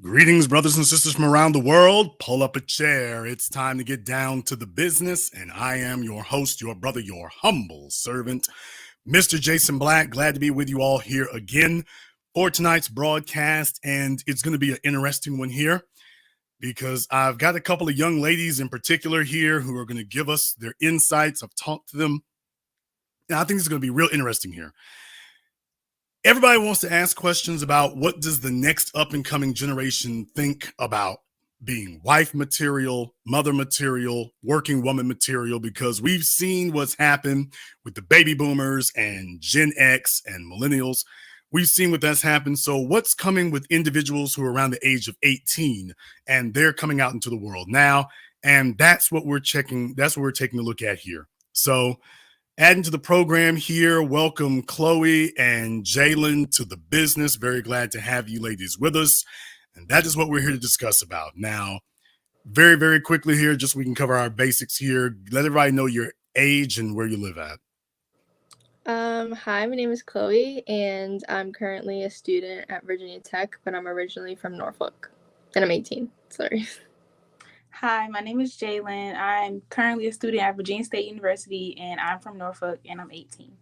Greetings, brothers and sisters from around the world. Pull up a chair. It's time to get down to the business. And I am your host, your brother, your humble servant, Mr. Jason Black. Glad to be with you all here again for tonight's broadcast. And it's going to be an interesting one here because I've got a couple of young ladies in particular here who are going to give us their insights. I've talked to them, and I think it's going to be real interesting here. Everybody wants to ask questions about what does the next up and coming generation think about being wife material, mother material, working woman material, because we've seen what's happened with the baby boomers and Gen X and millennials. We've seen what that's happened. So what's coming with individuals who are around the age of 18 and they're coming out into the world now? And that's what we're checking. That's what we're taking a look at here. So adding to the program here, welcome Chloe and Jalen to the business. Very glad to have you ladies with us. And that is what we're here to discuss about. Now, very, very quickly here, just so we can cover our basics here. Let everybody know your age and where you live at. Hi, my name is Chloe, and I'm currently a student at Virginia Tech, but I'm originally from Norfolk, and I'm 18. Sorry. Hi, my name is Jalen. I'm currently a student at Virginia State University, and I'm from Norfolk, and I'm 18.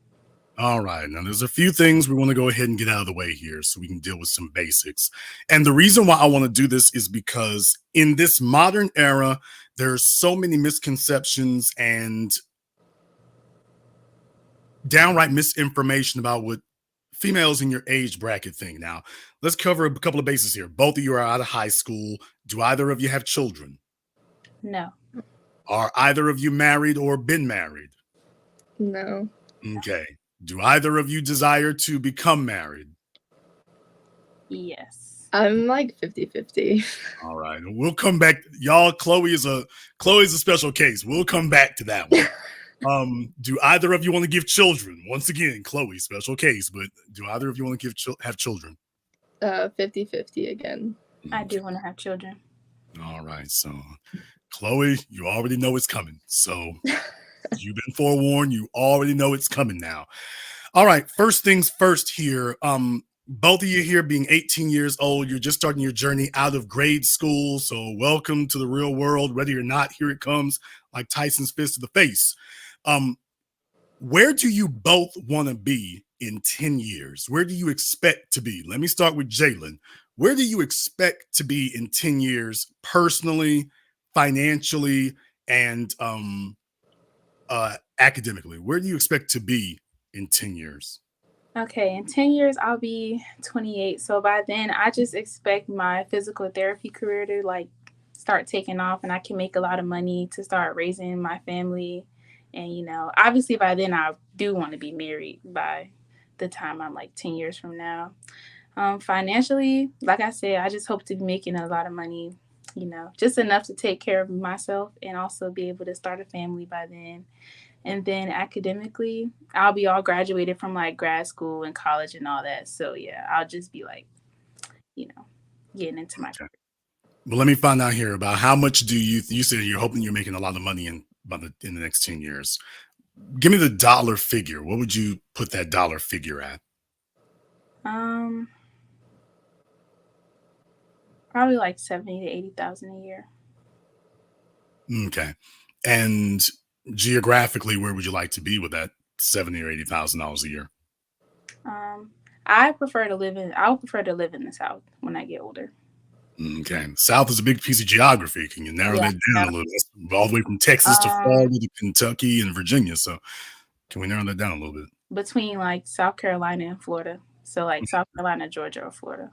All right. Now, there's a few things we want to go ahead and get out of the way here so we can deal with some basics. And the reason why I want to do this is because in this modern era, there's so many misconceptions and downright misinformation about what females in your age bracket think. Now, let's cover a couple of bases here. Both of you are out of high school. Do either of you have children? No. Are either of you married or been married? No. Okay. Do either of you desire to become married? Yes. I'm like 50-50. All right. We'll come back. Y'all, Chloe is a special case. We'll come back to that one. Do either of you want to give children? Once again, Chloe, special case, but do either of you want to have children? 50-50 again. I do want to have children. All right. So, Chloe, you already know it's coming. So, you've been forewarned. You already know it's coming now. All right. First things first here. Both of you here being 18 years old, you're just starting your journey out of grade school. So welcome to the real world. Ready or not, here it comes like Tyson's fist to the face. Where do you both want to be in 10 years? Where do you expect to be? Let me start with Jalen. Where do you expect to be in 10 years personally, financially, and academically? Where do you expect to be in 10 years? Okay, in 10 years, I'll be 28. So by then, I just expect my physical therapy career to start taking off, and I can make a lot of money to start raising my family. And, obviously by then I do want to be married by the time I'm 10 years from now. Financially, like I said, I just hope to be making a lot of money, just enough to take care of myself and also be able to start a family by then. And then academically, I'll be all graduated from grad school and college and all that. So yeah, I'll just be getting into my career. Well, let me find out here about how much do you said you're hoping you're making a lot of money in the next 10 years. Give me the dollar figure. What would you put that dollar figure at? Probably 70 to 80,000 a year. Okay. And geographically, where would you like to be with that $70,000 or $80,000 a year? I would prefer to live in the South when I get older. Okay. South is a big piece of geography. Can you narrow that down a little bit? All the way from Texas to Florida to Kentucky and Virginia. So can we narrow that down a little bit? Between South Carolina and Florida. So South Carolina, Georgia, or Florida.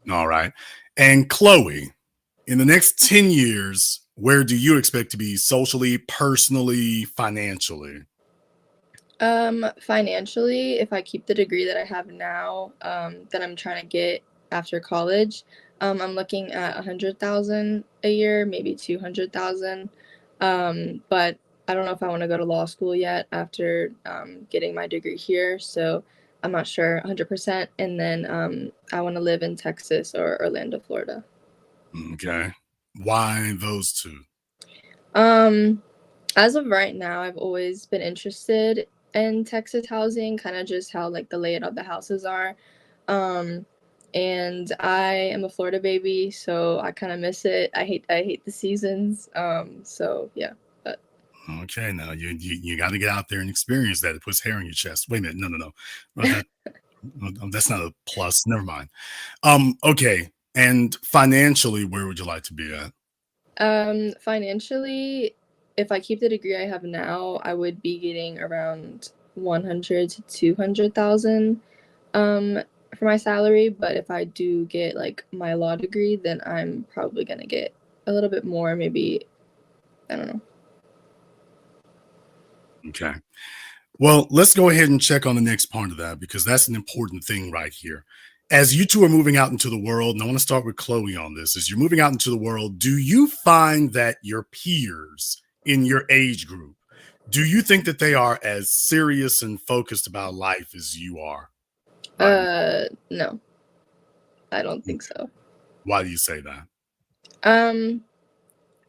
All right. And Chloe, in the next 10 years, where do you expect to be socially, personally, financially? Financially, if I keep the degree that I have now, that I'm trying to get after college, I'm looking at 100,000 a year, maybe 200,000. But I don't know if I want to go to law school yet after getting my degree here. So I'm not sure 100%. And then I want to live in Texas or Orlando, Florida. Okay. Why those two? As of right now, I've always been interested in Texas housing, kind of just how the layout of the houses are. and I am a Florida baby, so I kind of miss it. I hate the seasons. So yeah. But. Okay, now you got to get out there and experience that. It puts hair on your chest. Wait a minute, no. Well, that's not a plus. Never mind. Okay, and financially, where would you like to be at? Financially, if I keep the degree I have now, I would be getting around 100 to 200,000 for my salary, but if I do get like my law degree, then I'm probably going to get a little bit more, maybe, I don't know. Okay. Well, let's go ahead and check on the next part of that because that's an important thing right here. As you two are moving out into the world, and I want to start with Chloe on this, as you're moving out into the world, do you find that your peers in your age group, do you think that they are as serious and focused about life as you are? No, I don't think so. Why do you say that?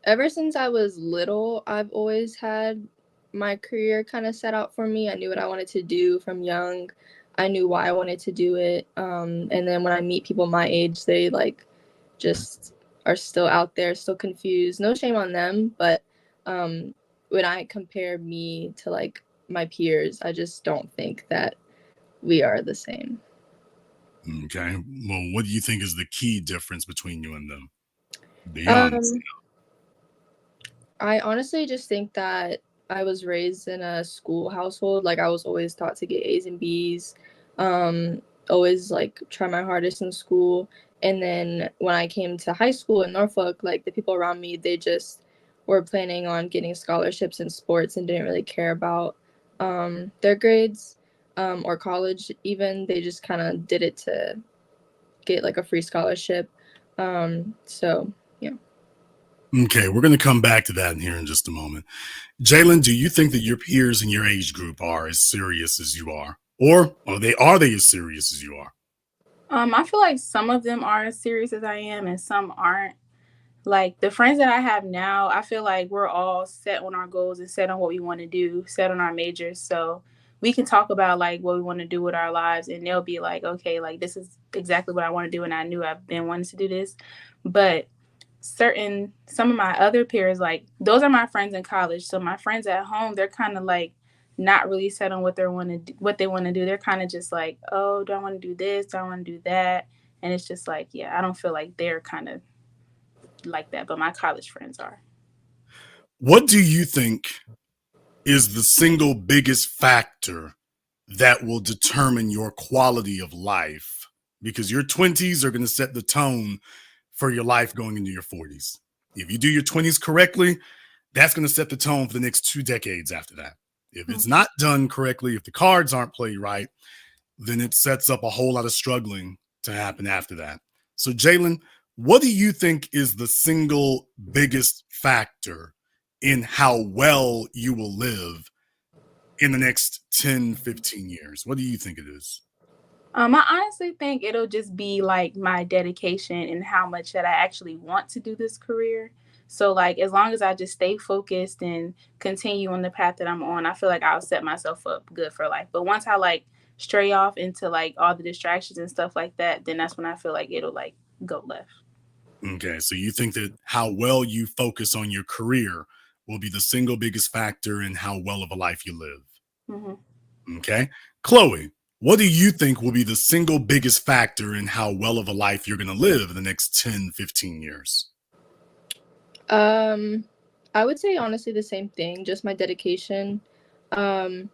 Ever since I was little, I've always had my career kind of set out for me. I knew what I wanted to do from young. I knew why I wanted to do it. And then when I meet people my age, they like just are still out there, still confused. No shame on them, but when I compare me to like my peers, I just don't think that we are the same. Okay. Well, what do you think is the key difference between you and them? Be honest. Um, I honestly just think that I was raised in a school household. Like I was always taught to get A's and B's. Always like try my hardest in school. And then when I came to high school in Norfolk, like the people around me, they just were planning on getting scholarships in sports and didn't really care about their grades or college even. They just kind of did it to get like a free scholarship. So yeah. Okay, we're going to come back to that in here in just a moment. Jalen, do you think that your peers in your age group are as serious as you are? Or are they as serious as you are? I feel like some of them are as serious as I am and some aren't. Like the friends that I have now, I feel like we're all set on our goals and set on what we want to do, set on our majors. So we can talk about like what we want to do with our lives and they'll be like, okay, like this is exactly what I want to do. And I knew I've been wanting to do this. But some of my other peers, like those are my friends in college. So my friends at home, they're kind of like not really set on what they want to do. They're kind of just like, oh, do I want to do this? Do I want to do that? And it's just like, yeah, I don't feel like they're kind of like that, but my college friends are. What do you think is the single biggest factor that will determine your quality of life? Because your 20s are going to set the tone for your life going into your 40s. If you do your 20s correctly, that's going to set the tone for the next 2 decades after that. If it's not done correctly, if the cards aren't played right, then it sets up a whole lot of struggling to happen after that. So, Jalen, what do you think is the single biggest factor in how well you will live in the next 10, 15 years? What do you think it is? I honestly think it'll just be like my dedication and how much that I actually want to do this career. So like as long as I just stay focused and continue on the path that I'm on, I feel like I'll set myself up good for life. But once I like stray off into like all the distractions and stuff like that, then that's when I feel like it'll like go left. Okay, so you think that how well you focus on your career will be the single biggest factor in how well of a life you live. Okay. Chloe, what do you think will be the single biggest factor in how well of a life you're going to live in the next 10, 15 years? I would say honestly the same thing, just my dedication. I'm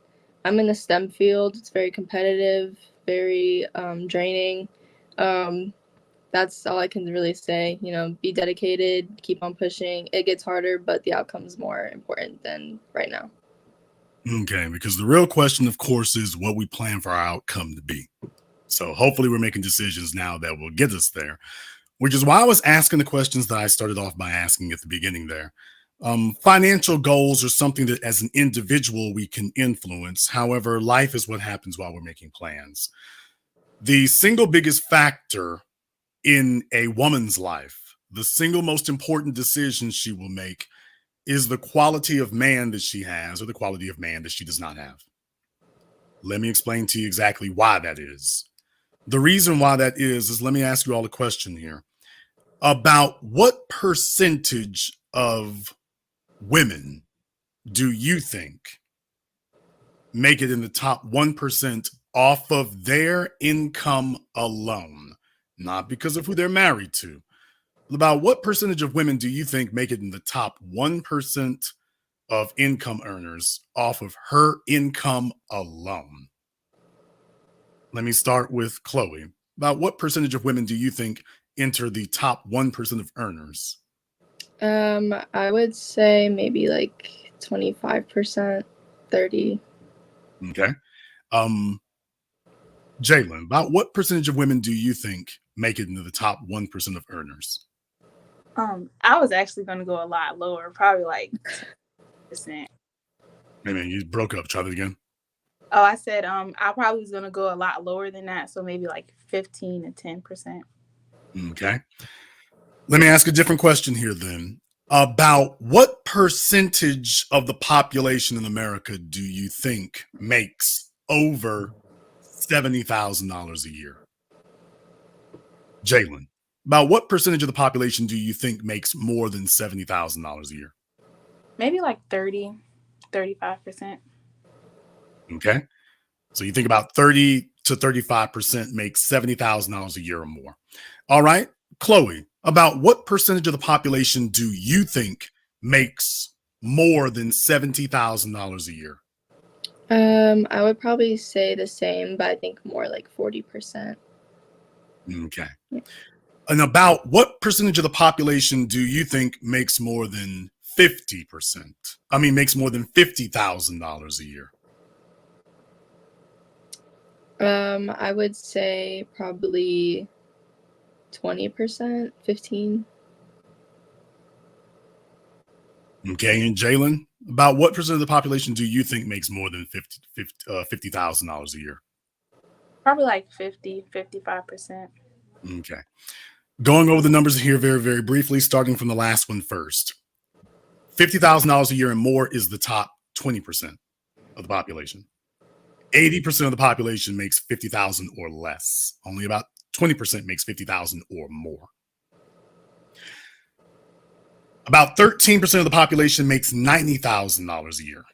in the STEM field. It's very competitive, very draining. That's all I can really say. You know, be dedicated, keep on pushing. It gets harder, but the outcome is more important than right now. Okay, because the real question, of course, is what we plan for our outcome to be. So hopefully we're making decisions now that will get us there, which is why I was asking the questions that I started off by asking at the beginning there. Financial goals are something that as an individual we can influence. However, life is what happens while we're making plans. The single biggest factor in a woman's life, the single most important decision she will make is the quality of man that she has or the quality of man that she does not have. Let me explain to you exactly why that is. The reason why that is let me ask you all a question here. About what percentage of women do you think make it in the top 1% off of their income alone? Not because of who they're married to. About what percentage of women do you think make it in the top 1% of income earners off of her income alone? Let me start with Chloe. About what percentage of women do you think enter the top 1% of earners? I would say maybe like 25%, 30. Okay. Jalen, about what percentage of women do you think make it into the top 1% of earners? I was actually going to go a lot lower, probably like 10%. Wait a minute, you broke up. Try that again. Oh, I said I probably was going to go a lot lower than that, so maybe like 15 to 10%. Okay. Let me ask a different question here then. About what percentage of the population in America do you think makes over $70,000 a year? Jalen, about what percentage of the population do you think makes more than $70,000 a year? Maybe like 30, 35%. Okay. So you think about 30 to 35% makes $70,000 a year or more. All right. Chloe, about what percentage of the population do you think makes more than $70,000 a year? I would probably say the same, but I think more like 40%. Okay. Yeah. And about what percentage of the population do you think makes more than 50%? I mean, makes more than $50,000 a year? I would say probably 20%, 15. Okay. And Jalen, about what percent of the population do you think makes more than $50,000 a year? Probably like 50, 55%. Okay. Going over the numbers here very, very briefly, starting from the last one first. $50,000 a year and more is the top 20% of the population. 80% of the population makes 50,000 or less. Only about 20% makes 50,000 or more. About 13% of the population makes $90,000 a year.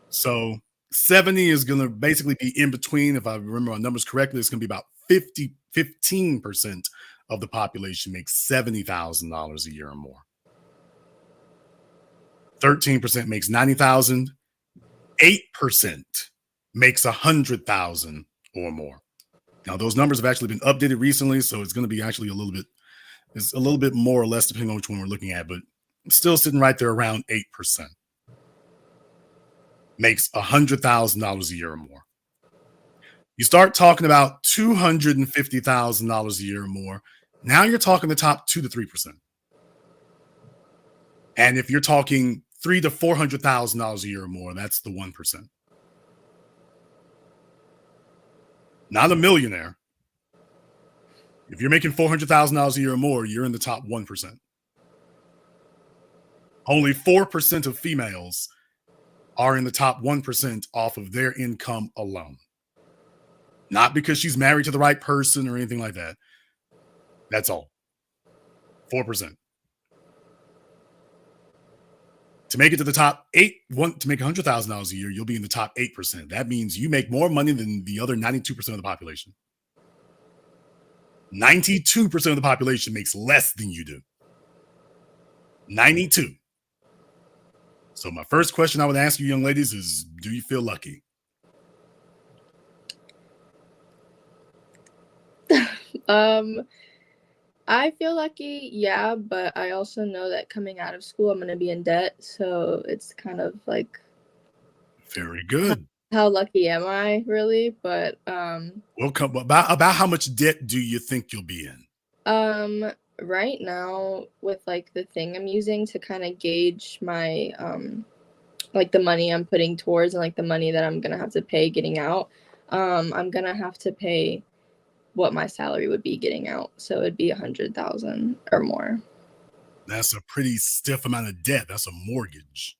So 70 is going to basically be in between. If I remember my numbers correctly, it's going to be about 15% of the population makes $70,000 a year or more. 13% makes 90,000. 8% makes 100,000 or more. Now, those numbers have actually been updated recently, so it's going to be actually it's a little bit more or less depending on which one we're looking at, but still sitting right there around 8%. Makes $100,000 a year or more. You start talking about $250,000 a year or more. Now you're talking the top 2 to 3%. And if you're talking $300,000 to $400,000 a year or more, that's the 1%. Not a millionaire. If you're making $400,000 a year or more, you're in the top 1%. Only 4% of females are in the top 1% off of their income alone. Not because she's married to the right person or anything like that. That's all. 4%. To make it to the top to make $100,000 a year, you'll be in the top 8%. That means you make more money than the other 92% of the population. 92% of the population makes less than you do. 92. So my first question I would ask you, young ladies, is do you feel lucky? I feel lucky, yeah, but I also know that coming out of school, I'm going to be in debt. So it's kind of like, very good. How lucky am I, really? But well, about how much debt do you think you'll be in? Right now, with like the thing I'm using to kind of gauge my like the money I'm putting towards and like the money that I'm gonna have to pay getting out, I'm gonna have to pay what my salary would be getting out. So it'd be 100,000 or more. That's a pretty stiff amount of debt. That's a mortgage.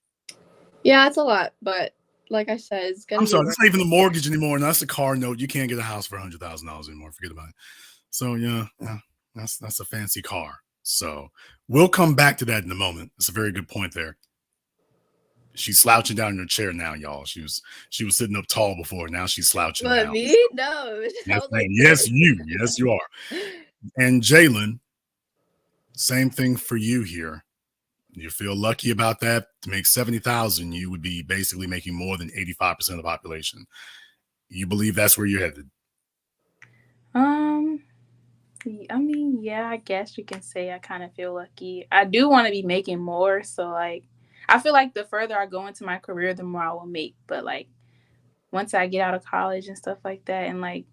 Yeah, it's a lot, but like I said, it's gonna I'm be sorry, worth that's not even the mortgage anymore, and that's a car note. You can't get a house for $100,000 anymore. Forget about it. So yeah, that's a fancy car. So we'll come back to that in a moment. That's a very good point there. She's slouching down in her chair now, y'all. She was sitting up tall before. Now she's slouching But down. me? No. Yes, Sounds ma'am. like Yes, this. you. Yes, you are. And Jalen, same thing for you here. You feel lucky about that. To make 70,000, you would be basically making more than 85% of the population. You believe that's where you're headed? I mean, yeah, I guess you can say I kind of feel lucky. I do want to be making more, so like I feel like the further I go into my career, the more I will make. But like once I get out of college and stuff like that, and like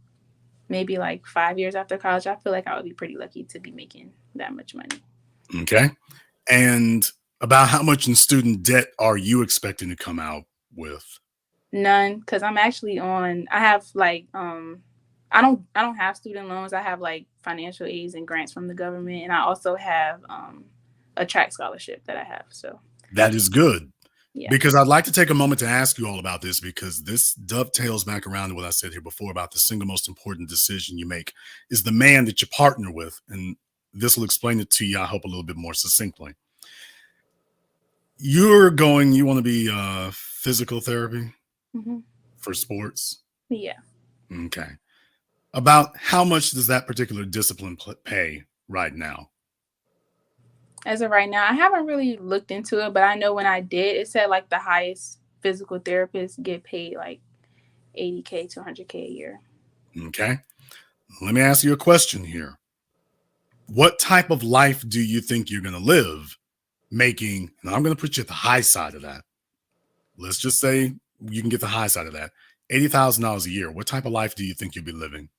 maybe like 5 years after college, I feel like I would be pretty lucky to be making that much money. Okay. And about how much in student debt are you expecting to come out with? None, because I'm actually on. I have like I don't have student loans. I have like financial aids and grants from the government, and I also have a track scholarship that I have. So That is good. yeah. Because I'd like to take a moment to ask you all about this, because this dovetails back around to what I said here before about the single most important decision you make is the man that you partner with. And this will explain it to you, I hope, a little bit more succinctly. You want to be physical therapy for sports? Yeah. Okay. About how much does that particular discipline pay right now? As of right now, I haven't really looked into it, but I know when I did, it said like the highest physical therapists get paid like 80K to 100K a year. Okay. Let me ask you a question here. What type of life do you think you're going to live making? And I'm going to put you at the high side of that. Let's just say you can get the high side of that. $80,000 a year. What type of life do you think you'll be living?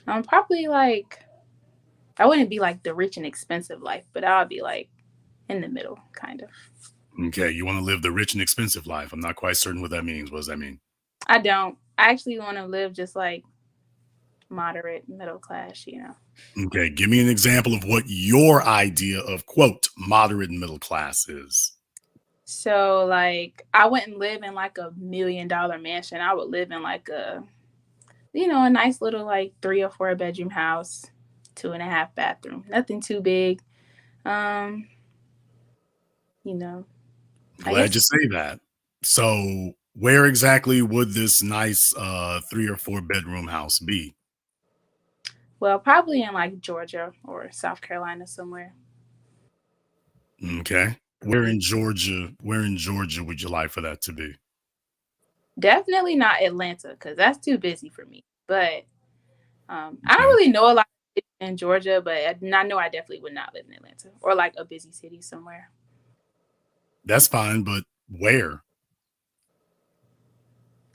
Probably like, I wouldn't be like the rich and expensive life, but I'll be like in the middle, kind of. Okay. You want to live the rich and expensive life. I'm not quite certain what that means. What does that mean? I don't. I actually want to live just like moderate middle class, you know. Okay. Give me an example of what your idea of, quote, moderate and middle class is. So like I wouldn't live in like $1 million mansion. I would live in like a a nice little like 3 or 4 bedroom house, 2.5 bathroom. Nothing too big. You know. Glad you say that. So where exactly would this nice 3 or 4 bedroom house be? Well, probably in like Georgia or South Carolina somewhere. Okay. Where in Georgia would you like for that to be? Definitely not Atlanta because that's too busy for me. But I Okay. don't really know a lot in Georgia, but I know I definitely would not live in Atlanta or like a busy city somewhere. That's fine, but where?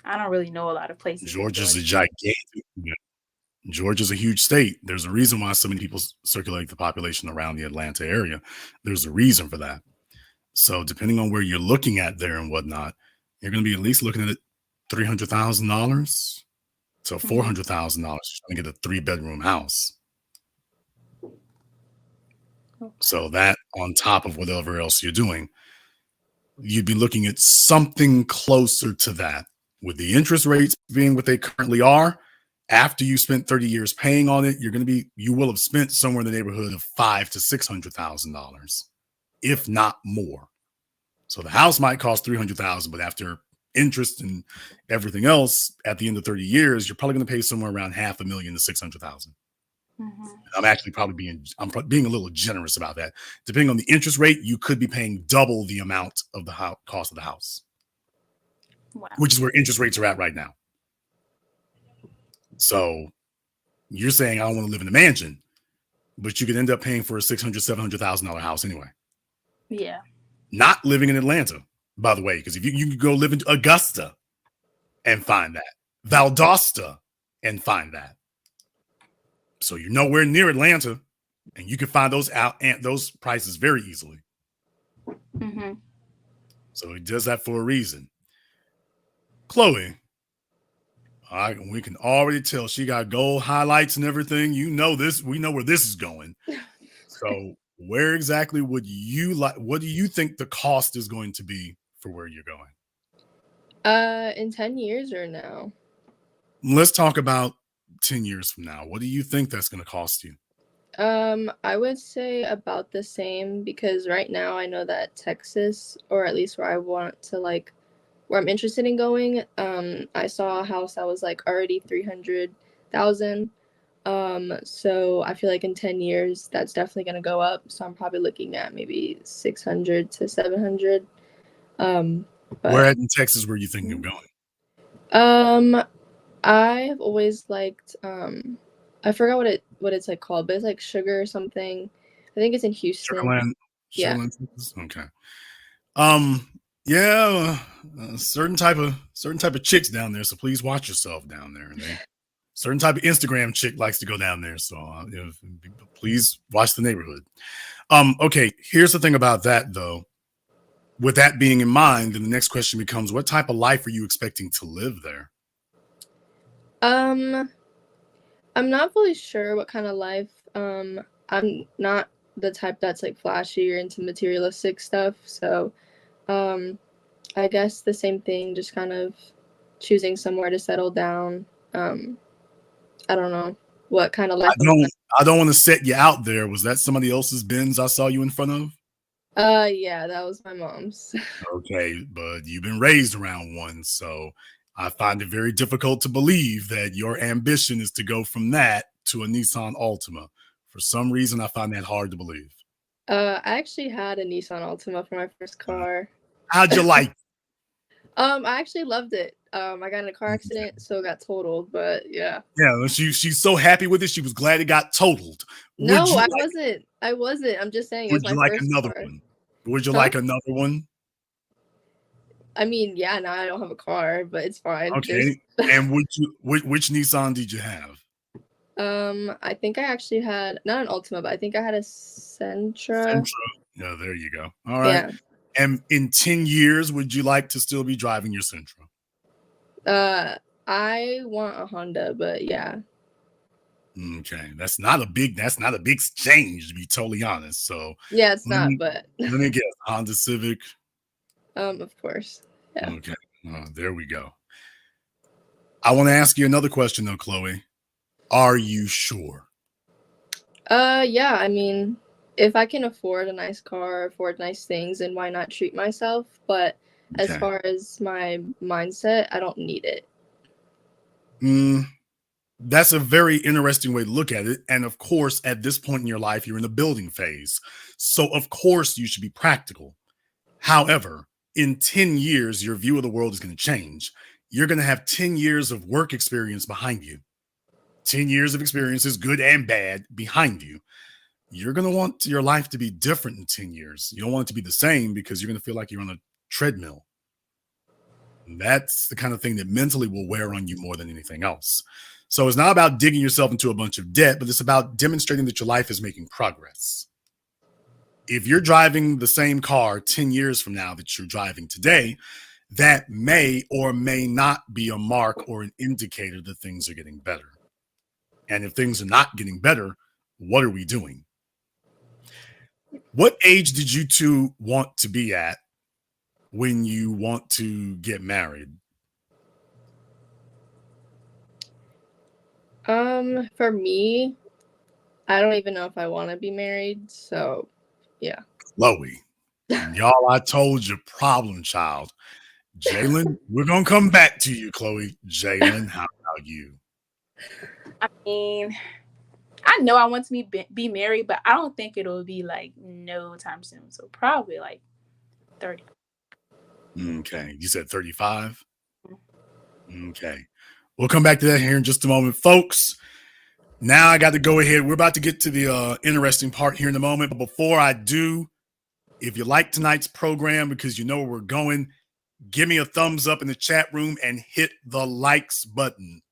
I don't really know a lot of places in Georgia's a Georgia. gigantic. Georgia's a huge state. There's a reason why so many people circulate the population around the Atlanta area. There's a reason for that. So depending on where you're looking at there and whatnot, you're going to be at least looking at $300,000 to $400,000 trying to get a 3-bedroom house. Okay. So that on top of whatever else you're doing, you'd be looking at something closer to that. With the interest rates being what they currently are, after you spent 30 years paying on it, you will have spent somewhere in the neighborhood of $500,000 to $600,000, if not more. So the house might cost $300,000, but after interest and everything else, at the end of 30 years, you're probably going to pay somewhere around $500,000 to $600,000. I'm actually I'm being a little generous about that. Depending on the interest rate, you could be paying double the amount of the cost of the house, Wow. which is where interest rates are at right now. So you're saying I don't want to live in a mansion, but you could end up paying for a $600,000, $700,000 house anyway. Yeah. Not living in Atlanta, by the way, because if you could go live in Augusta and find that, Valdosta and find that. So you're nowhere near Atlanta, and you can find those prices very easily. So he does that for a reason. Chloe, all right, we can already tell she got gold highlights and everything. You know this. We know where this is going. So where exactly would you like? What do you think the cost is going to be for where you're going? In 10 years or now? Let's talk about 10 years from now. What do you think that's going to cost you? I would say about the same because right now I know that Texas, or at least where I want to where I'm interested in going, I saw a house that was like already 300,000. So I feel like in 10 years that's definitely gonna go up. So I'm probably looking at maybe 600 to 700. Where But at in Texas were you thinking of going? I have always liked I forgot what it's like called, but it's like Sugar or something. I think it's in Houston. Sugarland, Yeah. Sugarland, Texas? Okay. Um, yeah, certain type of chicks down there. So please watch yourself down there. They certain type of Instagram chick likes to go down there. So please watch the neighborhood. Okay. Here's the thing about that though. With that being in mind, then the next question becomes: what type of life are you expecting to live there? Um, I'm not fully sure what kind of life. I'm not the type that's like flashy or into materialistic stuff. So, um, I guess the same thing, just kind of choosing somewhere to settle down. Um, I don't know what kind of I life I'm don't. I don't want to set you out there. Was that somebody else's Benz I saw you in front of? Yeah, that was my mom's. Okay, but you've been raised around one, so I find it very difficult to believe that your ambition is to go from that to a Nissan Altima. For some reason, I find that hard to believe. I actually had a Nissan Altima for my first Uh, car. how'd you like it? I actually loved it. I got in a car accident, so it got totaled, but yeah. Yeah, she's so happy with it. She was glad it got totaled. Would No, you I like? wasn't. I wasn't. I'm just saying it Would was you my like first another car. one? Would you Huh? like another one? I mean, yeah, now I don't have a car, but it's fine. There's Okay. And which Nissan did you have? I think I actually had not an Ultima, but I think I had a Sentra. Sentra. Yeah, there you go. All right. Yeah. And in 10 years, would you like to still be driving your Sentra? I want a Honda, but yeah. Okay. That's not a big change, to be totally honest. So Yeah, it's let not, me but let me guess. Honda Civic. of course. Yeah. Okay. There we go. I want to ask you another question though, Chloe. Are you sure? Yeah, I mean, if I can afford a nice car, afford nice things, then why not treat myself? But as Okay. far as my mindset, I don't need it. That's a very interesting way to look at it. And of course, at this point in your life, you're in the building phase. So, of course, you should be practical. However, in 10 years, your view of the world is going to change. You're going to have 10 years of work experience behind you, 10 years of experiences, good and bad, behind you. You're going to want your life to be different in 10 years. You don't want it to be the same because you're going to feel like you're on a treadmill. That's the kind of thing that mentally will wear on you more than anything else. So it's not about digging yourself into a bunch of debt, but it's about demonstrating that your life is making progress. If you're driving the same car 10 years from now that you're driving today, that may or may not be a mark or an indicator that things are getting better. And if things are not getting better, what are we doing? What age did you two want to be at when you want to get married? For me, I don't even know if I want to be married, so yeah. Chloe. Y'all, I told you, problem child. Jalen, we're going to come back to you, Chloe. Jalen, how about you? I mean, I know I want to be married, but I don't think it'll be like no time soon. So probably like 30. Okay. You said 35? Okay. We'll come back to that here in just a moment. Folks, now I got to go ahead. We're about to get to the interesting part here in a moment. But before I do, if you like tonight's program because you know where we're going, give me a thumbs up in the chat room and hit the likes button.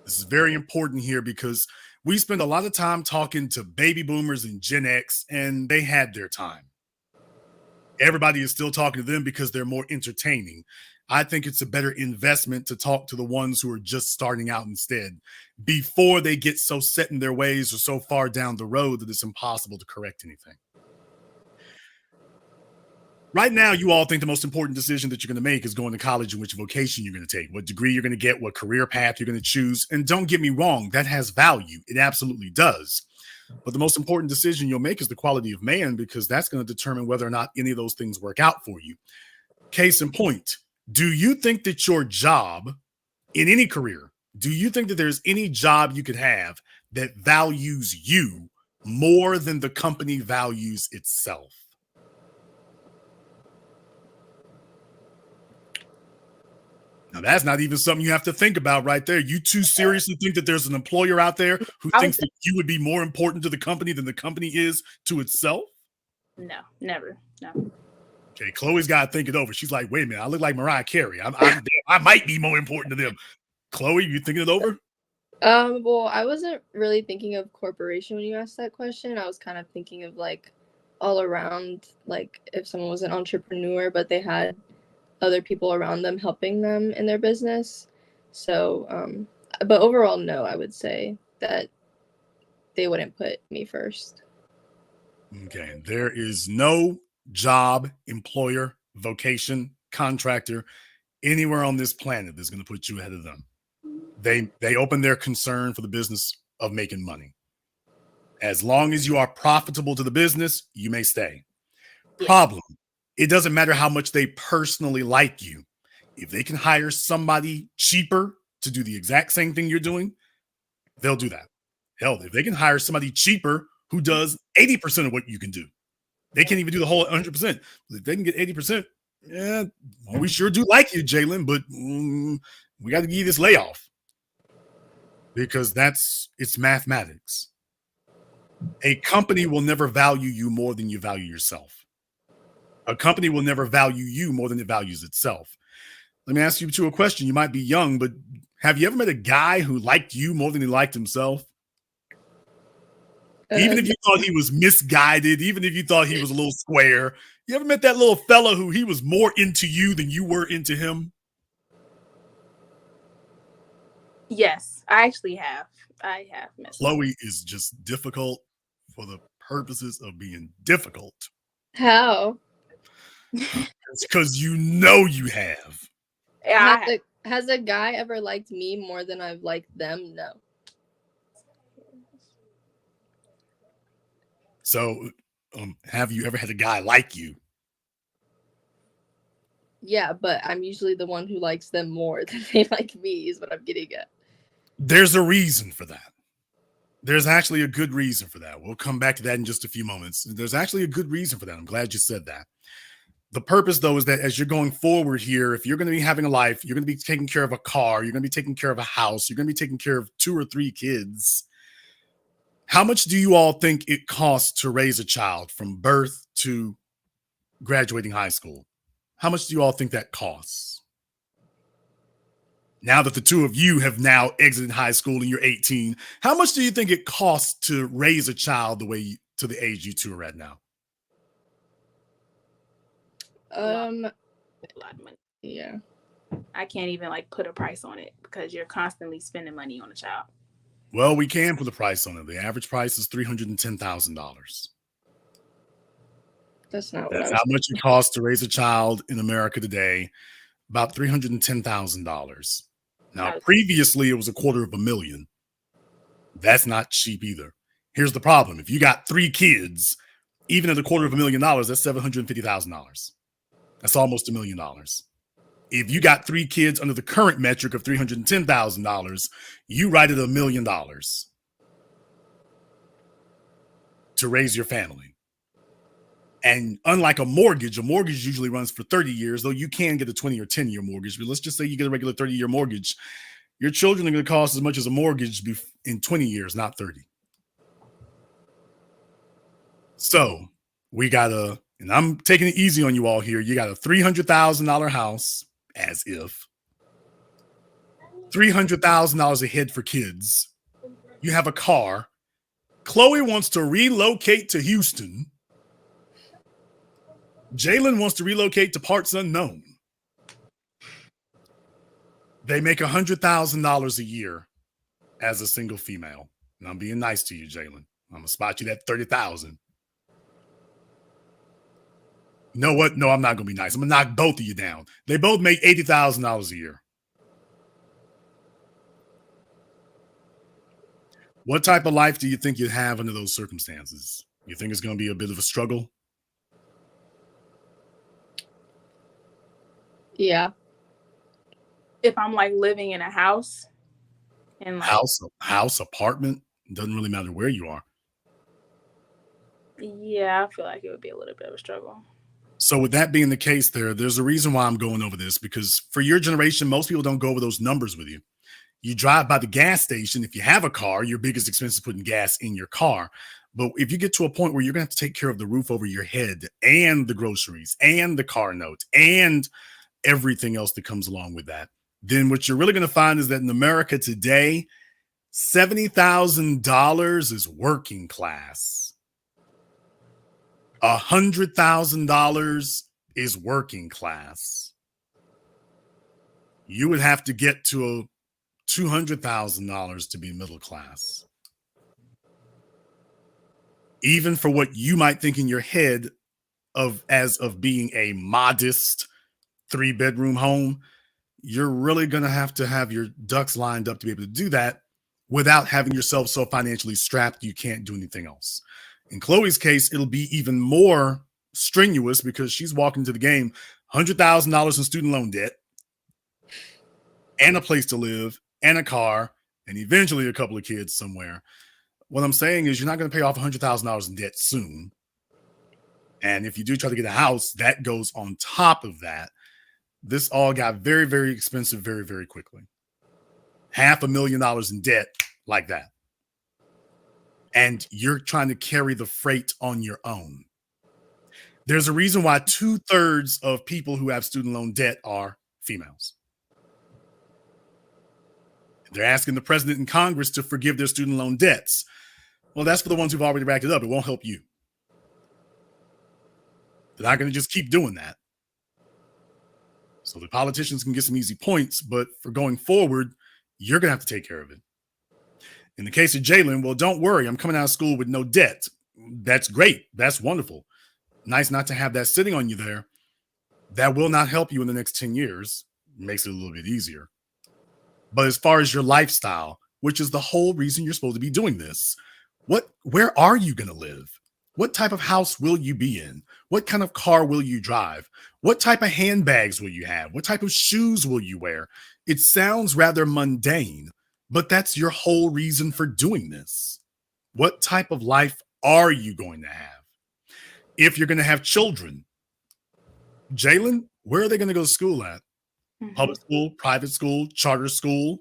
This is very important here because we spend a lot of time talking to baby boomers and Gen X, and they had their time. Everybody is still talking to them because they're more entertaining. I think it's a better investment to talk to the ones who are just starting out instead before they get so set in their ways or so far down the road that it's impossible to correct anything. Right now, you all think the most important decision that you're going to make is going to college and which vocation you're going to take, what degree you're going to get, what career path you're going to choose. And don't get me wrong, that has value. It absolutely does. But the most important decision you'll make is the quality of man, because that's going to determine whether or not any of those things work out for you. Case in point, do you think that your job in any career, do you think that there's any job you could have that values you more than the company values itself? Now, that's not even something you have to think about right there. You too seriously think that there's an employer out there who thinks that you would be more important to the company than the company is to itself? No, never. No. Okay, Chloe's got to think it over. She's like, wait a minute, I look like Mariah Carey. I might be more important to them. Chloe, you thinking it over? Well, I wasn't really thinking of corporation when you asked that question. I was kind of thinking of like all around, like if someone was an entrepreneur, but they had other people around them helping them in their business. So, but overall, no, I would say that they wouldn't put me first. Okay, there is no job, employer, vocation, contractor anywhere on this planet that's going to put you ahead of them. They open their concern for the business of making money. As long as you are profitable to the business, you may stay. Problem, it doesn't matter how much they personally like you. If they can hire somebody cheaper to do the exact same thing you're doing, they'll do that. Hell, if they can hire somebody cheaper who does 80% of what you can do, they can't even do the whole 100%. If they can get 80%, yeah, well, we sure do like you, Jalen, but we got to give you this layoff, because it's mathematics. A company will never value you more than you value yourself. A company will never value you more than it values itself. Let me ask you a question. You might be young, but have you ever met a guy who liked you more than he liked himself? Even if you thought he was misguided, even if you thought he was a little square, you ever met that little fella who he was more into you than you were into him? Yes, I actually have. I have met Chloe is just difficult for the purposes of being difficult. How? It's because you know you have. Yeah, Has a guy ever liked me more than I've liked them? No. So, have you ever had a guy like you? Yeah, but I'm usually the one who likes them more than they like me, is what I'm getting at. There's a reason for that. There's actually a good reason for that. We'll come back to that in just a few moments. There's actually a good reason for that. I'm glad you said that. The purpose, though, is that as you're going forward here, if you're going to be having a life, you're going to be taking care of a car, you're going to be taking care of a house, you're going to be taking care of 2 or 3 kids. How much do you all think it costs to raise a child from birth to graduating high school? How much do you all think that costs? Now that the 2 of you have now exited high school and you're 18, how much do you think it costs to raise a child to the age you 2 are at now? a lot of money. Yeah. I can't even like put a price on it because you're constantly spending money on a child. Well, we can put a price on it. The average price is $310,000. That's not That's how much it costs to raise a child in America today. About $310,000. Now, previously, it was $250,000. That's not cheap either. Here's the problem. If you got 3 kids, even at $250,000, that's $750,000. That's almost $1 million. If you got 3 kids under the current metric of $310,000, you write it $1 million to raise your family. And unlike a mortgage usually runs for 30 years, though you can get a 20 or 10-year mortgage. But let's just say you get a regular 30-year mortgage. Your children are going to cost as much as a mortgage in 20 years, not 30. So we got and I'm taking it easy on you all here. You got a $300,000 house, as if. $300,000 a head for kids. You have a car. Chloe wants to relocate to Houston. Jalen wants to relocate to parts unknown. They make $100,000 a year as a single female. And I'm being nice to you, Jalen. I'm going to spot you that $30,000. know what? No, I'm not going to be nice. I'm going to knock both of you down. They both make $80,000 a year. What type of life do you think you'd have under those circumstances? You think it's going to be a bit of a struggle? Yeah. If I'm like living in a house and like house, apartment, doesn't really matter where you are. Yeah, I feel like it would be a little bit of a struggle. So with that being the case, there's a reason why I'm going over this, because for your generation, most people don't go over those numbers with you. You drive by the gas station. If you have a car, your biggest expense is putting gas in your car. But if you get to a point where you're going to have to take care of the roof over your head and the groceries and the car note and everything else that comes along with that, then what you're really going to find is that in America today, $70,000 is working class. $100,000 is working class. You would have to get to $200,000 to be middle class. Even for what you might think in your head of being a modest 3-bedroom home, you're really going to have your ducks lined up to be able to do that without having yourself so financially strapped you can't do anything else. In Chloe's case, it'll be even more strenuous because she's walking into the game $100,000 in student loan debt and a place to live and a car and eventually a couple of kids somewhere. What I'm saying is you're not going to pay off $100,000 in debt soon. And if you do try to get a house, that goes on top of that. This all got very, very expensive very, very quickly. $500,000 in debt like that. And you're trying to carry the freight on your own. There's a reason why 2/3 of people who have student loan debt are females. They're asking the president and Congress to forgive their student loan debts. Well, that's for the ones who've already racked it up. It won't help you. They're not going to just keep doing that. So the politicians can get some easy points, but for going forward, you're going to have to take care of it. In the case of Jalen, well, don't worry. I'm coming out of school with no debt. That's great. That's wonderful. Nice not to have that sitting on you there. That will not help you in the next 10 years. Makes it a little bit easier. But as far as your lifestyle, which is the whole reason you're supposed to be doing this, where are you going to live? What type of house will you be in? What kind of car will you drive? What type of handbags will you have? What type of shoes will you wear? It sounds rather mundane, but that's your whole reason for doing this. What type of life are you going to have? If you're going to have children, Jalen, where are they going to go to school at? Mm-hmm. Public school, private school, charter school,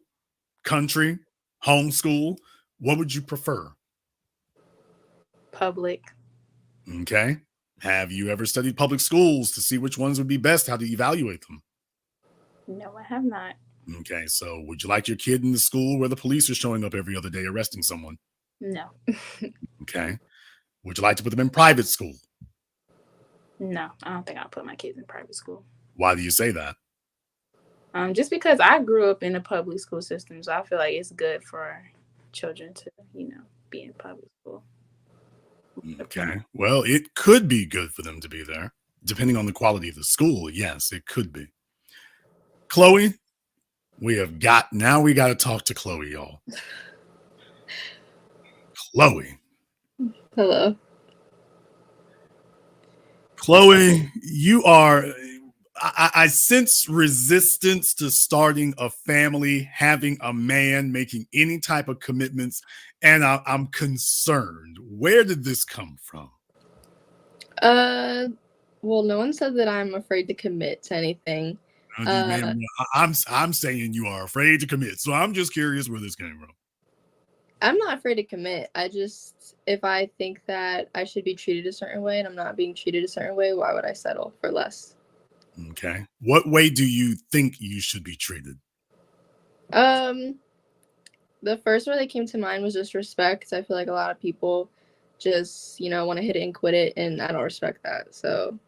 country, homeschool? What would you prefer? Public. Okay. Have you ever studied public schools to see which ones would be best, how to evaluate them? No, I have not. Okay. So would you like your kid in the school where the police are showing up every other day arresting someone? No. Okay. Would you like to put them in private school? No, I don't think I'll put my kids in private school. Why do you say that? Just because I grew up in a public school system, so I feel like it's good for children to, be in public school. Okay. Well, it could be good for them to be there, depending on the quality of the school. Yes, it could be. Chloe, we got to talk to Chloe, y'all. Chloe. Hello. Chloe, you are, I sense resistance to starting a family, having a man, making any type of commitments, and I'm concerned. Where did this come from? Well, no one said that I'm afraid to commit to anything. I'm saying you are afraid to commit, so I'm just curious where this came from. I'm not afraid to commit. If I think that I should be treated a certain way and I'm not being treated a certain way, why would I settle for less? Okay. What way do you think you should be treated? The first one that came to mind was just respect. I feel like a lot of people just, want to hit it and quit it, and I don't respect that. So,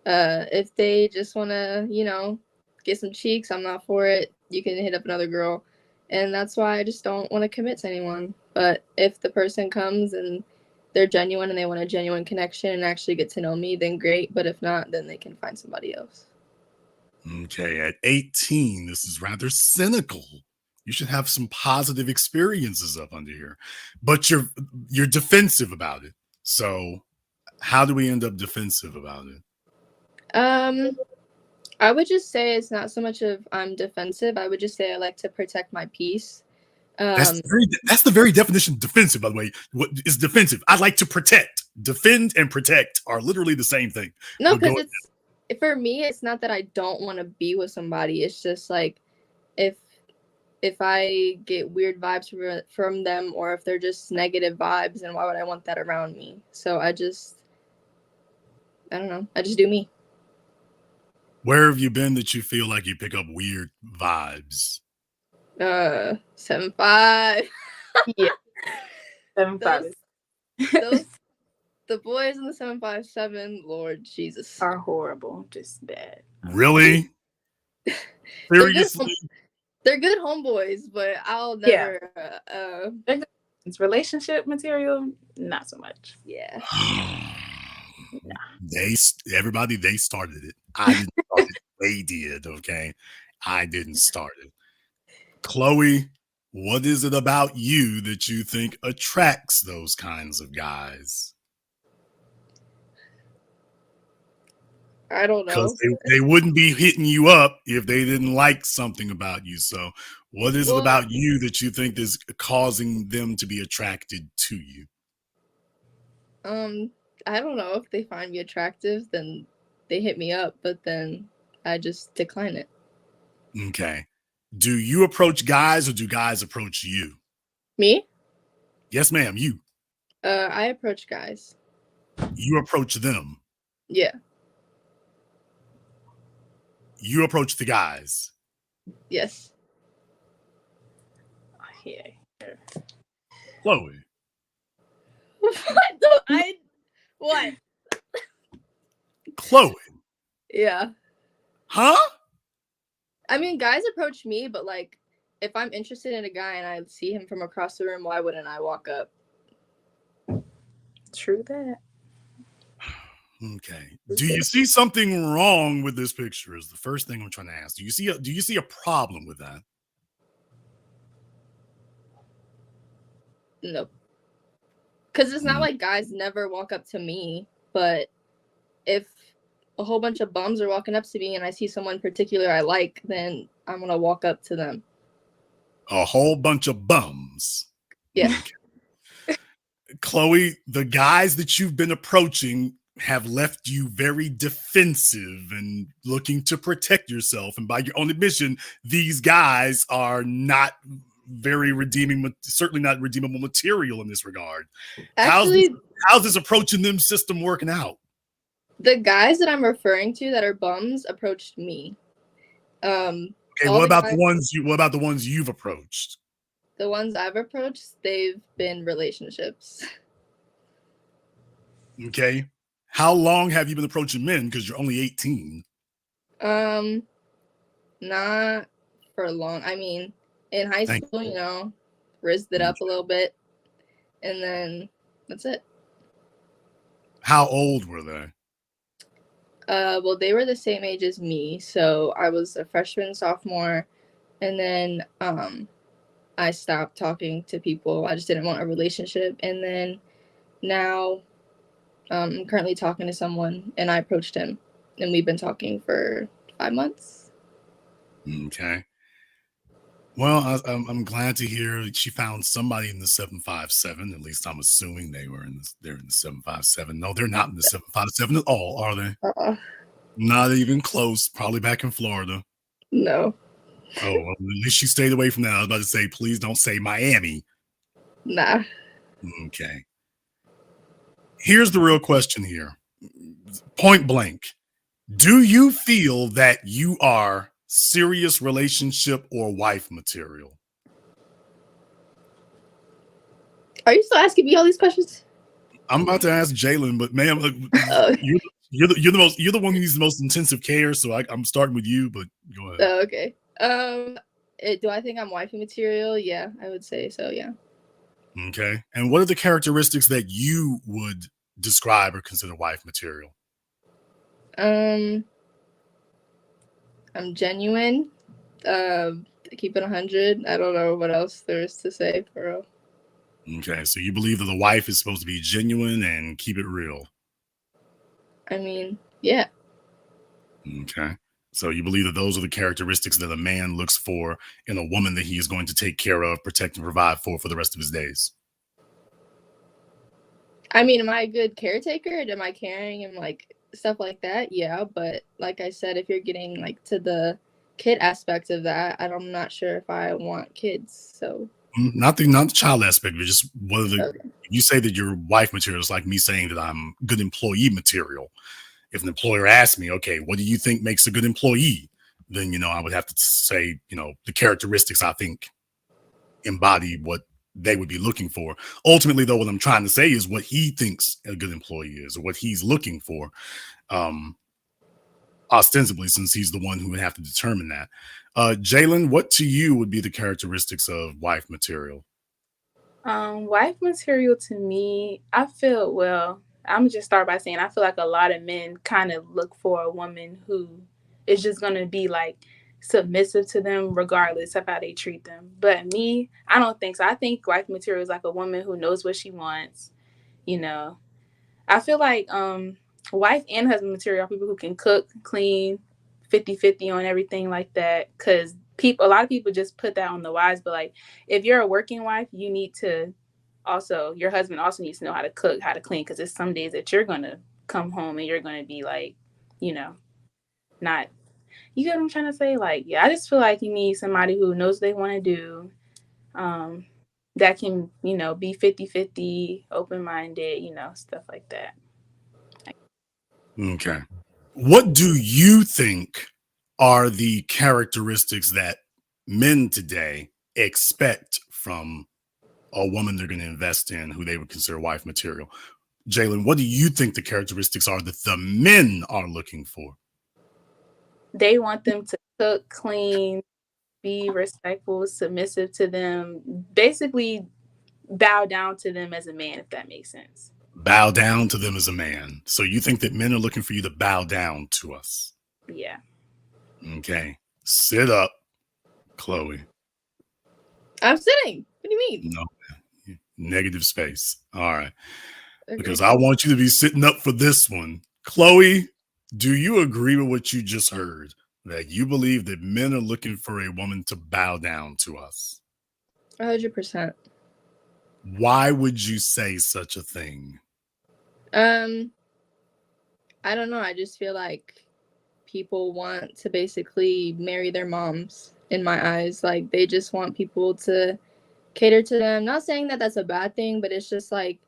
if they just want to, get some cheeks, I'm not for it. You can hit up another girl. And that's why I just don't want to commit to anyone. But if the person comes and they're genuine and they want a genuine connection and actually get to know me, then great. But if not, then they can find somebody else. Okay, at 18, this is rather cynical. You should have some positive experiences up under here, but you're defensive about it. So, how do we end up defensive about it? I would just say it's not so much of I'm defensive. I would just say I like to protect my peace. That's the very definition of defensive, by the way. What is defensive? I like to protect. Defend and protect are literally the same thing. No, because for me, it's not that I don't want to be with somebody. It's just like if I get weird vibes from them, or if they're just negative vibes, then why would I want that around me? So I don't know. I just do me. Where have you been that you feel like you pick up weird vibes? 7'5". Yeah. 7'5". Those the boys in the 7'5'7", Lord Jesus, are horrible. Just bad. Really? Seriously? They're good homeboys, but I'll never. It's relationship material, not so much. Yeah. Nah. Everybody started it. I didn't start it. They did. Okay, I didn't start it. Chloe, what is it about you that you think attracts those kinds of guys? I don't know. Because they wouldn't be hitting you up if they didn't like something about you. So what is it about you that you think is causing them to be attracted to you? I don't know. If they find me attractive, then they hit me up, but then I just decline it. Okay. Do you approach guys or do guys approach you? Me? Yes, ma'am. You. I approach guys. You approach them. Yeah. You approach the guys. Yes. Yeah. Chloe. What? Chloe. Yeah. Huh? I mean, guys approach me, but like, if I'm interested in a guy and I see him from across the room, why wouldn't I walk up? True that. Okay. Do you see something wrong with this picture? Is the first thing I'm trying to ask. Do you see a problem with that? No. Because it's not like guys never walk up to me, but if a whole bunch of bums are walking up to me and I see someone particular I like, then I'm going to walk up to them. A whole bunch of bums. Yeah. Okay. Chloe, the guys that you've been approaching have left you very defensive and looking to protect yourself. And by your own admission, these guys are not very redeeming, certainly not redeemable material in this regard. Actually, how's this approaching them system working out? The guys that I'm referring to that are bums approached me. Okay, what about the ones you've approached? The ones I've approached, they've been relationships. Okay. How long have you been approaching men? Because you're only 18. Not for long. I mean, in high school, rizzed it up a little bit, and then that's it. How old were they? Well, they were the same age as me, so I was a freshman, sophomore, and then I stopped talking to people. I just didn't want a relationship, and then now I'm currently talking to someone, and I approached him, and we've been talking for 5 months. Okay. Well, I'm glad to hear she found somebody in the 757. At least I'm assuming they're in the 757. No, they're not in the 757 at all, are they? Not even close. Probably back in Florida. No. Oh, well, at least she stayed away from that. I was about to say, please don't say Miami. Nah. Okay. Here's the real question here. Point blank. Do you feel that you are serious relationship or wife material? Are you still asking me all these questions? I'm about to ask Jalen, but ma'am, you're the one who needs the most intensive care, so I'm starting with you. But go ahead. Oh, okay. Do I think I'm wifey material? Yeah, I would say so. Yeah. Okay. And what are the characteristics that you would describe or consider wife material? I'm genuine. Keep it 100. I don't know what else there is to say for real. Okay. So you believe that the wife is supposed to be genuine and keep it real. I mean, yeah. Okay. So you believe that those are the characteristics that a man looks for in a woman that he is going to take care of, protect, and provide for the rest of his days. I mean, am I a good caretaker? Am I caring and like stuff like that? Yeah, but like I said, if you're getting like to the kid aspect of that, I'm not sure if I want kids. So Not the child aspect, but just whether okay. you say that you're wife material is like me saying that I'm good employee material. If an employer asks me, okay, what do you think makes a good employee? Then, I would have to say, the characteristics I think embody what they would be looking for. Ultimately, though, what I'm trying to say is what he thinks a good employee is or what he's looking for. Um, Ostensibly, since he's the one who would have to determine that. Jalen, what to you would be the characteristics of wife material? Wife material to me, I'm just start by saying I feel like a lot of men kind of look for a woman who is just gonna be like submissive to them regardless of how they treat them. But me, I don't think so. I think wife material is like a woman who knows what she wants, you know. I feel like wife and husband material are people who can cook, clean, 50-50 on everything like that. Cause a lot of people just put that on the wives, but like if you're a working wife, you need to also your husband also needs to know how to cook, how to clean, because there's some days that you're gonna come home and you're gonna be like, you know, not you get what I'm trying to say? Like, yeah, I just feel like you need somebody who knows what they want to do, that can, be 50-50, open-minded, stuff like that. Okay. What do you think are the characteristics that men today expect from a woman they're going to invest in who they would consider wife material? Jalen, what do you think the characteristics are that the men are looking for? They want them to cook, clean, be respectful, submissive to them, basically bow down to them as a man, if that makes sense. Bow down to them as a man. So you think that men are looking for you to bow down to us? Yeah. Okay. Sit up, Chloe. I'm sitting. What do you mean? No, negative space. All right. Okay. Because I want you to be sitting up for this one. Chloe, do you agree with what you just heard? That you believe that men are looking for a woman to bow down to us? 100%. Why would you say such a thing? I don't know. I just feel like people want to basically marry their moms in my eyes. Like they just want people to cater to them. Not saying that that's a bad thing, but it's just like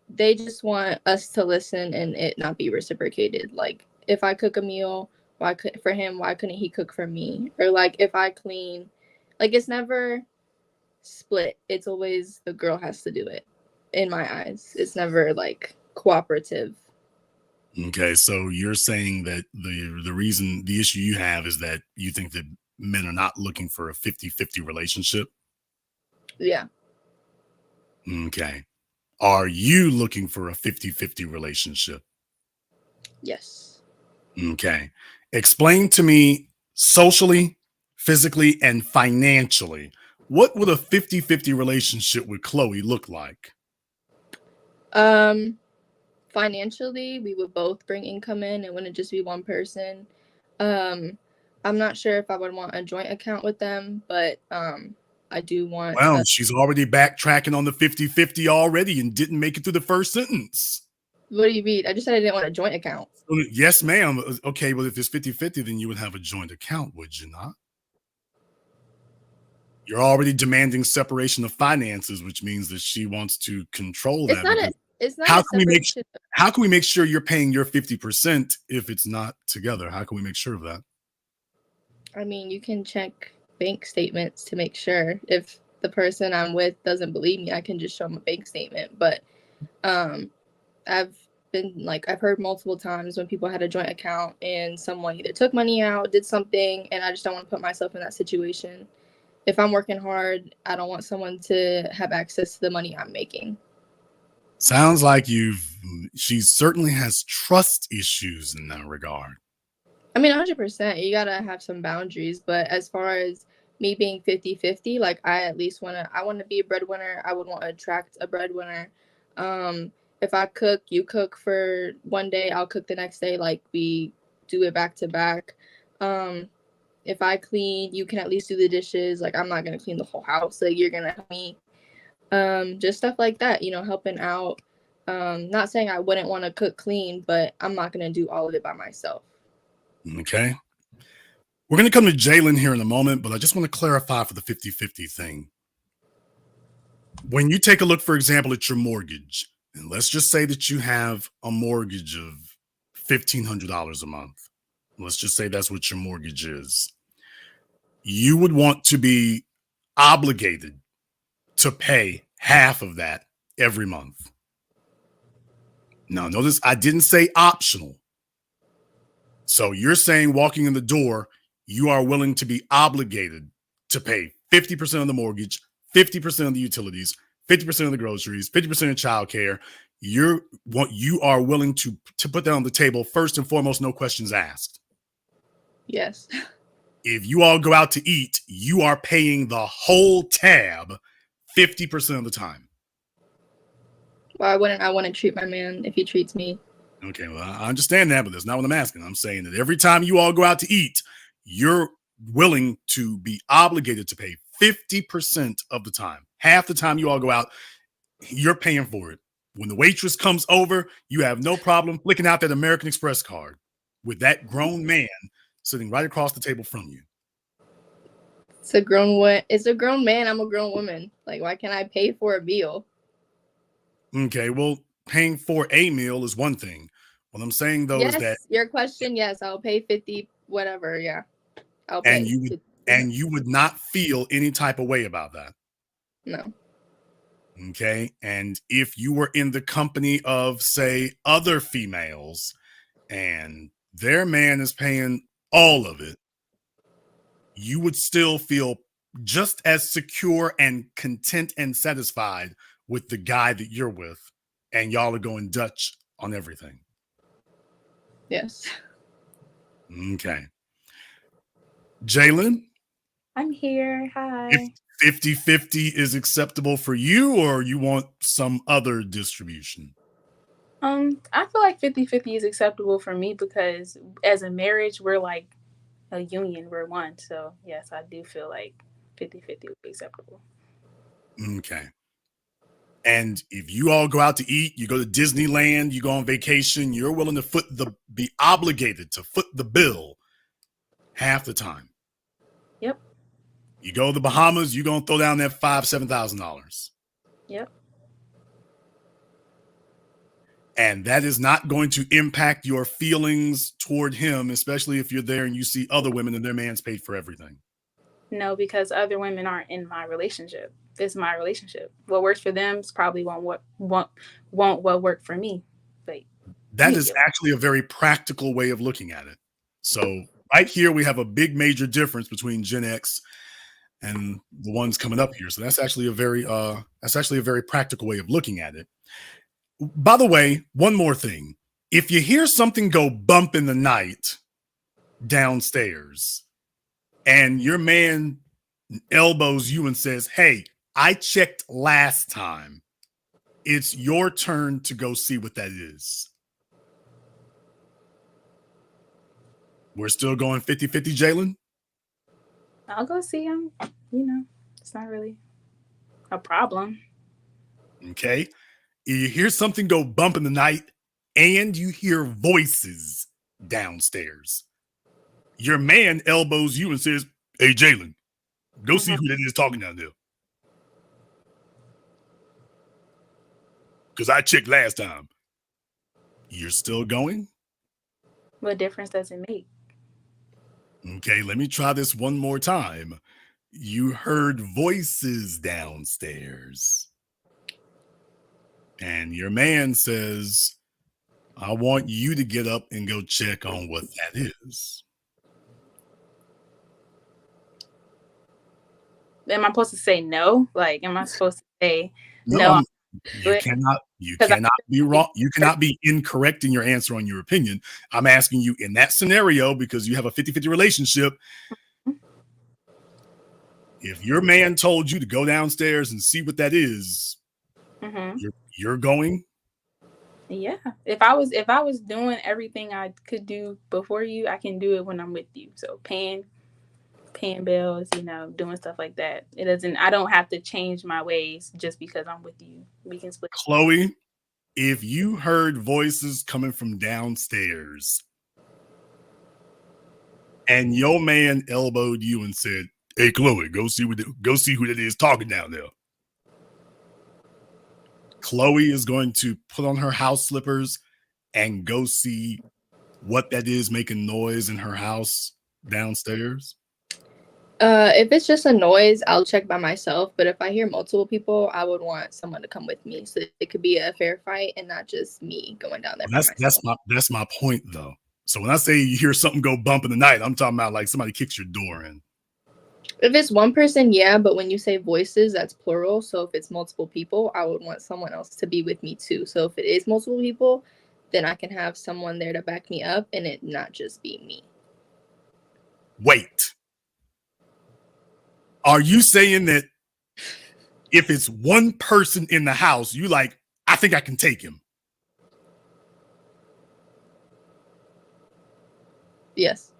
they just want us to listen and it not be reciprocated. Like if I cook a meal, why couldn't he cook for me? Or like if I clean, like it's never split. It's always the girl has to do it. In my eyes, it's never like cooperative. Okay, so you're saying that the issue you have is that you think that men are not looking for a 50-50 relationship? Yeah. Okay. Are you looking for a 50-50 relationship? Yes. Okay. Explain to me socially, physically, and financially, what would a 50-50 relationship with Chloe look like? Financially, we would both bring income in. It wouldn't just be one person. I'm not sure if I would want a joint account with them, but I do want Well, she's already backtracking on the 50-50 already and didn't make it through the first sentence. What do you mean? I just said I didn't want a joint account. Yes, ma'am. Okay, well, if it's 50-50, then you would have a joint account, would you not? You're already demanding separation of finances, which means that she wants to control It's that. not a it's not How a can we make separation. how can we make sure you're paying your 50% if it's not together? How can we make sure of that? I mean, you can check bank statements to make sure. If the person I'm with doesn't believe me, I can just show them a bank statement. But um I've I've heard multiple times when people had a joint account and someone either took money out, did something, and I just don't want to put myself in that situation. if I'm working hard, I don't want someone to have access to the money I'm making. Sounds like she certainly has trust issues in that regard. I mean, 100%, you gotta have some boundaries, but as far as me being 50-50, like I want to be a breadwinner. I would want to attract a breadwinner. If I cook, you cook for one day, I'll cook the next day. Like we do it back to back. If I clean, you can at least do the dishes. Like I'm not gonna clean the whole house. Like you're gonna help me. Just stuff like that, helping out. Not saying I wouldn't want to cook clean, but I'm not gonna do all of it by myself. Okay. We're going to come to Jalen here in a moment, but I just want to clarify for the 50-50 thing. When you take a look, for example, at your mortgage, and let's just say that you have a mortgage of $1,500 a month. Let's just say that's what your mortgage is. You would want to be obligated to pay half of that every month. Now, notice I didn't say optional. So you're saying walking in the door, you are willing to be obligated to pay 50% of the mortgage, 50% of the utilities, 50% of the groceries, 50% of childcare. You are willing to put that on the table first and foremost, no questions asked. Yes. If you all go out to eat, you are paying the whole tab 50% of the time. Why wouldn't I want to treat my man if he treats me? Okay, well, I understand that, but that's not what I'm asking. I'm saying that every time you all go out to eat, you're willing to be obligated to pay 50% of the time. Half the time you all go out, you're paying for it. When the waitress comes over, you have no problem flicking out that American Express card with that grown man sitting right across the table from you. It's a grown man. I'm a grown woman. Like, why can't I pay for a meal? Okay, well, paying for a meal is one thing. What I'm saying though is that your question, yes, I'll pay 50, whatever. Yeah, I'll and pay. you would not feel any type of way about that. No. Okay. And if you were in the company of, say, other females and their man is paying all of it, you would still feel just as secure and content and satisfied with the guy that you're with, and y'all are going Dutch on everything. Yes. Okay. Jalen? I'm here. Hi. If 50-50 is acceptable for you, or you want some other distribution? I feel like 50-50 is acceptable for me because as a marriage, we're like a union, we're one. So yes, I do feel like 50-50 would be acceptable. Okay. And if you all go out to eat, you go to Disneyland, you go on vacation, you're willing to be obligated to foot the bill half the time. Yep. You go to the Bahamas, you're gonna throw down that $7,000. Yep. And that is not going to impact your feelings toward him, especially if you're there and you see other women and their man's paid for everything. No, because other women aren't in my relationship. It's my relationship. What works for them probably won't what work for me. But that is actually a very practical way of looking at it. So right here, we have a big major difference between Gen X and the ones coming up here. So that's actually a very practical way of looking at it. By the way, one more thing. If you hear something go bump in the night downstairs and your man elbows you and says, "Hey, I checked last time," it's your turn to go see what that is. We're still going 50-50, Jalen? I'll go see him. It's not really a problem. Okay. You hear something go bump in the night and you hear voices downstairs. Your man elbows you and says, "Hey, Jalen, go see who that is talking down there. Because I checked last time." You're still going? What difference does it make? Okay, let me try this one more time. You heard voices downstairs. And your man says, "I want you to get up and go check on what that is." am I supposed to say no? Like, am I supposed to say No, no? you cannot be wrong. You cannot be incorrect in your answer on your opinion. I'm asking you in that scenario, because you have a 50-50 relationship. If your man told you to go downstairs and see what that is, you're going. Yeah. If I was doing everything I could do before you, I can do it when I'm with you. So paying bills, doing stuff like that. I don't have to change my ways just because I'm with you. We can split. Chloe, if you heard voices coming from downstairs and your man elbowed you and said, "Hey, Chloe, go see who that is talking down there." Chloe is going to put on her house slippers and go see what that is making noise in her house downstairs. If it's just a noise, I'll check by myself. But if I hear multiple people, I would want someone to come with me, so it could be a fair fight and not just me going down there. That's my point, though. So when I say you hear something go bump in the night, I'm talking about like somebody kicks your door in. If it's one person, yeah, but when you say voices, that's plural. So if it's multiple people, I would want someone else to be with me too. So if it is multiple people, then I can have someone there to back me up and it not just be me. Wait. Are you saying that if it's one person in the house, you like, I think I can take him? Yes.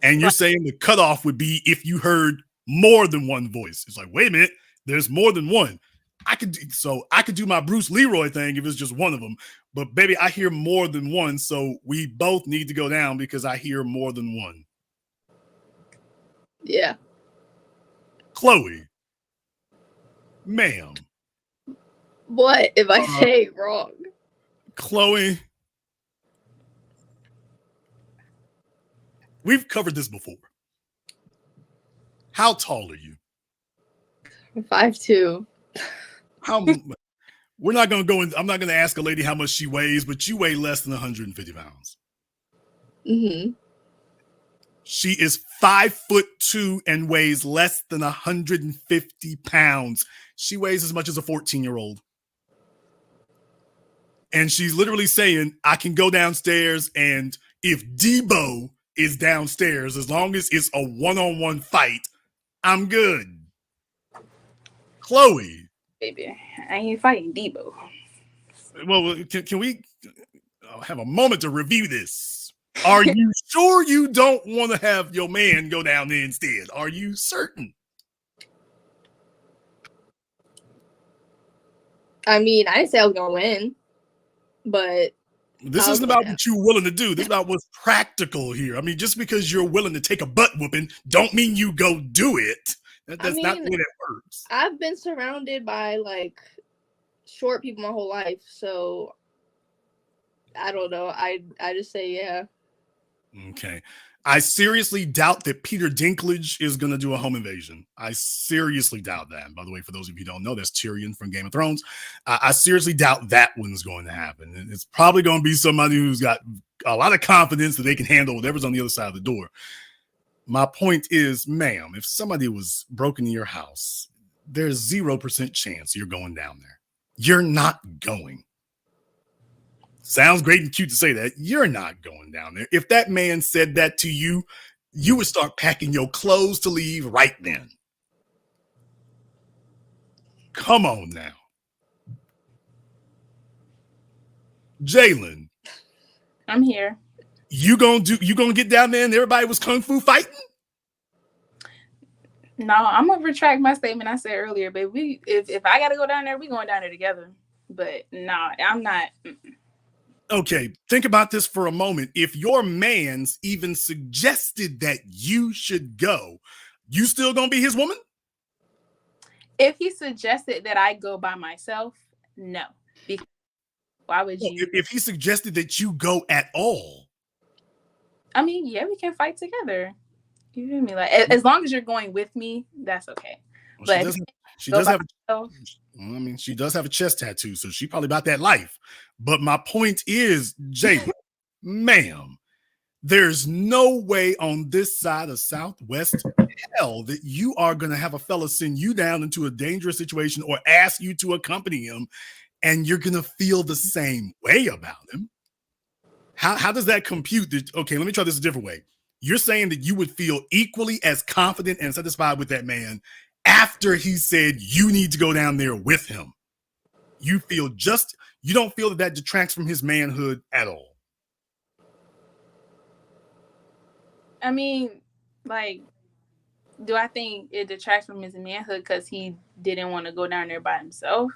And you're saying the cutoff would be if you heard more than one voice. It's like, wait a minute, there's more than one. I could do my Bruce Leroy thing if it's just one of them. But baby, I hear more than one, so we both need to go down because I hear more than one. Yeah. Chloe, ma'am. What if I say wrong? Chloe, we've covered this before. How tall are you? 5'2". We're not going to go in. I'm not going to ask a lady how much she weighs, but you weigh less than 150 pounds. Mm-hmm. She is 5'2" and weighs less than 150 pounds. She weighs as much as a 14-year-old. And she's literally saying, I can go downstairs, and if Debo is downstairs, as long as it's a one-on-one fight, I'm good. Chloe. Baby, I ain't fighting Debo. Well, can we have a moment to review this? Are you sure you don't want to have your man go down there instead? Are you certain? I mean, I didn't say I was going to win, but this isn't about what you're willing to do. This is about what's practical here. I mean, just because you're willing to take a butt whooping don't mean you go do it. That's not the way that works. I've been surrounded by like short people my whole life, so I don't know. I just say yeah. Okay. I seriously doubt that Peter Dinklage is going to do a home invasion. I seriously doubt that. By the way, for those of you who don't know, that's Tyrion from Game of Thrones. I seriously doubt that one's going to happen. It's probably going to be somebody who's got a lot of confidence that they can handle whatever's on the other side of the door. My point is, ma'am, if somebody was broken in your house, there's 0% chance you're going down there. You're not going. Sounds great and cute to say that. You're not going down there. If that man said that to you, you would start packing your clothes to leave right then. Come on now. Jalen. I'm here. You gonna get down there and everybody was kung fu fighting? No, I'm gonna retract my statement I said earlier, but if I gotta go down there, we going down there together. But no, I'm not. Okay, think about this for a moment. If your man's even suggested that you should go, you still gonna be his woman? If he suggested that I go by myself, no. Because why would you? If he suggested that you go at all. I mean, yeah, we can fight together. You feel me? Like, as long as you're going with me, that's okay. Well, but she does have a chest tattoo, so she probably about that life. But my point is, Jalen, ma'am, There's no way on this side of Southwest hell that you are going to have a fella send you down into a dangerous situation or ask you to accompany him, and you're going to feel the same way about him. How does that compute? Okay, let me try this a different way. You're saying that you would feel equally as confident and satisfied with that man after he said you need to go down there with him. You don't feel that detracts from his manhood at all. I mean, like, do I think it detracts from his manhood because he didn't want to go down there by himself?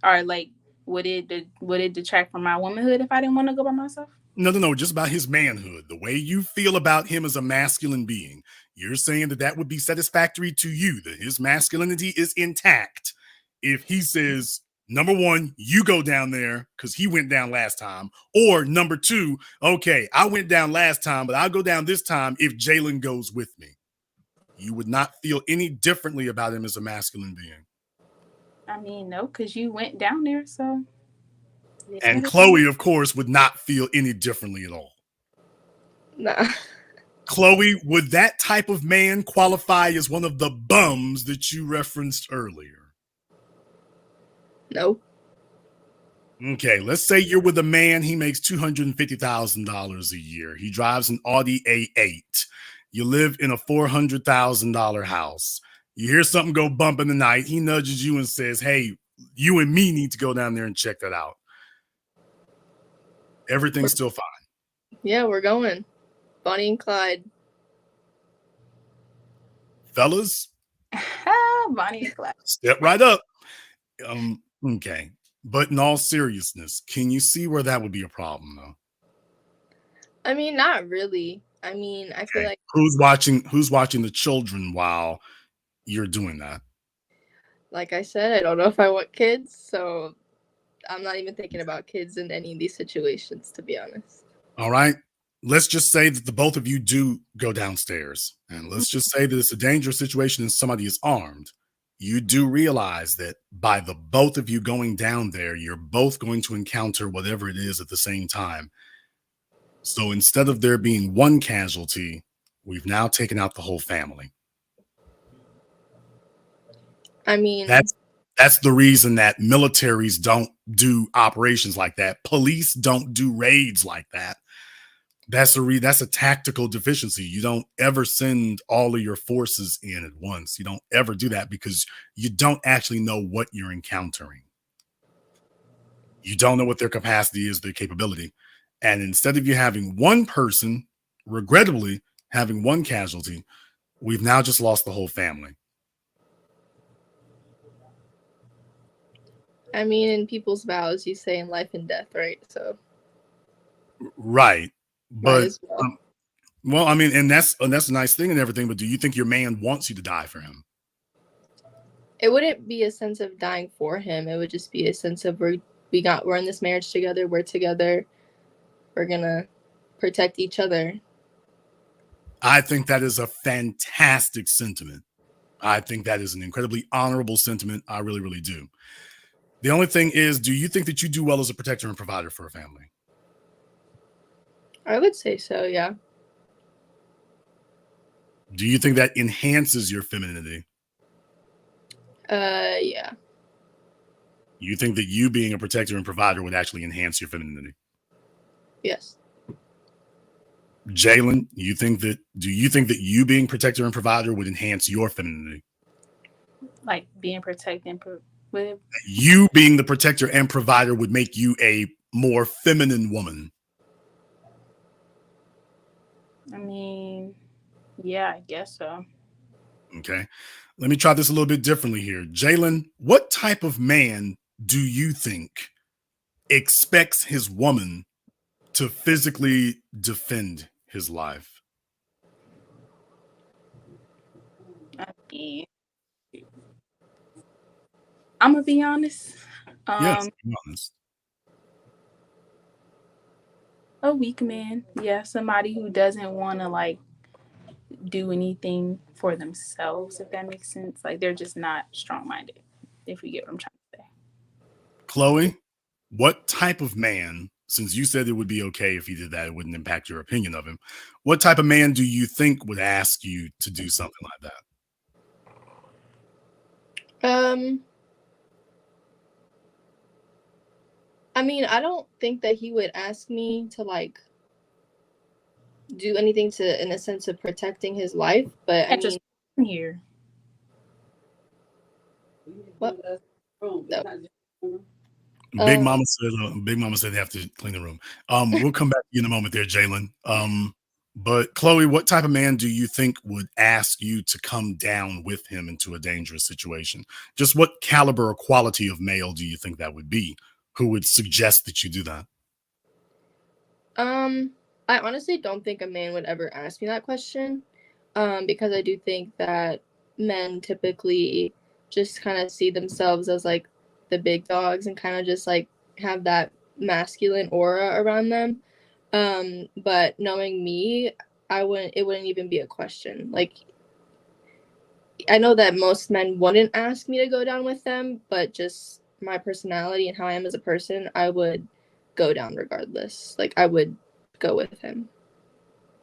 Or like, would it detract from my womanhood if I didn't want to go by myself? No, just about his manhood, the way you feel about him as a masculine being. You're saying that would be satisfactory to you, that his masculinity is intact if he says, number one, you go down there because he went down last time, or number two, okay, I went down last time, but I'll go down this time if Jalen goes with me. You would not feel any differently about him as a masculine being. I mean, no, because you went down there, so. And Chloe, of course, would not feel any differently at all. Nah. Chloe, would that type of man qualify as one of the bums that you referenced earlier? No. Okay, let's say you're with a man, he makes $250,000 a year. He drives an Audi A8. You live in a $400,000 house. You hear something go bump in the night. He nudges you and says, hey, you and me need to go down there and check that out. Everything's still fine. Yeah, we're going. Bonnie and Clyde. Fellas? Bonnie and Clyde. Step right up. Okay. But in all seriousness, can you see where that would be a problem, though? I mean, not really. I mean, I feel like who's watching the children while you're doing that? Like I said, I don't know if I want kids, so I'm not even thinking about kids in any of these situations, to be honest. All right. Let's just say that the both of you do go downstairs, and let's just say that it's a dangerous situation and somebody is armed. You do realize that by the both of you going down there, you're both going to encounter whatever it is at the same time. So instead of there being one casualty, we've now taken out the whole family. I mean, that's the reason that militaries don't do operations like that. Police don't do raids like that. That's a tactical deficiency. You don't ever send all of your forces in at once. You don't ever do that because you don't actually know what you're encountering. You don't know what their capacity is, their capability. And instead of you having one person, regrettably, having one casualty, we've now just lost the whole family. I mean, in people's vows, you say in life and death, right? So, right, but well. I mean, and that's a nice thing and everything. But do you think your man wants you to die for him? It wouldn't be a sense of dying for him. It would just be a sense of we're in this marriage together. We're together. We're gonna protect each other. I think that is a fantastic sentiment. I think that is an incredibly honorable sentiment. I really, really do. The only thing is, do you think that you do well as a protector and provider for a family? I would say so, yeah. Do you think that enhances your femininity? Yeah. You think that you being a protector and provider would actually enhance your femininity? Yes. Jalen, do you think that you being protector and provider would enhance your femininity? Like being protected and you being the protector and provider would make you a more feminine woman. I mean, yeah, I guess so. Okay. Let me try this a little bit differently here. Jalen, what type of man do you think expects his woman to physically defend his life? I mean, I'm gonna be honest. Yes, be honest. A weak man, yeah, somebody who doesn't want to like do anything for themselves, if that makes sense. Like they're just not strong-minded, if you get what I'm trying to say. Chloe, what type of man since you said it would be okay if he did that, it wouldn't impact your opinion of him. What type of man do you think would ask you to do something like that? I mean, I don't think that he would ask me to like do anything to, in a sense of protecting his life, but I mean, here. What? No. Big Mama said they have to clean the room. We'll come back to you in a moment there, Jalen. But Chloe, what type of man do you think would ask you to come down with him into a dangerous situation? Just what caliber or quality of male do you think that would be? Who would suggest that you do that? I honestly don't think a man would ever ask me that question. Because I do think that men typically just kind of see themselves as like the big dogs and kind of just like have that masculine aura around them. But knowing me, it wouldn't even be a question. Like, I know that most men wouldn't ask me to go down with them, but just my personality and how I am as a person, I would go down regardless. Like, I would go with him.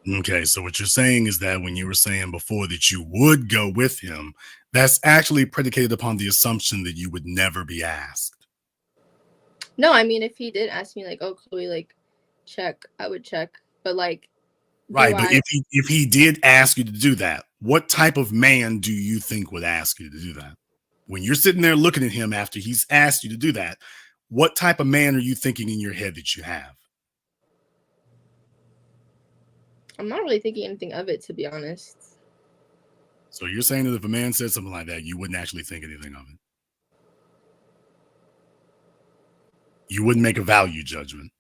Okay, so what you're saying is that when you were saying before that you would go with him, that's actually predicated upon the assumption that you would never be asked. No, I mean, if he did ask me, like, oh, Chloe, like, check, I would check. But, like, right. But if he did ask you to do that, what type of man do you think would ask you to do that? When you're sitting there looking at him after he's asked you to do that, what type of man are you thinking in your head that you have? I'm not really thinking anything of it, to be honest. So you're saying that if a man said something like that, you wouldn't actually think anything of it? You wouldn't make a value judgment?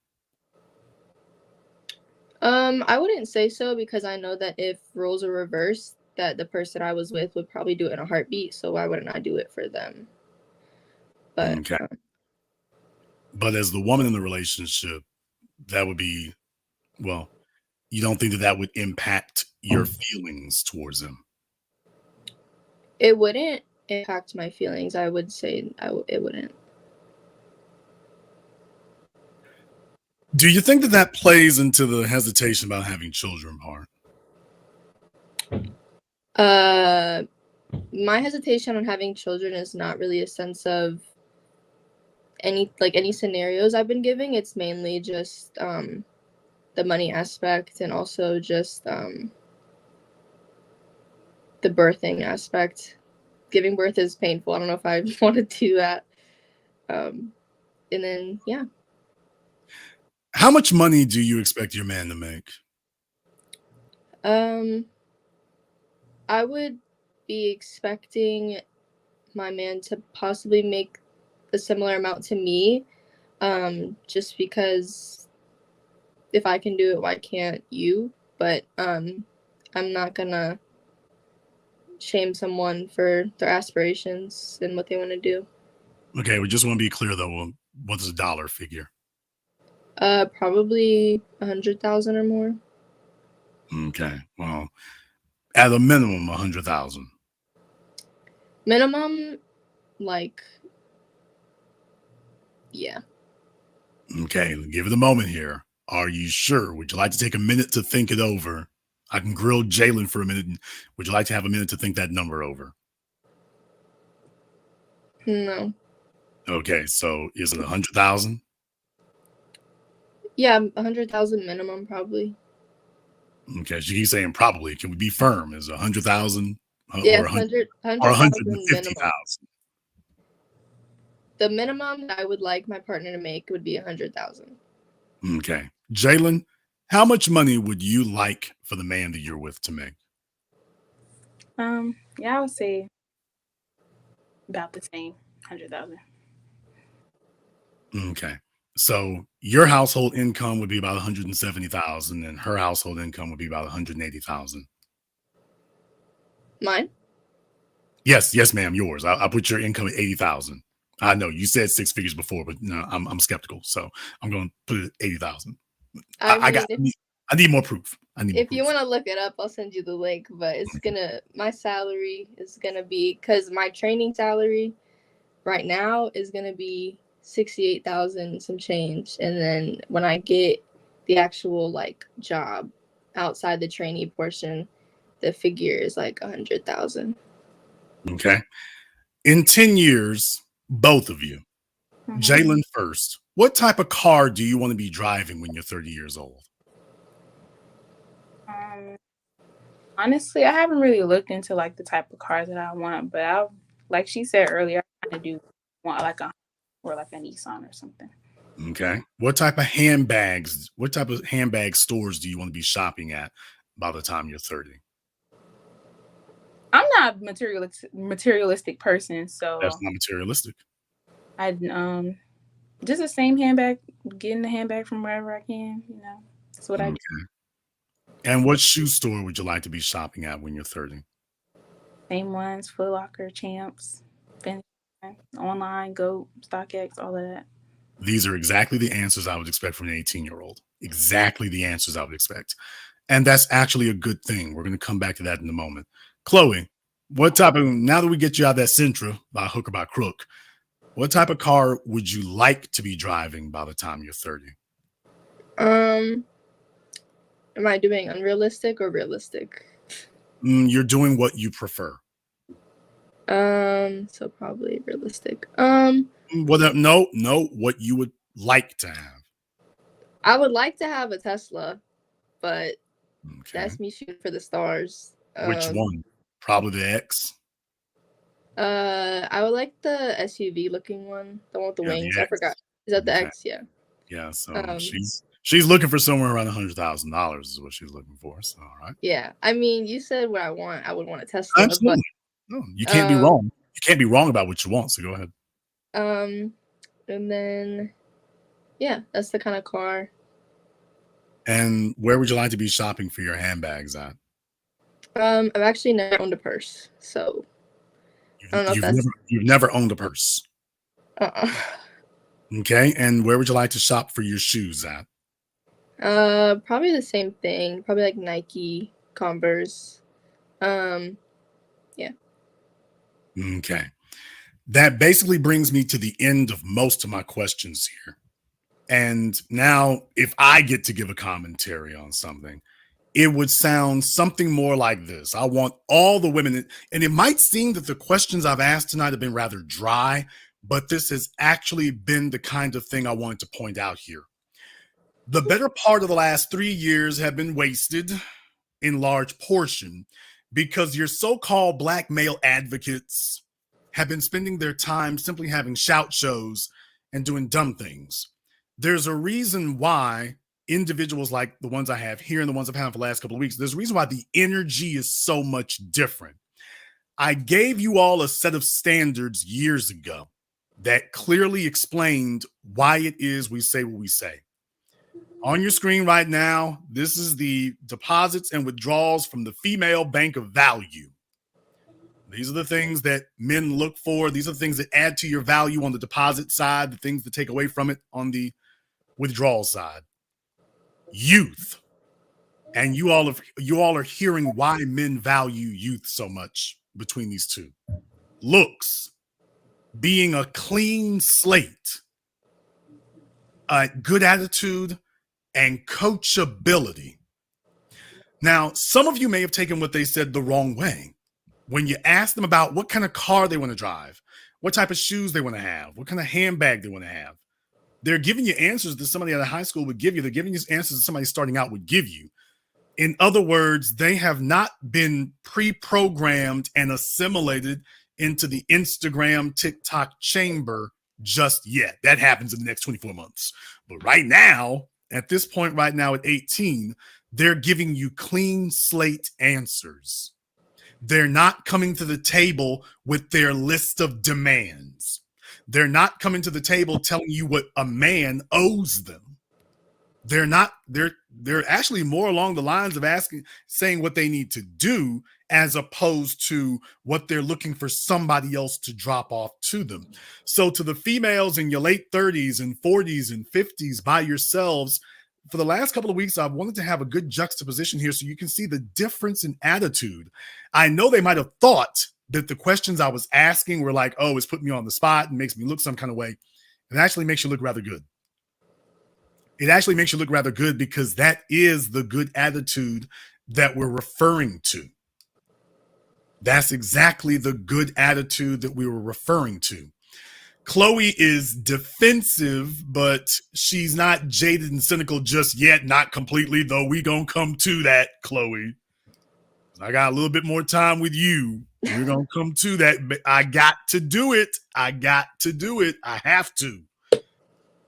I wouldn't say so, because I know that if roles are reversed, that the person I was with would probably do it in a heartbeat. So why wouldn't I do it for them? But okay. But as the woman in the relationship, that would be, well, you don't think that that would impact your feelings towards him? It wouldn't impact my feelings. I would say it wouldn't. Do you think that that plays into the hesitation about having children part? My hesitation on having children is not really a sense of any scenarios I've been giving. It's mainly just the money aspect, and also just the birthing aspect. Giving birth is painful. I don't know if I want to do that. And then, yeah. How much money do you expect your man to make? I would be expecting my man to possibly make a similar amount to me, just because if I can do it, why can't you? But I'm not gonna shame someone for their aspirations and what they want to do. Okay, we just want to be clear though. What's a dollar figure? Probably 100,000 or more. Okay, well, at a minimum, 100,000. Minimum, like, yeah. Okay, give it a moment here. Are you sure? Would you like to take a minute to think it over? I can grill Jalen for a minute. Would you like to have a minute to think that number over? No. Okay, so is it 100,000? Yeah, 100,000 minimum, probably. Okay, she keeps saying probably. Can we be firm? Is 100,000 Yeah, or 100,000 minimum. 150,000? The minimum that I would like my partner to make would be 100,000. Okay, Jalen, how much money would you like for the man that you're with to make? Yeah, I would say about the same, 100,000. Okay. So your household income would be about 170,000 and her household income would be about 180,000. Mine? Yes, ma'am, yours. I put your income at 80,000. I know you said six figures before, but no, I'm skeptical. So I'm going to put it at 80,000. I need more proof. If you want to look it up, I'll send you the link, but my salary is going to be, because my training salary right now is going to be 68,000 some change, and then when I get the actual like job outside the trainee portion, the figure is like 100,000. Okay. In 10 years, both of you, Jalen first, what type of car do you want to be driving when you're 30 years old? Honestly, I haven't really looked into like the type of cars that I want, but I, like she said earlier, I kind of do want like a or like a Nissan or something. Okay. What type of handbag stores do you want to be shopping at by the time you're 30? I'm not a materialistic person, so That's not materialistic. I just the same handbag, getting the handbag from wherever I can, That's what I do. And what shoe store would you like to be shopping at when you're 30? Same ones, Foot Locker, Champs, online, Go, StockX, all of that. These are exactly the answers I would expect from an 18-year-old. Exactly the answers I would expect. And that's actually a good thing. We're going to come back to that in a moment. Chloe, now that we get you out of that Sentra by hook or by crook, what type of car would you like to be driving by the time you're 30? Am I doing unrealistic or realistic? You're doing what you prefer. So probably realistic. No, what you would like to have. I would like to have a Tesla, but that's me shooting for the stars. Which one? Probably the X. I would like the SUV looking one, the one with the wings. I forgot. Is that the X? Yeah. Yeah. So she's looking for somewhere around $100,000 is what she's looking for. So all right. Yeah. I mean, you said what I want. I would want a Tesla. Absolutely. But, no, you can't be wrong. You can't be wrong about what you want. So go ahead. And then, yeah, that's the kind of car. And where would you like to be shopping for your handbags at? I've actually never owned a purse, so I don't know you've never owned a purse. Okay, and where would you like to shop for your shoes at? Probably the same thing. Probably like Nike, Converse. Yeah. Okay. That basically brings me to the end of most of my questions here. And now, if I get to give a commentary on something, it would sound something more like this. I want all the women, and it might seem that the questions I've asked tonight have been rather dry, but this has actually been the kind of thing I wanted to point out here. The better part of the last 3 years have been wasted in large portion because your so-called Black male advocates have been spending their time simply having shout shows and doing dumb things. There's a reason why individuals like the ones I have here and the ones I've had for the last couple of weeks, there's a reason why the energy is so much different. I gave you all a set of standards years ago that clearly explained why it is we say what we say. On your screen right now, this is the deposits and withdrawals from the female bank of value. These are the things that men look for. These are the things that add to your value on the deposit side, the things that take away from it on the withdrawal side. Youth. And you all are hearing why men value youth so much between these two. Looks. Being a clean slate. A good attitude and coachability. Now, some of you may have taken what they said the wrong way. When you ask them about what kind of car they want to drive, what type of shoes they want to have, what kind of handbag they want to have, they're giving you answers that somebody out of high school would give you. They're giving you answers that somebody starting out would give you. In other words, they have not been pre-programmed and assimilated into the Instagram, TikTok chamber just yet. That happens in the next 24 months. But right now, at this point right now at 18, they're giving you clean slate answers. They're not coming to the table with their list of demands. They're not coming to the table telling you what a man owes them. They're actually more along the lines of saying what they need to do as opposed to what they're looking for somebody else to drop off to them. So to the females in your late 30s and 40s and 50s by yourselves, for the last couple of weeks, I wanted to have a good juxtaposition here so you can see the difference in attitude. I know they might have thought that the questions I was asking were like, oh, it's putting me on the spot and makes me look some kind of way. it actually makes you look rather good. It actually makes you look rather good because that is the good attitude that we're referring to. That's exactly the good attitude that we were referring to. Chloe is defensive, but she's not jaded and cynical just yet. Not completely, though. We gonna come to that, Chloe. I got a little bit more time with you. We're gonna come to that. But I got to do it. I got to do it. I have to.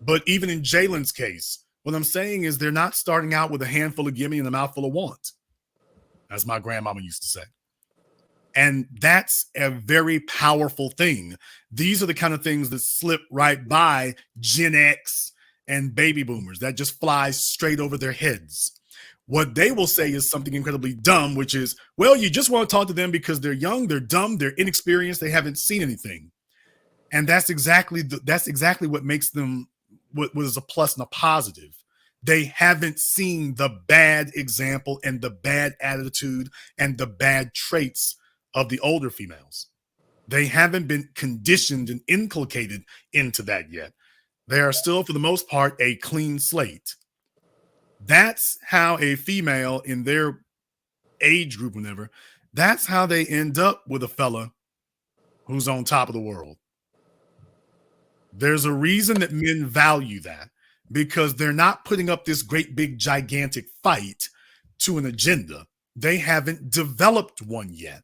But even in Jalen's case, what I'm saying is they're not starting out with a handful of gimme and a mouthful of want, as my grandmama used to say. And that's a very powerful thing. These are the kind of things that slip right by Gen X and baby boomers. That just flies straight over their heads. What they will say is something incredibly dumb, which is, well, you just want to talk to them because they're young, they're dumb, they're inexperienced, they haven't seen anything. And that's exactly what makes them what is a plus and a positive. They haven't seen the bad example and the bad attitude and the bad traits of the older females. They haven't been conditioned and inculcated into that yet. They are still, for the most part, a clean slate. That's how a female in their age group, whenever, that's how they end up with a fella who's on top of the world. There's a reason that men value that, because they're not putting up this great big gigantic fight to an agenda. They haven't developed one yet.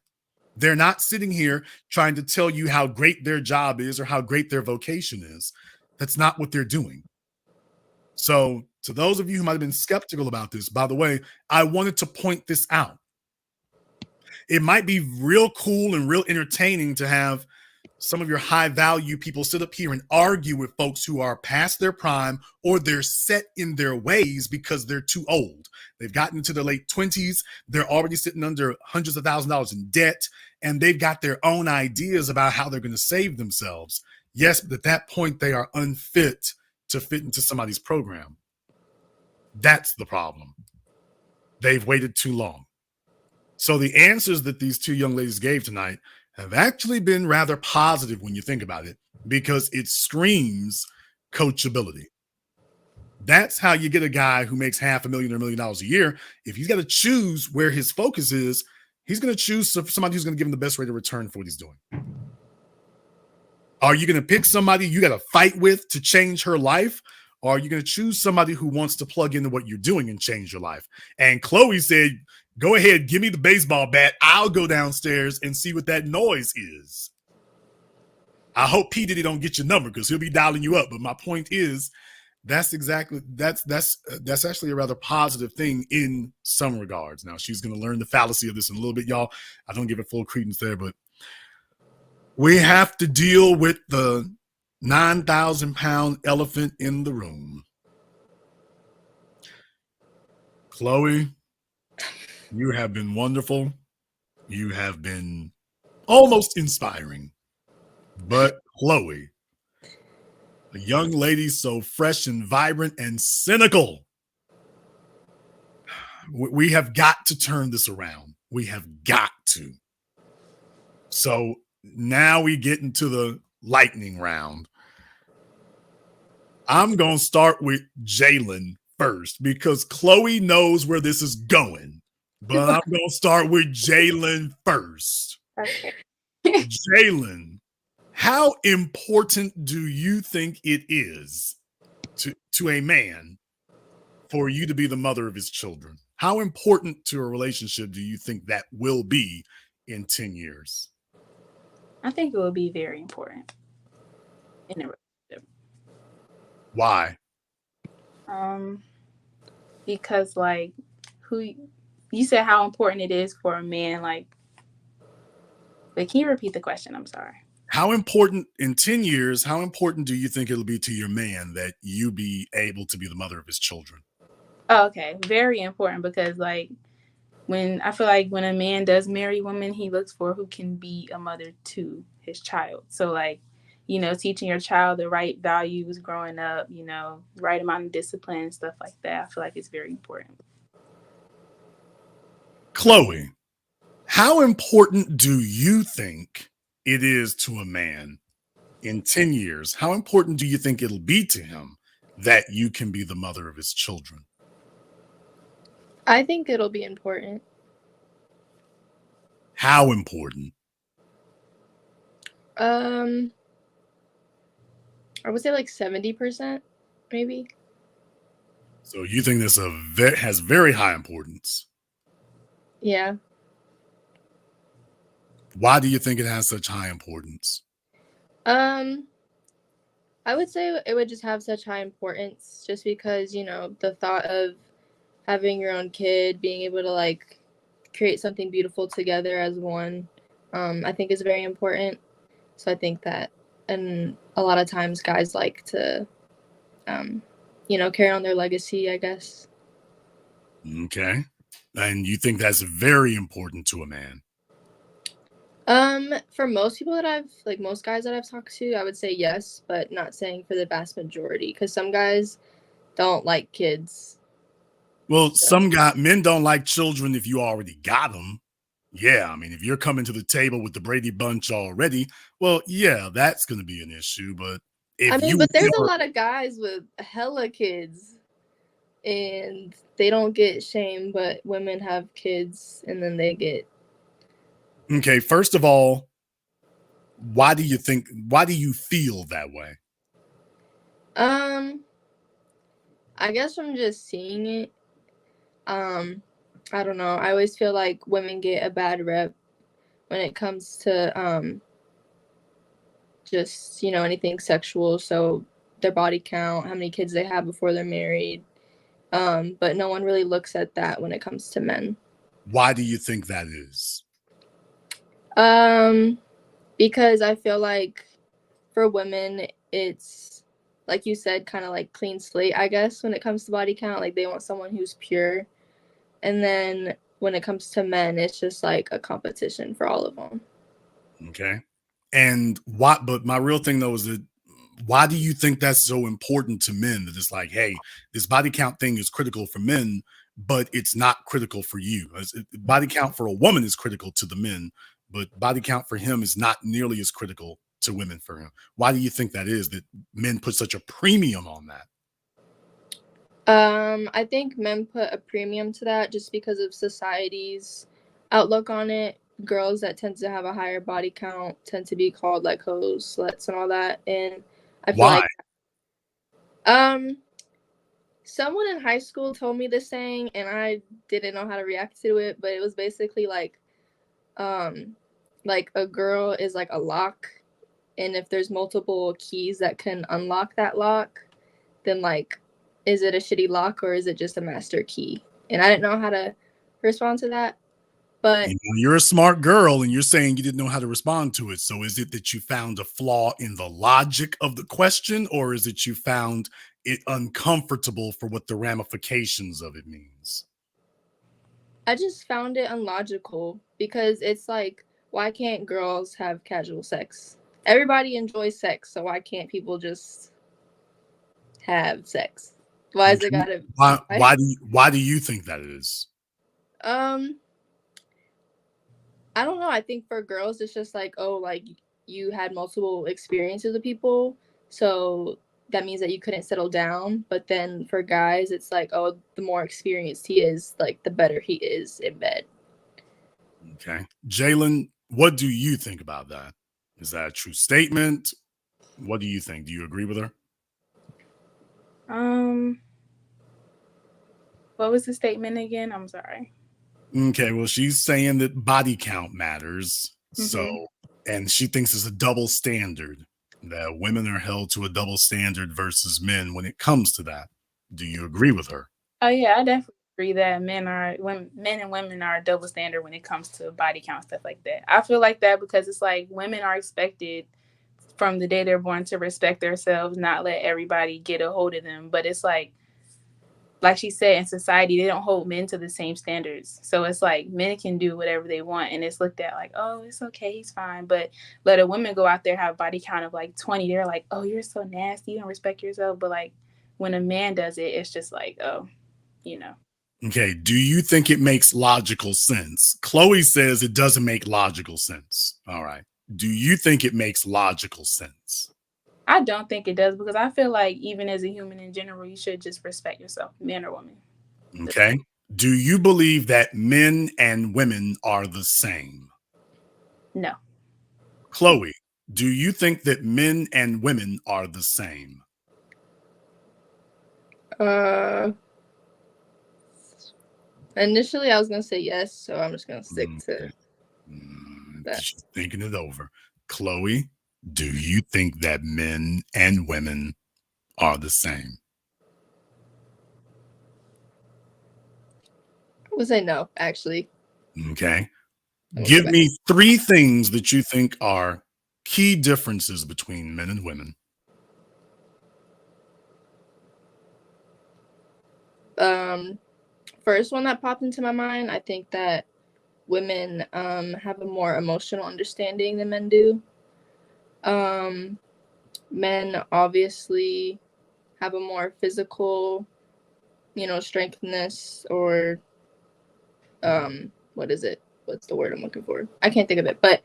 They're not sitting here trying to tell you how great their job is or how great their vocation is. That's not what they're doing. So to those of you who might have been skeptical about this, by the way, I wanted to point this out. It might be real cool and real entertaining to have some of your high value people sit up here and argue with folks who are past their prime or they're set in their ways because they're too old. They've gotten into their late 20s. They're already sitting under hundreds of thousands of dollars in debt, and they've got their own ideas about how they're going to save themselves. Yes, but at that point, they are unfit to fit into somebody's program. That's the problem. They've waited too long. So the answers that these two young ladies gave tonight have actually been rather positive when you think about it, because it screams coachability. That's how you get a guy who makes $500,000 or $1 million a year. If he's got to choose where his focus is, he's going to choose somebody who's going to give him the best rate of return for what he's doing. Are you going to pick somebody you got to fight with to change her life? Or are you going to choose somebody who wants to plug into what you're doing and change your life? And Chloe said, go ahead, give me the baseball bat. I'll go downstairs and see what that noise is. I hope P. Diddy don't get your number because he'll be dialing you up. But my point is, that's actually a rather positive thing in some regards. Now, she's going to learn the fallacy of this in a little bit, y'all. I don't give it full credence there, but we have to deal with the 9,000-pound elephant in the room. Chloe, you have been wonderful. You have been almost inspiring. But Chloe, a young lady so fresh and vibrant and cynical, we have got to turn this around. We have got to. So now we get into the lightning round. I'm going to start with Jalen first because Chloe knows where this is going. But I'm going to start with Jalen first. Okay. Jalen, how important do you think it is to a man for you to be the mother of his children? How important to a relationship do you think that will be in 10 years? I think it will be very important in a relationship. Why? Because like you said how important it is for a man, like, but can you repeat the question? I'm sorry. How important in 10 years, how important do you think it'll be to your man that you be able to be the mother of his children? Oh, okay. Very important because like when I feel like when a man does marry a woman, he looks for who can be a mother to his child. So like, teaching your child the right values growing up, right amount of discipline and stuff like that. I feel like it's very important. Chloe, how important do you think it is to a man in 10 years, how important do you think it'll be to him that you can be the mother of his children? I think it'll be important. How important? I would say like 70%, maybe. So you think this has very high importance. Yeah. Why do you think it has such high importance? I would say it would just have such high importance just because, the thought of having your own kid, being able to like create something beautiful together as one, I think is very important. So I think that, and a lot of times guys like to, carry on their legacy, I guess. Okay. And you think that's very important to a man? For most people most guys that I've talked to, I would say yes, but not saying for the vast majority, because some guys don't like kids. Well, men don't like children if you already got them. Yeah, I mean, if you're coming to the table with the Brady Bunch already, well, yeah, that's going to be an issue. But but there's a lot of guys with hella kids, and they don't get shamed, but women have kids, and then they get. Okay, first of all, why do you feel that way? I guess from just seeing it. I don't know. I always feel like women get a bad rep when it comes to just, anything sexual. So their body count, how many kids they have before they're married. But no one really looks at that when it comes to men. Why do you think that is? Because I feel like for women, it's like you said, kind of like clean slate, I guess, when it comes to body count. Like they want someone who's pure. And then when it comes to men, it's just like a competition for all of them. Okay. And but my real thing though is that why do you think that's so important to men, that it's like, hey, this body count thing is critical for men, but it's not critical for you? Body count for a woman is critical to the men, but body count for him is not nearly as critical to women for him. Why do you think that is, that men put such a premium on that? I think men put a premium to that just because of society's outlook on it. Girls that tend to have a higher body count tend to be called like hoes, sluts, and all that. And I feel Why? like someone in high school told me this saying, and I didn't know how to react to it, but it was basically like a girl is like a lock, and if there's multiple keys that can unlock that lock, then like, is it a shitty lock or is it just a master key? And I didn't know how to respond to that. But you're a smart girl and you're saying you didn't know how to respond to it. So is it that you found a flaw in the logic of the question, or is it you found it uncomfortable for what the ramifications of it means? I just found it unlogical because it's like, why can't girls have casual sex? Everybody enjoys sex, so why can't people just have sex? Why is it gotta? Why do you think that is? I don't know. I think for girls, it's just like, oh, like you had multiple experiences with people, so that means that you couldn't settle down. But then for guys, it's like, oh, the more experienced he is, like the better he is in bed. Okay. Jalen, what do you think about that? Is that a true statement? What do you think? Do you agree with her? What was the statement again? I'm sorry. Okay, well, she's saying that body count matters. Mm-hmm. So, and she thinks it's a double standard, that women are held to a double standard versus men when it comes to that. Do you agree with her? Oh yeah, I definitely agree that men and women are a double standard when it comes to body count, stuff like that. I feel like that because it's like women are expected from the day they're born to respect themselves, not let everybody get a hold of them. But it's like she said, in society, they don't hold men to the same standards. So it's like men can do whatever they want. And it's looked at like, oh, it's okay, he's fine. But let a woman go out there, have a body count of like 20. They're like, oh, you're so nasty. You don't respect yourself. But like when a man does it, it's just like, oh, Okay. Do you think it makes logical sense? Chloe says it doesn't make logical sense. All right. do you think it makes logical sense? I don't think it does, because I feel like even as a human in general, you should just respect yourself, man or woman. Okay. Do you believe that men and women are the same? No. Chloe, do you think that men and women are the same? Initially I was gonna say yes, so I'm just gonna stick to that. Just thinking it over. Chloe, do you think that men and women are the same? I would say no, actually. Okay. I'm gonna Give go back. me 3 things that you think are key differences between men and women. First one that popped into my mind, I think that women have a more emotional understanding than men do. Men obviously have a more physical, strengthness, or what is it? What's the word I'm looking for? I can't think of it, but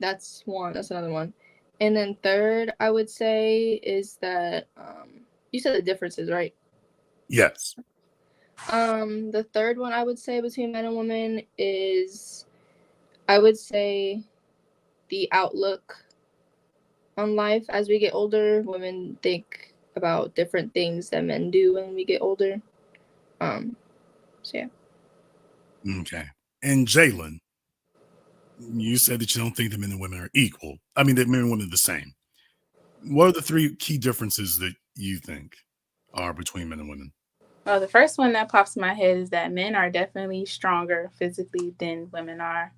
that's one. That's another one. And then third, I would say is that you said the differences, right? Yes. The third one I would say between men and women is, I would say, the outlook on life as we get older. Women think about different things that men do when we get older. So yeah. Okay. And Jalen, you said that you don't think that men and women are equal. I mean, that men and women are the same. What are the 3 key differences that you think are between men and women? Well, the first one that pops in my head is that men are definitely stronger physically than women are.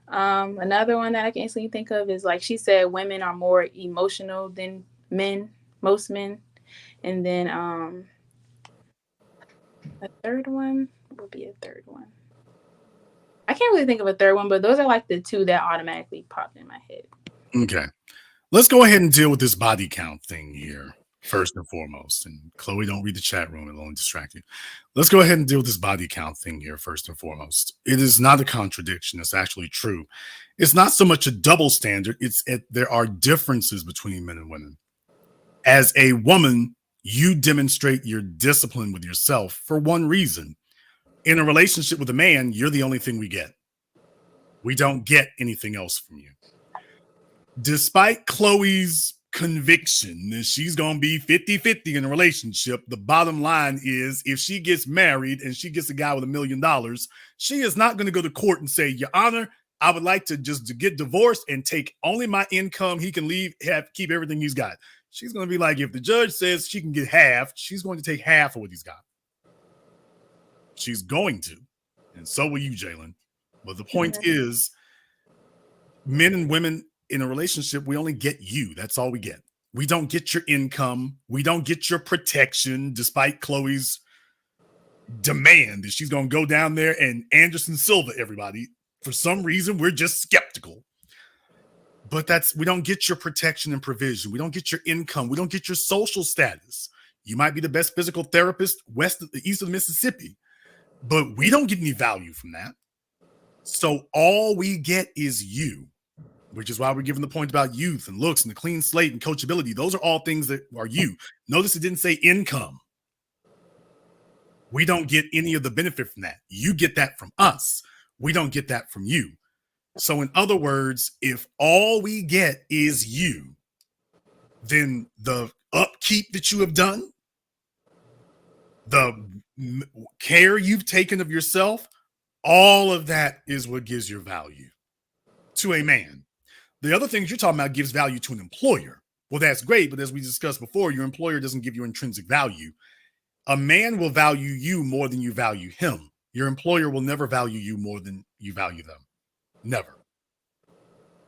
Another one that I can instantly think of is, like she said, women are more emotional than men, most men. And then a third one would be a third one. I can't really think of a third one, but those are like the 2 that automatically popped in my head. Okay. Let's go ahead and deal with this body count thing here, first and foremost. And Chloe, don't read the chat room. It'll only distract you. Let's go ahead and deal with this body count thing here, first and foremost. It is not a contradiction. It's actually true. It's not so much a double standard. There are differences between men and women. As a woman, you demonstrate your discipline with yourself for one reason. In a relationship with a man, you're the only thing we get. We don't get anything else from you. Despite Chloe's conviction that she's going to be 50-50 in a relationship, the bottom line is, if she gets married and she gets a guy with $1 million, she is not going to go to court and say, Your Honor, I would like to get divorced and take only my income. He can keep everything he's got. She's going to be like, if the judge says she can get half, she's going to take half of what he's got. She's going to. And so will you, Jalen. But the point is, men and women in a relationship, we only get you. That's all we get. We don't get your income. We don't get your protection, despite Chloe's demand that she's going to go down there and Anderson Silva everybody. For some reason, we're just skeptical. But we don't get your protection and provision. We don't get your income. We don't get your social status. You might be the best physical therapist east of the Mississippi, but we don't get any value from that. So all we get is you, which is why we're giving the point about youth and looks and the clean slate and coachability. Those are all things that are you. Notice it didn't say income. We don't get any of the benefit from that. You get that from us. We don't get that from you. So in other words, if all we get is you, then the upkeep that you have done, the care you've taken of yourself, all of that is what gives your value to a man. The other things you're talking about gives value to an employer. Well, that's great, but as we discussed before, your employer doesn't give you intrinsic value. A man will value you more than you value him. Your employer will never value you more than you value them. Never.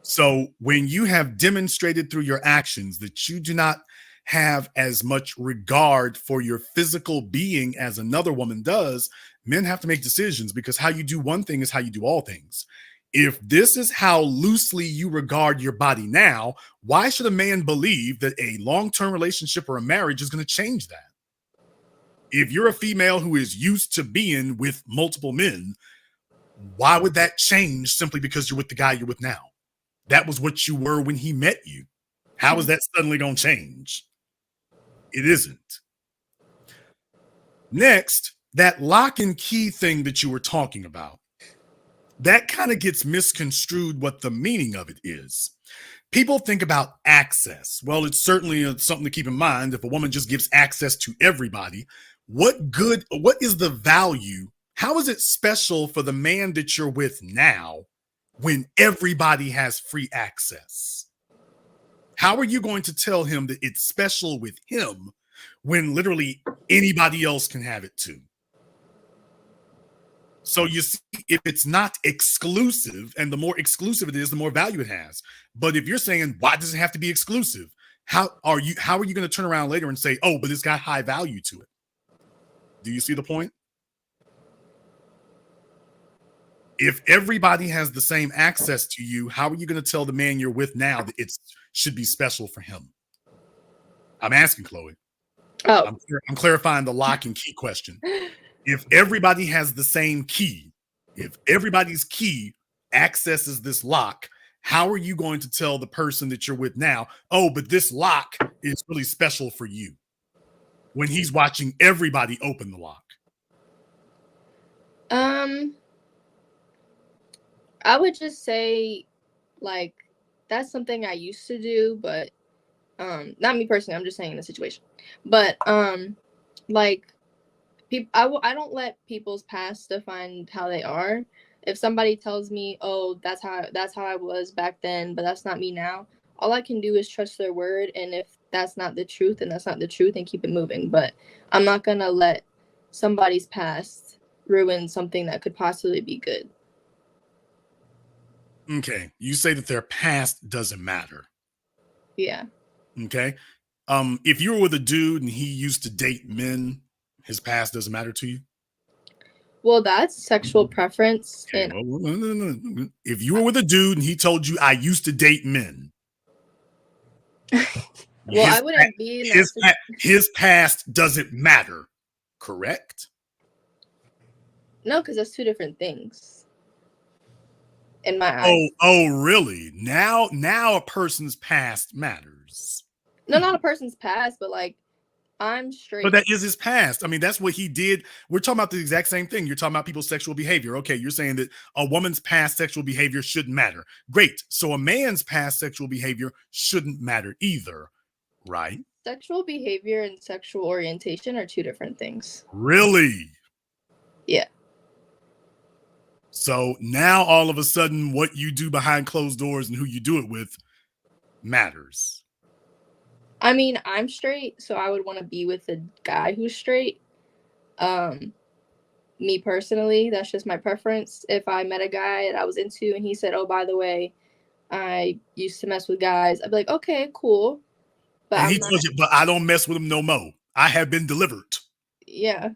So when you have demonstrated through your actions that you do not have as much regard for your physical being as another woman does, men have to make decisions, because how you do one thing is how you do all things. If this is how loosely you regard your body now, why should a man believe that a long-term relationship or a marriage is going to change that? If you're a female who is used to being with multiple men, Why would that change simply because you're with the guy you're with now? That was what you were when he met you. How is that suddenly going to change? It isn't. Next, that lock and key thing that you were talking about, that kind of gets misconstrued what the meaning of it is. People think about access. Well, it's certainly something to keep in mind. If a woman just gives access to everybody, what is the value? How is it special for the man that you're with now when everybody has free access? How are you going to tell him that it's special with him when literally anybody else can have it too? So you see, if it's not exclusive, and the more exclusive it is, the more value it has. But if you're saying, why does it have to be exclusive? How are you going to turn around later and say, oh, but it's got high value to it? Do you see the point? If everybody has the same access to you, how are you going to tell the man you're with now that it should be special for him? I'm asking, Chloe. Oh, I'm clarifying the lock and key question. If everybody has the same key, if everybody's key accesses this lock, how are you going to tell the person that you're with now, oh, but this lock is really special for you, when he's watching everybody open the lock? I would just say, like, that's something I used to do, but not me personally. I'm just saying in the situation. But like, I don't let people's past define how they are. If somebody tells me, oh, that's how I was back then, but that's not me now, all I can do is trust their word, and if that's not the truth, then that's not the truth, and keep it moving. But I'm not gonna let somebody's past ruin something that could possibly be good. Okay, you say that their past doesn't matter. Yeah. Okay, if you were with a dude and he used to date men, his past doesn't matter to you. Well, that's sexual preference. Okay, And well, no. If you were with a dude and he told you, I used to date men, well, I wouldn't be in that his past doesn't matter, correct? No, because that's two different things in my eyes. Oh, really? Now a person's past matters. No, not a person's past, but like, I'm straight. But that is his past. I mean, that's what he did. We're talking about the exact same thing. You're talking about people's sexual behavior. Okay, you're saying that a woman's past sexual behavior shouldn't matter. Great. So a man's past sexual behavior shouldn't matter either, right? Sexual behavior and sexual orientation are two different things. Really? Yeah. So now all of a sudden what you do behind closed doors and who you do it with matters. I mean, I'm straight, so I would want to be with a guy who's straight. Me personally, that's just my preference. If I met a guy that I was into and he said, oh, by the way, I used to mess with guys, I'd be like, okay, cool. But and he told you, but I don't mess with him no more. I have been delivered. Yeah.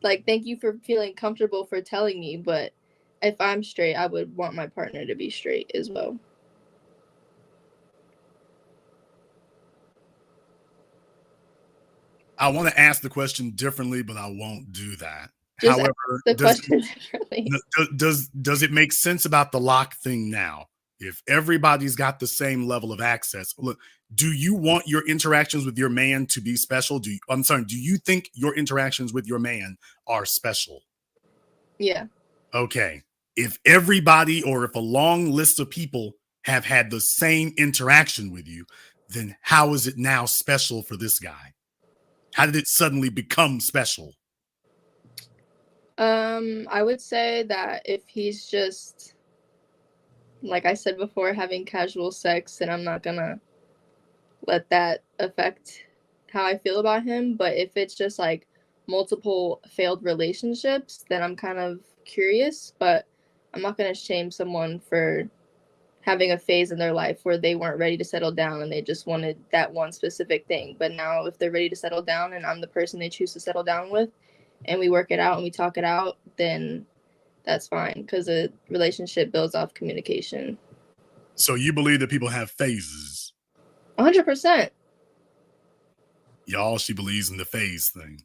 Like, thank you for feeling comfortable for telling me, but if I'm straight, I would want my partner to be straight as well. I want to ask the question differently, but I won't do that. Just However, the question differently. Does it make sense about the lock thing now? If everybody's got the same level of access, look, do you want your interactions with your man to be special? Do you think your interactions with your man are special? Yeah. Okay. If everybody, or if a long list of people have had the same interaction with you, then how is it now special for this guy? How did it suddenly become special? I would say that if he's just, like I said before, having casual sex, then I'm not gonna let that affect how I feel about him. But if it's just like multiple failed relationships, then I'm kind of curious, but I'm not gonna shame someone for having a phase in their life where they weren't ready to settle down and they just wanted that one specific thing. But now if they're ready to settle down and I'm the person they choose to settle down with and we work it out and we talk it out, then that's fine, because a relationship builds off communication. So you believe that people have phases? 100%. Y'all, she believes in the phase thing.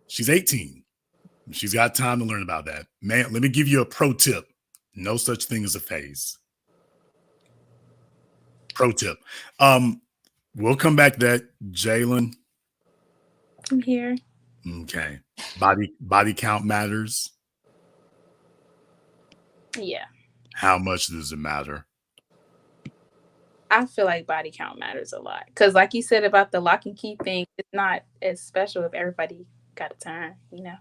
She's 18. She's got time to learn about that. Man, let me give you a pro tip. No such thing as a phase. Pro tip. We'll come back to that. Jalen. I'm here. Okay. Body count matters. Yeah. How much does it matter? I feel like body count matters a lot. Because like you said about the lock and key thing, it's not as special if everybody got a turn, you know?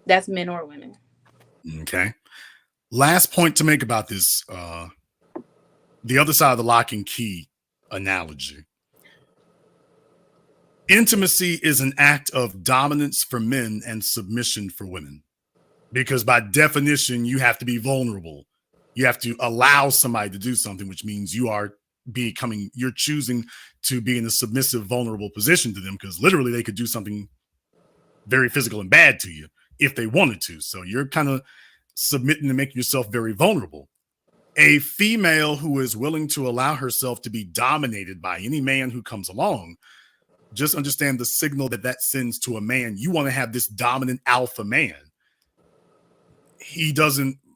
That's men or women. Okay. Last point to make about this, the other side of the lock and key analogy. Intimacy is an act of dominance for men and submission for women. Because by definition, you have to be vulnerable. You have to allow somebody to do something, which means you're choosing to be in a submissive, vulnerable position to them, because literally they could do something very physical and bad to you if they wanted to. So you're kind of submitting to make yourself very vulnerable. A female who is willing to allow herself to be dominated by any man who comes along, just understand the signal that sends to a man. You want to have this dominant alpha man.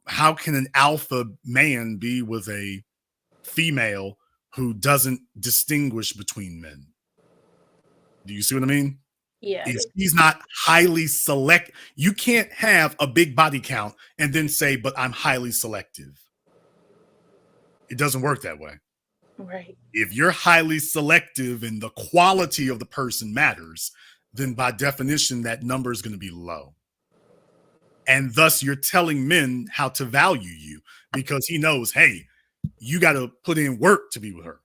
How can an alpha man be with a female who doesn't distinguish between men? Do you see what I mean? Yeah. If he's not highly select, you can't have a big body count and then say, but I'm highly selective. It doesn't work that way. Right. If you're highly selective and the quality of the person matters, then by definition, that number is going to be low. And thus you're telling men how to value you, because he knows, hey, you got to put in work to be with her.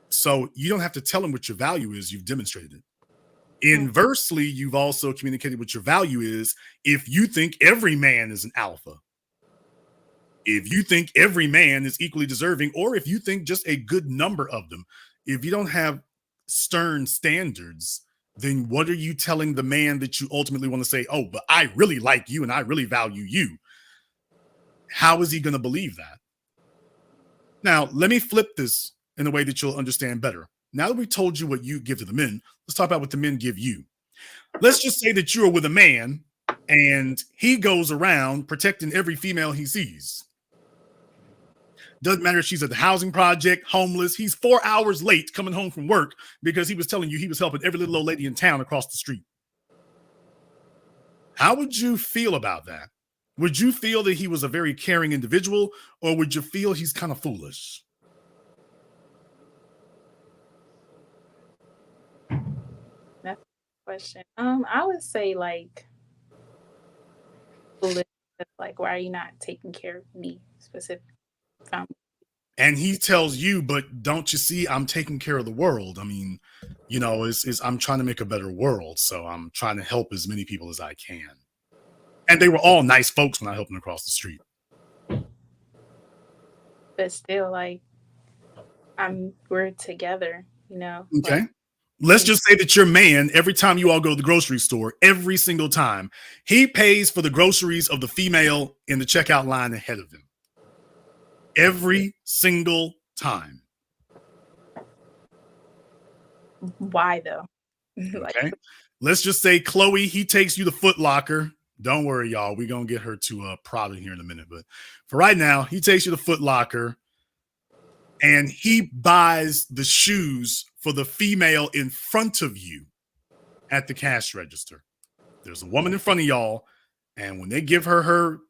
So you don't have to tell him what your value is. You've demonstrated it. Inversely, you've also communicated what your value is. If you think every man is an alpha, if you think every man is equally deserving, or if you think just a good number of them, if you don't have stern standards, then what are you telling the man that you ultimately want to say, oh, but I really like you and I really value you? How is he going to believe that? Now, let me flip this in a way that you'll understand better. Now that we told you what you give to the men, let's talk about what the men give you. Let's just say that you're with a man and he goes around protecting every female he sees. Doesn't matter if she's at the housing project, homeless. He's 4 hours late coming home from work because he was telling you he was helping every little old lady in town across the street. How would you feel about that? Would you feel that he was a very caring individual, or would you feel he's kind of foolish? That's a question. I would say like, why are you not taking care of me specifically? And he tells you, but don't you see, I'm taking care of the world. I mean, you know, I'm trying to make a better world. So I'm trying to help as many people as I can. And they were all nice folks when I helped them across the street. But still, like, we're together, you know? Okay. Like, let's just say that your man, every time you all go to the grocery store, every single time, he pays for the groceries of the female in the checkout line ahead of him. Every single time. Why though? Okay. Let's just say Chloe, he takes you to Foot Locker. Don't worry, y'all. We're going to get her to Prada here in a minute. But for right now, he takes you to Foot Locker and he buys the shoes for the female in front of you at the cash register. There's a woman in front of y'all. And when they give her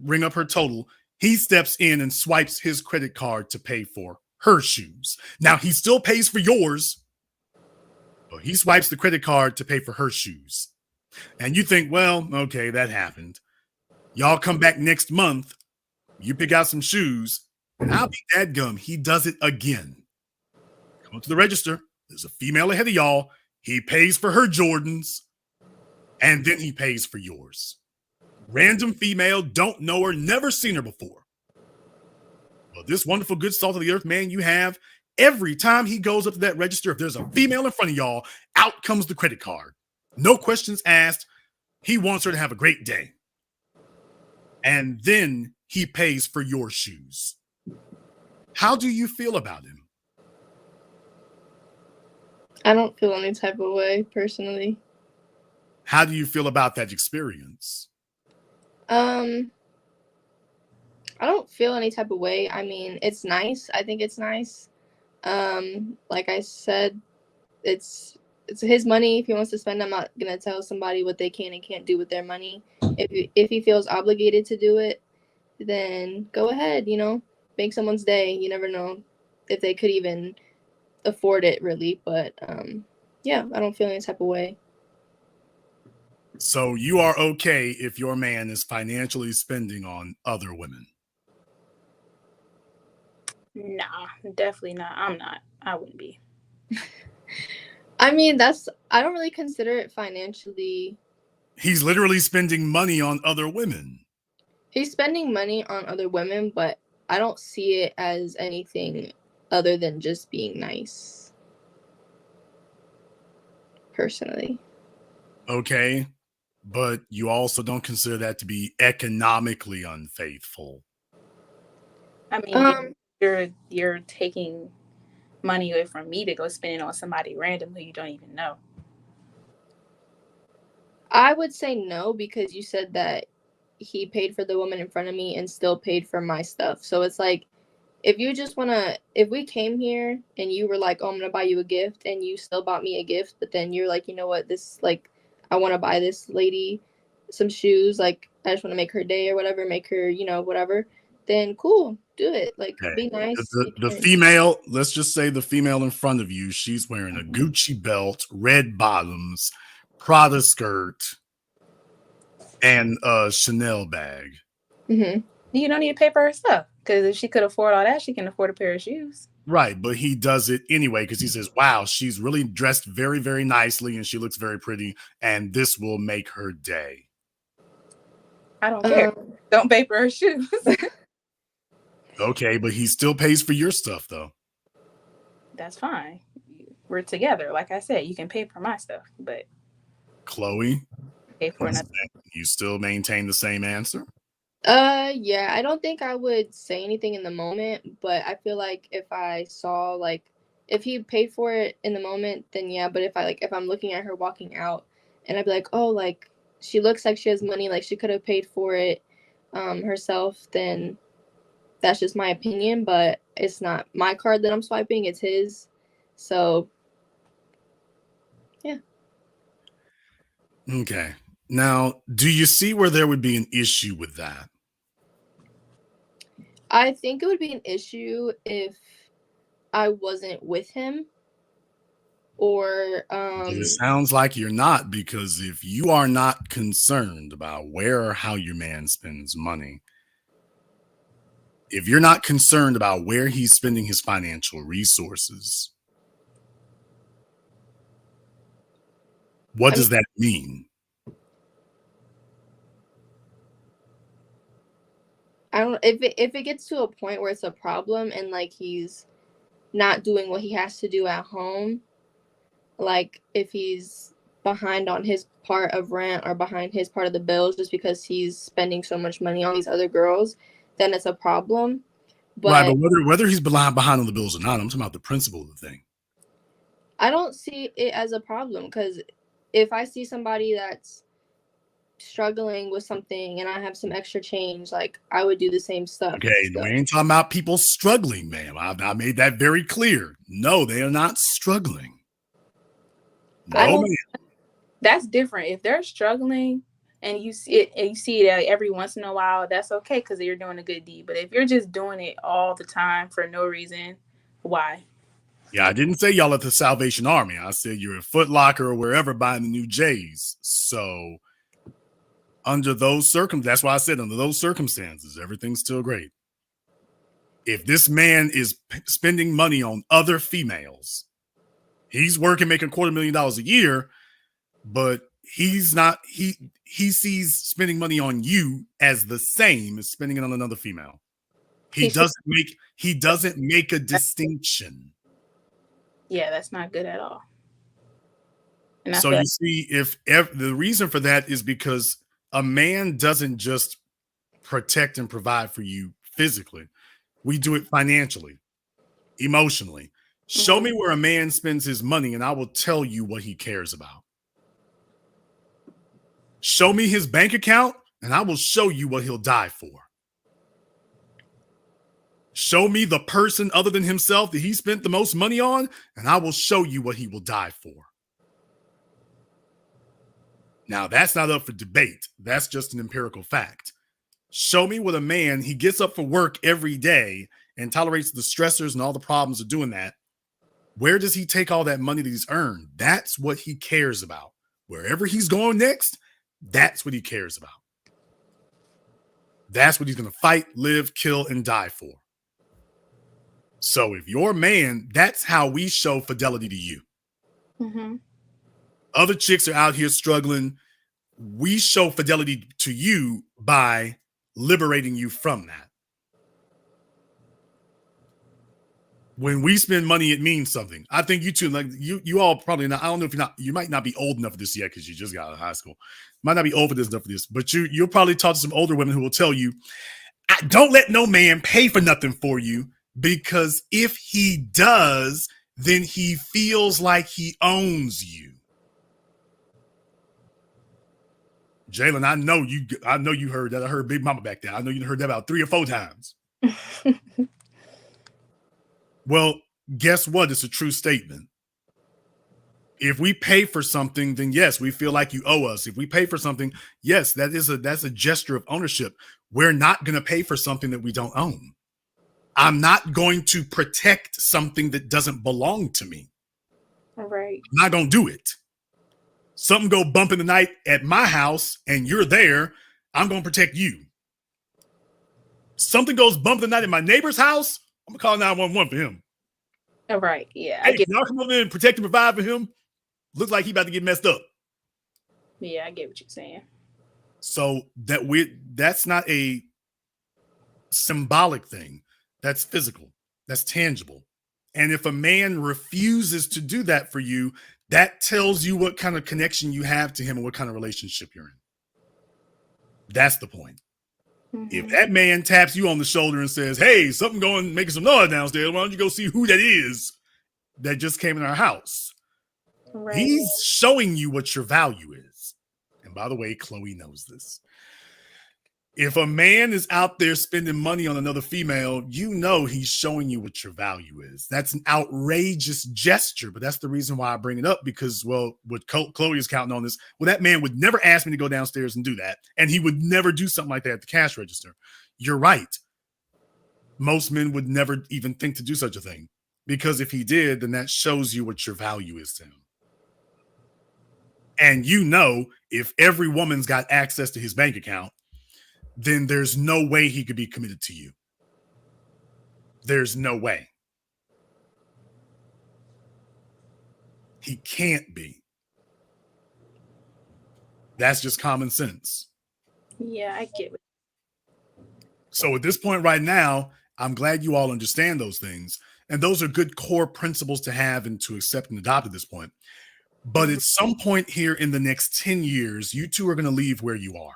ring up her total, he steps in and swipes his credit card to pay for her shoes. Now, he still pays for yours, but he swipes the credit card to pay for her shoes. And you think, well, okay, that happened. Y'all come back next month, you pick out some shoes, and I'll be dadgum. He does it again. Come up to the register. There's a female ahead of y'all. He pays for her Jordans, and then he pays for yours. Random female, don't know her, never seen her before. Well, this wonderful, good salt of the earth man you have, every time he goes up to that register, if there's a female in front of y'all, out comes the credit card. No questions asked. He wants her to have a great day. And then he pays for your shoes. How do you feel about him? I don't feel any type of way, personally. How do you feel about that experience? I don't feel any type of way. I mean, it's nice. I think it's nice. Like I said, it's his money. If he wants to spend, I'm not gonna tell somebody what they can and can't do with their money. If he feels obligated to do it, then go ahead. Make someone's day. You never know if they could even afford it, really. But yeah, I don't feel any type of way. So you are okay if your man is financially spending on other women? Nah, definitely not. I'm not. I wouldn't be. I mean, I don't really consider it financially. He's literally spending money on other women. He's spending money on other women, but I don't see it as anything other than just being nice. Personally. Okay. But you also don't consider that to be economically unfaithful. I mean, you're taking money away from me to go spend it on somebody random who you don't even know. I would say no, because you said that he paid for the woman in front of me and still paid for my stuff. So it's like, if we came here and you were like, oh, I'm gonna buy you a gift, and you still bought me a gift, but then you're like, you know what, I want to buy this lady some shoes, like I just want to make her day or whatever, make her, whatever, then cool, do it. Like, Okay. be nice. The female, let's just say the female in front of you, she's wearing a Gucci belt, red bottoms, Prada skirt, and a Chanel bag. Mm-hmm. You don't need to pay for her stuff, because if she could afford all that, she can afford a pair of shoes. Right, but he does it anyway because he says, wow, she's really dressed very, very nicely and she looks very pretty, and this will make her day. I don't care. Don't pay for her shoes. Okay, but he still pays for your stuff, though. That's fine. We're together. Like I said, you can pay for my stuff, but Chloe, pay for another. you still maintain the same answer? Yeah, I don't think I would say anything in the moment, but I feel like if I saw, like, if he paid for it in the moment, then yeah. But if I'm looking at her walking out and I'd be like, oh, like, she looks like she has money, like she could have paid for it herself, then that's just my opinion. But it's not my card that I'm swiping, it's his. So yeah. Okay. Now, do you see where there would be an issue with that? I think it would be an issue if I wasn't with him, or It sounds like you're not, because if you are not concerned about where or how your man spends money, if you're not concerned about where he's spending his financial resources, what does that mean? I don't, if it gets to a point where it's a problem and like he's not doing what he has to do at home, like if he's behind on his part of rent or behind his part of the bills just because he's spending so much money on these other girls, then it's a problem. But Right, but whether he's behind on the bills or not, I'm talking about the principle of the thing. I don't see it as a problem, because if I see somebody that's struggling with something and I have some extra change, like I would do the same stuff. Okay, we ain't talking about people struggling, ma'am. I made that very clear. No, they are not struggling. No, ma'am. That's different. If they're struggling and you see it every once in a while, that's okay, because you're doing a good deed. But if you're just doing it all the time for no reason, why? Yeah, I didn't say y'all at the Salvation Army. I said you're at Foot Locker or wherever buying the new J's. So under those circumstances, that's why I said under those circumstances, everything's still great. If this man is spending money on other females, he's working, making $250,000 a year, but he's not, he sees spending money on you as the same as spending it on another female. He doesn't make a distinction. Yeah, that's not good at all. And so you see, the reason for that is because a man doesn't just protect and provide for you physically. We do it financially, emotionally. Show me where a man spends his money and I will tell you what he cares about. Show me his bank account, and I will show you what he'll die for. Show me the person other than himself that he spent the most money on, and I will show you what he will die for. Now, that's not up for debate. That's just an empirical fact. Show me what a man, he gets up for work every day and tolerates the stressors and all the problems of doing that. Where does he take all that money that he's earned? That's what he cares about. Wherever he's going next, that's what he cares about. That's what he's going to fight, live, kill, and die for. So if you're a man, that's how we show fidelity to you. Mm-hmm. Other chicks are out here struggling. We show fidelity to you by liberating you from that. When we spend money, it means something. I think you two, like you all probably not. I don't know if you might not be old enough for this yet because you just got out of high school. Might not be old enough for this, but you'll probably talk to some older women who will tell you, don't let no man pay for nothing for you, because if he does, then he feels like he owns you. Jalen, I know you heard that. I heard Big Mama back there. I know you heard that about 3 or 4 times. Well, guess what? It's a true statement. If we pay for something, then yes, we feel like you owe us. If we pay for something, yes, that's a gesture of ownership. We're not going to pay for something that we don't own. I'm not going to protect something that doesn't belong to me. All right. I'm not going to do it. Something go bump in the night at my house and you're there, I'm going to protect you. Something goes bump in the night at my neighbor's house, I'm going to call 911 for him. All right. Yeah. Hey, y'all come over there and protect and provide for him. Looks like he about to get messed up. Yeah, I get what you're saying. So that's not a symbolic thing. That's physical. That's tangible. And if a man refuses to do that for you, that tells you what kind of connection you have to him and what kind of relationship you're in. That's the point. Mm-hmm. If that man taps you on the shoulder and says, hey, something going, making some noise downstairs, why don't you go see who that is that just came in our house? Right. He's showing you what your value is. And by the way, Chloe knows this. If a man is out there spending money on another female, you know he's showing you what your value is. That's an outrageous gesture, but that's the reason why I bring it up, because, well, what Chloe is counting on is, well, that man would never ask me to go downstairs and do that, and he would never do something like that at the cash register. You're right. Most men would never even think to do such a thing, because if he did, then that shows you what your value is to him. And you know, if every woman's got access to his bank account, then there's no way he could be committed to you. There's no way. He can't be. That's just common sense. Yeah, I get it. So at this point right now, I'm glad you all understand those things. And those are good core principles to have and to accept and adopt at this point. But at some point here in the next 10 years, you two are going to leave where you are.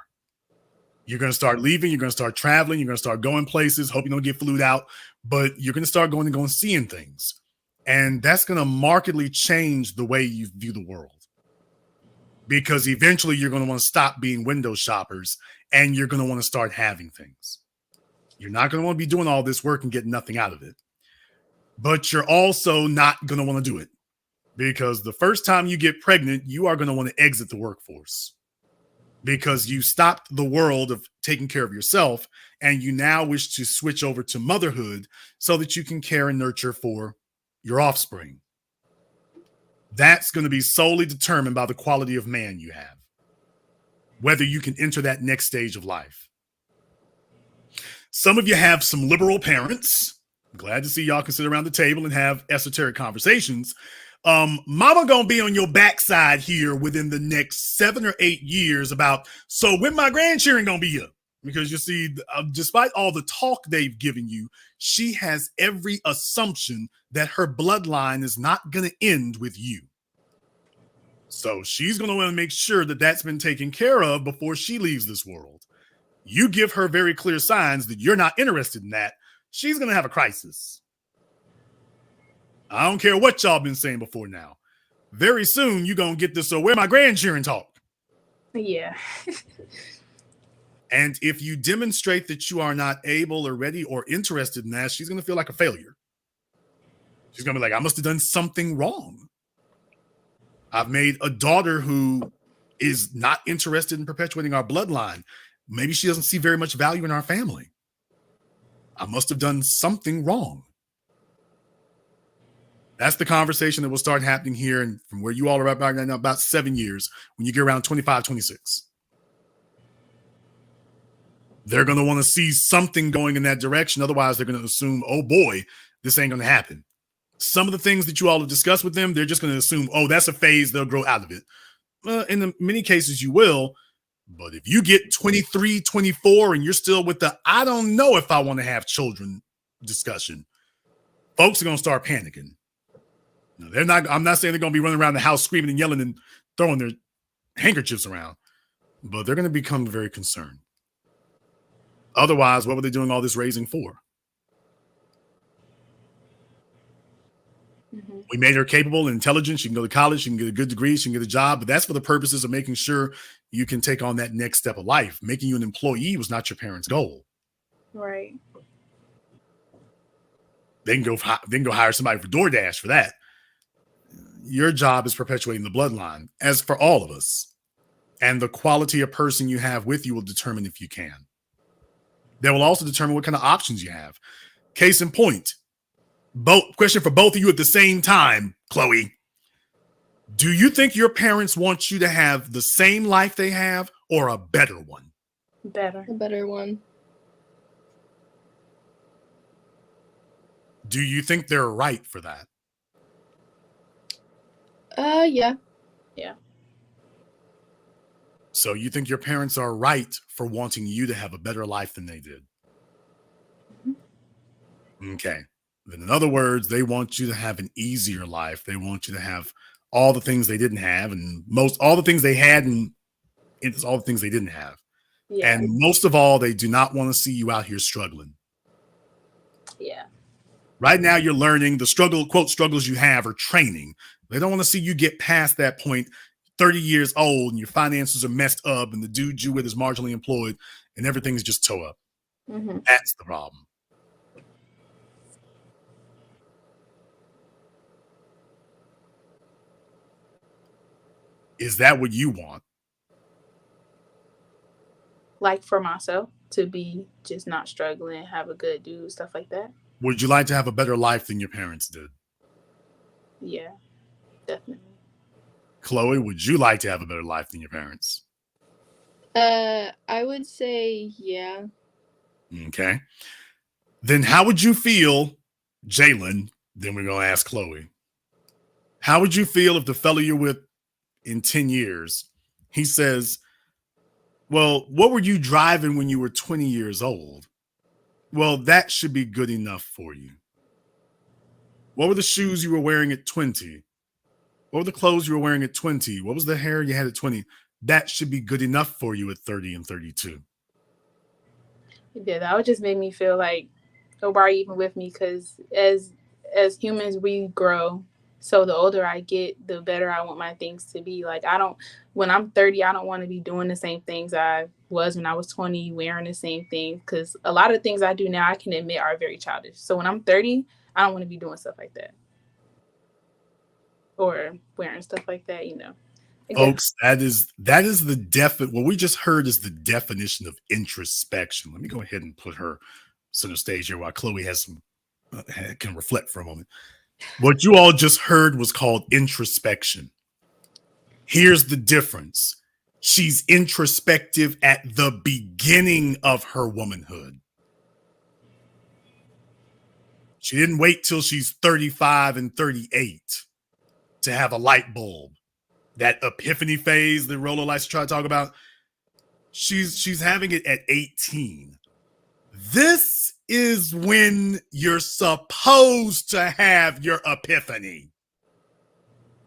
You're going to start leaving. You're going to start traveling. You're going to start going places. Hope you don't get flued out. But you're going to start going and seeing things. And that's going to markedly change the way you view the world. Because eventually you're going to want to stop being window shoppers and you're going to want to start having things. You're not going to want to be doing all this work and getting nothing out of it. But you're also not going to want to do it. Because the first time you get pregnant, you are going to want to exit the workforce. Because you stopped the world of taking care of yourself and you now wish to switch over to motherhood so that you can care and nurture for your offspring. That's going to be solely determined by the quality of man you have, whether you can enter that next stage of life. Some of you have some liberal parents. I'm glad to see y'all can sit around the table and have esoteric conversations. Mama gonna be on your backside here within the next 7 or 8 years about, so when my grandchildren gonna be here? Because you see, despite all the talk they've given you, she has every assumption that her bloodline is not gonna end with you. So she's gonna want to make sure that that's been taken care of before she leaves this world. You give her very clear signs that you're not interested in that, she's gonna have a crisis. I don't care what y'all been saying before now. Very soon, you're going to get this, so where my grandchildren talk. Yeah. And if you demonstrate that you are not able or ready or interested in that, she's going to feel like a failure. She's going to be like, I must have done something wrong. I've made a daughter who is not interested in perpetuating our bloodline. Maybe she doesn't see very much value in our family. I must have done something wrong. That's the conversation that will start happening here. And from where you all are at right now, about 7 years, when you get around 25, 26. They're going to want to see something going in that direction. Otherwise, they're going to assume, oh boy, this ain't going to happen. Some of the things that you all have discussed with them, they're just going to assume, oh, that's a phase. They'll grow out of it. In many cases, you will. But if you get 23, 24, and you're still with the, I don't know if I want to have children discussion, folks are going to start panicking. No, they're not. I'm not saying they're going to be running around the house screaming and yelling and throwing their handkerchiefs around, but they're going to become very concerned. Otherwise, what were they doing all this raising for? Mm-hmm. We made her capable and intelligent. She can go to college. She can get a good degree. She can get a job. But that's for the purposes of making sure you can take on that next step of life. Making you an employee was not your parents' goal. Right. They can go hire somebody for DoorDash for that. Your job is perpetuating the bloodline, as for all of us. And the quality of person you have with you will determine if you can. That will also determine what kind of options you have. Case in point, question for both of you at the same time, Chloe. Do you think your parents want you to have the same life they have or a better one? Better. A better one. Do you think they're right for that? Yeah. Yeah. So you think your parents are right for wanting you to have a better life than they did? Mm-hmm. Okay. Then in other words, they want you to have an easier life. They want you to have all the things they didn't have, and all the things they had, and it's all the things they didn't have. Yeah. And most of all, they do not want to see you out here struggling. Yeah. Right now, you're learning the struggles you have are training. They don't want to see you get past that point, 30 years old, and your finances are messed up, and the dude you with is marginally employed, and everything's just toe up. Mm-hmm. That's the problem. Is that what you want? Like for myself, to be just not struggling, have a good dude, stuff like that. Would you like to have a better life than your parents did? Yeah, definitely. Chloe, would you like to have a better life than your parents? I would say yeah. Okay. Then how would you feel, Jalen? Then we're going to ask Chloe. How would you feel if the fella you're with in 10 years, he says, well, what were you driving when you were 20 years old? Well, that should be good enough for you. What were the shoes you were wearing at 20? What were the clothes you were wearing at 20? What was the hair you had at 20? That should be good enough for you at 30 and 32. Yeah, that would just make me feel like, oh, why are you even with me? Because as humans, we grow. So the older I get, the better I want my things to be. Like, when I'm 30, I don't want to be doing the same things I was when I was 20, wearing the same things. Because a lot of things I do now, I can admit are very childish. So when I'm 30, I don't want to be doing stuff like that. Or wearing stuff like that, you know. Folks, that is what we just heard is the definition of introspection. Let me go ahead and put her center stage here while Chloe has some can reflect for a moment. What you all just heard was called introspection. Here's the difference. She's introspective at the beginning of her womanhood. She didn't wait till she's 35 and 38 to have a light bulb. That epiphany phase that Rolo likes to try to talk about. She's having it at 18. This is when you're supposed to have your epiphany.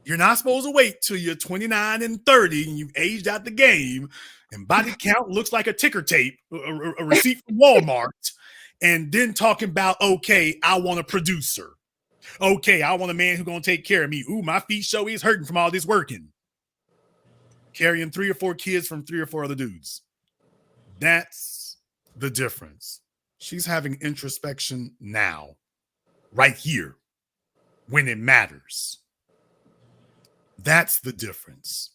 You're not supposed to wait till you're 29 and 30 and you've aged out the game and body count looks like a ticker tape, a receipt from Walmart, and then talking about, okay, I want a producer. Okay, I want a man who's going to take care of me. Ooh, my feet show he's hurting from all this working. carrying 3 or 4 kids from 3 or 4 other dudes. That's the difference. She's having introspection now, right here, when it matters. That's the difference.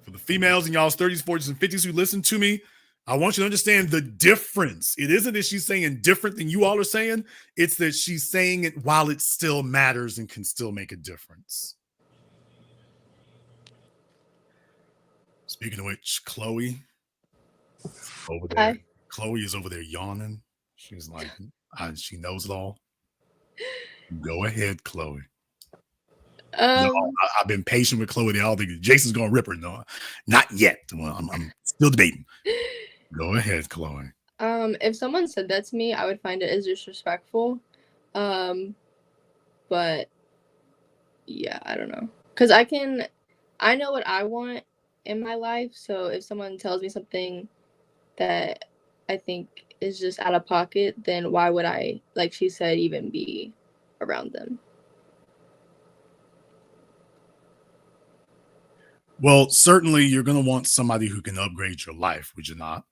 For the females in y'all's 30s, 40s, and 50s who listen to me, I want you to understand the difference. It isn't that she's saying different than you all are saying. It's that she's saying it while it still matters and can still make a difference. Speaking of which, Chloe over there. Hi. Chloe is over there yawning. She's like, she knows it all. Go ahead, Chloe. I've been patient with Chloe. They all think Jason's gonna rip her. No, not yet. Well, I'm still debating. Go ahead, Chloe. If someone said that to me, I would find it as disrespectful. But yeah, I don't know. Because I know what I want in my life. So if someone tells me something that I think is just out of pocket, then why would I, like she said, even be around them? Well, certainly you're going to want somebody who can upgrade your life, would you not?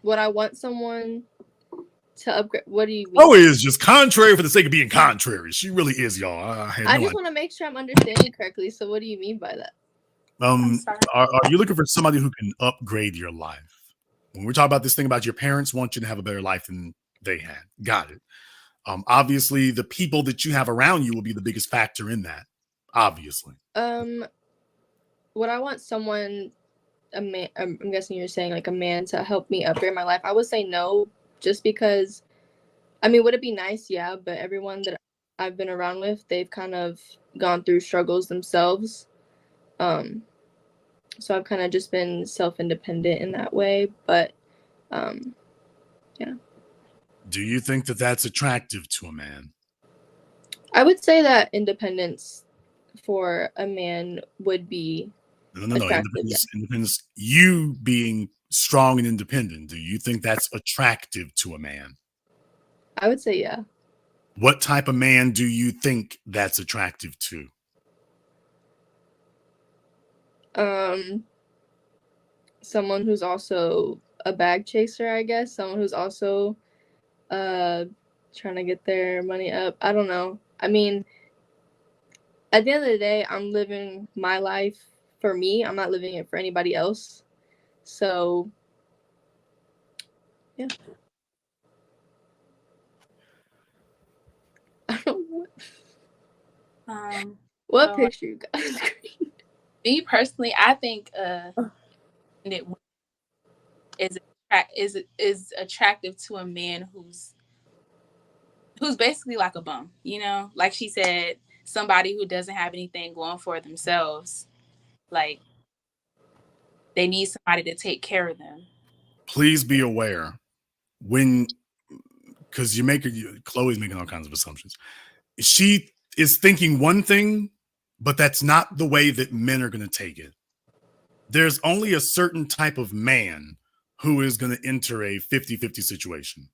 Would I want someone to upgrade? What do you mean? Chloe is just contrary for the sake of being contrary. She really is, y'all. I just want to make sure I'm understanding correctly. So what do you mean by that? Are you looking for somebody who can upgrade your life? When we're talking about this thing about your parents want you to have a better life than they had. Got it. Obviously, the people that you have around you will be the biggest factor in that. Obviously. Would I want someone, a man? I'm guessing you're saying like a man to help me upgrade my life. I would say no, just because. I mean, would it be nice? Yeah, but everyone that I've been around with, they've kind of gone through struggles themselves. So I've kind of just been self-independent in that way. But yeah. Do you think that that's attractive to a man? I would say that independence for a man would be no. Independence. You being strong and independent. Do you think that's attractive to a man? I would say yeah. What type of man do you think that's attractive to? Someone who's also a bag chaser, I guess. Someone who's also trying to get their money up. I don't know. I mean, at the end of the day, I'm living my life for me. I'm not living it for anybody else. So, yeah. I don't know. What picture you guys? Me personally, I think it is attractive to a man who's basically like a bum, you know, like she said, somebody who doesn't have anything going for themselves. Like they need somebody to take care of them. Please be aware because Chloe's making all kinds of assumptions. She is thinking one thing, but that's not the way that men are going to take it. There's only a certain type of man who is going to enter a 50-50 situation.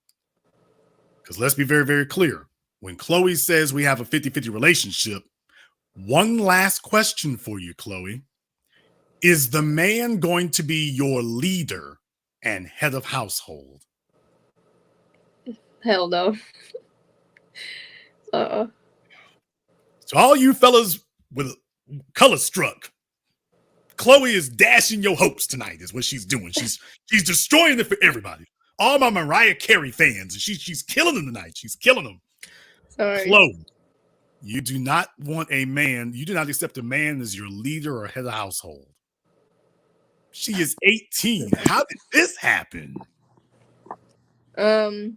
Because let's be very, very clear. When Chloe says we have a 50-50 relationship, one last question for you, Chloe. Is the man going to be your leader and head of household? Hell no. So all you fellas with color struck, Chloe is dashing your hopes tonight is what she's doing. She's destroying it for everybody. All my Mariah Carey fans, and she's killing them tonight. She's killing them. Sorry. Chloe, you do not want a man, you do not accept a man as your leader or head of household. She is 18. How did this happen? I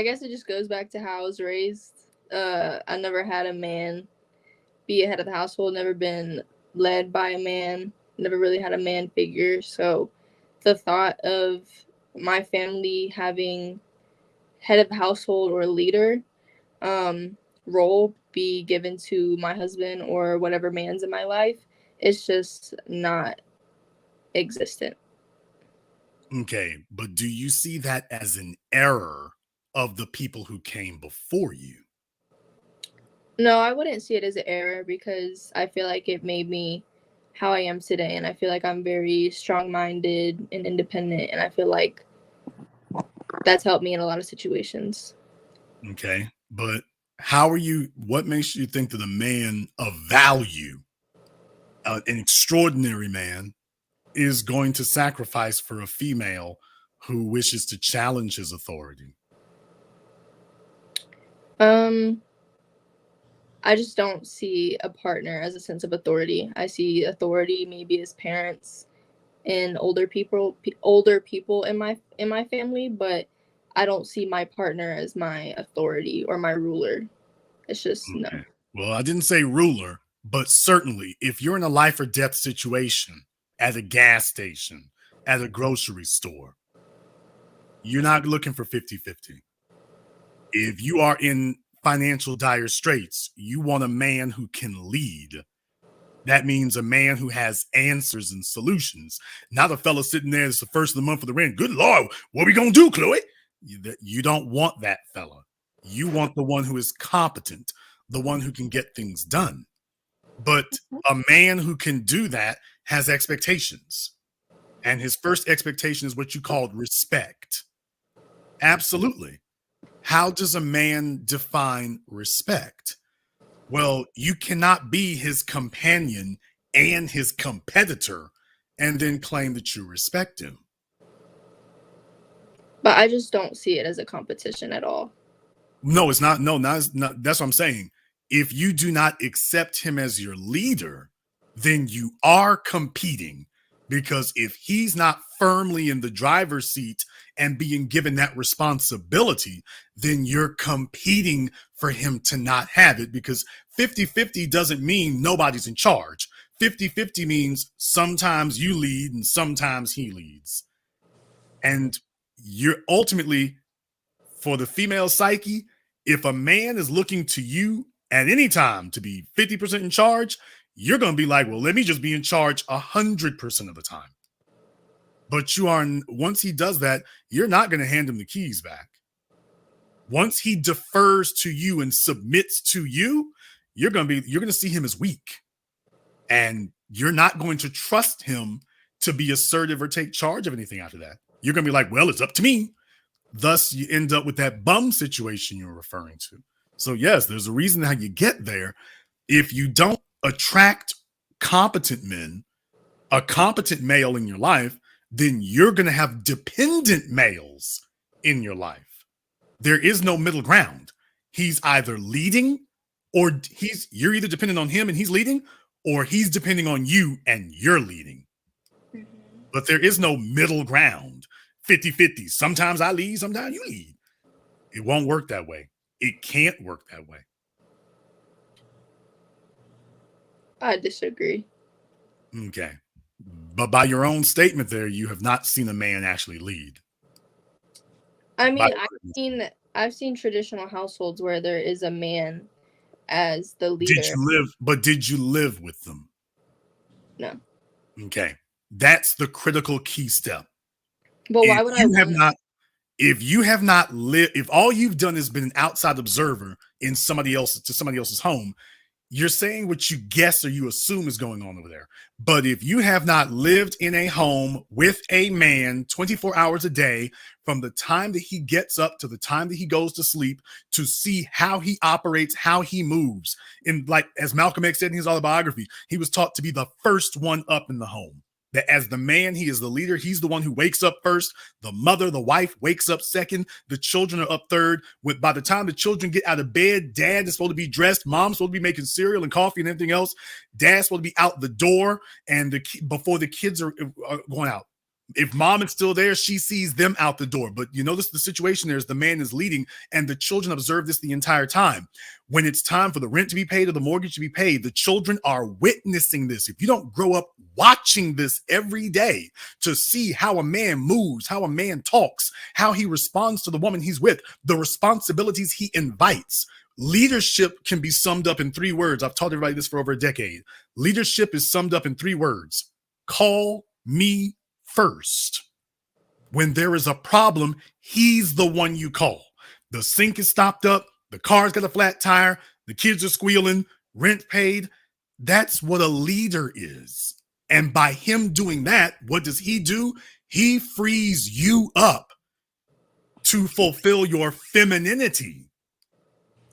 guess it just goes back to how I was raised. I never had a man be a head of the household, never been led by a man, never really had a man figure. So the thought of my family having head of the household or leader role be given to my husband or whatever man's in my life, it's just not existent. Okay, but do you see that as an error of the people who came before you? No, I wouldn't see it as an error because I feel like it made me how I am today, and I feel like I'm very strong-minded and independent, and I feel like that's helped me in a lot of situations. Okay. But what makes you think that a man of value, an extraordinary man, is going to sacrifice for a female who wishes to challenge his authority? Um, I just don't see a partner as a sense of authority. I see authority maybe as parents and older people in my family, but I don't see my partner as my authority or my ruler. It's just no. Okay. Well, I didn't say ruler, but certainly if you're in a life or death situation at a gas station, at a grocery store, you're not looking for 50-50. If you are in financial dire straits, you want a man who can lead. That means a man who has answers and solutions, not a fella sitting there. It's the first of the month for the rent. Good Lord, what are we going to do, Chloe? You don't want that fella. You want the one who is competent, the one who can get things done. But a man who can do that has expectations. And his first expectation is what you called respect. Absolutely. How does a man define respect? Well, you cannot be his companion and his competitor and then claim that you respect him. But I just don't see it as a competition at all. No, it's not. No, not. That's what I'm saying. If you do not accept him as your leader, then you are competing, because if he's not firmly in the driver's seat and being given that responsibility, then you're competing for him to not have it, because 50-50 doesn't mean nobody's in charge. 50-50 means sometimes you lead and sometimes he leads. And you're ultimately, for the female psyche, if a man is looking to you at any time to be 50% in charge, you're going to be like, well, let me just be in charge 100% of the time. But once he does that, you're not going to hand him the keys back. Once he defers to you and submits to you, you're going to see him as weak. And you're not going to trust him to be assertive or take charge of anything after that. You're going to be like, well, it's up to me. Thus, you end up with that bum situation you're referring to. So, yes, there's a reason how you get there. If you don't attract competent men, a competent male in your life, then you're going to have dependent males in your life. There is no middle ground. He's either leading, or you're either dependent on him and he's leading, or he's depending on you and you're leading. Mm-hmm. But there is no middle ground. 50-50. Sometimes I lead, sometimes you lead. It won't work that way. It can't work that way. I disagree. Okay. But by your own statement there, you have not seen a man actually lead. I mean, I've seen traditional households where there is a man as the leader. Did you live with them? No. Okay. That's the critical key step. But why would if you have not lived, if all you've done is been an outside observer in somebody else's home, you're saying what you guess or you assume is going on over there. But if you have not lived in a home with a man 24 hours a day, from the time that he gets up to the time that he goes to sleep, to see how he operates, how he moves, and like as Malcolm X said in his autobiography, he was taught to be the first one up in the home. That as the man, he is the leader. He's the one who wakes up first. The mother, the wife, wakes up second. The children are up third. By the time the children get out of bed, dad is supposed to be dressed. Mom's supposed to be making cereal and coffee and everything else. Dad's supposed to be out the door and before the kids are going out. If mom is still there, she sees them out the door. But you notice the situation there is the man is leading, and the children observe this the entire time. When it's time for the rent to be paid or the mortgage to be paid, the children are witnessing this. If you don't grow up watching this every day to see how a man moves, how a man talks, how he responds to the woman he's with, the responsibilities he invites. Leadership can be summed up in 3 words. I've taught everybody this for over a decade. Leadership is summed up in 3 words. Call me first. When there is a problem, he's the one you call. The sink is stopped up. The car's got a flat tire. The kids are squealing, rent paid. That's what a leader is. And by him doing that, what does he do? He frees you up to fulfill your femininity.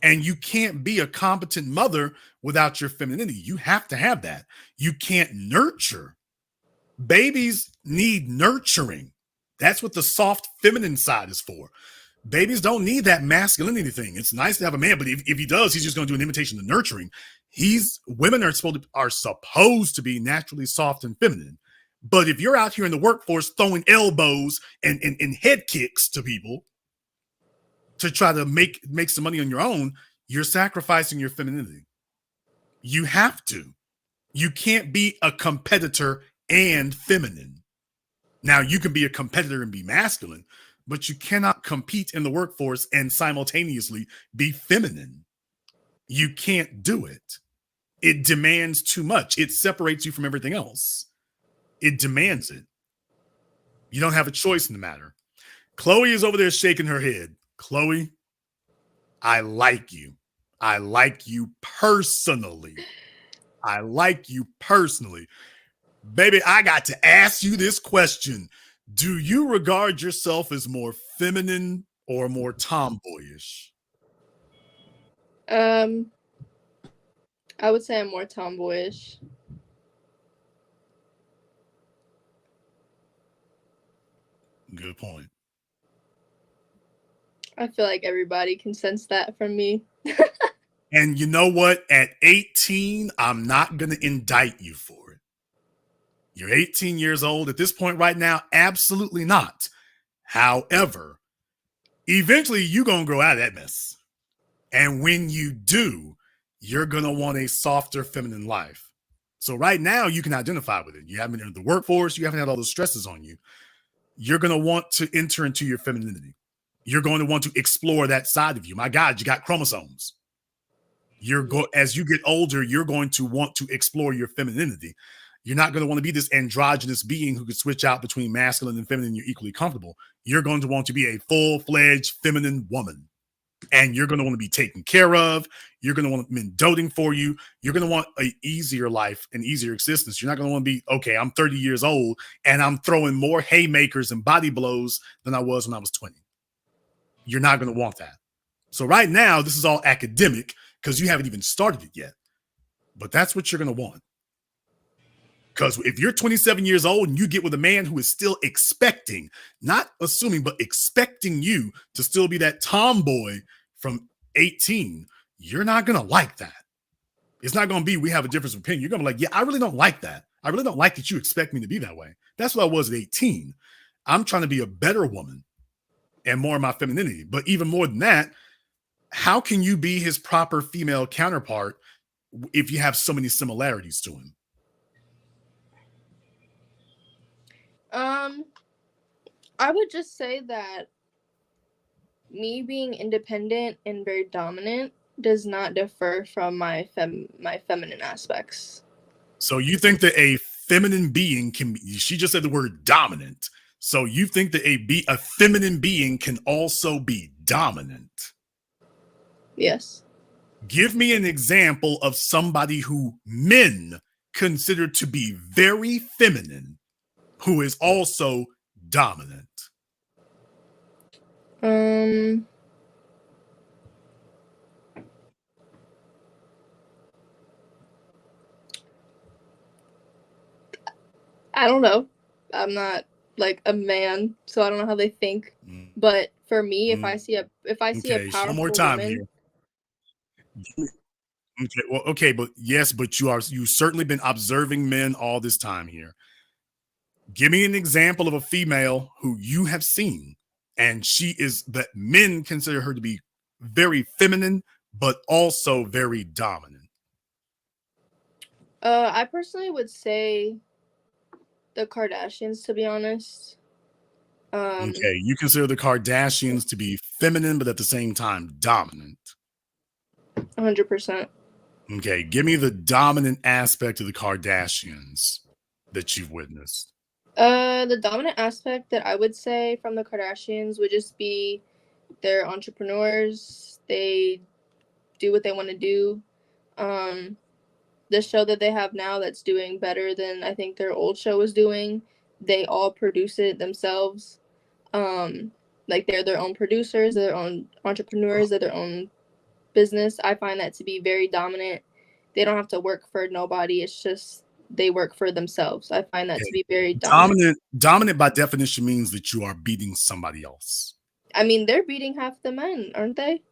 And you can't be a competent mother without your femininity. You have to have that. You can't nurture. Babies need nurturing. That's what the soft feminine side is for. Babies don't need that masculinity thing. It's nice to have a man, but if he does, he's just going to do an imitation of nurturing. Women are supposed to be naturally soft and feminine. But if you're out here in the workforce throwing elbows and head kicks to people to try to make some money on your own, you're sacrificing your femininity. You have to. You can't be a competitor and feminine. Now, you can be a competitor and be masculine, but you cannot compete in the workforce and simultaneously be feminine. You can't do it. It demands too much. It separates you from everything else. It demands it. You don't have a choice in the matter. Chloe is over there shaking her head. Chloe, I like you. I like you personally. I like you personally. Baby, I got to ask you this question. Do you regard yourself as more feminine or more tomboyish? I would say I'm more tomboyish. Good point. I feel like everybody can sense that from me. And you know what? At 18, I'm not going to indict you for it. You're 18 years old at this point right now. Absolutely not. However, eventually you're going to grow out of that mess. And when you do, you're going to want a softer feminine life. So right now you can identify with it. You haven't entered the workforce. You haven't had all those stresses on you. You're going to want to enter into your femininity. You're going to want to explore that side of you. My God, you got chromosomes. As you get older, you're going to want to explore your femininity. You're not going to want to be this androgynous being who could switch out between masculine and feminine. You're equally comfortable. You're going to want to be a full-fledged feminine woman. And you're going to want to be taken care of. You're going to want men doting for you. You're going to want an easier life, an easier existence. You're not going to want to be, okay, I'm 30 years old and I'm throwing more haymakers and body blows than I was when I was 20. You're not going to want that. So right now, this is all academic because you haven't even started it yet. But that's what you're going to want. Because if you're 27 years old and you get with a man who is still expecting, not assuming, but expecting you to still be that tomboy from 18, you're not going to like that. It's not going to be, we have a difference of opinion. You're going to be like, yeah, I really don't like that. I really don't like that you expect me to be that way. That's what I was at 18. I'm trying to be a better woman and more of my femininity. But even more than that, how can you be his proper female counterpart if you have so many similarities to him? I would just say that me being independent and very dominant does not differ from my feminine aspects. So you think that a feminine being can be, she just said the word dominant. So you think that a feminine being can also be dominant? Yes. Give me an example of somebody who men consider to be very feminine who is also dominant. I don't know. I'm not like a man, so I don't know how they think. But for me, if I see a powerful one more time woman, here. Okay, well, okay, but yes, but you've certainly been observing men all this time here. Give me an example of a female who you have seen, and she is that men consider her to be very feminine, but also very dominant. I personally would say the Kardashians, to be honest. Okay, you consider the Kardashians to be feminine, but at the same time dominant. 100%. Okay, give me the dominant aspect of the Kardashians that you've witnessed. The dominant aspect that I would say from the Kardashians would just be they're entrepreneurs. They do what they want to do. The show that they have now that's doing better than I think their old show was doing, they all produce it themselves. Like they're their own producers, their own entrepreneurs, they're their own business. I find that to be very dominant. They don't have to work for nobody. It's just they work for themselves. I find that to be very dominant. Dominant by definition means that you are beating somebody else. I mean, they're beating half the men, aren't they?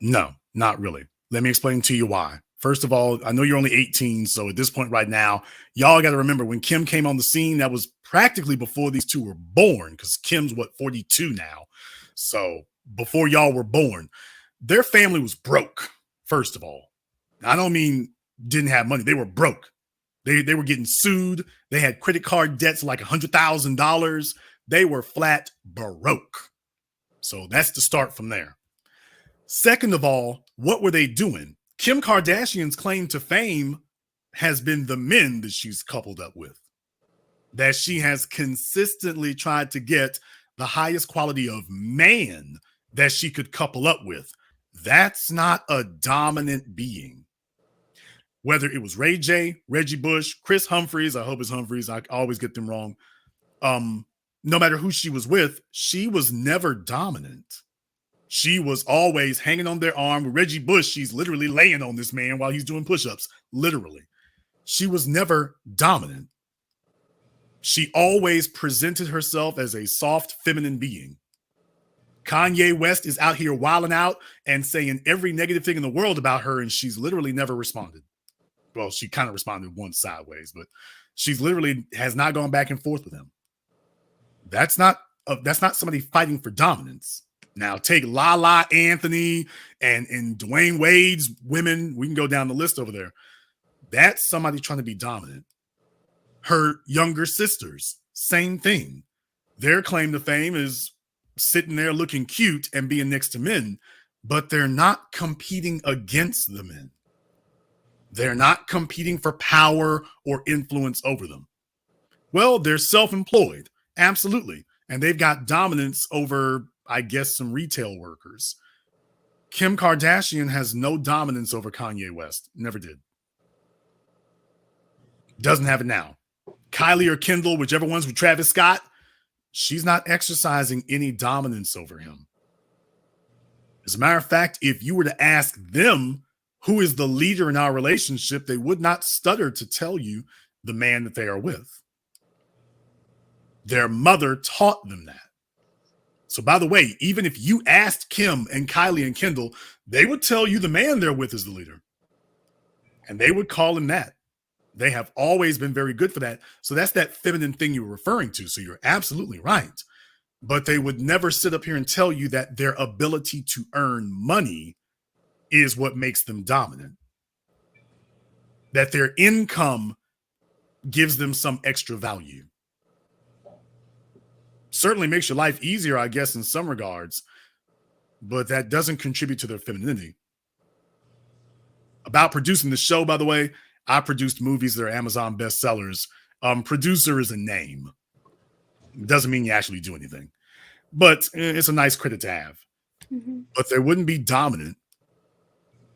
No, not really. Let me explain to you why. First of all, I know you're only 18, so at this point right now, y'all got to remember when Kim came on the scene, that was practically before these two were born, because Kim's 42 now. So before y'all were born, their family was broke, first of all. I don't mean didn't have money. They were broke. They were getting sued. They had credit card debts like $100,000. They were flat broke. So that's the start from there. Second of all, what were they doing? Kim Kardashian's claim to fame has been the men that she's coupled up with, that she has consistently tried to get the highest quality of man that she could couple up with. That's not a dominant being. Whether it was Ray J, Reggie Bush, Chris Humphries, I hope it's Humphries, I always get them wrong. No matter who she was with, she was never dominant. She was always hanging on their arm. With Reggie Bush, she's literally laying on this man while he's doing push-ups. Literally. She was never dominant. She always presented herself as a soft, feminine being. Kanye West is out here wilding out and saying every negative thing in the world about her, and she's literally never responded. Well, she kind of responded once sideways, but she's literally has not gone back and forth with him. That's not somebody fighting for dominance. Now take Lala Anthony and Dwayne Wade's women. We can go down the list over there. That's somebody trying to be dominant. Her younger sisters, same thing. Their claim to fame is sitting there looking cute and being next to men, but they're not competing against the men. They're not competing for power or influence over them. Well, they're self-employed. Absolutely. And they've got dominance over, I guess, some retail workers. Kim Kardashian has no dominance over Kanye West. Never did. Doesn't have it now. Kylie or Kendall, whichever one's with Travis Scott, she's not exercising any dominance over him. As a matter of fact, if you were to ask them who is the leader in our relationship, they would not stutter to tell you the man that they are with. Their mother taught them that. So by the way, even if you asked Kim and Kylie and Kendall, they would tell you the man they're with is the leader. And they would call him that. They have always been very good for that. So that's that feminine thing you were referring to. So you're absolutely right. But they would never sit up here and tell you that their ability to earn money is what makes them dominant. That their income gives them some extra value. Certainly makes your life easier, I guess, in some regards, but that doesn't contribute to their femininity. About producing the show, by the way, I produced movies that are Amazon bestsellers. Producer is a name. It doesn't mean you actually do anything, but it's a nice credit to have. Mm-hmm. But there wouldn't be dominant.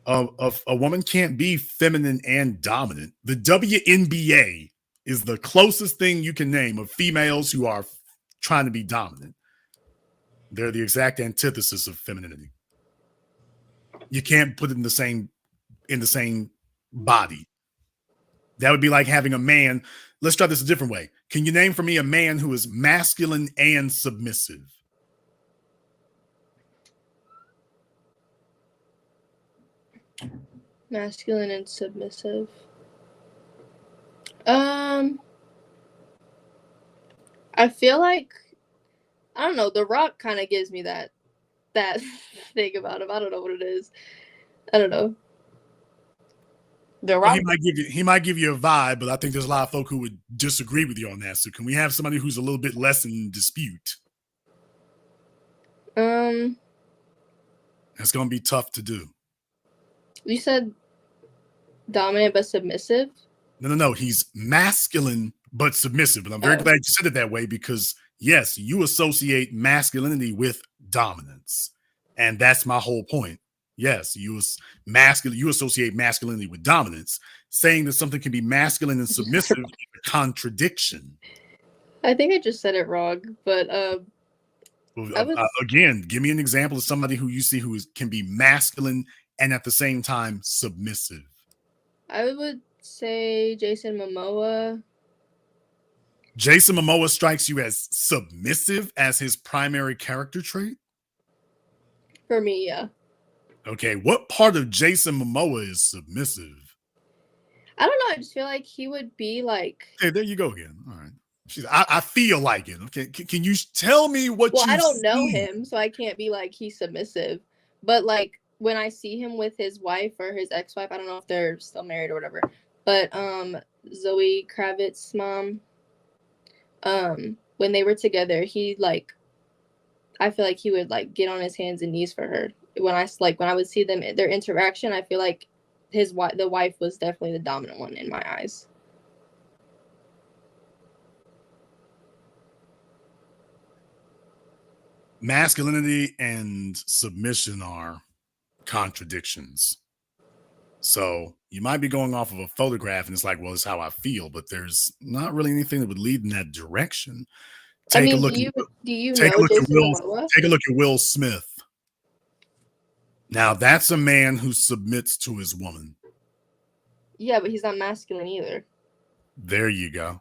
A woman can't be feminine and dominant. The WNBA is the closest thing you can name of females who are trying to be dominant. They're the exact antithesis of femininity. You can't put it in the same body. That would be like having a man. Let's try this a different way. Can you name for me a man who is masculine and submissive? Masculine and submissive. I feel like, I don't know, The Rock kind of gives me that thing about him. I don't know what it is. I don't know. The Rock. Well, he might give you a vibe, but I think there's a lot of folk who would disagree with you on that. So can we have somebody who's a little bit less in dispute? That's going to be tough to do. You said dominant but submissive? No. He's masculine but submissive. And I'm very glad you said it that way because, yes, you associate masculinity with dominance. And that's my whole point. Yes, you associate masculinity with dominance. Saying that something can be masculine and submissive is a contradiction. I think I just said it wrong, but Again, give me an example of somebody who you see who can be masculine and at the same time submissive. I would say Jason Momoa. Jason Momoa strikes you as submissive as his primary character trait? For me, yeah. Okay, what part of Jason Momoa is submissive? I don't know. I just feel like he would be like. Okay, there you go again. All right. I feel like it. Okay, can you tell me what Well, you I don't know see? him, so I can't be like he's submissive. But like when I see him with his wife or his ex-wife, I don't know if they're still married or whatever. But Zoe Kravitz's mom, when they were together, he like I feel like he would like get on his hands and knees for her. When I would see them their interaction, I feel like the wife was definitely the dominant one in my eyes. Masculinity and submission are contradictions. So you might be going off of a photograph and it's like, well, it's how I feel, but there's not really anything that would lead in that direction. Take a look do you take a know look at Jason Momoa? Take a look at Will Smith. Now that's a man who submits to his woman. Yeah, but he's not masculine either. There you go.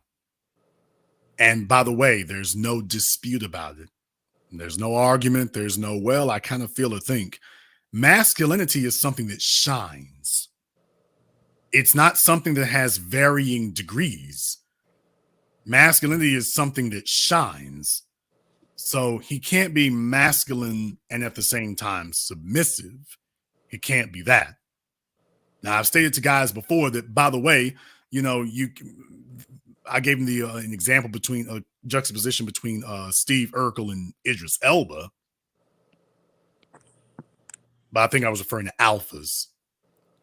And by the way, there's no dispute about it. There's no argument. There's no, well, I kind of feel or think. Masculinity is something that shines. It's not something that has varying degrees. Masculinity is something that shines. So he can't be masculine and at the same time submissive. He can't be that. Now, I've stated to guys before that, by the way, I gave him an example between a juxtaposition between Steve Urkel and Idris Elba. But I think I was referring to alphas.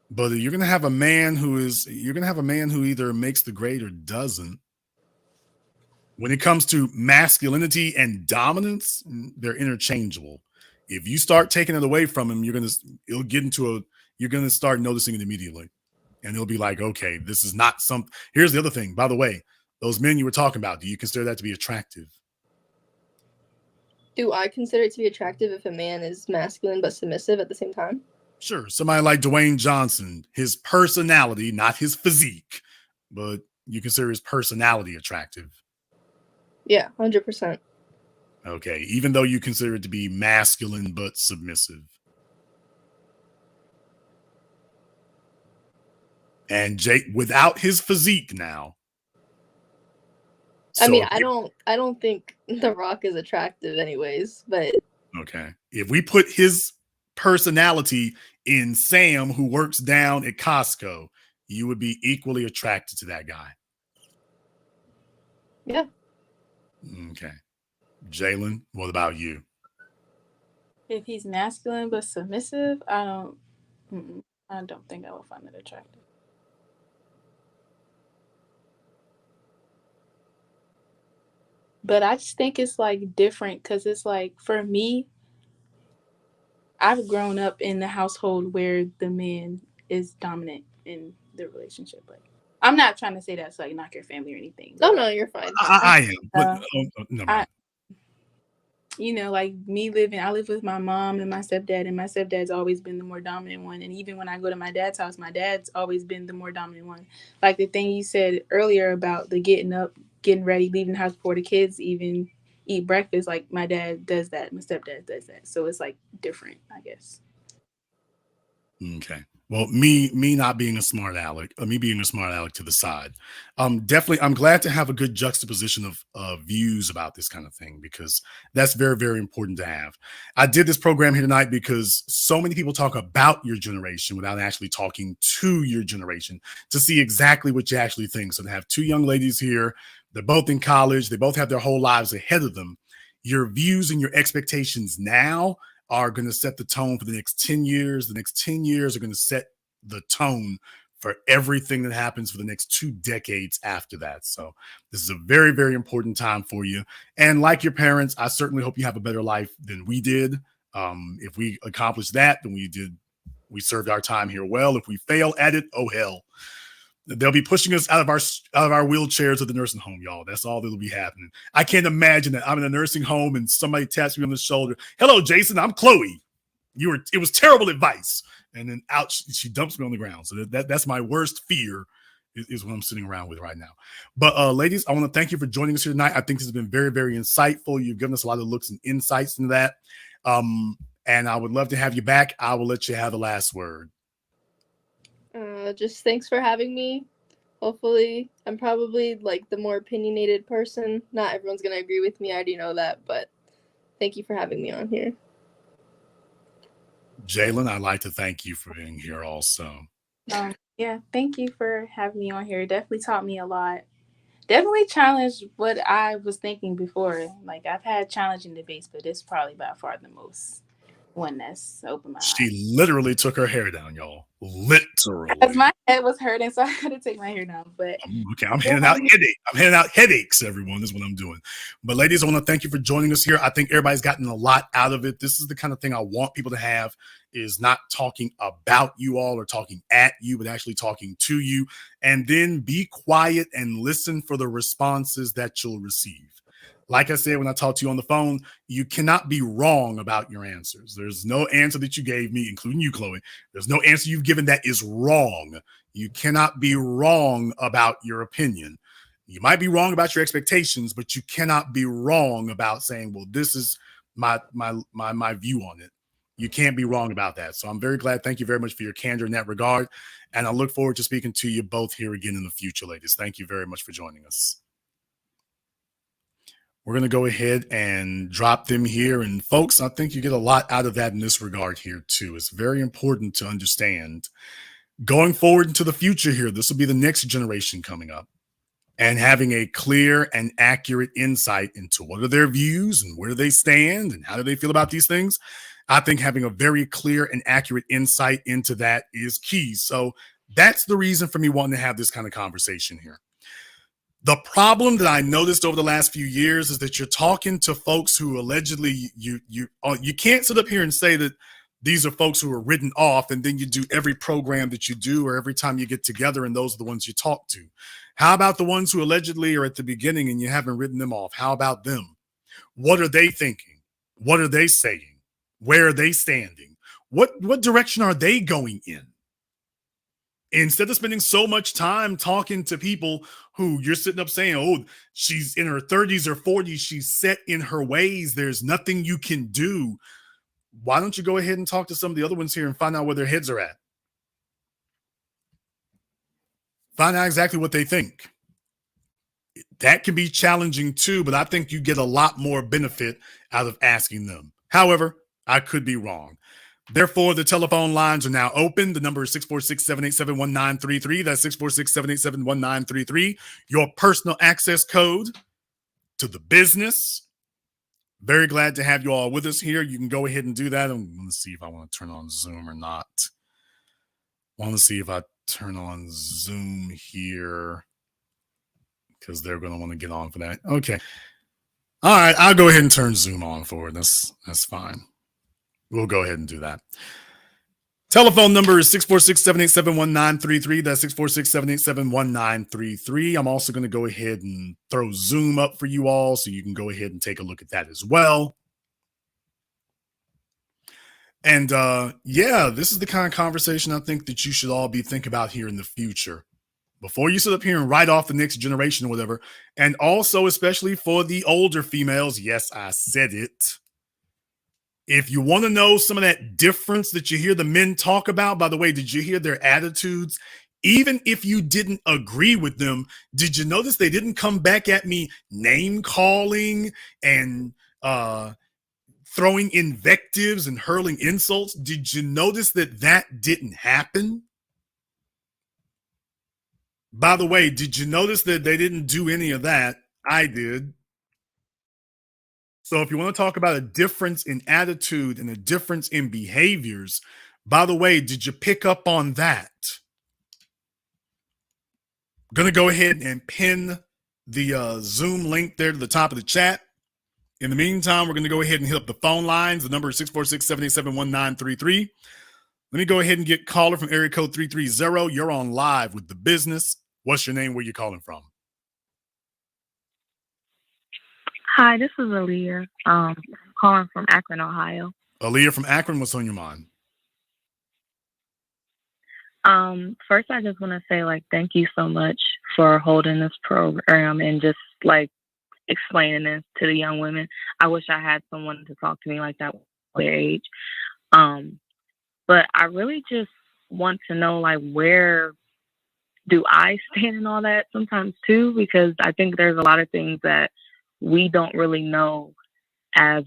But you're going to have a man who either makes the grade or doesn't. When it comes to masculinity and dominance, they're interchangeable. If you start taking it away from him, you're going to start noticing it immediately. And it'll be like, okay, this is not something. Here's the other thing. By the way, those men you were talking about, do you consider that to be attractive? Do I consider it to be attractive if a man is masculine but submissive at the same time? Sure. Somebody like Dwayne Johnson, his personality, not his physique, but you consider his personality attractive. Yeah, 100%. Okay. Even though you consider it to be masculine but submissive. And Jake, without his physique now. I mean, I don't think The Rock is attractive anyways, but. Okay. If we put his personality in Sam, who works down at Costco, you would be equally attracted to that guy. Yeah. Okay. Jalen, what about you? If he's masculine but submissive, I don't think I will find it attractive. But I just think it's like different because it's like, for me, I've grown up in the household where the man is dominant in the relationship. Like, I'm not trying to say that's like knock your family or anything. No, you're fine. I am. But, no, like me I live with my mom and my stepdad's always been the more dominant one. And even when I go to my dad's house, my dad's always been the more dominant one. Like the thing you said earlier about the getting up, getting ready, leaving the house before the kids even eat breakfast, like my dad does that, my stepdad does that. So it's like different, I guess. Okay. Well, me not being a smart aleck, me being a smart aleck to the side. Definitely, I'm glad to have a good juxtaposition of views about this kind of thing, because that's very, very important to have. I did this program here tonight because so many people talk about your generation without actually talking to your generation to see exactly what you actually think. So to have two young ladies here, they're both in college, they both have their whole lives ahead of them. Your views and your expectations now are going to set the tone for the next 10 years. The next 10 years are going to set the tone for everything that happens for the next 2 decades after that. So this is a very, very important time for you. And like your parents, I certainly hope you have a better life than we did. If we accomplish that, then we did We served our time here well. If we fail at it, oh hell. They'll be pushing us out of our wheelchairs at the nursing home, y'all. That's all that'll be happening. I can't imagine that I'm in a nursing home and somebody taps me on the shoulder. Hello, Jason. I'm Chloe. It was terrible advice. And then out she dumps me on the ground. So that's my worst fear is what I'm sitting around with right now. But ladies, I want to thank you for joining us here tonight. I think this has been very, very insightful. You've given us a lot of looks and insights into that. And I would love to have you back. I will let you have the last word. Just thanks for having me. Hopefully, I'm probably like the more opinionated person. Not everyone's going to agree with me. I already know that, but thank you for having me on here. Jalen, I'd like to thank you for being here also. Yeah, thank you for having me on here. It definitely taught me a lot. Definitely challenged what I was thinking before. Like, I've had challenging debates, but this is probably by far the most one that's opened my eyes. She literally took her hair down, y'all. Literally. Because my head was hurting, so I had to take my hair down. But okay, I'm handing out headaches, everyone, is what I'm doing. But ladies, I want to thank you for joining us here. I think everybody's gotten a lot out of it. This is the kind of thing I want people to have, is not talking about you all or talking at you, but actually talking to you. And then be quiet and listen for the responses that you'll receive. Like I said, when I talked to you on the phone, you cannot be wrong about your answers. There's no answer that you gave me, including you, Chloe. There's no answer you've given that is wrong. You cannot be wrong about your opinion. You might be wrong about your expectations, but you cannot be wrong about saying, well, this is my view on it. You can't be wrong about that. So I'm very glad. Thank you very much for your candor in that regard. And I look forward to speaking to you both here again in the future, ladies. Thank you very much for joining us. We're going to go ahead and drop them here. And folks, I think you get a lot out of that in this regard here too. It's very important to understand going forward into the future here. This will be the next generation coming up, and having a clear and accurate insight into what are their views and where do they stand and how do they feel about these things. I think having a very clear and accurate insight into that is key. So that's the reason for me wanting to have this kind of conversation here. The problem that I noticed over the last few years is that you're talking to folks who allegedly you can't sit up here and say that these are folks who are written off, and then you do every program that you do or every time you get together, and those are the ones you talk to. How about the ones who allegedly are at the beginning and you haven't written them off? How about them? What are they thinking? What are they saying? Where are they standing? What direction are they going in? Instead of spending so much time talking to people who you're sitting up saying, oh, she's in her 30s or 40s, she's set in her ways, there's nothing you can do. Why don't you go ahead and talk to some of the other ones here and find out where their heads are at? Find out exactly what they think. That can be challenging too, but I think you get a lot more benefit out of asking them. However, I could be wrong. Therefore, the telephone lines are now open. The number is 646-787-1933. That's 646-787-1933. Your personal access code to the business. Very glad to have you all with us here. You can go ahead and do that. I'm going to see if I want to turn on Zoom or not. I want to see if I turn on Zoom here because they're going to want to get on for that. Okay. All right. I'll go ahead and turn Zoom on for it. That's fine. We'll go ahead and do that. Telephone number is 646-787-1933. That's 646-787-1933. I'm also going to go ahead and throw Zoom up for you all so you can go ahead and take a look at that as well. And yeah, this is the kind of conversation I think that you should all be thinking about here in the future. Before you sit up here and write off the next generation or whatever. And also, especially for the older females, yes, I said it. If you want to know some of that difference that you hear the men talk about, by the way, did you hear their attitudes? Even if you didn't agree with them, did you notice they didn't come back at me name calling and throwing invectives and hurling insults? Did you notice that didn't happen? By the way, did you notice that they didn't do any of that? I did. So if you want to talk about a difference in attitude and a difference in behaviors, by the way, did you pick up on that? I'm going to go ahead and pin the Zoom link there to the top of the chat. In the meantime, we're going to go ahead and hit up the phone lines. The number is 646-787-1933. Let me go ahead and get caller from area code 330. You're on live with The Business. What's your name? Where you calling from? Hi, this is Aaliyah. Calling from Akron, Ohio. Aaliyah from Akron. What's on your mind? First, I just want to say, thank you so much for holding this program and just, explaining this to the young women. I wish I had someone to talk to me like that at their age. But I really just want to know, where do I stand in all that sometimes, too? Because I think there's a lot of things that we don't really know as,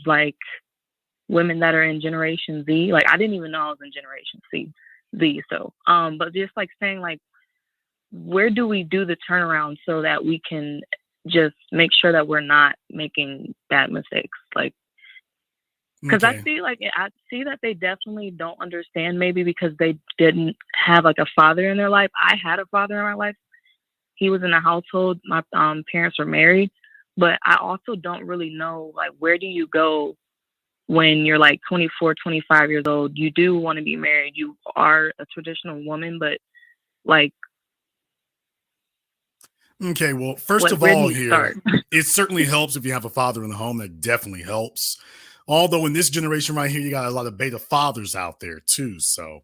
women that are in Generation Z. I didn't even know I was in Generation Z. So, but just saying, where do we do the turnaround so that we can just make sure that we're not making bad mistakes? Because I see that they definitely don't understand, maybe because they didn't have a father in their life. I had a father in my life. He was in a household. My parents were married, but I also don't really know, where do you go when you're 24, 25 years old? You do want to be married. You are a traditional woman, but okay, well, first of all here, it certainly helps if you have a father in the home. That definitely helps. Although in this generation right here, you got a lot of beta fathers out there too. So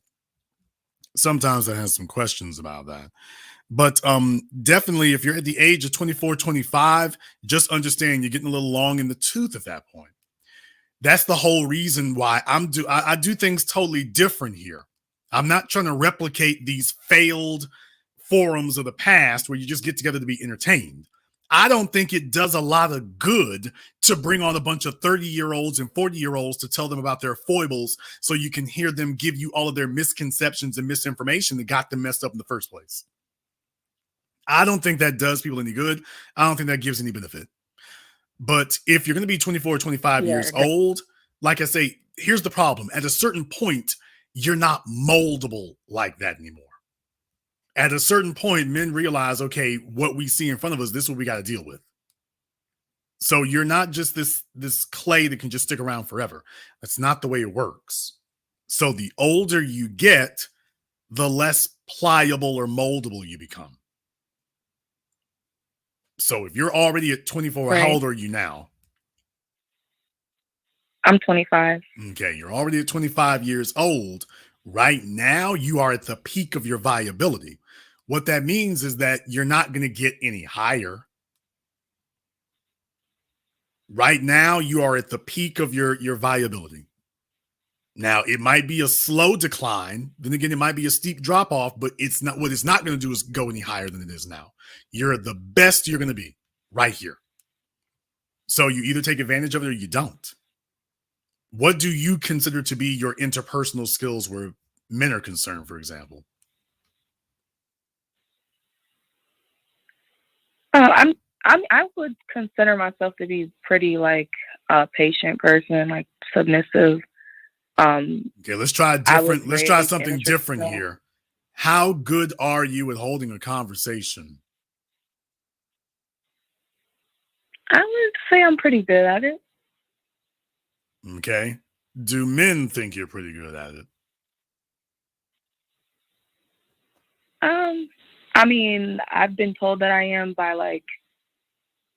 sometimes I have some questions about that. But definitely if you're at the age of 24, 25, just understand you're getting a little long in the tooth at that point. That's the whole reason why I do things totally different here. I'm not trying to replicate these failed forums of the past where you just get together to be entertained. I don't think it does a lot of good to bring on a bunch of 30-year-olds and 40-year-olds to tell them about their foibles so you can hear them give you all of their misconceptions and misinformation that got them messed up in the first place. I don't think that does people any good. I don't think that gives any benefit. But if you're going to be 24 or 25 years old, like I say, here's the problem. At a certain point, you're not moldable like that anymore. At a certain point, men realize, okay, what we see in front of us, this is what we got to deal with. So you're not just this clay that can just stick around forever. That's not the way it works. So the older you get, the less pliable or moldable you become. So if you're already at 24, right. How old are you now? I'm 25. Okay, you're already at 25 years old. Right now, you are at the peak of your viability. What that means is that you're not going to get any higher. Right now, you are at the peak of your viability. Now, it might be a slow decline. Then again, it might be a steep drop off, but it's not. What it's not going to do is go any higher than it is now. You're the best you're going to be right here. So you either take advantage of it or you don't. What do you consider to be your interpersonal skills where men are concerned, for example? I would consider myself to be pretty a patient person, submissive. Okay, let's try different. Let's try something different here. How good are you at holding a conversation? I would say I'm pretty good at it. Okay. Do men think you're pretty good at it? I mean, I've been told that I am by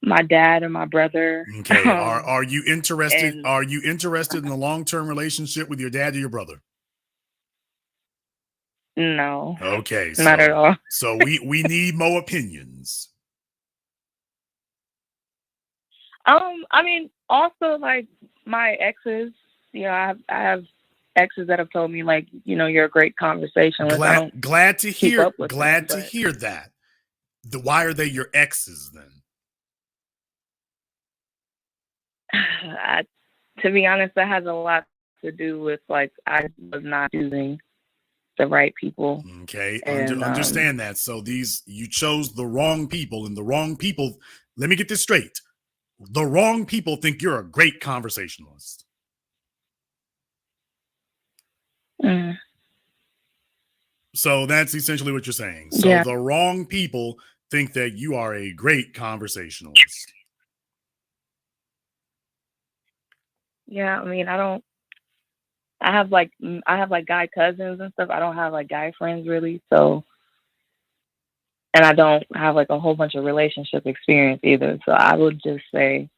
my dad and my brother. Okay. Are you interested? Are you interested in a long-term relationship with your dad or your brother? No. Okay. Not at all. So we need more opinions. I mean, also my exes, I have exes that have told me you're a great conversationalist. Glad to hear that. Why are they your exes then? To be honest, that has a lot to do with I was not choosing the right people. Okay, understand that. So you chose the wrong people, and the wrong people. Let me get this straight. The wrong people think you're a great conversationalist. Mm. So that's essentially what you're saying. So The wrong people think that you are a great conversationalist. Yeah, I mean, I don't I have like guy cousins and stuff. I don't have like guy friends really. So, and I don't have like a whole bunch of relationship experience either. So I would just say,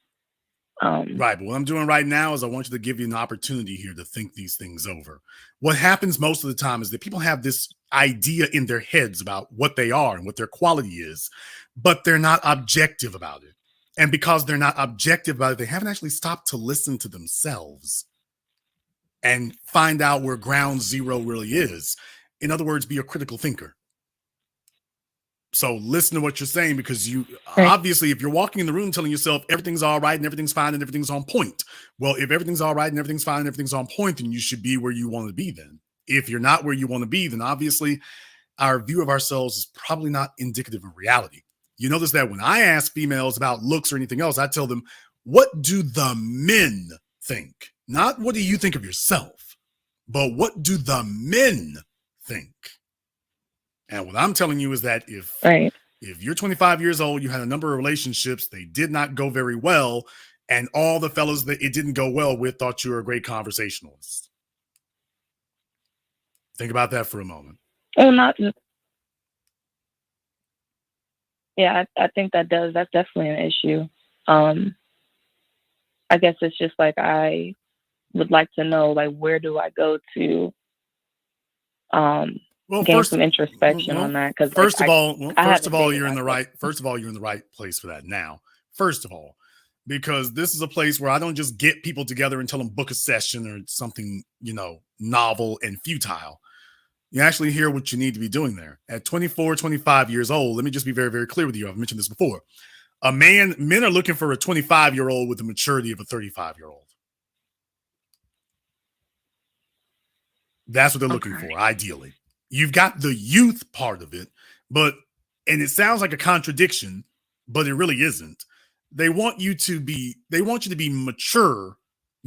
right. But what I'm doing right now is I want you to give you an opportunity here to think these things over. What happens most of the time is that people have this idea in their heads about what they are and what their quality is, but they're not objective about it. And because they're not objective about it, they haven't actually stopped to listen to themselves and find out where ground zero really is. In other words, be a critical thinker. So listen to what you're saying, because you obviously, if you're walking in the room telling yourself everything's all right and everything's fine and everything's on point, well, if everything's all right and everything's fine and everything's on point, then you should be where you want to be. Then if you're not where you want to be, then obviously our view of ourselves is probably not indicative of reality. You notice that when I ask females about looks or anything else, I tell them, what do the men think? Not what do you think of yourself, but what do the men think? And what I'm telling you is that if you're 25 years old, you had a number of relationships, they did not go very well, and all the fellas that it didn't go well with thought you were a great conversationalist. Think about that for a moment. Oh, not just. Yeah, I think that's definitely an issue. I guess it's just like I would like to know, like, where do I go to gain some introspection on that? Because first of all, you're in the right place for that now. First of all, because this is a place where I don't just get people together and tell them book a session or something, novel and futile. You actually hear what you need to be doing there. At 24, 25 years old, let me just be very, very clear with you. I've mentioned this before. Men are looking for a 25-year-old with the maturity of a 35-year-old. That's what they're looking for, ideally. You've got the youth part of it, and it sounds like a contradiction, but it really isn't. They want you to be mature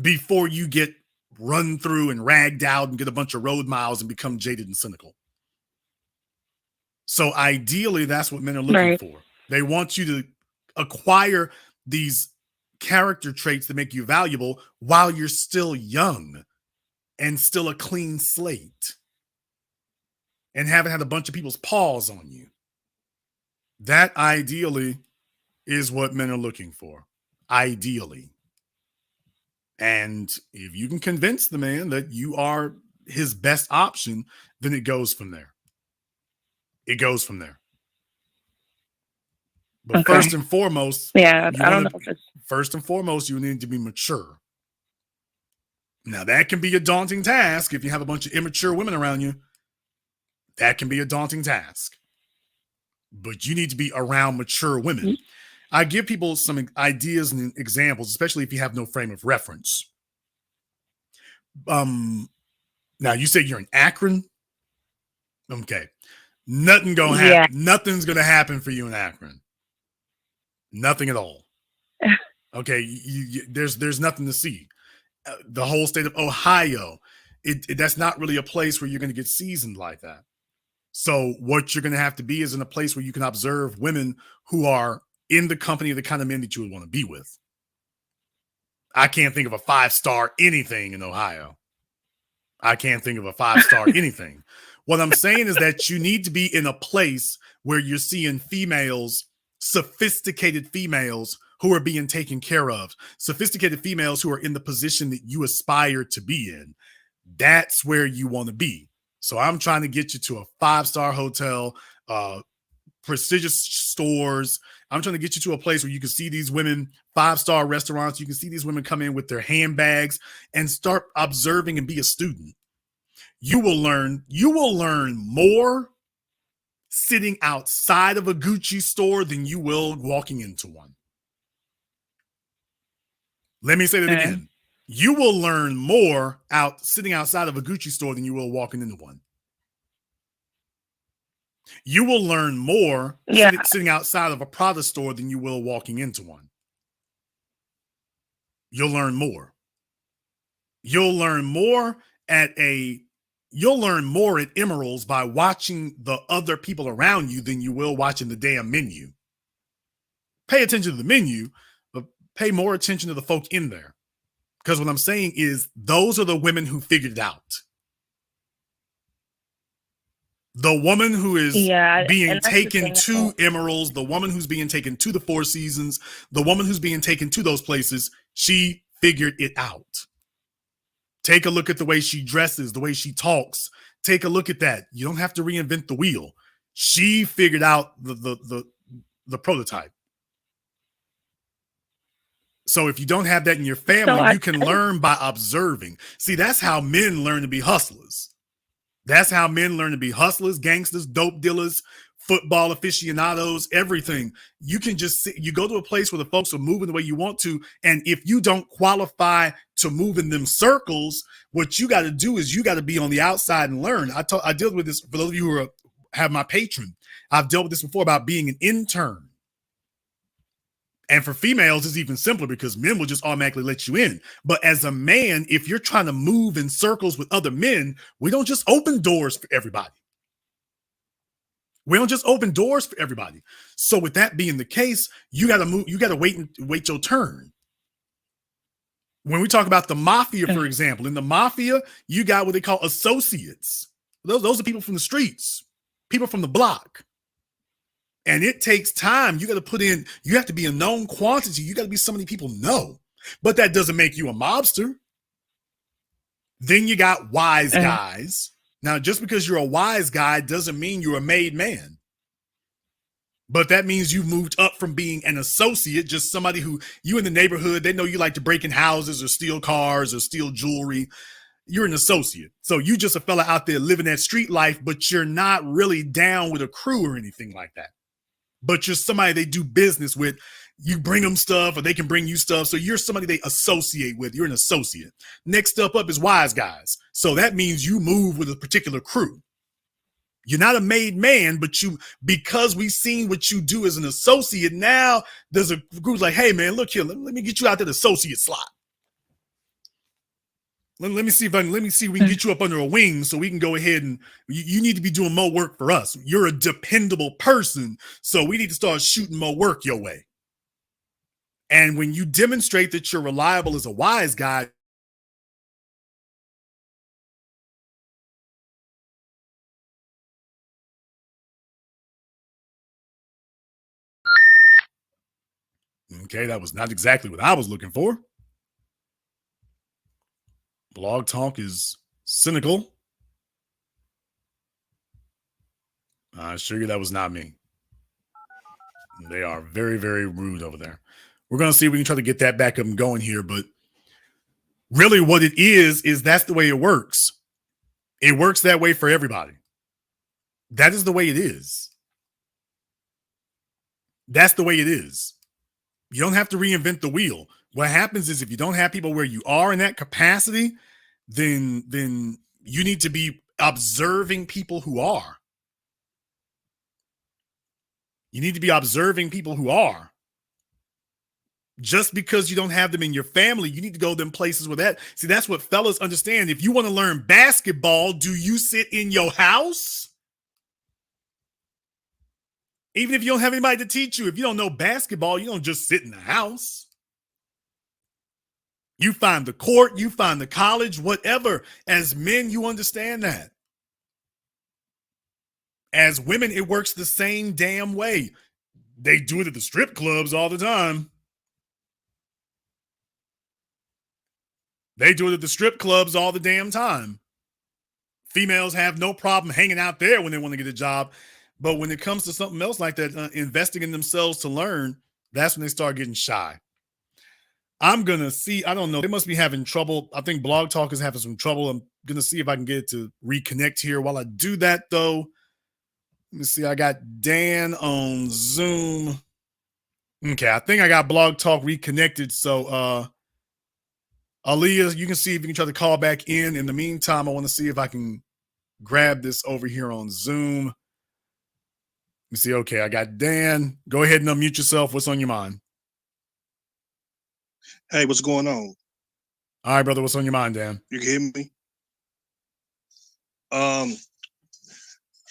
before you get run through and ragged out and get a bunch of road miles and become jaded and cynical. So ideally, that's what men are looking for. They want you to acquire these character traits that make you valuable while you're still young and still a clean slate and haven't had a bunch of people's paws on you. That ideally is what men are looking for. Ideally. And if you can convince the man that you are his best option, then it goes from there. It goes from there. But first and foremost, you need to be mature. Now, that can be a daunting task if you have a bunch of immature women around you. That can be a daunting task. But you need to be around mature women. Mm-hmm. I give people some ideas and examples, especially if you have no frame of reference. Now, you say you're in Akron? Okay. Nothing's going to happen for you in Akron. Nothing at all. Okay, there's nothing to see. The whole state of Ohio, that's not really a place where you're going to get seasoned like that. So what you're going to have to be is in a place where you can observe women who are in the company of the kind of men that you would want to be with. I can't think of a 5-star anything in Ohio. I can't think of a 5-star anything. What I'm saying is that you need to be in a place where you're seeing sophisticated females who are being taken care of, sophisticated females who are in the position that you aspire to be in. That's where you want to be. So I'm trying to get you to a 5-star hotel, prestigious stores. I'm trying to get you to a place where you can see these women, 5-star restaurants. You can see these women come in with their handbags and start observing and be a student. You will learn more sitting outside of a Gucci store than you will walking into one. Let me say that again. You will learn more sitting outside of a Gucci store than you will walking into one. You will learn more sitting outside of a Prada store than you will walking into one. You'll learn more. You'll learn more at Emerald's by watching the other people around you than you will watching the damn menu. Pay attention to the menu, but pay more attention to the folk in there. Because what I'm saying is those are the women who figured it out. The woman who is being taken to Emeralds, the woman who's being taken to the Four Seasons, the woman who's being taken to those places, she figured it out. Take a look at the way she dresses, the way she talks. Take a look at that. You don't have to reinvent the wheel. She figured out the prototype. So if you don't have that in your family, you can learn by observing. See, that's how men learn to be hustlers. That's how men learn to be hustlers, gangsters, dope dealers, football aficionados, everything. You can just sit, you go to a place where the folks are moving the way you want to. And if you don't qualify to move in them circles, what you got to do is you got to be on the outside and learn. I dealt with this for those of you who have my patron. I've dealt with this before about being an intern. And for females, it's even simpler because men will just automatically let you in. But as a man, if you're trying to move in circles with other men, we don't just open doors for everybody. We don't just open doors for everybody. So with that being the case, you got to move. You got to wait your turn. When we talk about the mafia, for example, in the mafia, you got what they call associates. Those are people from the streets, people from the block. And it takes time. You got to put in, you have to be a known quantity. You got to be somebody people know. But that doesn't make you a mobster. Then you got wise guys. Now, just because you're a wise guy doesn't mean you're a made man. But that means you've moved up from being an associate, just somebody who you in the neighborhood, they know you like to break in houses or steal cars or steal jewelry. You're an associate. So you just a fella out there living that street life, but you're not really down with a crew or anything like that. But you're somebody they do business with. You bring them stuff or they can bring you stuff. So you're somebody they associate with. You're an associate. Next step up is wise guys. So that means you move with a particular crew. You're not a made man, but because we've seen what you do as an associate, now there's a group like, hey man, look here, let me get you out that associate slot. Let me see if we can get you up under a wing so we can go ahead and you need to be doing more work for us. You're a dependable person, so we need to start shooting more work your way. And when you demonstrate that you're reliable as a wise guy, okay, that was not exactly what I was looking for. Blog Talk is cynical. I assure you that was not me. They are very, very rude over there. We're going to see if we can try to get that back up and going here. But really what it is that's the way it works. It works that way for everybody. That is the way it is. That's the way it is. You don't have to reinvent the wheel. What happens is if you don't have people where you are in that capacity, then you need to be observing people who are. You need to be observing people who are. Just because you don't have them in your family, you need to go to them places where that. See, that's what fellas understand. If you want to learn basketball, do you sit in your house? Even if you don't have anybody to teach you, if you don't know basketball, you don't just sit in the house. You find the court, you find the college, whatever. As men, you understand that. As women, it works the same damn way. They do it at the strip clubs all the time. They do it at the strip clubs all the damn time. Females have no problem hanging out there when they want to get a job. But when it comes to something else like that, investing in themselves to learn, that's when they start getting shy. I'm going to see. I don't know. They must be having trouble. I think Blog Talk is having some trouble. I'm going to see if I can get it to reconnect here. While I do that, though, let me see. I got Dan on Zoom. Okay, I think I got Blog Talk reconnected. So, Aaliyah, you can see if you can try to call back in. In the meantime, I want to see if I can grab this over here on Zoom. Let me see. Okay, I got Dan. Go ahead and unmute yourself. What's on your mind? Hey, what's going on? All right, brother. What's on your mind, Dan? You can hear me?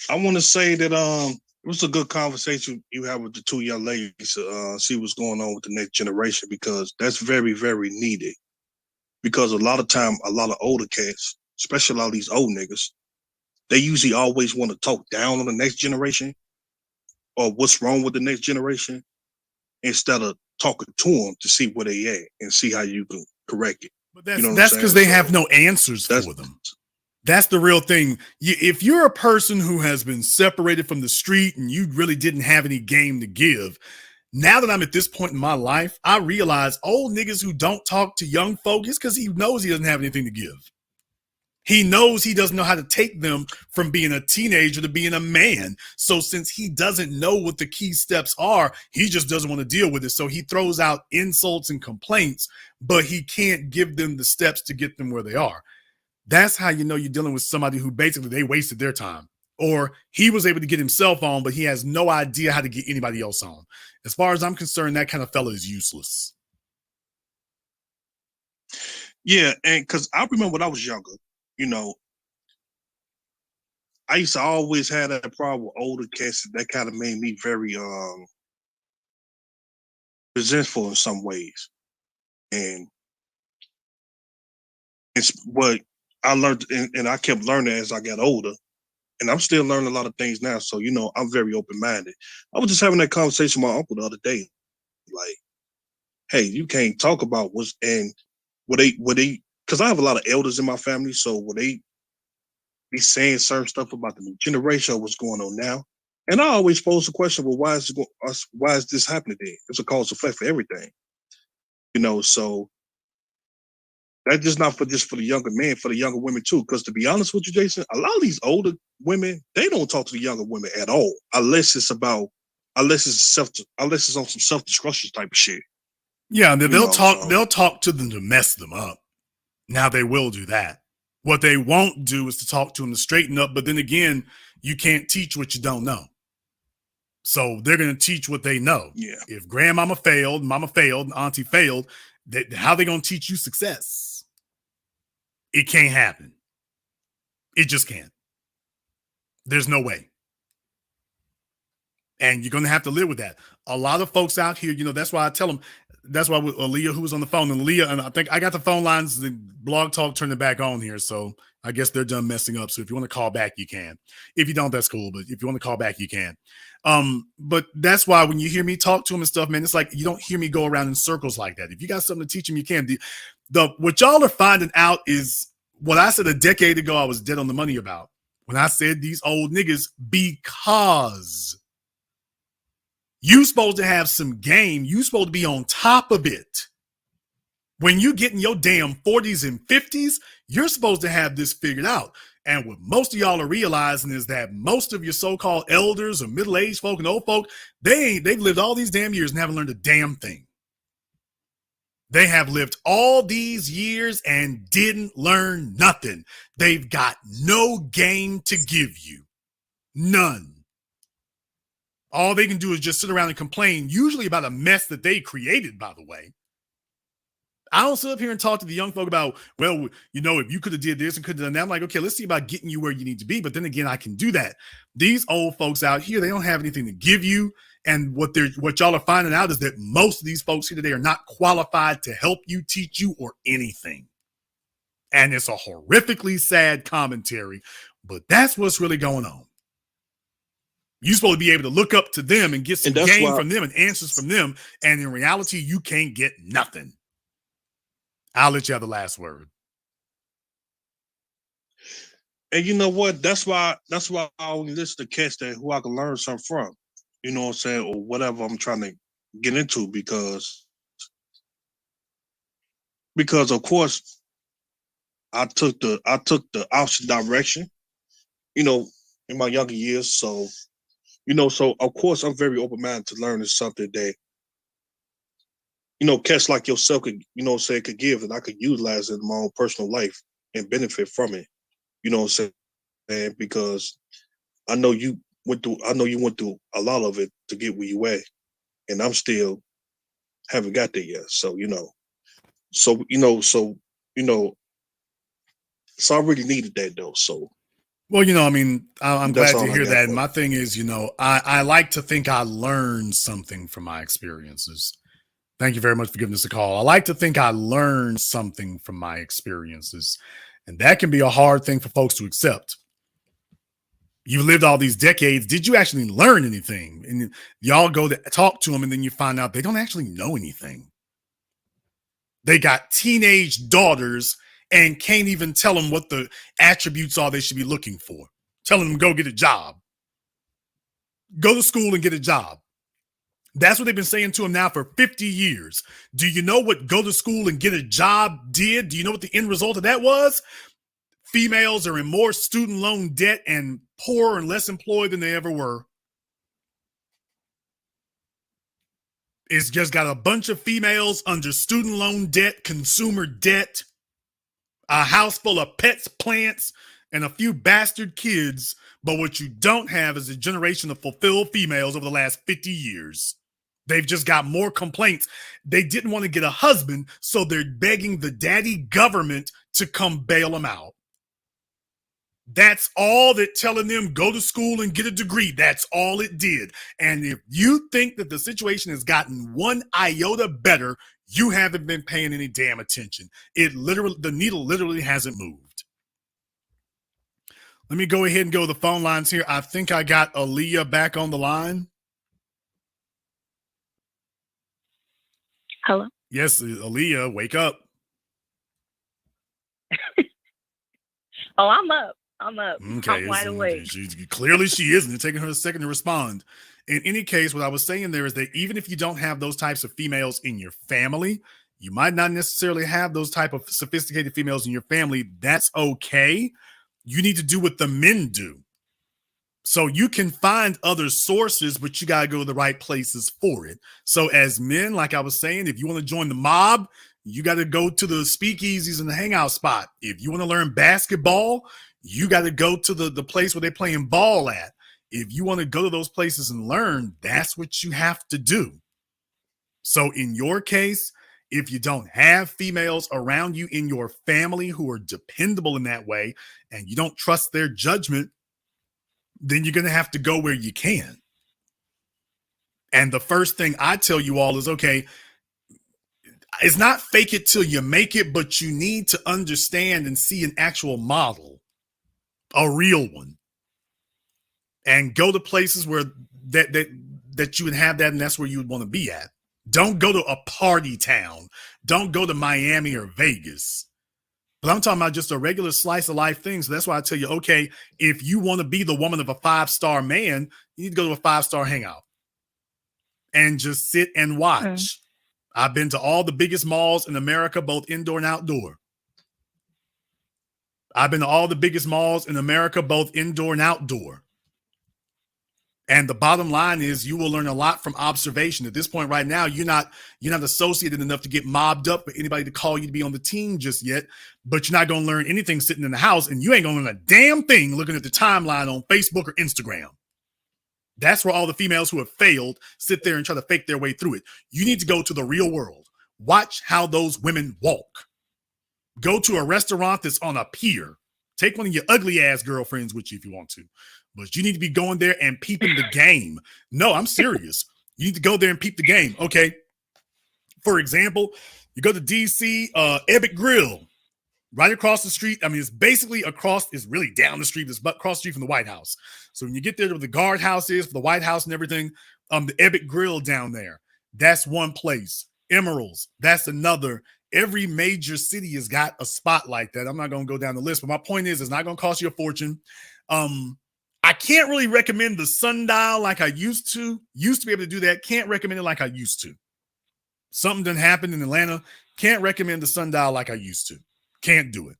I want to say that it was a good conversation you had with the two young ladies to see what's going on with the next generation, because that's very, very needed. because a lot of time, a lot of older cats, especially a lot of these old niggas, they usually always want to talk down on the next generation or what's wrong with the next generation instead of talking to them to see where they at and see how you can correct it. But that's because they have no answers for them. That's the real thing. If you're a person who has been separated from the street and you really didn't have any game to give, now that I'm at this point in my life, I realize old niggas who don't talk to young folk is because he knows he doesn't have anything to give. He knows he doesn't know how to take them from being a teenager to being a man. So since he doesn't know what the key steps are, he just doesn't want to deal with it. So he throws out insults and complaints, but he can't give them the steps to get them where they are. That's how you know you're dealing with somebody who basically they wasted their time. Or he was able to get himself on, but he has no idea how to get anybody else on. As far as I'm concerned, that kind of fella is useless. Yeah, and because I remember when I was younger, I used to always have that problem with older cats. That kind of made me very resentful in some ways. And it's what I learned, and I kept learning as I got older. And I'm still learning a lot of things now. So, I'm very open-minded. I was just having that conversation with my uncle the other day. Like, hey, you can't talk about what's, and what they, because I have a lot of elders in my family. So would they be saying certain stuff about the new generation or what's going on now? And I always pose the question, well, why is this happening then? It's a cause and effect for everything. So that's just not for the younger men, for the younger women too. Because to be honest with you, Jason, a lot of these older women, they don't talk to the younger women at all, unless it's on some self-destruction type of shit. Yeah, they'll talk to them to mess them up. Now they will do that. What they won't do is to talk to them to straighten up. But then again, you can't teach what you don't know. So they're going to teach what they know. Yeah. If grandmama failed, mama failed, auntie failed, how are they going to teach you success? It can't happen. It just can't. There's no way. And you're going to have to live with that. A lot of folks out here, that's why I tell them, that's why with Aaliyah, who was on the phone, and Aaliyah, and I think I got the phone lines, the Blog Talk turned it back on here. So I guess they're done messing up. So if you want to call back, you can. If you don't, that's cool. But if you want to call back, you can. But that's why when you hear me talk to them and stuff, man, it's like you don't hear me go around in circles like that. If you got something to teach them, you can. What y'all are finding out is what I said a decade ago I was dead on the money about. When I said these old niggas, because you supposed to have some game. You supposed to be on top of it. When you get in your damn 40s and 50s, you're supposed to have this figured out. And what most of y'all are realizing is that most of your so-called elders or middle-aged folk and old folk, they've lived all these damn years and haven't learned a damn thing. They have lived all these years and didn't learn nothing. They've got no game to give you. None. All they can do is just sit around and complain, usually about a mess that they created, by the way. I don't sit up here and talk to the young folk about, well, if you could have did this and could have done that. I'm like, okay, let's see about getting you where you need to be. But then again, I can do that. These old folks out here, they don't have anything to give you. And what y'all are finding out is that most of these folks here today are not qualified to help you, teach you, or anything. And it's a horrifically sad commentary, but that's what's really going on. You're supposed to be able to look up to them and get some game from them and answers from them. And in reality, you can't get nothing. I'll let you have the last word. And you know what? That's why I only listen to cats who I can learn something from. You know what I'm saying? Or whatever I'm trying to get into because of course I took the opposite direction, in my younger years. So, so of course I'm very open-minded to learning something that, cats like yourself could, could give that I could utilize in my own personal life and benefit from it. You know what I'm saying? Because I know you went through a lot of it to get where you at. And I'm still haven't got there yet. So, so I really needed that though. So well, I'm glad to hear that. And my thing is, I like to think I learned something from my experiences. Thank you very much for giving us a call. I like to think I learned something from my experiences, and that can be a hard thing for folks to accept. You lived all these decades. Did you actually learn anything? And y'all go to talk to them, and then you find out they don't actually know anything. They got teenage daughters and can't even tell them what the attributes are they should be looking for. Telling them go get a job. Go to school and get a job. That's what they've been saying to them now for 50 years. Do you know what go to school and get a job did? Do you know what the end result of that was? Females are in more student loan debt and poorer and less employed than they ever were. It's just got a bunch of females under student loan debt, consumer debt, a house full of pets, plants, and a few bastard kids. But what you don't have is a generation of fulfilled females over the last 50 years. They've just got more complaints. They didn't want to get a husband, so they're begging the daddy government to come bail them out. That's all that telling them go to school and get a degree. That's all it did. And if you think that the situation has gotten one iota better, you haven't been paying any damn attention. The needle literally hasn't moved. Let me go ahead and go to the phone lines here. I think I got Aaliyah back on the line. Hello? Yes, Aaliyah, wake up. Oh, I'm up. Okay, I'm wide awake. Clearly she isn't. It's taking her a second to respond. In any case, what I was saying there is that even if you don't have those types of females in your family, you might not necessarily have those type of sophisticated females in your family. That's okay. You need to do what the men do. So you can find other sources, but you got to go to the right places for it. So as men, like I was saying, if you want to join the mob, you got to go to the speakeasies and the hangout spot. If you want to learn basketball, you got to go to the place where they're playing ball at. If you want to go to those places and learn, that's what you have to do. So in your case, if you don't have females around you in your family who are dependable in that way, and you don't trust their judgment, then you're going to have to go where you can. And the first thing I tell you all is, okay, it's not fake it till you make it, but you need to understand and see an actual model, a real one, and go to places where that you would have that, and that's where you would want to be at. Don't go to a party town. Don't go to Miami or Vegas. But I'm talking about just a regular slice of life thing. So that's why I tell you, okay, if you want to be the woman of a 5-star man, you need to go to a 5-star hangout and just sit and watch. I've been to all the biggest malls in America, both indoor and outdoor. I've been to all the biggest malls in America, both indoor and outdoor. And the bottom line is you will learn a lot from observation. At this point right now, you're not associated enough to get mobbed up for anybody to call you to be on the team just yet, but you're not going to learn anything sitting in the house, and you ain't going to learn a damn thing looking at the timeline on Facebook or Instagram. That's where all the females who have failed sit there and try to fake their way through it. You need to go to the real world. Watch how those women walk. Go to a restaurant that's on a pier. Take one of your ugly ass girlfriends with you if you want to. But you need to be going there and peeping the game. No, I'm serious. You need to go there and peep the game. Okay. For example, you go to DC, Epic Grill, right across the street. I mean, it's basically it's really down the street. It's across the street from the White House. So when you get there where the guardhouse is for the White House and everything, the Epic Grill down there, that's one place. Emeralds, that's another. Every major city has got a spot like that. I'm not going to go down the list, but my point is, it's not going to cost you a fortune. I can't really recommend the sundial like I used to. Used to be able to do that. Can't recommend it like I used to. Something done happened in Atlanta. Can't recommend the sundial like I used to. Can't do it.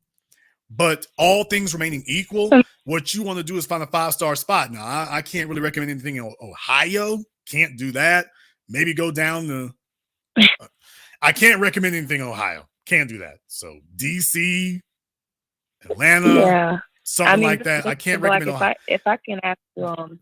But all things remaining equal, what you want to do is find a 5-star spot. Now, I can't really recommend anything in Ohio. Can't do that. Maybe go down to... I can't recommend anything in Ohio. Can't do that. So DC, Atlanta... Yeah. Something like that. I can't recommend Ohio. If I can ask you,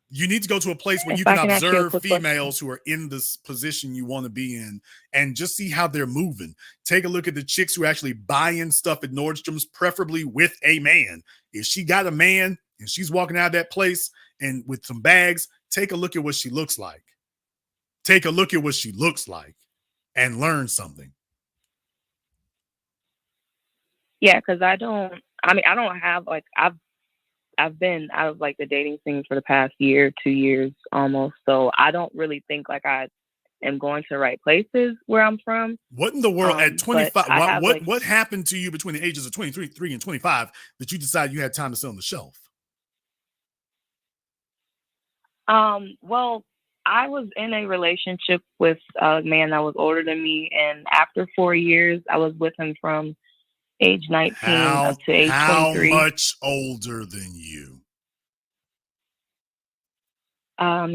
you need to go to a place where you can observe females who are in this position you want to be in and just see how they're moving. Take a look at the chicks who are actually buying stuff at Nordstrom's, preferably with a man. If she got a man and she's walking out of that place and with some bags, take a look at what she looks like. Take a look at what she looks like. and learn something. Yeah, because I don't have like I've been out of like the dating scene for the past year, 2 years almost. So I don't really think like I am going to the right places where I'm from. What in the world at 25? I have What happened to you between the ages of 23 and 25 that you decided you had time to sit on the shelf? Well, I was in a relationship with a man that was older than me, and after 4 years, I was with him from age 19 up to age 23. How much older than you?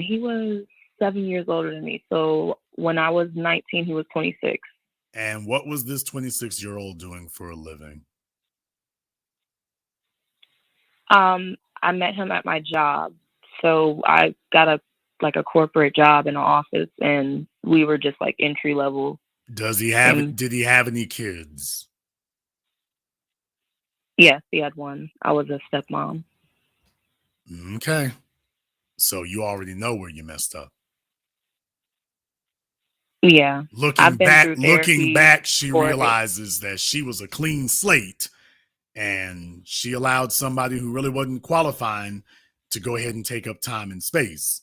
He was 7 years older than me. So when I was 19, he was 26. And what was this 26-year-old doing for a living? I met him at my job. So I got a corporate job in an office, and we were just like entry level. Did he have any kids? Yes, he had one. I was a stepmom. Okay. So you already know where you messed up. Yeah. Looking back, she realizes that she was a clean slate, and she allowed somebody who really wasn't qualifying to go ahead and take up time and space,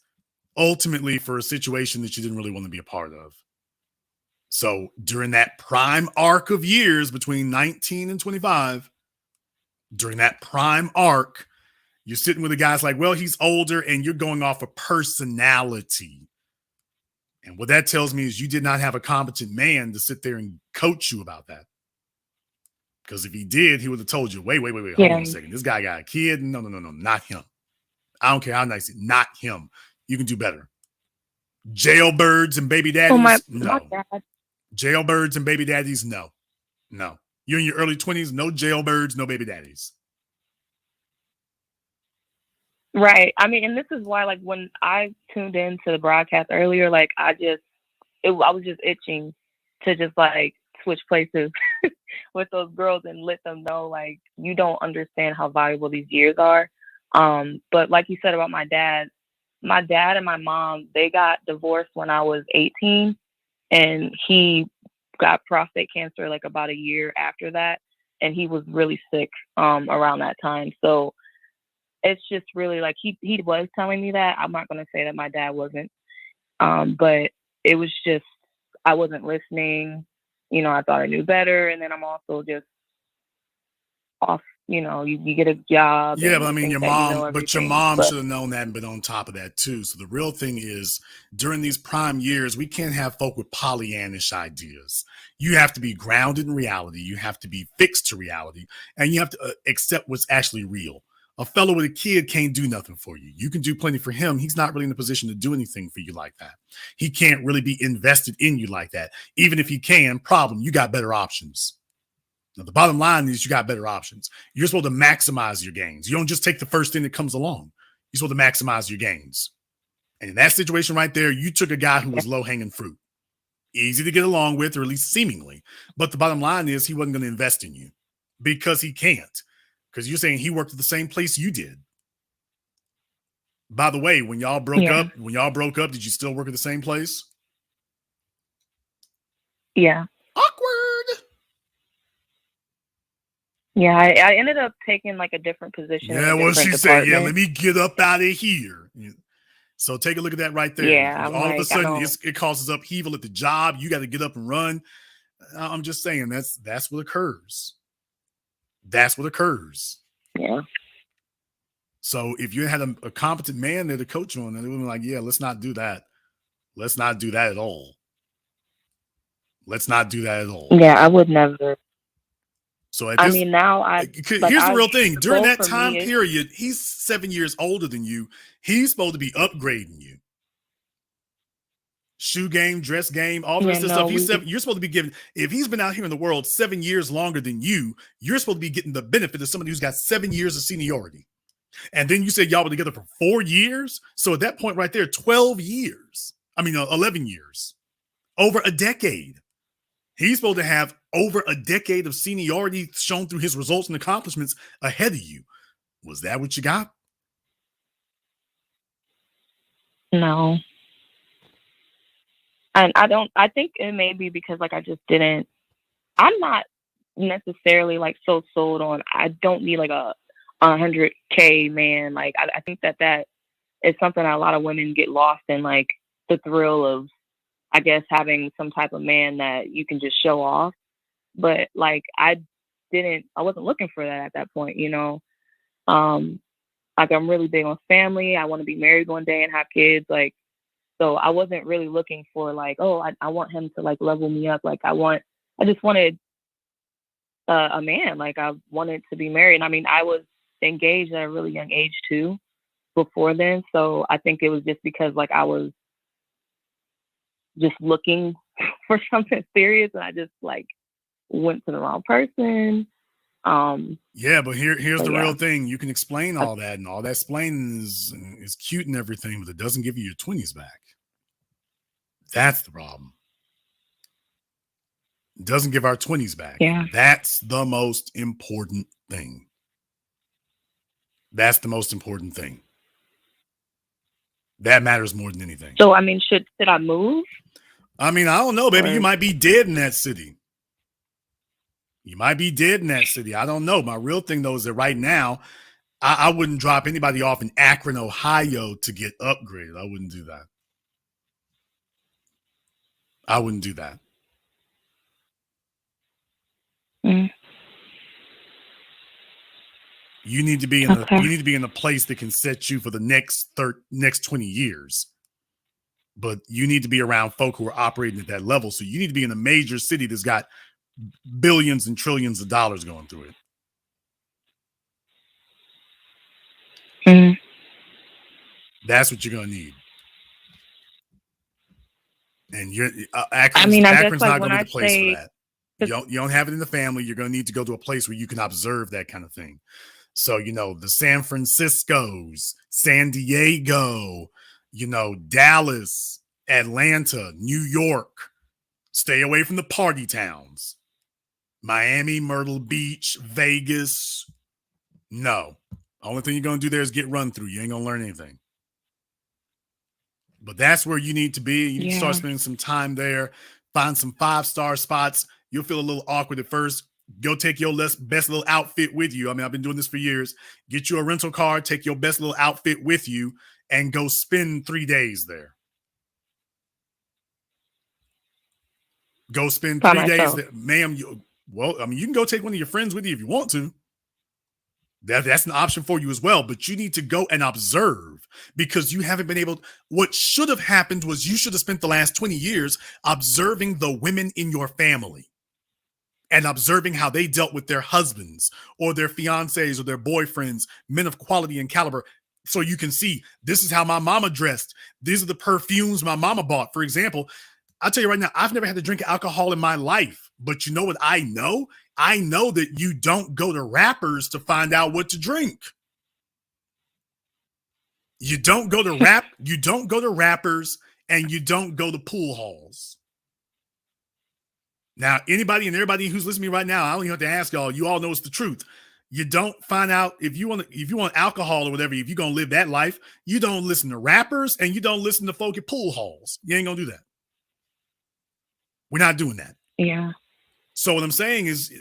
ultimately for a situation that she didn't really want to be a part of. So during that prime arc of years between 19 and 25, during that prime arc, you're sitting with the guys like, well, he's older, and you're going off of personality. And what that tells me is you did not have a competent man to sit there and coach you about that. Because if he did, he would have told you, wait, hold on a second. This guy got a kid. No, not him. I don't care how nice he is. Not him. You can do better. Jailbirds and baby daddies? No. Jailbirds and baby daddies? No. You're in your early 20s, no jailbirds, no baby daddies. Right. I mean, and this is why, like, when I tuned into the broadcast earlier, like, I was just itching to just like switch places with those girls and let them know, like, you don't understand how valuable these years are. But like you said about my dad and my mom, they got divorced when I was 18, and he got prostate cancer like about a year after that, and he was really sick around that time. So it's just really like he was telling me that. I'm not going to say that my dad wasn't, but it was just I wasn't listening. You know, I thought I knew better, and then I'm also just off. You know, you get a job. Yeah, but I mean, your mom should have known that and been on top of that too. So the real thing is, during these prime years, we can't have folk with Pollyannish ideas. You have to be grounded in reality. You have to be fixed to reality, and you have to accept what's actually real. A fellow with a kid can't do nothing for you. You can do plenty for him. He's not really in a position to do anything for you like that. He can't really be invested in you like that. Even if he can, you got better options. Now, the bottom line is you got better options. You're supposed to maximize your gains. You don't just take the first thing that comes along. You're supposed to maximize your gains. And in that situation right there, you took a guy who was low-hanging fruit. Easy to get along with, or at least seemingly. But the bottom line is he wasn't going to invest in you because he can't. Because you're saying he worked at the same place you did. By the way, when y'all broke up, did you still work at the same place? Yeah. Awkward. Yeah, I ended up taking like a different position. Yeah, what she said. Yeah, let me get up out of here. So take a look at that right there. Yeah, all of a sudden it causes upheaval at the job. You got to get up and run. I'm just saying that's what occurs. That's what occurs. Yeah. So if you had a competent man there to coach you on, then it would be like, yeah, let's not do that. Let's not do that at all. Let's not do that at all. Yeah, I would never. So here's the real thing. During that time period, he's 7 years older than you. He's supposed to be upgrading you. Shoe game, dress game, all the rest of the stuff. You're supposed to be giving. If he's been out here in the world 7 years longer than you, you're supposed to be getting the benefit of somebody who's got 7 years of seniority. And then you said y'all were together for 4 years. So at that point right there, 11 years, over a decade. He's supposed to have over a decade of seniority shown through his results and accomplishments ahead of you. Was that what you got? No. And I think it may be because like I'm not necessarily like so sold on, I don't need like a 100K man. Like I think that is something that a lot of women get lost in, like the thrill of, I guess, having some type of man that you can just show off. But like I wasn't looking for that at that point, you know. Like I'm really big on family. I want to be married one day and have kids. Like, so I wasn't really looking for like, oh, I want him to like level me up. Like I just wanted a man. Like I wanted to be married. And I mean, I was engaged at a really young age too before then. So I think it was just because like I was just looking for something serious, and I just like went to the wrong person. Yeah, but here's the yeah. real thing. You can explain all that, and all that explaining is cute and everything, but it doesn't give you your 20s back. That's the problem. It doesn't give our 20s back. Yeah. That's the most important thing. That's the most important thing. That matters more than anything. So I mean, should I move? I mean, I don't know, baby. Or- You might be dead in that city. You might be dead in that city. I don't know. My real thing, though, is that right now, I wouldn't drop anybody off in Akron, Ohio to get upgraded. I wouldn't do that. I wouldn't do that. Mm. You need to be in a place that can set you for the next 20 years. But you need to be around folk who are operating at that level. So you need to be in a major city that's got billions and trillions of dollars going through it. Mm. That's what you're gonna need. And Akron's like not gonna be the place for that. You don't have it in the family. You're gonna need to go to a place where you can observe that kind of thing. So, you know, the San Franciscos, San Diego, you know, Dallas, Atlanta, New York. Stay away from the party towns. Miami, Myrtle Beach, Vegas. No. Only thing you're going to do there is get run through. You ain't going to learn anything. But that's where you need to be. You need to start spending some time there. Find some 5-star spots. You'll feel a little awkward at first. Go take your best little outfit with you. I mean, I've been doing this for years. Get you a rental car, take your best little outfit with you, and go spend 3 days there. Go spend 3 days there. Ma'am, you can go take one of your friends with you if you want to. That's an option for you as well, but you need to go and observe, because you haven't been able. What should have happened was you should have spent the last 20 years observing the women in your family and observing how they dealt with their husbands or their fiancés or their boyfriends, men of quality and caliber. So you can see, this is how my mama dressed. These are the perfumes my mama bought. For example, I'll tell you right now, I've never had to drink alcohol in my life, but you know what I know? I know that you don't go to rappers to find out what to drink. You don't go to rappers, and you don't go to pool halls. Now, anybody and everybody who's listening to me right now, I don't even have to ask y'all. You all know it's the truth. You don't find out if you want alcohol or whatever. If you're gonna live that life, you don't listen to rappers and you don't listen to folk at pool halls. You ain't gonna do that. We're not doing that. Yeah. So what I'm saying is,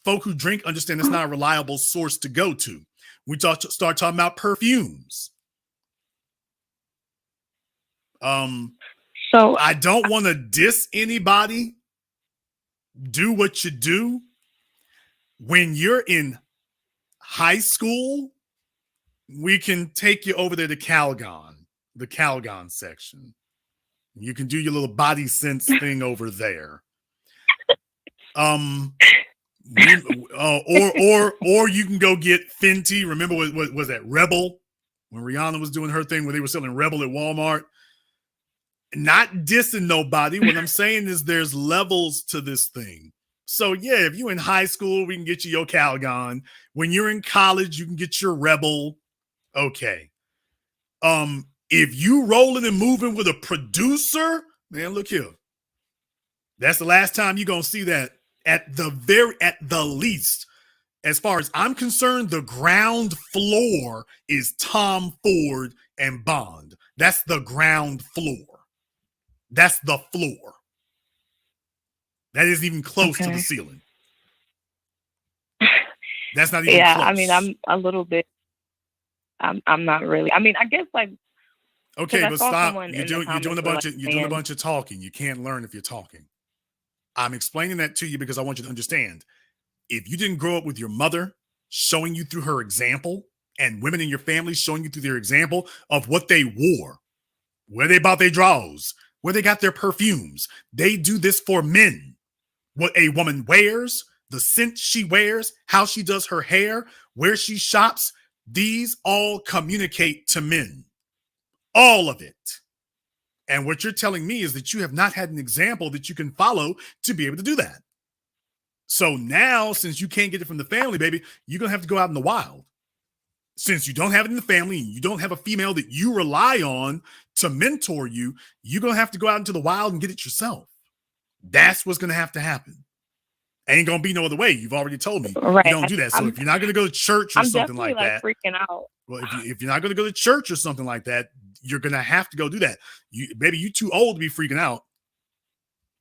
folk who drink understand it's not a reliable source to go to. We start talking about perfumes. So I don't want to diss anybody. Do what you do. When you're in high school, we can take you over there to Calgon, the Calgon section. You can do your little body sense thing over there. Or you can go get Fenty. Remember what was that, Rebel? When Rihanna was doing her thing where they were selling Rebel at Walmart. Not dissing nobody. What I'm saying is there's levels to this thing. So yeah, if you're in high school, we can get you your Calgon. When you're in college, you can get your Rebel. Okay. If you rolling and moving with a producer, man, look here. That's the last time you're gonna see that. At the least, as far as I'm concerned, the ground floor is Tom Ford and Bond. That's the ground floor. That's the floor. That isn't even close to the ceiling. That's not even close. I mean, I'm a little bit. I'm not really. I mean, I guess like. Okay, but stop. You're doing a bunch of talking. You can't learn if you're talking. I'm explaining that to you because I want you to understand. If you didn't grow up with your mother showing you through her example and women in your family showing you through their example of what they wore, where they bought their drawers, where they got their perfumes, they do this for men. What a woman wears, the scent she wears, how she does her hair, where she shops, these all communicate to men. All of it. And what you're telling me is that you have not had an example that you can follow to be able to do that. So now, since you can't get it from the family, baby, you're going to have to go out in the wild. Since you don't have it in the family and you don't have a female that you rely on to mentor you, you're going to have to go out into the wild and get it yourself. That's what's going to have to happen. Ain't going to be no other way. You've already told me you don't do that. So if you're not going to go to church or something like that, freaking out. Well, if you're not going to go to church or something like that, you're going to have to go do that. Baby, you too old to be freaking out.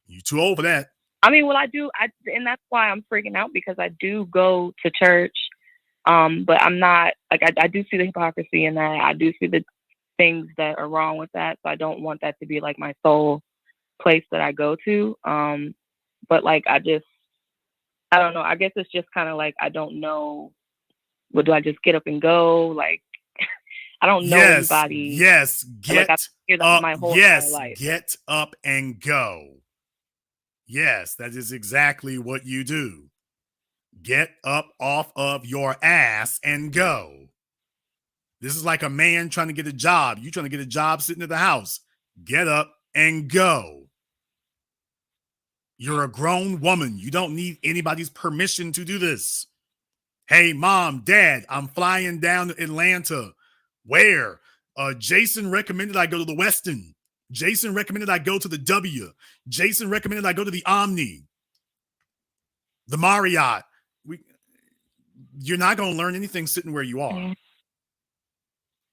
You too old for that. I mean, well, and that's why I'm freaking out, because I do go to church, but I'm not, like, I do see the hypocrisy in that. I do see the things that are wrong with that, so I don't want that to be, like, my sole place that I go to. But, like, I don't know. I guess it's just kind of like, I don't know. What, do I just get up and go? Like, I don't know anybody. Yes, get up. My whole life. Get up and go. Yes, that is exactly what you do. Get up off of your ass and go. This is like a man trying to get a job. You trying to get a job sitting at the house. Get up and go. You're a grown woman. You don't need anybody's permission to do this. Hey, mom, dad, I'm flying down to Atlanta. Where? Jason recommended I go to the Westin. Jason recommended I go to the W. Jason recommended I go to the Omni. The Marriott. You're not going to learn anything sitting where you are.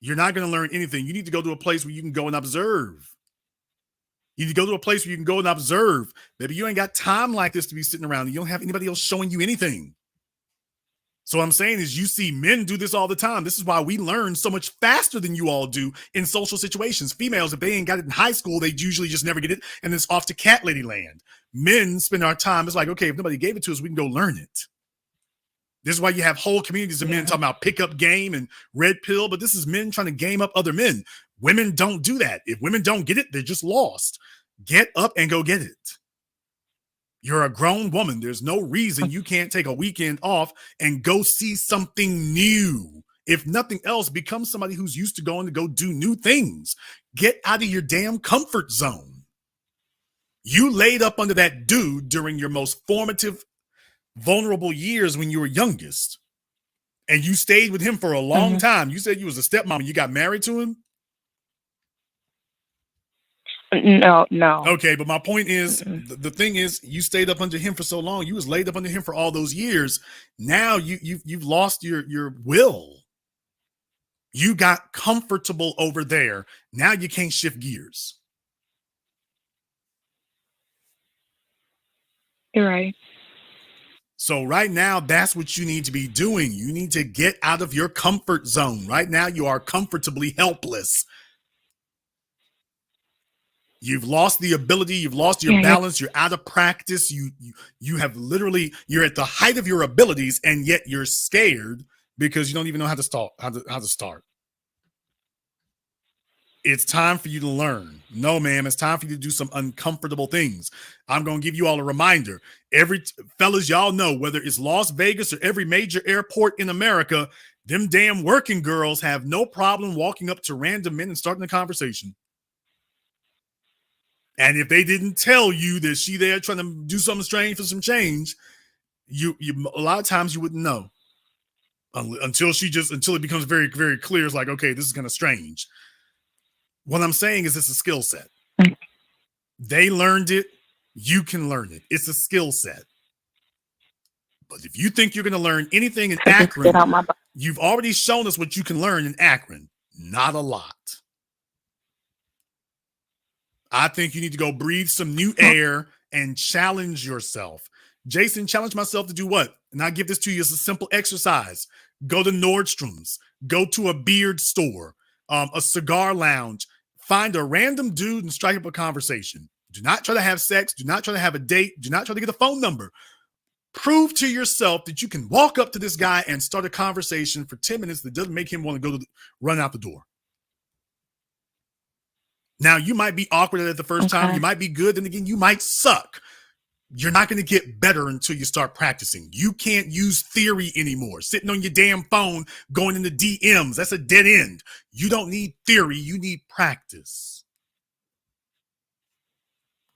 You're not going to learn anything. You need to go to a place where you can go and observe. You need to go to a place where you can go and observe. Maybe you ain't got time like this to be sitting around. You don't have anybody else showing you anything. So what I'm saying is you see men do this all the time. This is why we learn so much faster than you all do in social situations. Females, if they ain't got it in high school, they usually just never get it. And it's off to cat lady land. Men spend our time. It's like, okay, if nobody gave it to us, we can go learn it. This is why you have whole communities of men talking about pickup game and red pill. But this is men trying to game up other men. Women don't do that. If women don't get it, they're just lost. Get up and go get it. You're a grown woman. There's no reason you can't take a weekend off and go see something new. If nothing else, become somebody who's used to going to go do new things. Get out of your damn comfort zone. You laid up under that dude during your most formative, vulnerable years when you were youngest. And you stayed with him for a long time. You said you was a stepmom and you got married to him? No. Okay, but my point is, the thing is, you stayed up under him for so long. You was laid up under him for all those years. Now you've lost your will. You got comfortable over there. Now you can't shift gears. You're right. So right now, that's what you need to be doing. You need to get out of your comfort zone. Right now, you are comfortably helpless. You've lost the ability. You've lost your balance. You're out of practice. You have literally, you're at the height of your abilities, and yet you're scared because you don't even know how to start. How to start. It's time for you to learn. No, ma'am, it's time for you to do some uncomfortable things. I'm going to give you all a reminder. Fellas, y'all know, whether it's Las Vegas or every major airport in America, them damn working girls have no problem walking up to random men and starting a conversation. And if they didn't tell you that she there trying to do something strange for some change, you a lot of times you wouldn't know until it becomes very, very clear. It's like, okay, this is kind of strange. What I'm saying is it's a skill set. They learned it. You can learn it. It's a skill set. But if you think you're going to learn anything in Akron, you've already shown us what you can learn in Akron. Not a lot. I think you need to go breathe some new air and challenge yourself. Jason, challenge myself to do what? And I give this to you as a simple exercise. Go to Nordstrom's, go to a beard store, a cigar lounge, find a random dude and strike up a conversation. Do not try to have sex. Do not try to have a date. Do not try to get a phone number. Prove to yourself that you can walk up to this guy and start a conversation for 10 minutes that doesn't make him want to run out the door. Now, you might be awkward at it the first time. You might be good. And again, you might suck. You're not going to get better until you start practicing. You can't use theory anymore. Sitting on your damn phone, going into DMs, that's a dead end. You don't need theory. You need practice.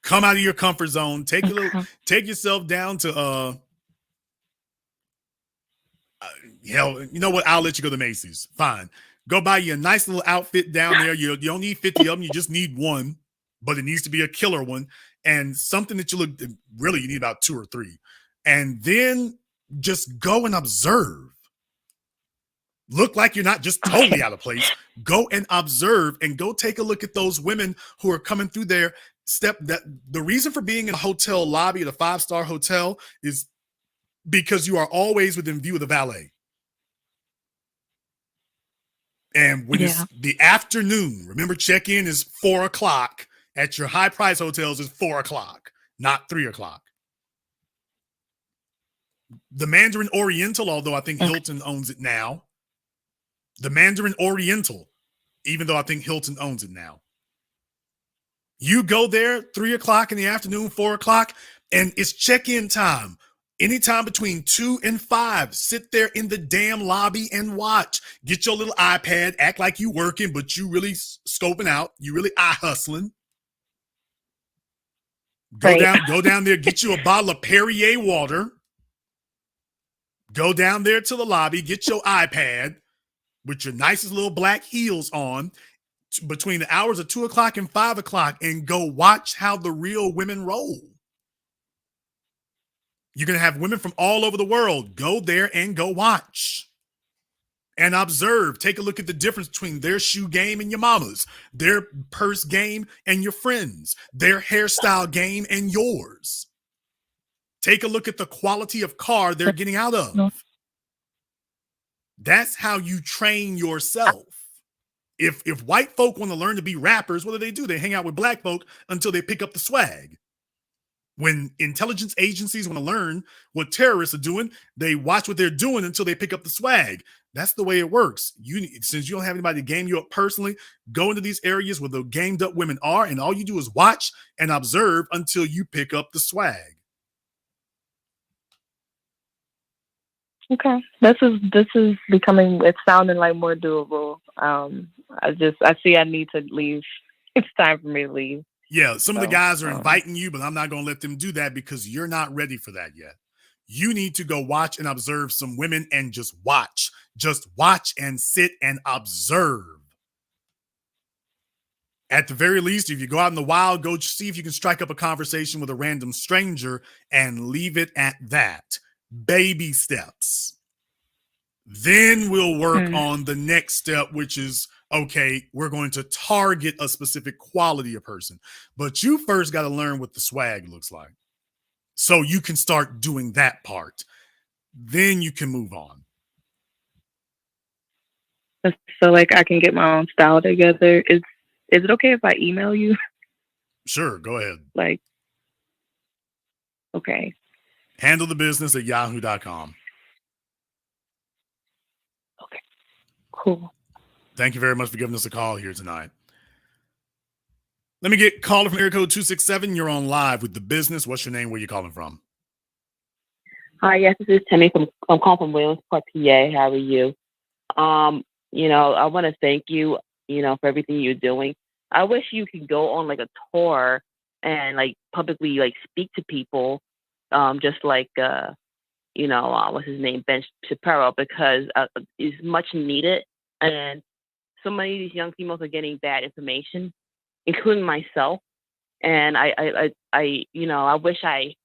Come out of your comfort zone. Take yourself down to, hell, you know what? I'll let you go to Macy's. Fine. Go buy you a nice little outfit down there. You don't need 50 of them. You just need one, but it needs to be a killer one. And something that you need about 2 or 3. And then just go and observe. Look like you're not just totally out of place. Go and observe and go take a look at those women who are coming through there. The reason for being in a hotel lobby at a 5-star hotel is because you are always within view of the valet. And when it's the afternoon, remember, check-in is 4 o'clock. At your high-price hotels is 4 o'clock, not 3 o'clock. The Mandarin Oriental, although I think Hilton owns it now. The Mandarin Oriental, even though I think Hilton owns it now. You go there 3 o'clock in the afternoon, 4 o'clock, and it's check-in time. Anytime between 2 and 5, sit there in the damn lobby and watch. Get your little iPad, act like you working, but you really scoping out. You really eye hustling. Go down there, get you a bottle of Perrier water. Go down there to the lobby, get your iPad with your nicest little black heels on between the hours of 2 o'clock and 5 o'clock and go watch how the real women roll. You're going to have women from all over the world. Go there and go watch. And observe. Take a look at the difference between their shoe game and your mama's, their purse game and your friends, their hairstyle game and yours. Take a look at the quality of car they're getting out of. That's how you train yourself. If white folk want to learn to be rappers, what do? They hang out with black folk until they pick up the swag. When intelligence agencies want to learn what terrorists are doing, they watch what they're doing until they pick up the swag. That's the way it works. Since you don't have anybody to game you up personally, go into these areas where the gamed up women are, and all you do is watch and observe until you pick up the swag. Okay. This is becoming, it's sounding like more doable. I see I need to leave. It's time for me to leave. Yeah, some of the guys are inviting you, but I'm not going to let them do that because you're not ready for that yet. You need to go watch and observe some women and just watch. Just watch and sit and observe. At the very least, if you go out in the wild, go see if you can strike up a conversation with a random stranger and leave it at that. Baby steps. Then we'll work on the next step, which is, okay, we're going to target a specific quality of person. But you first got to learn what the swag looks like. So you can start doing that part. Then you can move on. So like I can get my own style together. Is it okay if I email you? Sure, go ahead. Like, okay. handlethebusiness@yahoo.com. Okay, cool. Thank you very much for giving us a call here tonight. Let me get caller from area code 267. You're on live with The Business. What's your name? Where you calling from? Hi, yes, this is Timmy I'm calling from Williamsport, PA. How are you? I want to thank you, for everything you're doing. I wish you could go on like a tour and like publicly like speak to people, just like what's his name, Ben Shapiro, because it's much needed, and so many of these young females are getting bad information, including myself. And I wish I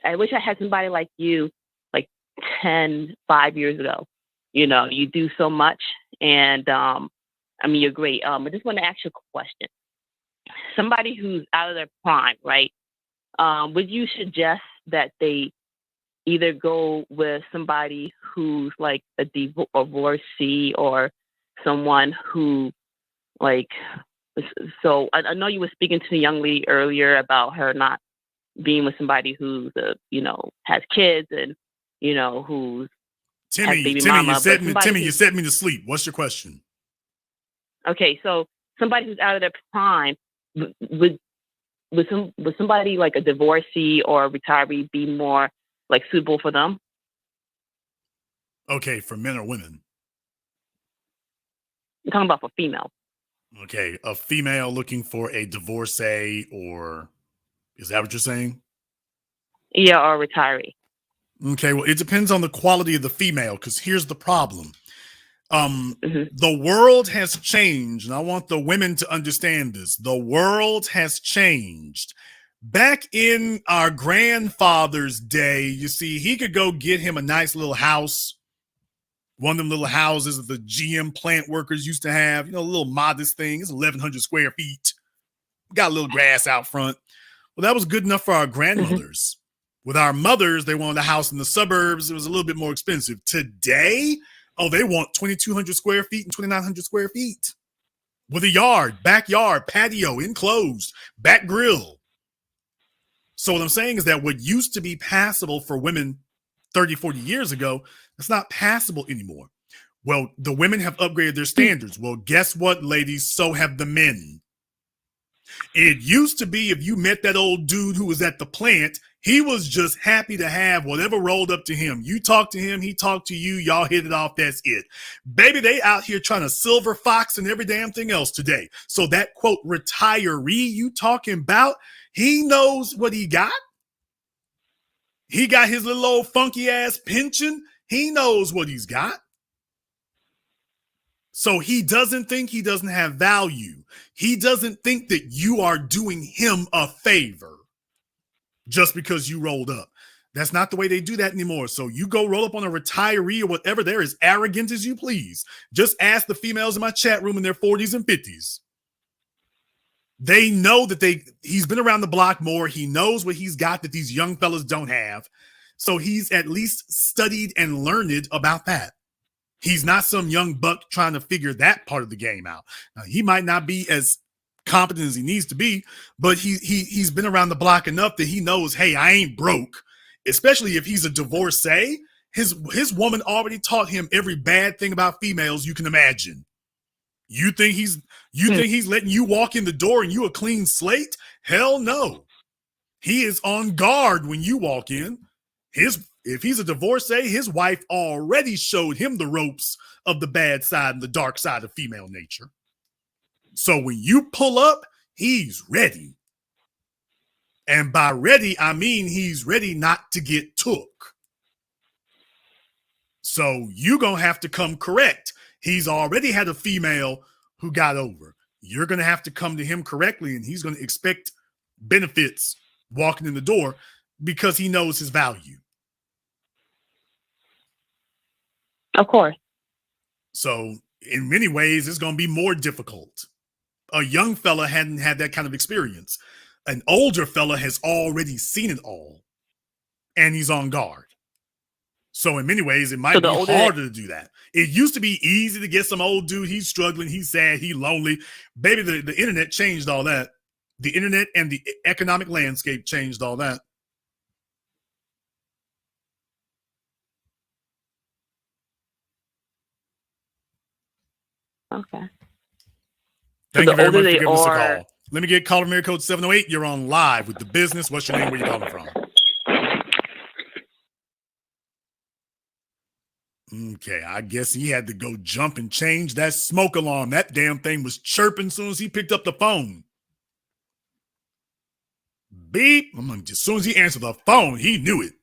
had somebody like you, like 5 years ago. You do so much, and you're great. I just want to ask you a question. somebody who's out of their prime, right? Would you suggest that they either go with somebody who's like a divorcee or someone who like, so I know you were speaking to the young lady earlier about her not being with somebody who's, has kids and, who's has Timmy, baby Timmy, mama. you set me to sleep. What's your question? Okay, so somebody who's out of their prime, would somebody like a divorcee or a retiree be more like suitable for them? Okay, for men or women? I'm talking about for female. Okay, a female looking for a divorcee, or is that what you're saying? Yeah, or a retiree. Okay, well, it depends on the quality of the female, because here's the problem. The world has changed, and I want the women to understand this. The world has changed. Back in our grandfather's day, you see, he could go get him a nice little house, one of them little houses that the GM plant workers used to have, a little modest thing. It's 1,100 square feet. Got a little grass out front. Well, that was good enough for our grandmothers. With our mothers, they wanted a house in the suburbs. It was a little bit more expensive. Today, they want 2,200 square feet and 2,900 square feet with a yard, backyard, patio, enclosed, back grill. So what I'm saying is that what used to be passable for women 30, 40 years ago, it's not passable anymore. Well, the women have upgraded their standards. Well, guess what, ladies? So have the men. It used to be if you met that old dude who was at the plant, he was just happy to have whatever rolled up to him. You talk to him, he talked to you, y'all hit it off, that's it. Baby, they out here trying to silver fox and every damn thing else today. So that, quote, retiree you talking about, he knows what he got. He got his little old funky ass pension. He knows what he's got. So he doesn't think he doesn't have value. He doesn't think that you are doing him a favor just because you rolled up. That's not the way they do that anymore. So you go roll up on a retiree or whatever, they're as arrogant as you please. Just ask the females in my chat room in their 40s and 50s. They know that he's been around the block more. He knows what he's got that these young fellas don't have. So he's at least studied and learned about that. He's not some young buck trying to figure that part of the game out. Now, he might not be as competent as he needs to be, but he's been around the block enough that he knows, hey, I ain't broke. Especially if he's a divorcee, his woman already taught him every bad thing about females you can imagine. You think he's letting you walk in the door and you a clean slate? Hell no. He is on guard when you walk in. If he's a divorcee, his wife already showed him the ropes of the bad side and the dark side of female nature. So when you pull up, he's ready. And by ready, I mean he's ready not to get took. So you're going to have to come correct. He's already had a female who got over. You're going to have to come to him correctly, and he's going to expect benefits walking in the door because he knows his value. Of course. So in many ways, it's going to be more difficult. A young fella hadn't had that kind of experience. An older fella has already seen it all, and he's on guard. So in many ways, it might be harder to do that. It used to be easy to get some old dude. He's struggling. He's sad. He's lonely. Baby, the internet changed all that. The internet and the economic landscape changed all that. Okay. Thank you very much for giving us a call. Let me get caller area code 708. You're on live with The Business. What's your name? Where you calling from? Okay, I guess he had to go jump and change that smoke alarm. That damn thing was chirping as soon as he picked up the phone. Beep. As soon as he answered the phone, he knew it.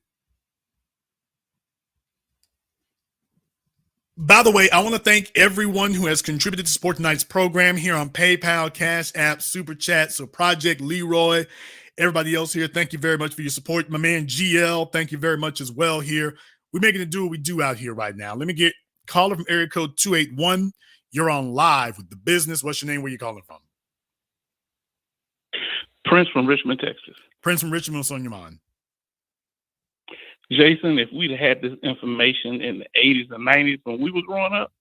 By the way, I want to thank everyone who has contributed to support tonight's program here on PayPal, CashApp, Super Chat, so Project Leroy, everybody else here, thank you very much for your support. My man GL, thank you very much as well here. We're making it do what we do out here right now. Let me get caller from area code 281. You're on live with The Business. What's your name? Where you calling from? Prince from Richmond, Texas. Prince from Richmond, what's on your mind? Jason, if we'd had this information in the 80s and 90s when we was growing up,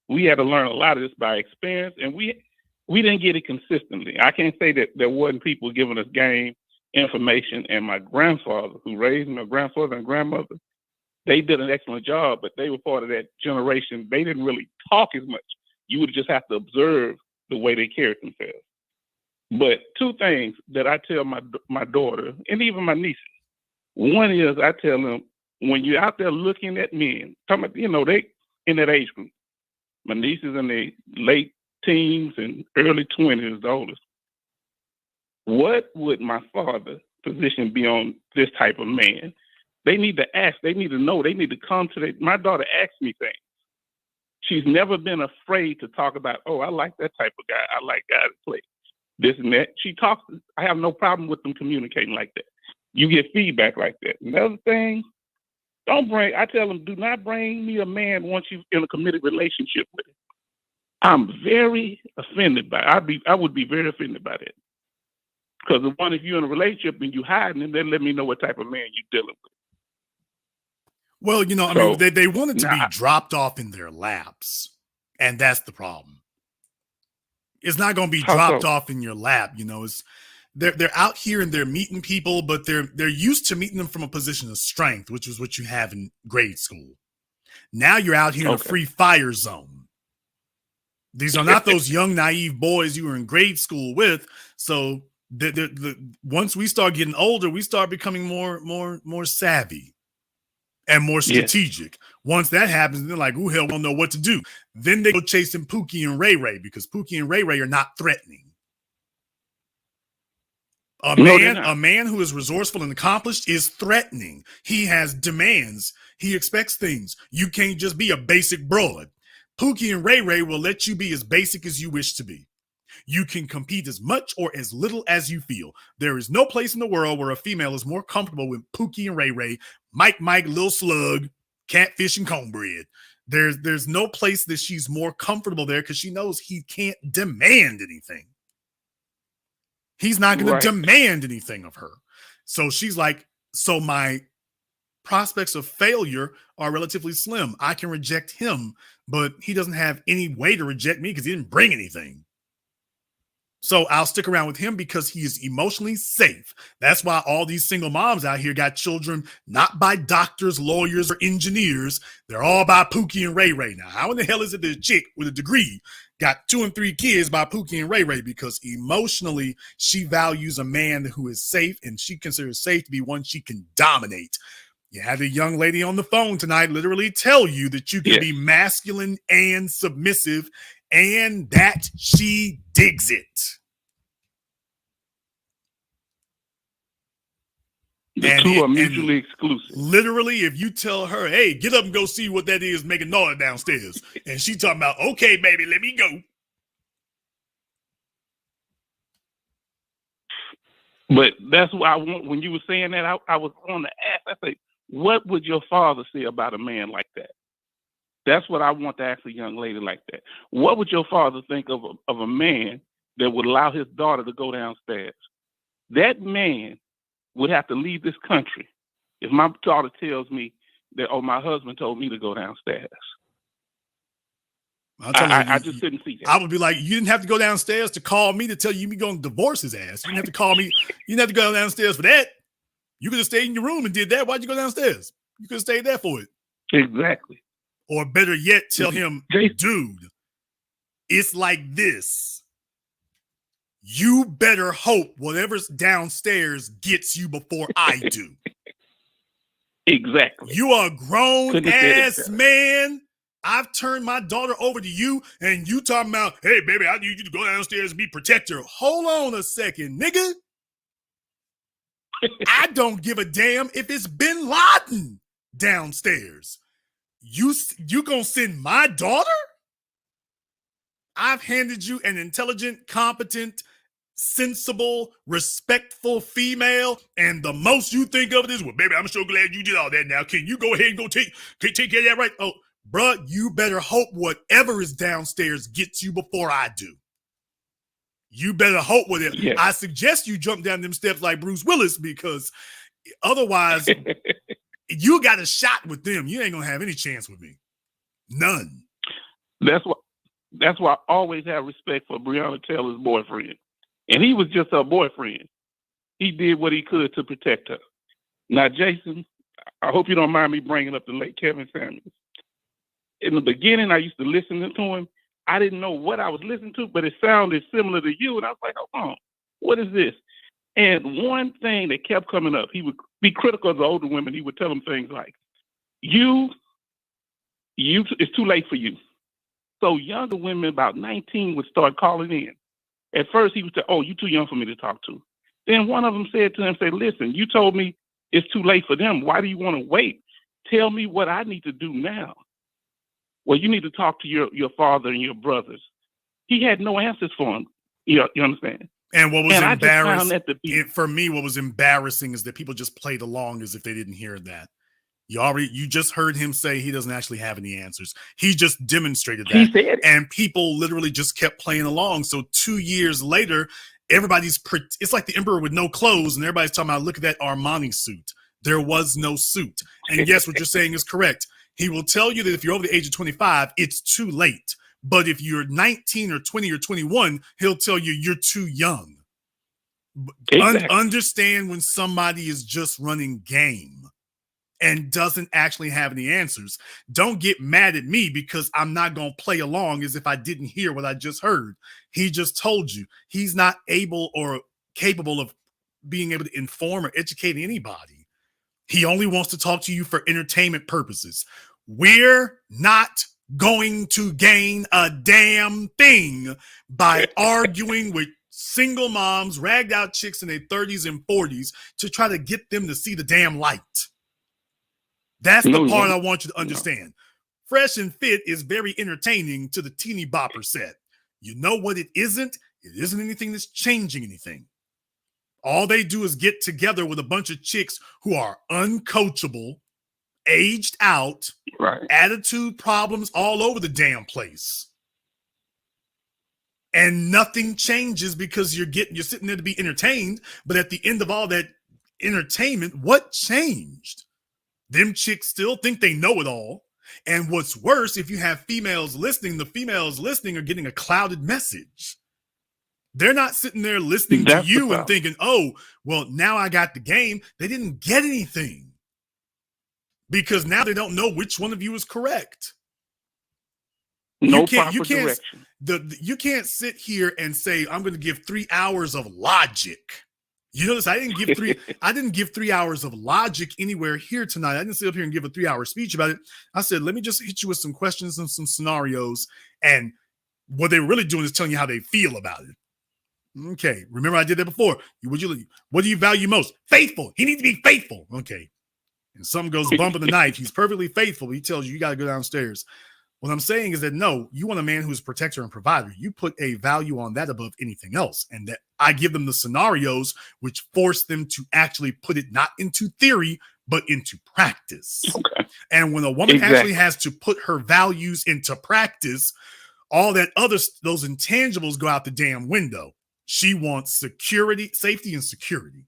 we had to learn a lot of this by experience, and we didn't get it consistently. I can't say that there wasn't people giving us game information, and my grandfather, who raised my grandfather and grandmother, they did an excellent job, but they were part of that generation. They didn't really talk as much. You would just have to observe the way they carried themselves. But two things that I tell my daughter and even my nieces. One is I tell them, when you're out there looking at men, talking about, they in that age group. My niece is in the late teens and early 20s, the oldest. What would my father's position be on this type of man? They need to ask. They need to know. They need to come to my daughter asks me things. She's never been afraid to talk about, I like that type of guy. I like guys that play this and that. She talks. I have no problem with them communicating like that. You get feedback like that. Another thing, I tell them, do not bring me a man once you're in a committed relationship with him. I'm very offended by it. I would be very offended by that. Because if you're in a relationship and you hiding him, then let me know what type of man you're dealing with. Well, they want it to be dropped off in their laps, and that's the problem. It's not going to be dropped off in your lap. They're out here and they're meeting people, but they're used to meeting them from a position of strength, which is what you have in grade school. Now you're out here in a free fire zone. These are not those young, naive boys you were in grade school with. So once we start getting older, we start becoming more savvy and more strategic. Once that happens, they're like, hell, we don't know what to do. Then they go chasing Pookie and Ray Ray because Pookie and Ray Ray are not threatening. A man who is resourceful and accomplished is threatening. He has demands. He expects things. You can't just be a basic broad. Pookie and Ray Ray will let you be as basic as you wish to be. You can compete as much or as little as you feel. There is no place in the world where a female is more comfortable with Pookie and Ray Ray, Mike, Lil Slug, Catfish, and Cornbread. There's no place that she's more comfortable there because she knows he can't demand anything. He's not going to demand anything of her. So she's like, so my prospects of failure are relatively slim. I can reject him, but he doesn't have any way to reject me because he didn't bring anything. So I'll stick around with him because he is emotionally safe. That's why all these single moms out here got children not by doctors, lawyers, or engineers. They're all by Pookie and Ray Ray. Now, how in the hell is it that a chick with a degree got 2 and 3 kids by Pookie and Ray Ray? Because emotionally, she values a man who is safe, and she considers safe to be one she can dominate. You had a young lady on the phone tonight literally tell you that you can be masculine and submissive, and that she digs it. The two are mutually exclusive. Literally, if you tell her, hey, get up and go see what that is making noise downstairs, and she talking about, okay, baby, let me go. But that's why when you were saying that, I was on the ask. I say, what would your father say about a man like that? That's what I want to ask a young lady like that. What would your father think of a man that would allow his daughter to go downstairs? That man would have to leave this country if my daughter tells me that, my husband told me to go downstairs. I just couldn't see that. I would be like, you didn't have to go downstairs to call me to tell you going to divorce his ass. You didn't have to call me. You didn't have to go downstairs for that. You could have stayed in your room and did that. Why'd you go downstairs? You could have stayed there for it. Exactly. Or better yet, tell him, dude, it's like this. You better hope whatever's downstairs gets you before I do. Exactly. You are a grown ass man. I've turned my daughter over to you, and you talking about, hey, baby, I need you to go downstairs and be protector. Hold on a second, nigga. I don't give a damn if it's Bin Laden downstairs. You gonna send my daughter? I've handed you an intelligent, competent, sensible, respectful female, and the most you think of it is, well, baby, I'm so glad you did all that. Now, can you go ahead and go take care of that, right? Oh, bruh, you better hope whatever is downstairs gets you before I do. You better hope with it. Yes. I suggest you jump down them steps like Bruce Willis, because otherwise you got a shot with them. You ain't gonna have any chance with me. None. That's why I always have respect for Breonna Taylor's boyfriend. And he was just her boyfriend. He did what he could to protect her. Now, Jason, I hope you don't mind me bringing up the late Kevin Samuels. In the beginning, I used to listen to him. I didn't know what I was listening to, but it sounded similar to you. And I was like, hold on, what is this? And one thing that kept coming up, he would be critical of the older women. He would tell them things like, it's too late for you. So younger women about 19 would start calling in. At first, he would say, oh, you're too young for me to talk to. Then one of them said to him, listen, you told me it's too late for them. Why do you want to wait? Tell me what I need to do now. Well, you need to talk to your father and your brothers. He had no answers for him. You understand? And what was embarrassing for me, what was embarrassing is that people just played along as if they didn't hear that. You just heard him say he doesn't actually have any answers. He just demonstrated that. He said it. And people literally just kept playing along. So 2 years later, it's like the emperor with no clothes, and everybody's talking about, look at that Armani suit. There was no suit. And yes, what you're saying is correct. He will tell you that if you're over the age of 25, it's too late. But if you're 19 or 20 or 21, he'll tell you you're too young. Exactly. Understand when somebody is just running game and doesn't actually have any answers. Don't get mad at me because I'm not going to play along as if I didn't hear what I just heard. He just told you he's not able or capable of being able to inform or educate anybody. He only wants to talk to you for entertainment purposes. We're not going to gain a damn thing by arguing with single moms, ragged out chicks in their 30s and 40s to try to get them to see the damn light. That's the part I want you to understand. Fresh and Fit is very entertaining to the teeny bopper set. You know what it isn't? It isn't anything that's changing anything. All they do is get together with a bunch of chicks who are uncoachable, aged out, right, attitude problems all over the damn place. And nothing changes because you're sitting there to be entertained, but at the end of all that entertainment, what changed? Them chicks still think they know it all. And what's worse, if you have females listening, the females listening are getting a clouded message. They're not sitting there listening to you and thinking, oh, well, now I got the game. They didn't get anything because now they don't know which one of you is correct. No proper direction. You can't sit here and say, I'm going to give 3 hours of logic. You notice I didn't give 3 hours of logic anywhere here tonight. I didn't sit up here and give a 3-hour speech about it. I said, let me just hit you with some questions and some scenarios. And what they're really doing is telling you how they feel about it. Okay. Remember I did that before. What do you value most? Faithful. He needs to be faithful. Okay. And something goes bump in the night. He's perfectly faithful. He tells you got to go downstairs. What I'm saying is that no, you want a man who's a protector and provider. You put a value on that above anything else. And that I give them the scenarios which force them to actually put it not into theory, but into practice. Okay. And when a woman actually has to put her values into practice, all that those intangibles go out the damn window. She wants security, safety, and security.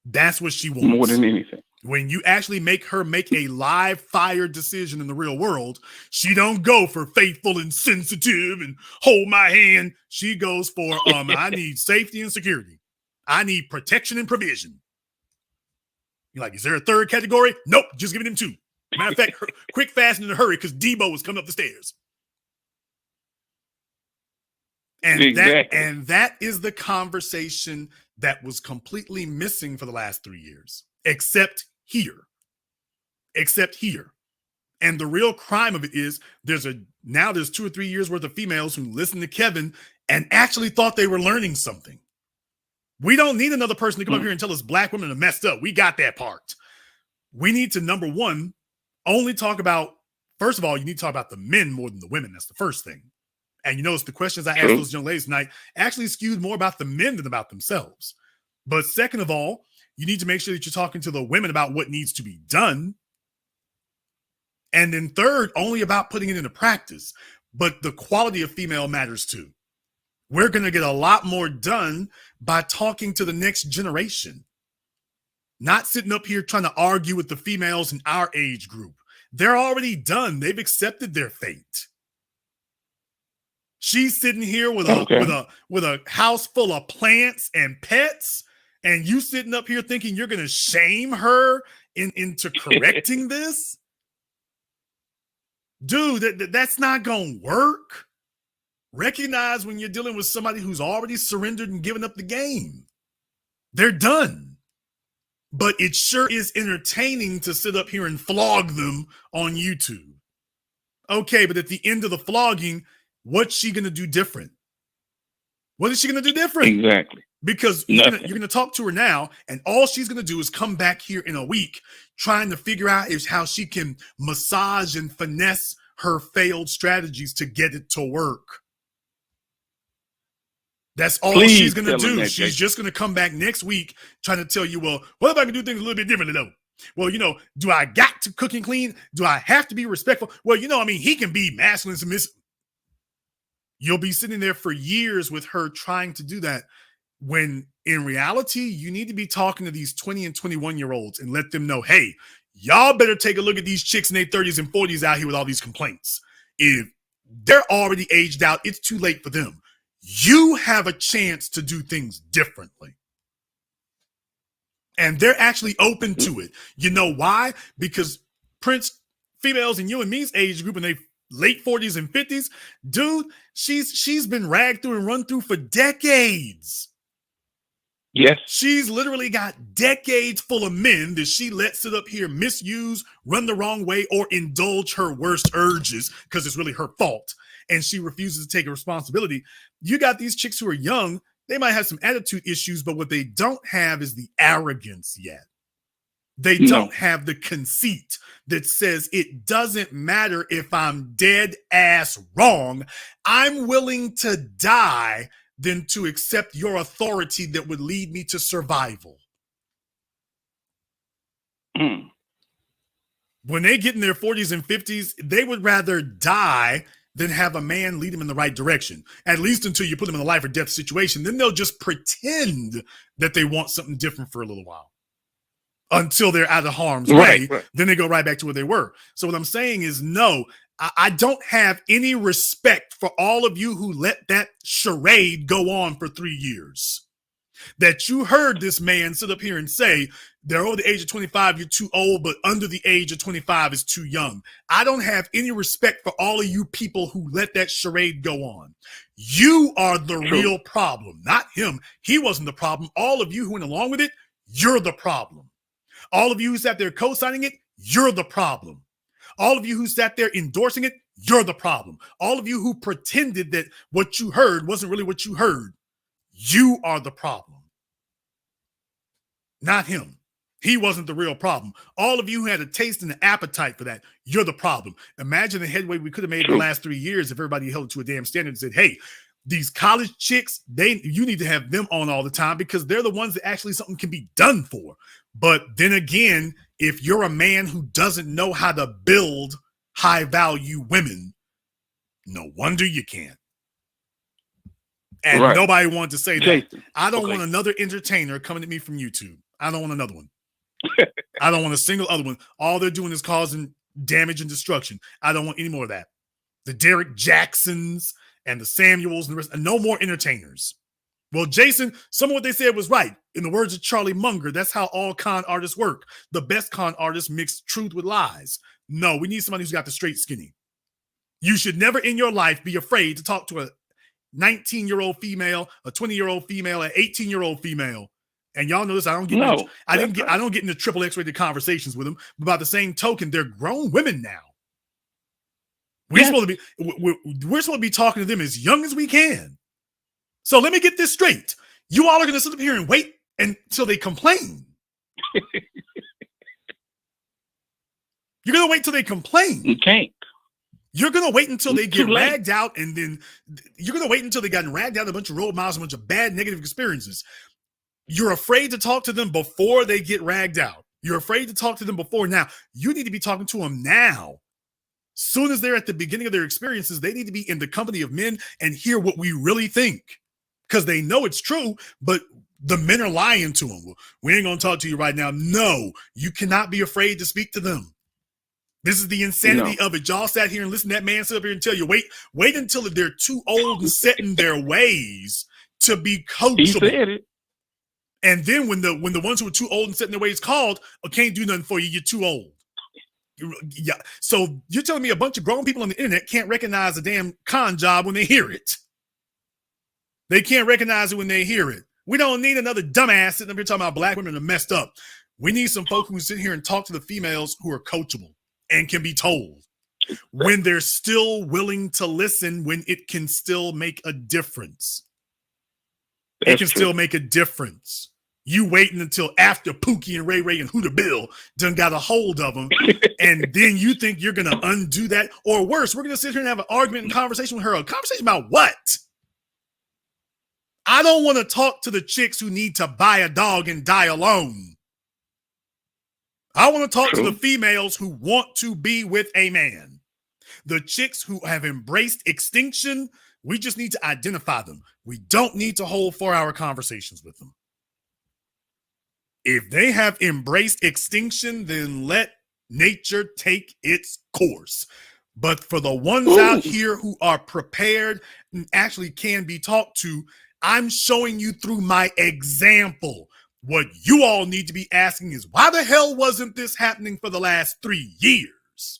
That's what she wants. More than anything. When you actually make her make a live fire decision in the real world, she don't go for faithful and sensitive and hold my hand. She goes for, I need safety and security. I need protection and provision. You're like, is there a third category? Nope, just giving him 2. Matter of fact, quick, fast, and in a hurry because Debo is coming up the stairs. And that is the conversation that was completely missing for the last 3 years, except here. And the real crime of it is there's 2 or 3 years worth of females who listened to Kevin and actually thought they were learning something. We don't need another person to come up here and tell us black women are messed up. We got that part. We need to, number one, only talk about, first of all, you need to talk about the men more than the women. That's the first thing. And you notice the questions I asked those young ladies tonight actually skewed more about the men than about themselves. But second of all, you need to make sure that you're talking to the women about what needs to be done. And then third, only about putting it into practice. But the quality of female matters too. We're going to get a lot more done by talking to the next generation, not sitting up here trying to argue with the females in our age group. They're already done. They've accepted their fate. She's sitting here with a house full of plants and pets, and you sitting up here thinking you're going to shame her into correcting this? Dude, that's not going to work. Recognize when you're dealing with somebody who's already surrendered and given up the game. They're done. But it sure is entertaining to sit up here and flog them on YouTube. Okay, but at the end of the flogging, what's she going to do different? What is she going to do different? Exactly. Because you're going to talk to her now, and all she's going to do is come back here in a week trying to figure out how she can massage and finesse her failed strategies to get it to work. That's all she's going to do. She's just going to come back next week trying to tell you, well, what if I can do things a little bit differently, though? Well, do I got to cook and clean? Do I have to be respectful? Well, he can be masculine and submissive. You'll be sitting there for years with her trying to do that, when in reality, you need to be talking to these 20 and 21-year-olds and let them know, hey, y'all better take a look at these chicks in their 30s and 40s out here with all these complaints. If they're already aged out, it's too late for them. You have a chance to do things differently. And they're actually open to it. You know why? Because Prince, females in you and me's age group in their late 40s and 50s, dude, she's been ragged through and run through for decades. Yes. She's literally got decades full of men that she lets sit up here, misuse, run the wrong way, or indulge her worst urges because it's really her fault. And she refuses to take responsibility. You got these chicks who are young. They might have some attitude issues, but what they don't have is the arrogance yet. They don't have the conceit that says it doesn't matter if I'm dead ass wrong. I'm willing to die than to accept your authority that would lead me to survival. When they get in their 40s and 50s, they would rather die than have a man lead them in the right direction, at least until you put them in a life or death situation. Then they'll just pretend that they want something different for a little while until they're out of harm's way. Right. Then they go right back to where they were. So what I'm saying is, no, I don't have any respect for all of you who let that charade go on for 3 years. That you heard this man sit up here and say, they're over the age of 25, you're too old, but under the age of 25 is too young. I don't have any respect for all of you people who let that charade go on. You are the real problem, not him. He wasn't the problem. All of you who went along with it, you're the problem. All of you who sat there co-signing it, you're the problem. All of you who sat there endorsing it, you're the problem. All of you who pretended that what you heard wasn't really what you heard, you are the problem. Not him. He wasn't the real problem. All of you who had a taste and an appetite for that, you're the problem. Imagine the headway we could have made in the last 3 years if everybody held it to a damn standard and said, hey, these college chicks, you need to have them on all the time because they're the ones that actually something can be done for. But then again, if you're a man who doesn't know how to build high value women, no wonder you can't. And nobody wanted to say that. I don't want another entertainer coming at me from YouTube. I don't want another one. I don't want a single other one. All they're doing is causing damage and destruction. I don't want any more of that. The Derek Jacksons and the Samuels and the rest, and no more entertainers. Well, Jason, some of what they said was right. In the words of Charlie Munger, that's how all con artists work. The best con artists mix truth with lies. No, we need somebody who's got the straight skinny. You should never in your life be afraid to talk to a 19-year-old female, a 20-year-old female, an 18-year-old female. And y'all know this. I don't get into triple X-rated conversations with them. But by the same token, they're grown women now. We're supposed to be talking to them as young as we can. So let me get this straight. You all are going to sit up here and wait until they complain. You're going to wait till they complain. You can't. You're going to wait until they get ragged out, and then you're going to wait until they got ragged out a bunch of road miles, a bunch of bad negative experiences. You're afraid to talk to them before they get ragged out. You're afraid to talk to them before now. You need to be talking to them now. Soon as they're at the beginning of their experiences, they need to be in the company of men and hear what we really think. because they know it's true, but the men are lying to them. We ain't going to talk to you right now. No, you cannot be afraid to speak to them. This is the insanity of it. Y'all sat here and listened to that man sit up here and tell you, wait until they're too old and set in their ways to be coachable. He said it. And then when the ones who are too old and set in their ways called, can't do nothing for you, you're too old. Yeah. So you're telling me a bunch of grown people on the internet can't recognize a damn con job when they hear it. They can't recognize it when they hear it. We don't need another dumbass sitting up here talking about black women are messed up. We need some folk who sit here and talk to the females who are coachable and can be told when they're still willing to listen, when it can still make a difference. It can still make a difference. You waiting until after Pookie and Ray Ray and Hooter Bill done got a hold of them, and then you think you're going to undo that? Or worse, we're going to sit here and have an argument and conversation with her. A conversation about what? I don't want to talk to the chicks who need to buy a dog and die alone. I want to talk to the females who want to be with a man. The chicks who have embraced extinction, we just need to identify them. We don't need to hold 4-hour conversations with them. If they have embraced extinction, then let nature take its course. But for the ones out here who are prepared and actually can be talked to, I'm showing you through my example. What you all need to be asking is, why the hell wasn't this happening for the last 3 years?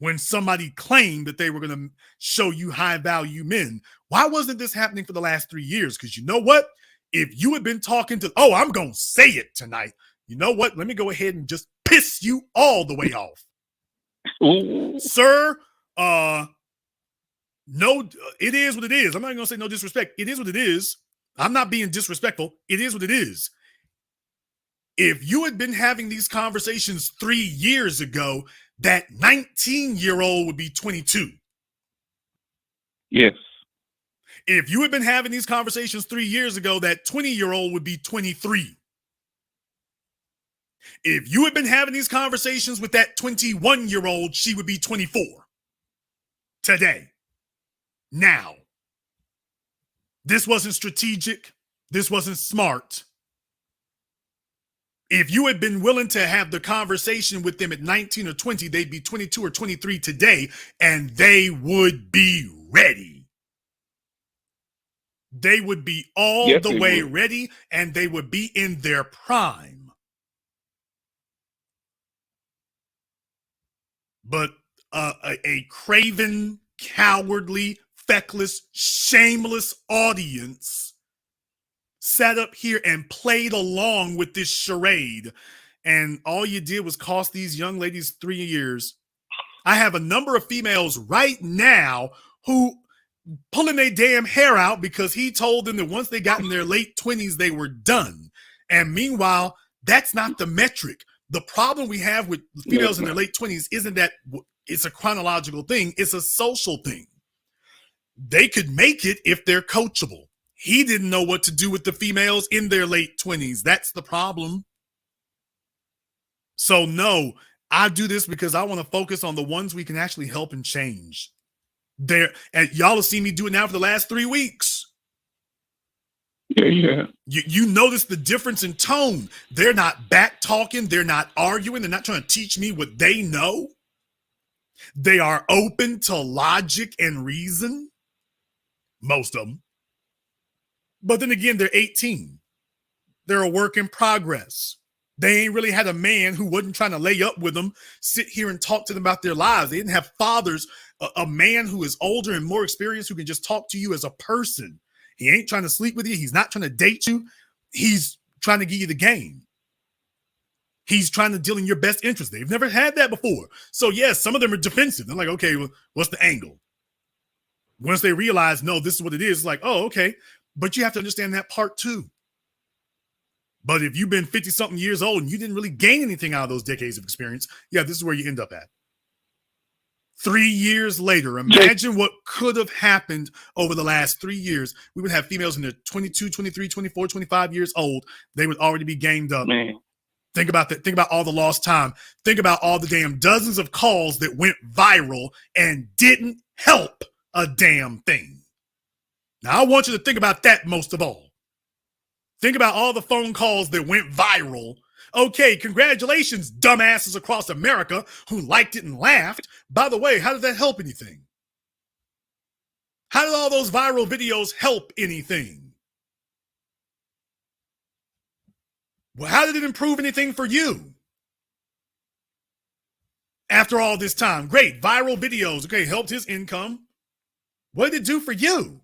When somebody claimed that they were going to show you high value men, why wasn't this happening for the last 3 years? Because you know what? If you had been talking to, I'm going to say it tonight. You know what? Let me go ahead and just piss you all the way off. Sir, no, it is what it is. I'm not going to say no disrespect. It is what it is. I'm not being disrespectful. It is what it is. If you had been having these conversations 3 years ago, that 19-year-old would be 22. Yes. If you had been having these conversations 3 years ago, that 20-year-old would be 23. If you had been having these conversations with that 21-year-old, she would be 24. Today. Now. This wasn't strategic. This wasn't smart. If you had been willing to have the conversation with them at 19 or 20, they'd be 22 or 23 today, and they would be ready. They would be all the way ready, and they would be in their prime. But a craven, cowardly, feckless, shameless audience sat up here and played along with this charade, and all you did was cost these young ladies 3 years. I have a number of females right now who pulling their damn hair out because he told them that once they got in their late 20s, they were done. And meanwhile, that's not the metric. The problem we have with females in their late 20s isn't that it's a chronological thing. It's a social thing. They could make it if they're coachable. He didn't know what to do with the females in their late 20s. That's the problem. So no, I do this because I want to focus on the ones we can actually help and change. And y'all have seen me do it now for the last 3 weeks. Yeah. You notice the difference in tone. They're not back talking. They're not arguing. They're not trying to teach me what they know. They are open to logic and reason. Most of them. But then again, they're 18. They're a work in progress. They ain't really had a man who wasn't trying to lay up with them, sit here and talk to them about their lives. They didn't have fathers, a man who is older and more experienced who can just talk to you as a person. He ain't trying to sleep with you. He's not trying to date you. He's trying to give you the game. He's trying to deal in your best interest. They've never had that before. So yes, some of them are defensive. They're like, okay, well, what's the angle? Once they realize, no, this is what it is, it's like, oh, okay. But you have to understand that part too. But if you've been 50-something years old and you didn't really gain anything out of those decades of experience, yeah, this is where you end up at. 3 years later, imagine what could have happened over the last 3 years. We would have females in their 22, 23, 24, 25 years old. They would already be gamed up. Man. Think about that. Think about all the lost time. Think about all the damn dozens of calls that went viral and didn't help a damn thing. Now, I want you to think about that most of all. Think about all the phone calls that went viral. Okay, congratulations, dumbasses across America who liked it and laughed. By the way, how did that help anything? How did all those viral videos help anything? Well, how did it improve anything for you? After all this time, great, viral videos, okay, helped his income. What did it do for you?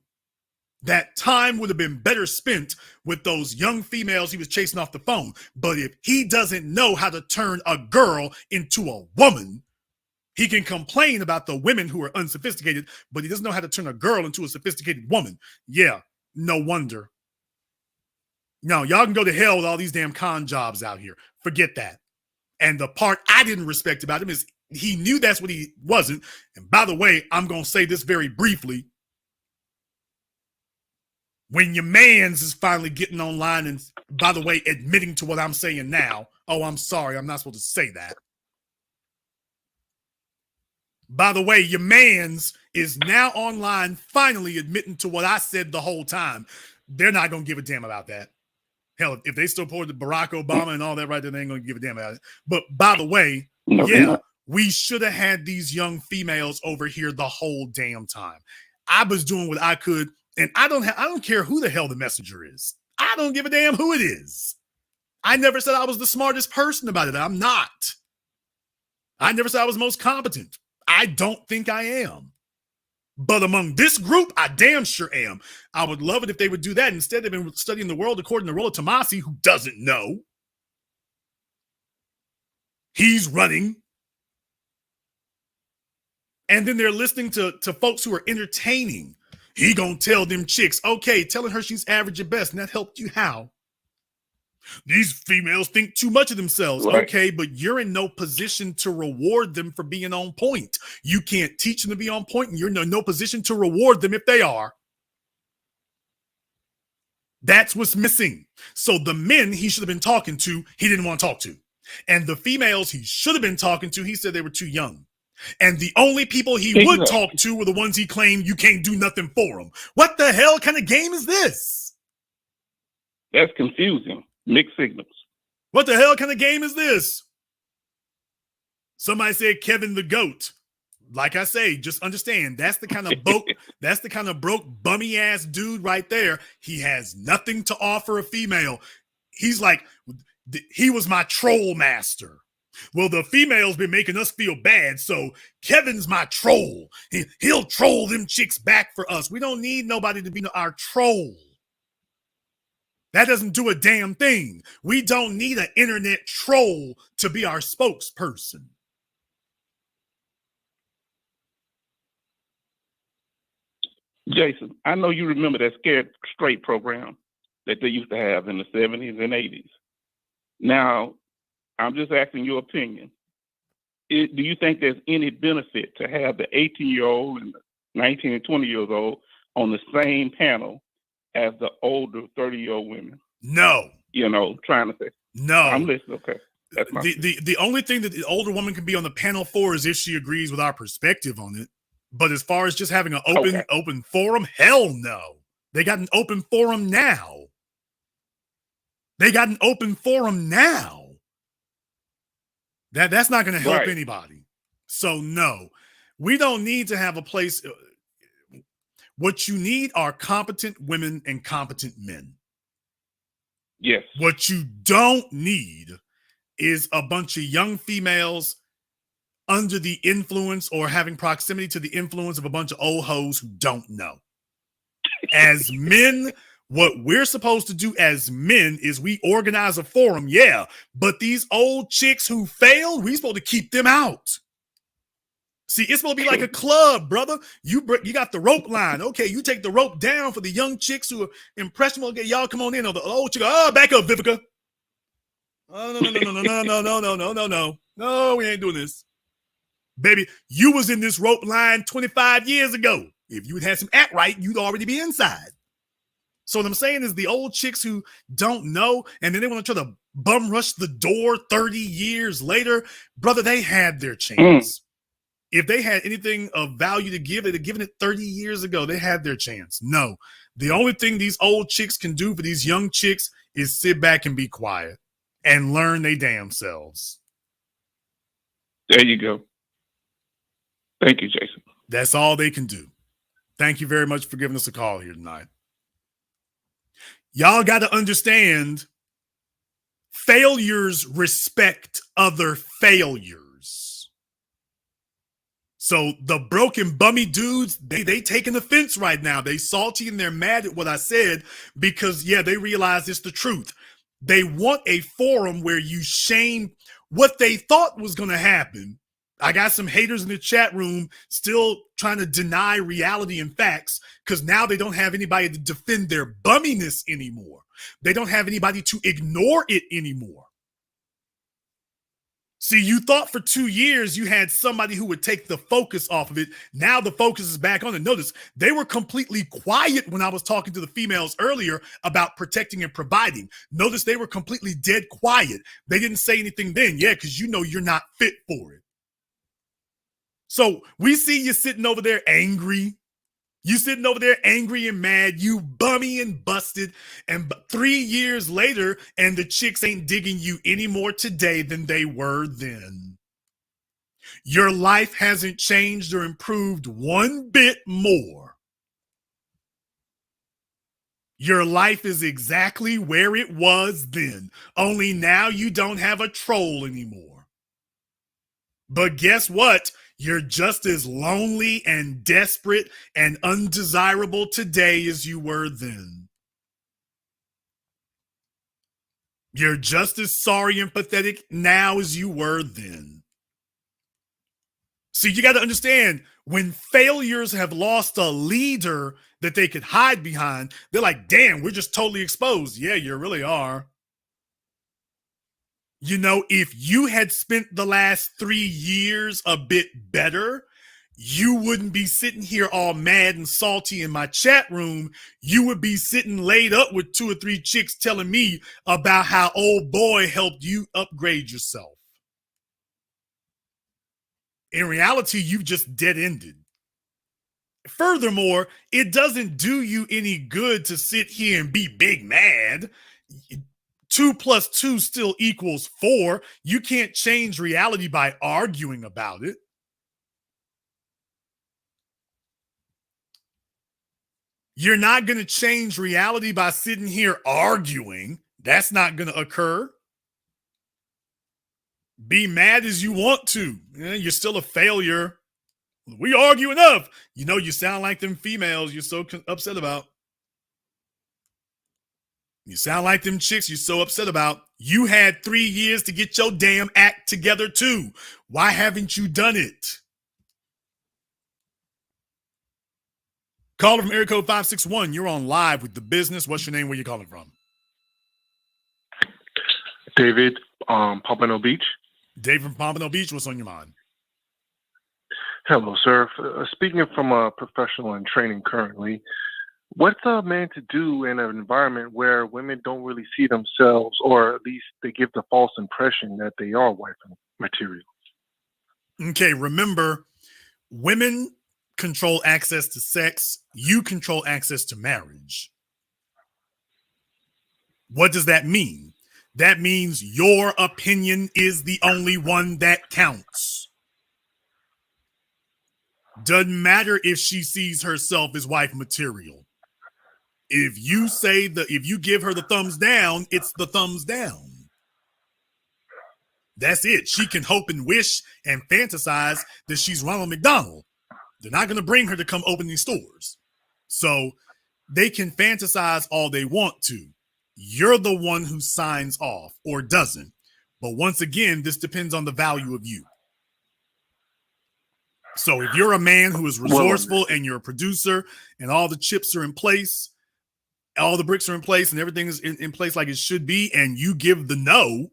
That time would have been better spent with those young females he was chasing off the phone. But if he doesn't know how to turn a girl into a woman, he can complain about the women who are unsophisticated, but he doesn't know how to turn a girl into a sophisticated woman. Yeah, no wonder. No, y'all can go to hell with all these damn con jobs out here. Forget that. And the part I didn't respect about him is he knew that's what he wasn't. And by the way, I'm going to say this very briefly. When your mans is finally getting online and, by the way, admitting to what I'm saying now. Oh, I'm sorry. I'm not supposed to say that. By the way, your mans is now online finally admitting to what I said the whole time. They're not going to give a damn about that. Hell, if they supported Barack Obama and all that right there, they ain't going to give a damn about it. But by the way, yeah, we should have had these young females over here the whole damn time. I was doing what I could. And I don't care who the hell the messenger is. I don't give a damn who it is. I never said I was the smartest person about it. I'm not. I never said I was most competent. I don't think I am. But among this group, I damn sure am. I would love it if they would do that. Instead, they've been studying the world according to Rollo Tomasi, who doesn't know. He's running. And then they're listening to folks who are entertaining. He gonna tell them chicks, okay, telling her she's average at best, and that helped you how? These females think too much of themselves. Right. Okay, but you're in no position to reward them for being on point. You can't teach them to be on point, and you're in no position to reward them if they are. That's what's missing. So the men he should have been talking to, he didn't want to talk to. And the females he should have been talking to, he said they were too young. And the only people he would talk to were the ones he claimed you can't do nothing for them. What the hell kind of game is this? That's confusing. Mixed signals. What the hell kind of game is this? Somebody said Kevin the GOAT. Like I say, just understand that's the kind of broke bummy ass dude right there. He has nothing to offer a female. He's like, he was my troll master. Well, the female's been making us feel bad, so Kevin's my troll. He'll troll them chicks back for us. We don't need nobody to be our troll. That doesn't do a damn thing. We don't need an internet troll to be our spokesperson. Jason, I know you remember that Scared Straight program that they used to have in the 70s and 80s. Now, I'm just asking your opinion. Do you think there's any benefit to have the 18-year-old and the 19 and 20 years old on the same panel as the older 30-year-old women? No. You know, trying to say. No. I'm listening. Okay. That's my the only thing that the older woman can be on the panel for is if she agrees with our perspective on it. But as far as just having an open forum, hell no. They got an open forum now. That's not going to help anybody. So no, we don't need to have a place. What you need are competent women and competent men. Yes. What you don't need is a bunch of young females under the influence or having proximity to the influence of a bunch of old hoes who don't know. As men, what we're supposed to do as men is we organize a forum, yeah, but these old chicks who failed, we're supposed to keep them out. See, it's supposed to be like a club, brother. You got the rope line. Okay, you take the rope down for the young chicks who are impressionable. Okay, y'all come on in. Or the old chick, back up, Vivica. Oh, no. No, we ain't doing this. Baby, you was in this rope line 25 years ago. If you had some act right, you'd already be inside. So what I'm saying is the old chicks who don't know, and then they want to try to bum rush the door 30 years later, brother, they had their chance. If they had anything of value to give, they'd have given it 30 years ago. They had their chance. No. The only thing these old chicks can do for these young chicks is sit back and be quiet and learn they damn selves. There you go. Thank you, Jason. That's all they can do. Thank you very much for giving us a call here tonight. Y'all got to understand, failures respect other failures. So the broken bummy dudes, they taking offense right now. They salty and they're mad at what I said because, yeah, they realize it's the truth. They want a forum where you shame what they thought was going to happen. I got some haters in the chat room still trying to deny reality and facts because now they don't have anybody to defend their bumminess anymore. They don't have anybody to ignore it anymore. See, you thought for 2 years you had somebody who would take the focus off of it. Now the focus is back on it. Notice they were completely quiet when I was talking to the females earlier about protecting and providing. Notice they were completely dead quiet. They didn't say anything then. Yeah, because you know you're not fit for it. So we see you sitting over there angry. You sitting over there angry and mad, you bummy and busted, and 3 years later, and the chicks ain't digging you any more today than they were then. Your life hasn't changed or improved one bit more. Your life is exactly where it was then, only now you don't have a troll anymore. But guess what? You're just as lonely and desperate and undesirable today as you were then. You're just as sorry and pathetic now as you were then. See, you got to understand, when failures have lost a leader that they could hide behind, they're like, damn, we're just totally exposed. Yeah, you really are. You know, if you had spent the last 3 years a bit better, you wouldn't be sitting here all mad and salty in my chat room. You would be sitting laid up with 2 or 3 chicks telling me about how old boy helped you upgrade yourself. In reality, you've just dead-ended. Furthermore, it doesn't do you any good to sit here and be big mad. 2 plus 2 still equals 4. You can't change reality by arguing about it. You're not going to change reality by sitting here arguing. That's not going to occur. Be mad as you want to. You're still a failure. We argue enough. You know, you sound like them females you're so upset about. You sound like them chicks you're so upset about. You had 3 years to get your damn act together too. Why haven't you done it? Caller from area code 561. You're on live with The Business. What's your name? Where you calling from? David, Pompano Beach. Dave from Pompano Beach. What's on your mind? Hello, sir. Speaking from a professional in training currently, what's a man to do in an environment where women don't really see themselves, or at least they give the false impression that they are wife material? Okay, remember, women control access to sex. You control access to marriage. What does that mean? That means your opinion is the only one that counts. Doesn't matter if she sees herself as wife material. If you give her the thumbs down, it's the thumbs down. That's it. She can hope and wish and fantasize that she's Ronald McDonald. They're not going to bring her to come open these stores. So they can fantasize all they want to. You're the one who signs off or doesn't. But once again, this depends on the value of you. So if you're a man who is resourceful and you're a producer and all the chips are in place, all the bricks are in place and everything is in place like it should be, and you give the no,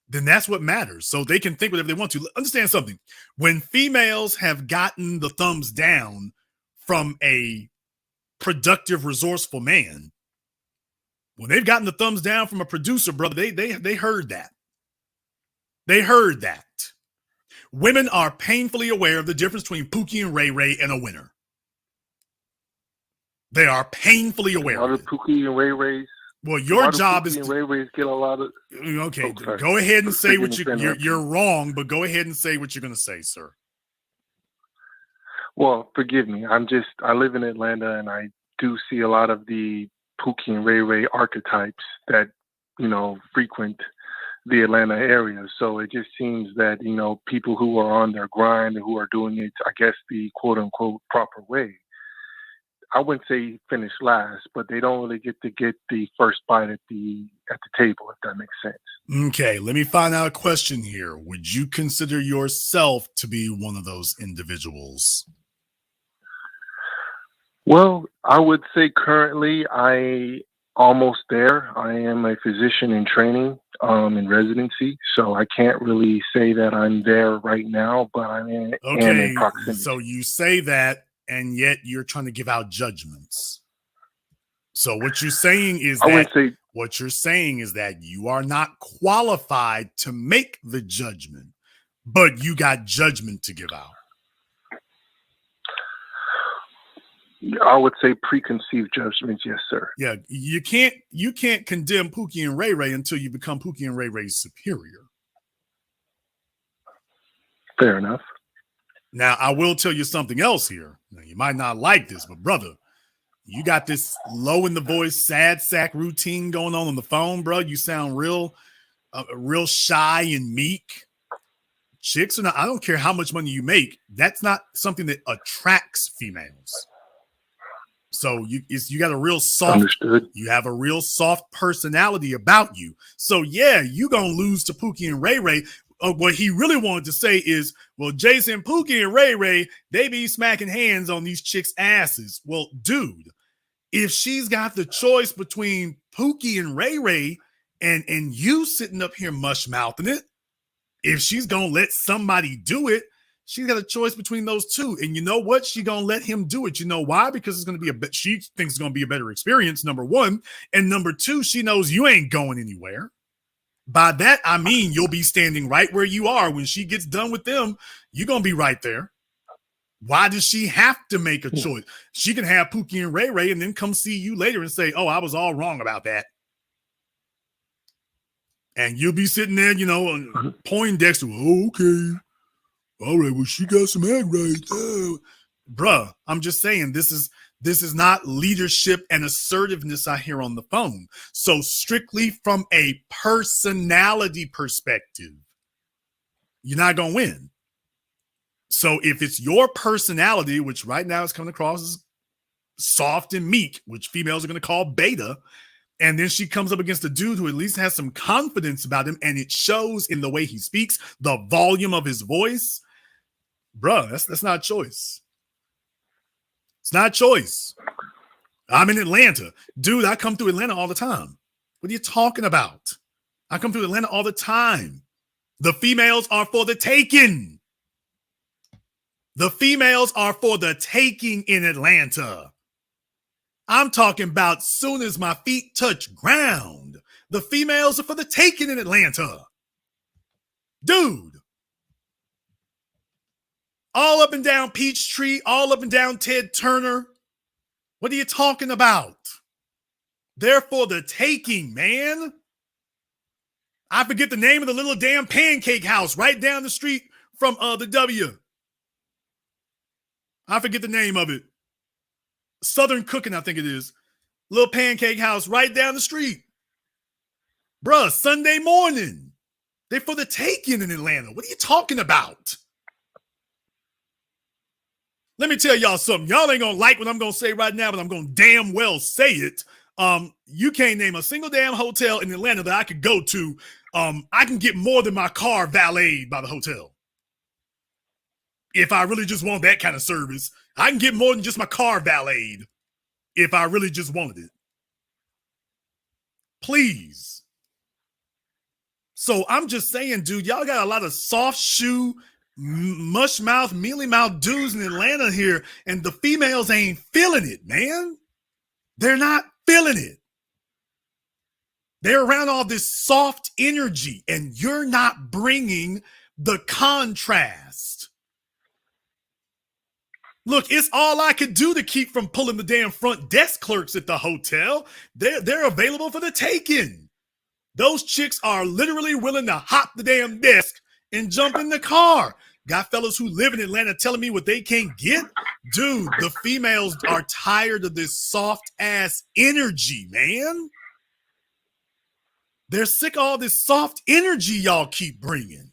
then that's what matters. So they can think whatever they want to. Understand something. When females have gotten the thumbs down from a productive, resourceful man, when they've gotten the thumbs down from a producer, brother, they heard that. They heard that. Women are painfully aware of the difference between Pookie and Ray Ray and a winner. They are painfully aware of it. Pookie and Ray Rays. Well, your job is to... Ray Rays get a lot of... Okay, go ahead and say what you're wrong, but go ahead and say what you're going to say, sir. Well, forgive me. I live in Atlanta, and I do see a lot of the Pookie and Ray Ray archetypes that, frequent the Atlanta area. So it just seems that, people who are on their grind and who are doing it, I guess, the quote unquote proper way, I wouldn't say finish last, but they don't really get the first bite at the table, if that makes sense. Okay, let me find out a question here. Would you consider yourself to be one of those individuals? Well, I would say currently I almost there. I am a physician in training, in residency, so I can't really say that I'm there right now, but I am in proximity. So you say that, and yet you're trying to give out judgments. So what you're saying is that you are not qualified to make the judgment, but you got judgment to give out. I would say preconceived judgments, yes, sir. Yeah, you can't condemn Pookie and Ray Ray until you become Pookie and Ray Ray's superior. Fair enough. Now, I will tell you something else here. Now, you might not like this, but brother, you got this low in the voice, sad sack routine going on the phone, bro. You sound real shy and meek. Chicks are not, I don't care how much money you make. That's not something that attracts females. So you got a real soft, understood. You have a real soft personality about you. So yeah, you gonna lose to Pookie and Ray Ray. What he really wanted to say is, well, Jason, Pookie and Ray Ray, they be smacking hands on these chicks' asses. Well, dude, if she's got the choice between Pookie and Ray Ray and you sitting up here mush mouthing it, if she's gonna let somebody do it, she's got a choice between those two. And you know what? She's going to let him do it. You know why? Because it's going to be she thinks it's going to be a better experience, number one. And number two, she knows you ain't going anywhere. By that, I mean, you'll be standing right where you are. When she gets done with them, you're going to be right there. Why does she have to make a choice? She can have Pookie and Ray Ray and then come see you later and say, oh, I was all wrong about that. And you'll be sitting there, Poindexter. Oh, okay. All right, well, she got some egg right there. Bruh, I'm just saying this is not leadership and assertiveness I hear on the phone. So strictly from a personality perspective, you're not going to win. So if it's your personality, which right now is coming across as soft and meek, which females are going to call beta, and then she comes up against a dude who at least has some confidence about him, and it shows in the way he speaks, the volume of his voice, bruh, that's not choice. It's not choice. I'm in Atlanta. Dude, I come through Atlanta all the time. What are you talking about? I come through Atlanta all the time. The females are for the taking. The females are for the taking in Atlanta. I'm talking about soon as my feet touch ground, the females are for the taking in Atlanta. Dude. All up and down Peachtree, all up and down Ted Turner. What are you talking about? They're for the taking, man. I forget the name of the little damn pancake house right down the street from the W. I forget the name of it. Southern Cooking, I think it is. Little pancake house right down the street. Bruh, Sunday morning. They're for the taking in Atlanta. What are you talking about? Let me tell y'all something. Y'all ain't gonna like what I'm gonna say right now, but I'm gonna damn well say it. You can't name a single damn hotel in Atlanta that I could go to. I can get more than my car valeted by the hotel. If I really just want that kind of service, I can get more than just my car valeted if I really just wanted it. Please. So I'm just saying, dude, y'all got a lot of soft shoe, mush mouth, mealy mouth dudes in Atlanta here, and the females ain't feeling it, man. They're not feeling it. They're around all this soft energy, and you're not bringing The contrast. Look, it's all I could do to keep from pulling the damn front desk clerks at the hotel. They're available for the taking. Those chicks are literally willing to hop the damn desk and jump in the car. Got fellas who live in Atlanta telling me what they can't get. Dude, the females are tired of this soft ass energy, man. They're sick of all this soft energy y'all keep bringing.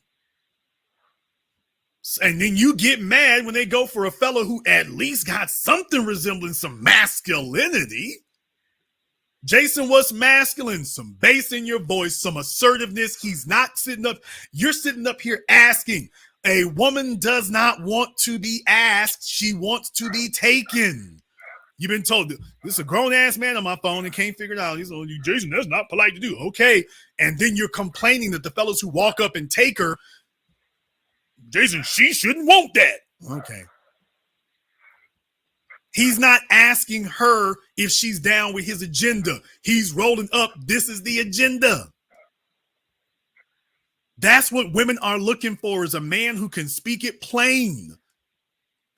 And then you get mad when they go for a fella who at least got something resembling some masculinity. Jason, what's masculine? Some bass in your voice, some assertiveness. He's not sitting up. You're sitting up here asking. A woman does not want to be asked. She wants to be taken. You've been told, this is a grown-ass man on my phone and can't figure it out. He's like, Jason, that's not polite to do. Okay. And then you're complaining that the fellas who walk up and take her, Jason, she shouldn't want that. Okay. He's not asking her if she's down with his agenda. He's rolling up. This is the agenda. That's what women are looking for, is a man who can speak it plain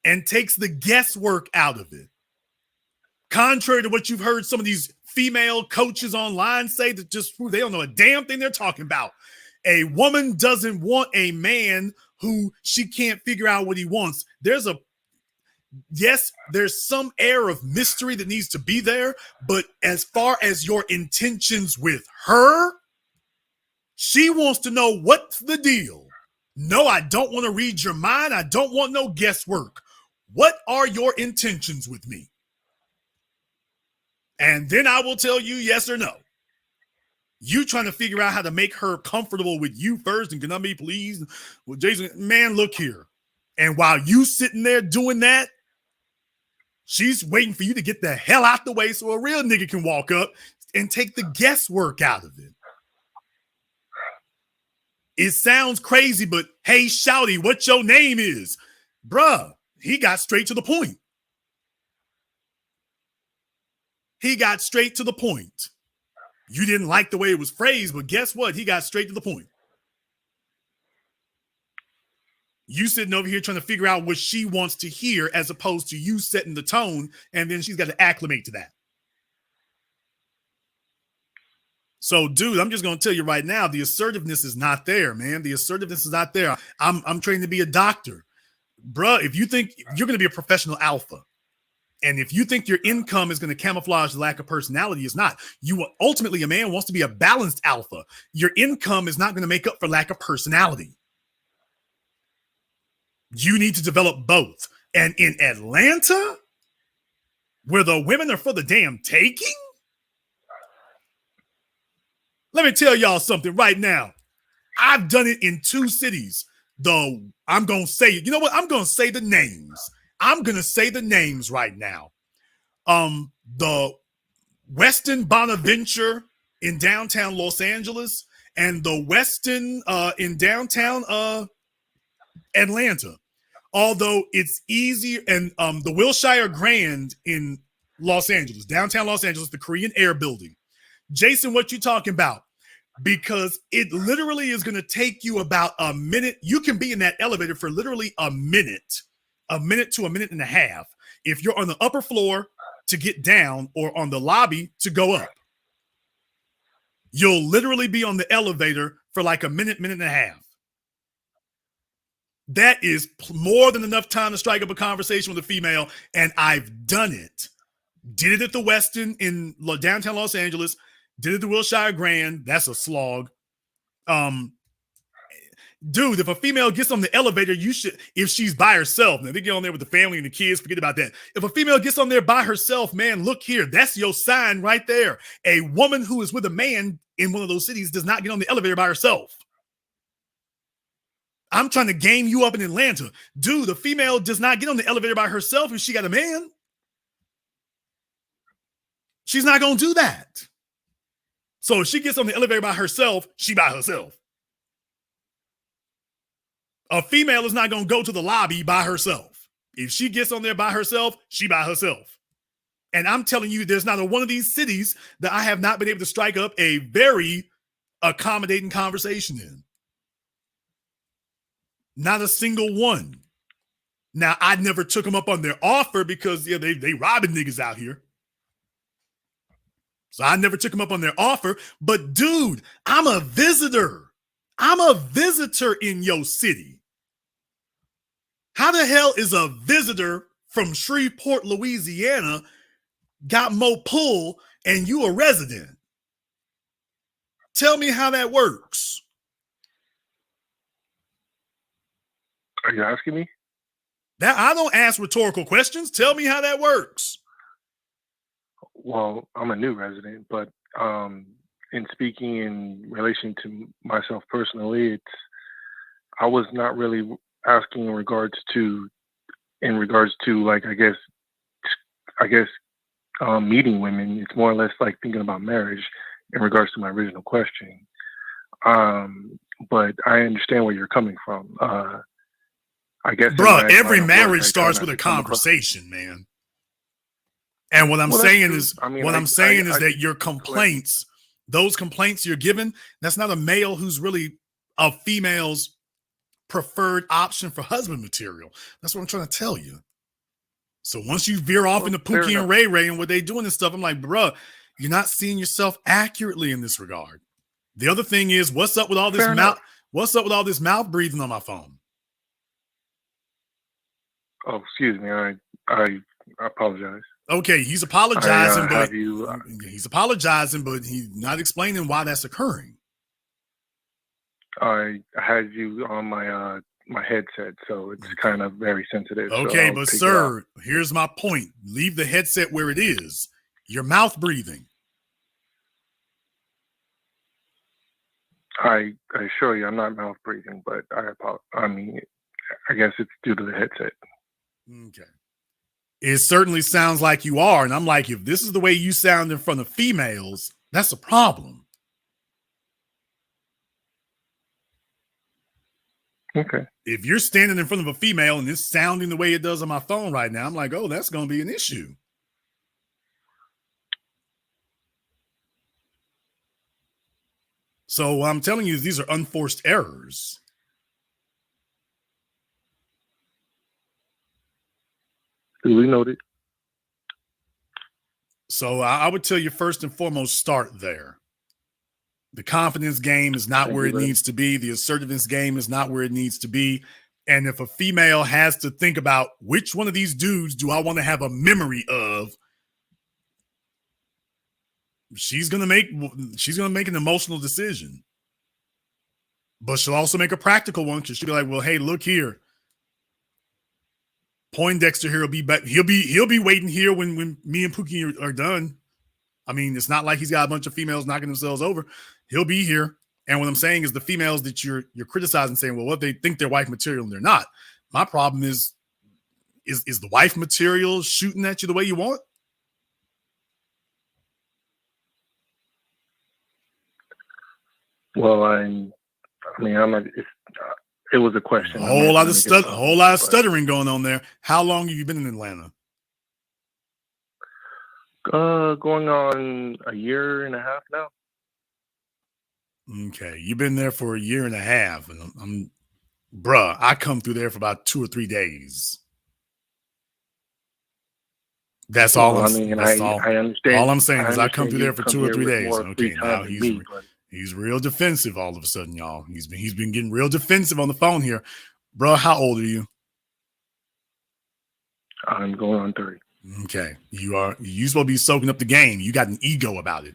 and takes the guesswork out of it. Contrary to what you've heard some of these female coaches online say, that just they don't know a damn thing they're talking about. A woman doesn't want a man who she can't figure out what he wants. There's some air of mystery that needs to be there, but as far as your intentions with her, she wants to know what's the deal. No, I don't want to read your mind. I don't want no guesswork. What are your intentions with me? And then I will tell you yes or no. You trying to figure out how to make her comfortable with you first, and can I be pleased? Well, Jason, man, look here. And while you sitting there doing that, she's waiting for you to get the hell out the way so a real nigga can walk up and take the guesswork out of it. It sounds crazy, but hey, shouty, what your name is? Bruh, he got straight to the point. He got straight to the point. You didn't like the way it was phrased, but guess what? He got straight to the point. You sitting over here trying to figure out what she wants to hear, as opposed to you setting the tone, and then she's got to acclimate to that. So, dude, I'm just going to tell you right now, the assertiveness is not there, man. The assertiveness is not there. I'm trained to be a doctor. Bruh, if you think you're going to be a professional alpha, and if you think your income is going to camouflage the lack of personality, it's not. Ultimately, a man wants to be a balanced alpha. Your income is not going to make up for lack of personality. You need to develop both. And in Atlanta, where the women are for the damn taking, let me tell y'all something right now. I've done it in 2 cities. Though I'm going to say, you know what? I'm going to say the names. I'm going to say the names right now. The Westin Bonaventure in downtown Los Angeles and the Westin in downtown Atlanta. Although it's easier, and the Wilshire Grand in Los Angeles, downtown Los Angeles, the Korean Air Building. Jason, what you talking about? Because it literally is going to take you about a minute. You can be in that elevator for literally a minute to a minute and a half. If you're on the upper floor to get down or on the lobby to go up, you'll literally be on the elevator for like a minute, minute and a half. That is more than enough time to strike up a conversation with a female, and I've done it. Did it at the Westin in downtown Los Angeles. Did it at the Wilshire Grand. That's a slog. Dude, if a female gets on the elevator, you should, if she's by herself, now they get on there with the family and the kids, forget about that. If a female gets on there by herself, man, look here, that's your sign right there. A woman who is with a man in one of those cities does not get on the elevator by herself. I'm trying to game you up in Atlanta. Dude, a female does not get on the elevator by herself if she got a man. She's not going to do that. So if she gets on the elevator by herself, she by herself. A female is not going to go to the lobby by herself. If she gets on there by herself, she by herself. And I'm telling you, there's not a one of these cities that I have not been able to strike up a very accommodating conversation in. Not a single one. Now, I never took them up on their offer because they robbing niggas out here. So I never took them up on their offer. But dude, I'm a visitor. I'm a visitor in your city. How the hell is a visitor from Shreveport, Louisiana got more pull and you a resident? Tell me how that works. Are you asking me? That I don't ask rhetorical questions. Tell me how that works. Well, I'm a new resident, but in speaking in relation to myself personally, I was not really asking in regards to like I guess meeting women. It's more or less like thinking about marriage in regards to my original question. But I understand where you're coming from. I guess, bro, every marriage starts with a conversation, man. And what I'm saying is, that your complaints, those complaints you're given, that's not a male who's really a female's preferred option for husband material. That's what I'm trying to tell you. So once you veer off into Pookie and Ray Ray and what they doing and stuff, I'm like, bro, you're not seeing yourself accurately in this regard. The other thing is, what's up with all this mouth? What's up with all this mouth breathing on my phone? Oh, excuse me. I apologize. Okay, he's apologizing, he's apologizing, but he's not explaining why that's occurring. I had you on my my headset, so it's kind of very sensitive. Okay, but sir, here's my point. Leave the headset where it is. You're mouth breathing. I assure you, I'm not mouth breathing, but I guess it's due to the headset. Okay. It certainly sounds like you are. And I'm like, if this is the way you sound in front of females, that's a problem. Okay. If you're standing in front of a female and it's sounding the way it does on my phone right now, I'm like, oh, that's going to be an issue. So what I'm telling you is these are unforced errors. Duly noted. So I would tell you first and foremost, start there. The confidence game is not where it needs to be. The assertiveness game is not where it needs to be. And if a female has to think about which one of these dudes do I want to have a memory of, she's gonna make an emotional decision. But she'll also make a practical one because she'll be like, well, hey, look here. Poindexter here will be back. He'll be waiting here when me and Pookie are done. I mean, it's not like he's got a bunch of females knocking themselves over. He'll be here. And what I'm saying is the females that you're criticizing, saying, well, what they think they're wife material and they're not. My problem is the wife material shooting at you the way you want? Well, I'm not. It was a question. A whole lot of stuttering going on there. How long have you been in Atlanta? Going on a year and a half now. Okay, you've been there for a year and a half, and bruh, I come through there for about 2 or 3 days. That's all. I understand. All I'm saying is I come through there for 2 or 3 days. Okay, now he's real defensive all of a sudden, y'all. He's been getting real defensive on the phone here. Bro, how old are you? I'm going on 30. Okay. You're supposed to be soaking up the game. You got an ego about it.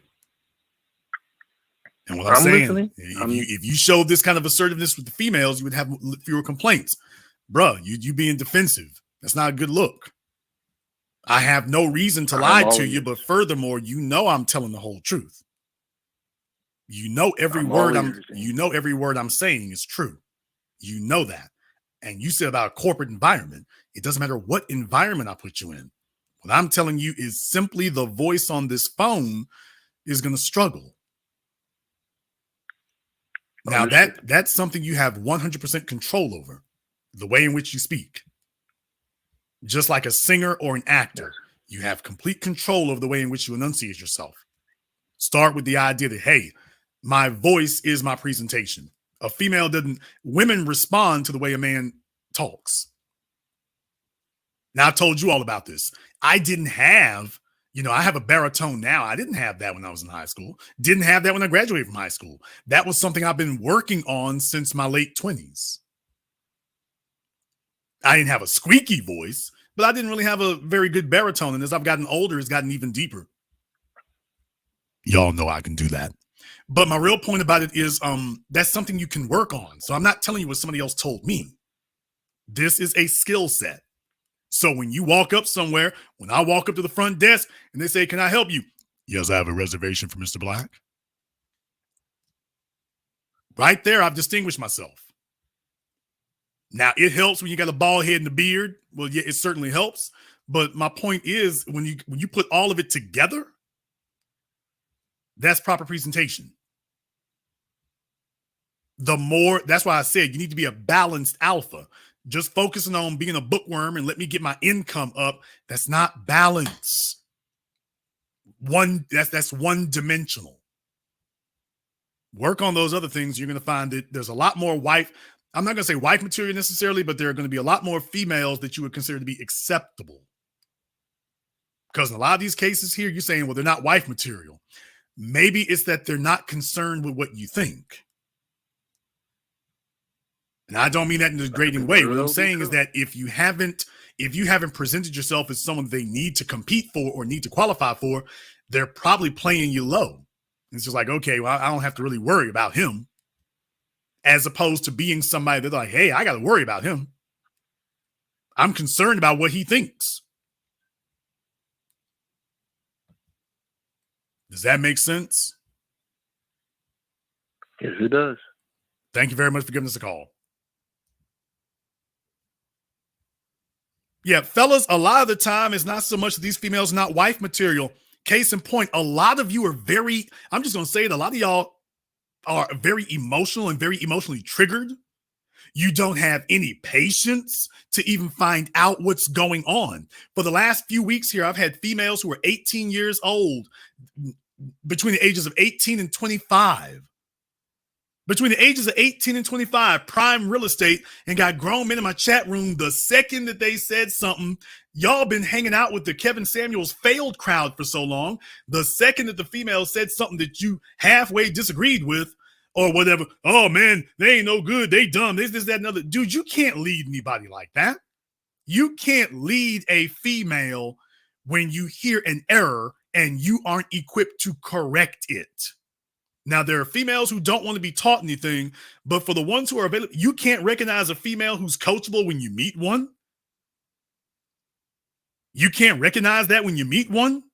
And what I'm saying, listening. If you showed this kind of assertiveness with the females, you would have fewer complaints. Bro, you being defensive. That's not a good look. I have no reason to lie to you, but furthermore, I'm telling the whole truth. Every word I'm saying is true. You know that. And you said about a corporate environment. It doesn't matter what environment I put you in. What I'm telling you is simply the voice on this phone is going to struggle. Now that's something you have 100% control over, the way in which you speak. Just like a singer or an actor, you have complete control over the way in which you enunciate yourself. Start with the idea that, hey, my voice is my presentation. A female doesn't, women respond to the way a man talks. Now, I told you all about this. I didn't have, I have a baritone now. I didn't have that when I was in high school. Didn't have that when I graduated from high school. That was something I've been working on since my late 20s. I didn't have a squeaky voice, but I didn't really have a very good baritone. And as I've gotten older, it's gotten even deeper. Y'all know I can do that. But my real point about it is that's something you can work on. So I'm not telling you what somebody else told me. This is a skill set. So when you walk up somewhere, when I walk up to the front desk and they say, "Can I help you?" "Yes, I have a reservation for Mr. Black." Right there, I've distinguished myself. Now, it helps when you got a bald head and a beard. Well, yeah, it certainly helps. But my point is, when you put all of it together, that's proper presentation. That's why I said you need to be a balanced alpha. Just focusing on being a bookworm and let me get my income up, that's not balance. That's one dimensional. Work on those other things. You're going to find that there's a lot more wife. I'm not going to say wife material necessarily, but there are going to be a lot more females that you would consider to be acceptable. Because in a lot of these cases here, you're saying, well, they're not wife material. Maybe it's that they're not concerned with what you think. And I don't mean that in a degrading way. What I'm saying is that if you haven't presented yourself as someone they need to compete for or need to qualify for, they're probably playing you low. It's just like, okay, well, I don't have to really worry about him. As opposed to being somebody that's like, hey, I got to worry about him. I'm concerned about what he thinks. Does that make sense? Yes, it does. Thank you very much for giving us a call. Yeah, fellas, a lot of the time it's not so much that these females are not wife material. Case in point, a lot of you are I'm just going to say it, a lot of y'all are very emotional and very emotionally triggered. You don't have any patience to even find out what's going on. For the last few weeks here, I've had females who are 18 years old, between the ages of 18 and 25. Between the ages of 18 and 25, prime real estate, and got grown men in my chat room the second that they said something. Y'all been hanging out with the Kevin Samuels failed crowd for so long. The second that the female said something that you halfway disagreed with or whatever, oh man, they ain't no good, they dumb, this, that, and other. Dude, you can't lead anybody like that. You can't lead a female when you hear an error and you aren't equipped to correct it. Now, there are females who don't want to be taught anything, but for the ones who are available, you can't recognize a female who's coachable when you meet one. You can't recognize that when you meet one.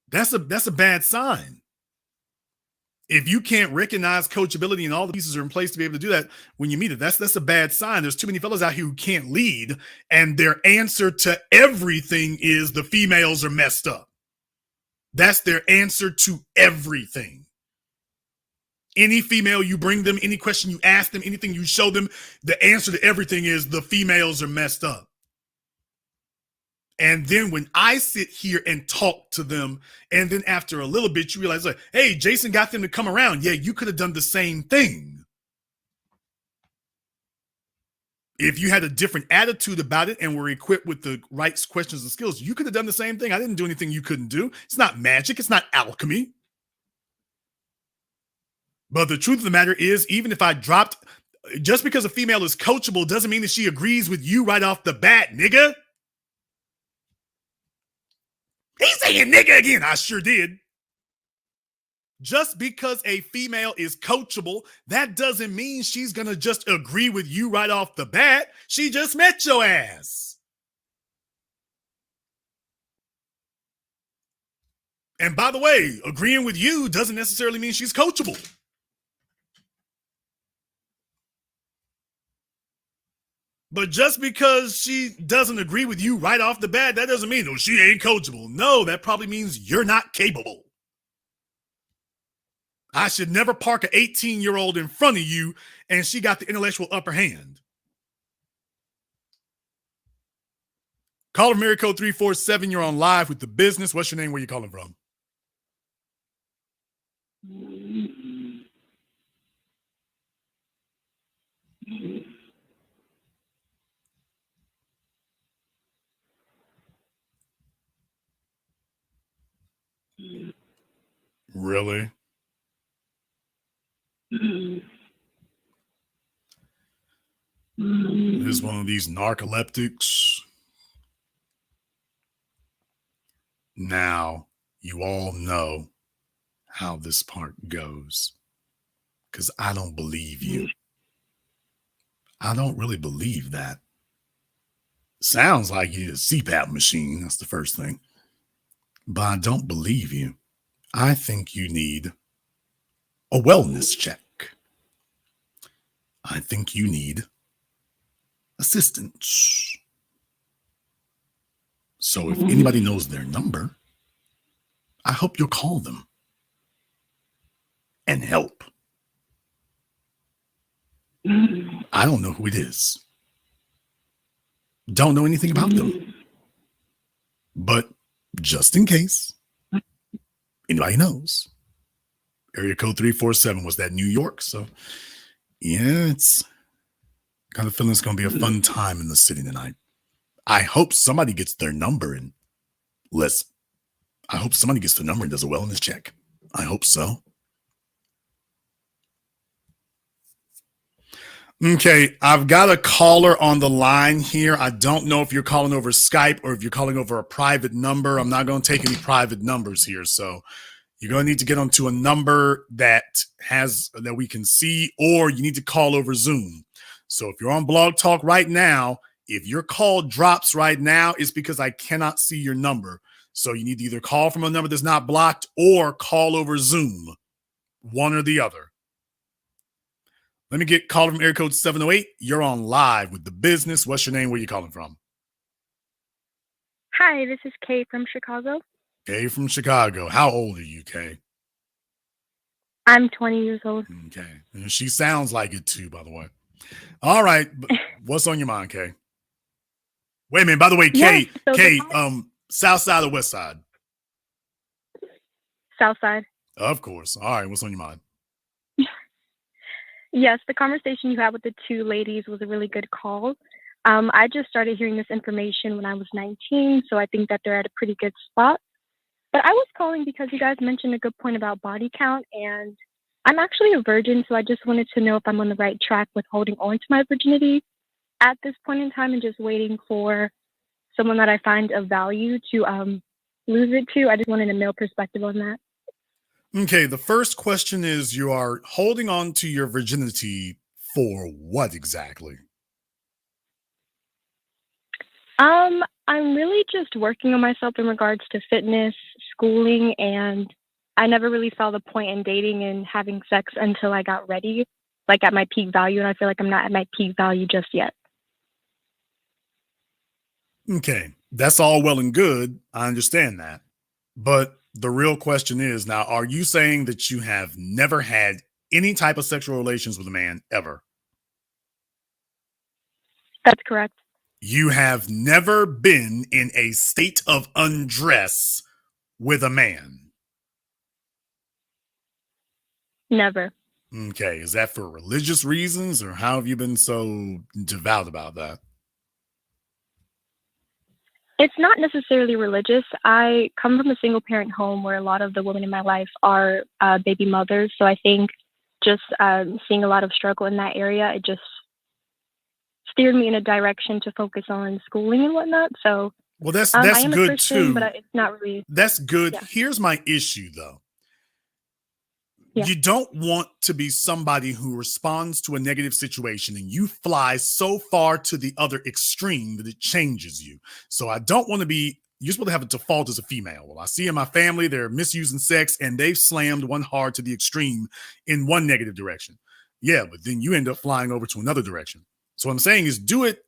That's a bad sign. If you can't recognize coachability and all the pieces are in place to be able to do that when you meet it, that's a bad sign. There's too many fellas out here who can't lead, and their answer to everything is the females are messed up. That's their answer to everything. Any female you bring them, any question you ask them, anything you show them, the answer to everything is the females are messed up. And then when I sit here and talk to them, and then after a little bit, you realize, like, hey, Jason got them to come around. Yeah, you could have done the same thing. If you had a different attitude about it and were equipped with the right questions and skills, you could have done the same thing. I didn't do anything you couldn't do. It's not magic. It's not alchemy. But the truth of the matter is, even if I dropped, just because a female is coachable doesn't mean that she agrees with you right off the bat, nigga. He's saying nigga again. I sure did. Just because a female is coachable, that doesn't mean she's going to just agree with you right off the bat. She just met your ass. And by the way, agreeing with you doesn't necessarily mean she's coachable. But just because she doesn't agree with you right off the bat, that doesn't mean, oh, she ain't coachable. No, that probably means you're not capable. I should never park an 18-year-old in front of you and she got the intellectual upper hand. Caller from area code 347, you're on live with The Business. What's your name? Where you calling from? Really? It is one of these narcoleptics. Now, you all know how this part goes, because I don't believe you. I don't really believe that. Sounds like you need a CPAP machine. That's the first thing. But I don't believe you. I think you need a wellness check. I think you need assistance. So if anybody knows their number, I hope you'll call them and help. I don't know who it is. Don't know anything about them. But just in case anybody knows, area code 347 was that New York. So yeah, it's kind of feeling it's going to be a fun time in the city tonight. I hope somebody gets their number and I hope somebody gets the number and does a wellness check. I hope so. Okay, I've got a caller on the line here. I don't know if you're calling over Skype or if you're calling over a private number. I'm not going to take any private numbers here. So you're going to need to get onto a number that we can see, or you need to call over Zoom. So if you're on Blog Talk right now, if your call drops right now, it's because I cannot see your number. So you need to either call from a number that's not blocked or call over Zoom, one or the other. Let me get caller from area code 708. You're on live with The Business. What's your name? Where you calling from? Hi, this is Kay from Chicago. Kay from Chicago. How old are you, Kay? I'm 20 years old. Okay. And she sounds like it too, by the way. All right. What's on your mind, Kay? Wait a minute. By the way, Kay, south side or west side? South side. Of course. All right. What's on your mind? Yes, the conversation you had with the two ladies was a really good call. I just started hearing this information when I was 19, so I think that they're at a pretty good spot. But I was calling because you guys mentioned a good point about body count, and I'm actually a virgin, so I just wanted to know if I'm on the right track with holding on to my virginity at this point in time and just waiting for someone that I find of value to lose it to. I just wanted a male perspective on that. Okay, the first question is, you are holding on to your virginity for what exactly? I'm really just working on myself in regards to fitness, schooling, and I never really saw the point in dating and having sex until I got ready, like at my peak value, and I feel like I'm not at my peak value just yet. Okay, that's all well and good. I understand that. But the real question is now, are you saying that you have never had any type of sexual relations with a man ever? That's correct. You have never been in a state of undress with a man? Never. Okay, is that for religious reasons, or how have you been so devout about that? It's not necessarily religious. I come from a single parent home where a lot of the women in my life are baby mothers. So I think just seeing a lot of struggle in that area, it just steered me in a direction to focus on schooling and whatnot. So well, that's I am good a Christian, too. but it's not really. That's good. Yeah. Here's my issue, though. Yeah. You don't want to be somebody who responds to a negative situation and you fly so far to the other extreme that it changes you. So I don't want to be, you're supposed to have a default as a female. Well, I see in my family, they're misusing sex and they've slammed one hard to the extreme in one negative direction. Yeah, but then you end up flying over to another direction. So what I'm saying is, do it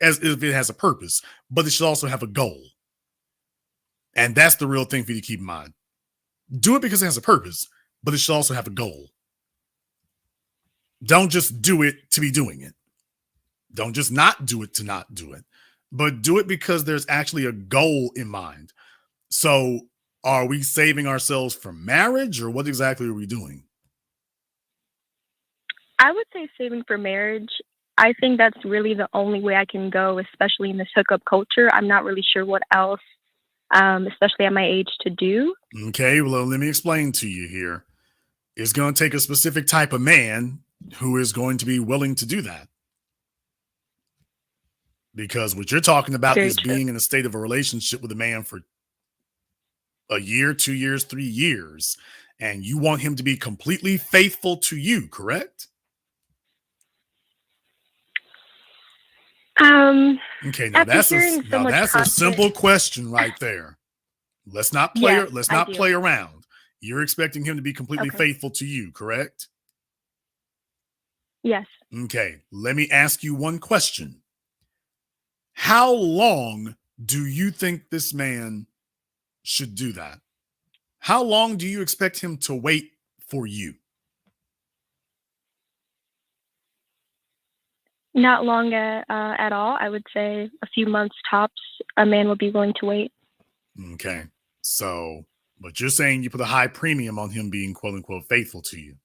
as if it has a purpose, but it should also have a goal. And that's the real thing for you to keep in mind. Do it because it has a purpose, but it should also have a goal. Don't just do it to be doing it. Don't just not do it to not do it, but do it because there's actually a goal in mind. So are we saving ourselves for marriage, or what exactly are we doing? I would say saving for marriage. I think that's really the only way I can go, especially in this hookup culture. I'm not really sure what else especially at my age, to do. Okay, well, let me explain to you here. It's going to take a specific type of man who is going to be willing to do that. Because what you're talking about Very is true. being in a state of a relationship with a man for a year, 2 years, 3 years, and you want him to be completely faithful to you, correct? Okay, now After hearing so much that's a content, simple question right there. Let's not play yes, let's I not do. play around. You're expecting him to be completely Okay. faithful to you, correct? Yes. Okay, let me ask you one question. How long do you think this man should do that? How long do you expect him to wait for you? Not long at all. I would say a few months tops, a man will be willing to wait. Okay. So, but you're saying you put a high premium on him being quote unquote faithful to you.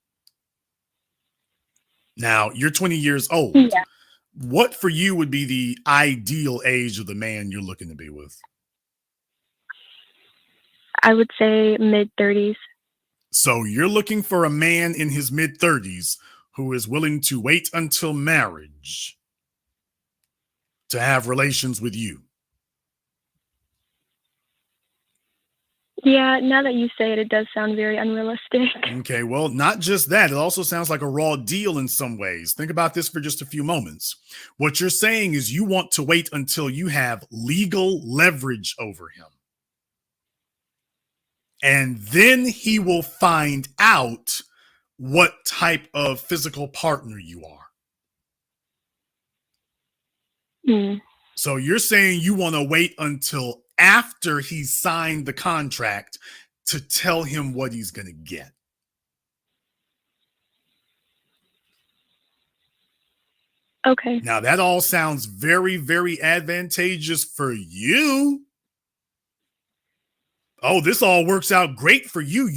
Now, you're 20 years old. Yeah. What for you would be the ideal age of the man you're looking to be with? I would say mid-30s. So you're looking for a man in his mid-30s who is willing to wait until marriage to have relations with you. Yeah, now that you say it, it does sound very unrealistic. Okay, well, not just that. It also sounds like a raw deal in some ways. Think about this for just a few moments. What you're saying is you want to wait until you have legal leverage over him. And then he will find out what type of physical partner you are. Mm. So you're saying you want to wait until after he's signed the contract to tell him what he's going to get. Okay. Now, that all sounds very, very advantageous for you. Oh, this all works out great for you.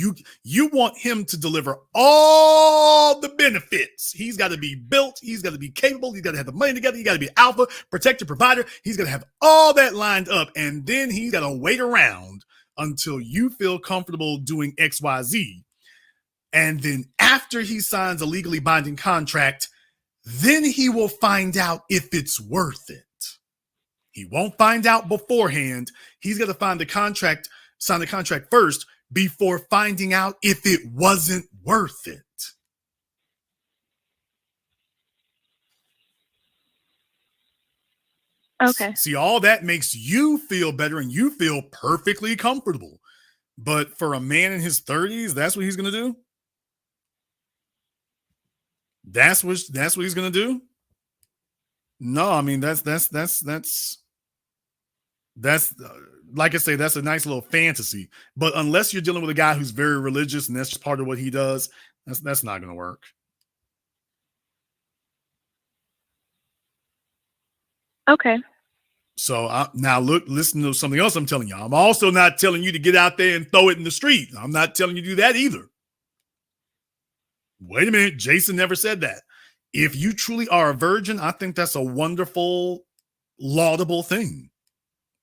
You want him to deliver all the benefits. He's got to be built. He's got to be capable. He's got to have the money together. He got to be alpha, protector, provider. He's got to have all that lined up. And then he's got to wait around until you feel comfortable doing X, Y, Z. And then after he signs a legally binding contract, then he will find out if it's worth it. He won't find out beforehand. He's got to sign the contract first before finding out if it wasn't worth it. Okay. See, all that makes you feel better and you feel perfectly comfortable. But for a man in his 30s, that's what he's going to do? That's what he's going to do? No, I mean, that's like I say, that's a nice little fantasy. But unless you're dealing with a guy who's very religious and that's just part of what he does, that's not going to work. Okay. So now listen to something else I'm telling you. I'm also not telling you to get out there and throw it in the street. I'm not telling you to do that either. Wait a minute. Jason never said that. If you truly are a virgin, I think that's a wonderful, laudable thing.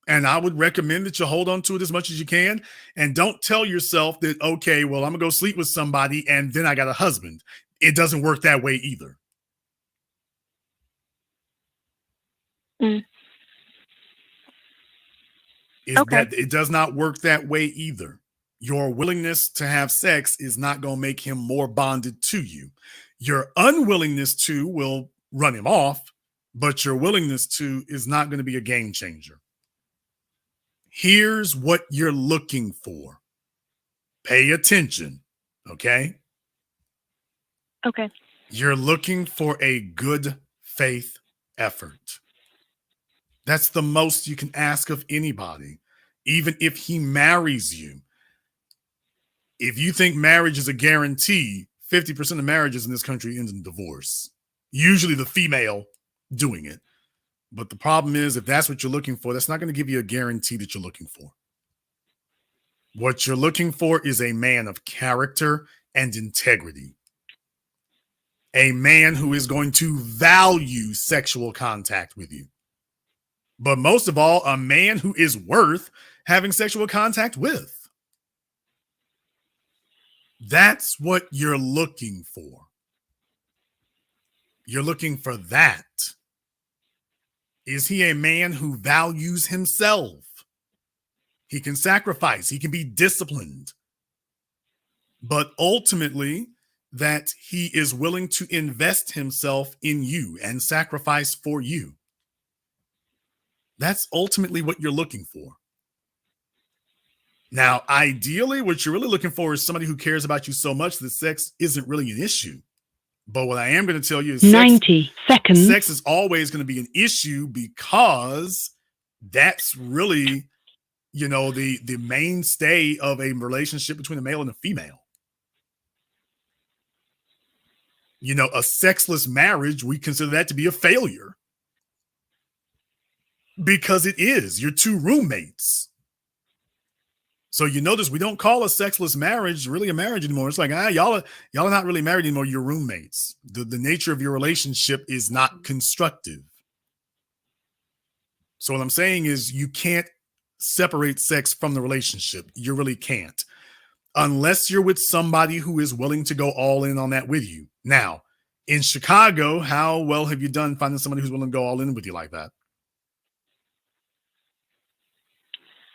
And I would recommend that you hold on to it as much as you can. And don't tell yourself that, okay, well, I'm going to go sleep with somebody and then I got a husband. It doesn't work that way either. Mm. Okay. It does not work that way either. Your willingness to have sex is not going to make him more bonded to you. Your unwillingness to will run him off, but your willingness to is not going to be a game changer. Here's what you're looking for. Pay attention, okay? Okay. You're looking for a good faith effort. That's the most you can ask of anybody, even if he marries you. If you think marriage is a guarantee, 50% of marriages in this country end in divorce. Usually the female doing it. But the problem is, if that's what you're looking for, that's not going to give you a guarantee that you're looking for. What you're looking for is a man of character and integrity. A man who is going to value sexual contact with you. But most of all, a man who is worth having sexual contact with. That's what you're looking for. You're looking for that. Is he a man who values himself? He can sacrifice, he can be disciplined, but ultimately that he is willing to invest himself in you and sacrifice for you. That's ultimately what you're looking for. Now, ideally, what you're really looking for is somebody who cares about you so much that sex isn't really an issue. But what I am going to tell you is 90 seconds. Sex is always going to be an issue because that's really, the mainstay of a relationship between a male and a female. A sexless marriage, we consider that to be a failure because it is. You're two roommates. So you notice we don't call a sexless marriage really a marriage anymore. It's like, y'all are not really married anymore. You're roommates. The nature of your relationship is not constructive. So what I'm saying is you can't separate sex from the relationship. You really can't. Unless you're with somebody who is willing to go all in on that with you. Now, in Chicago, how well have you done finding somebody who's willing to go all in with you like that?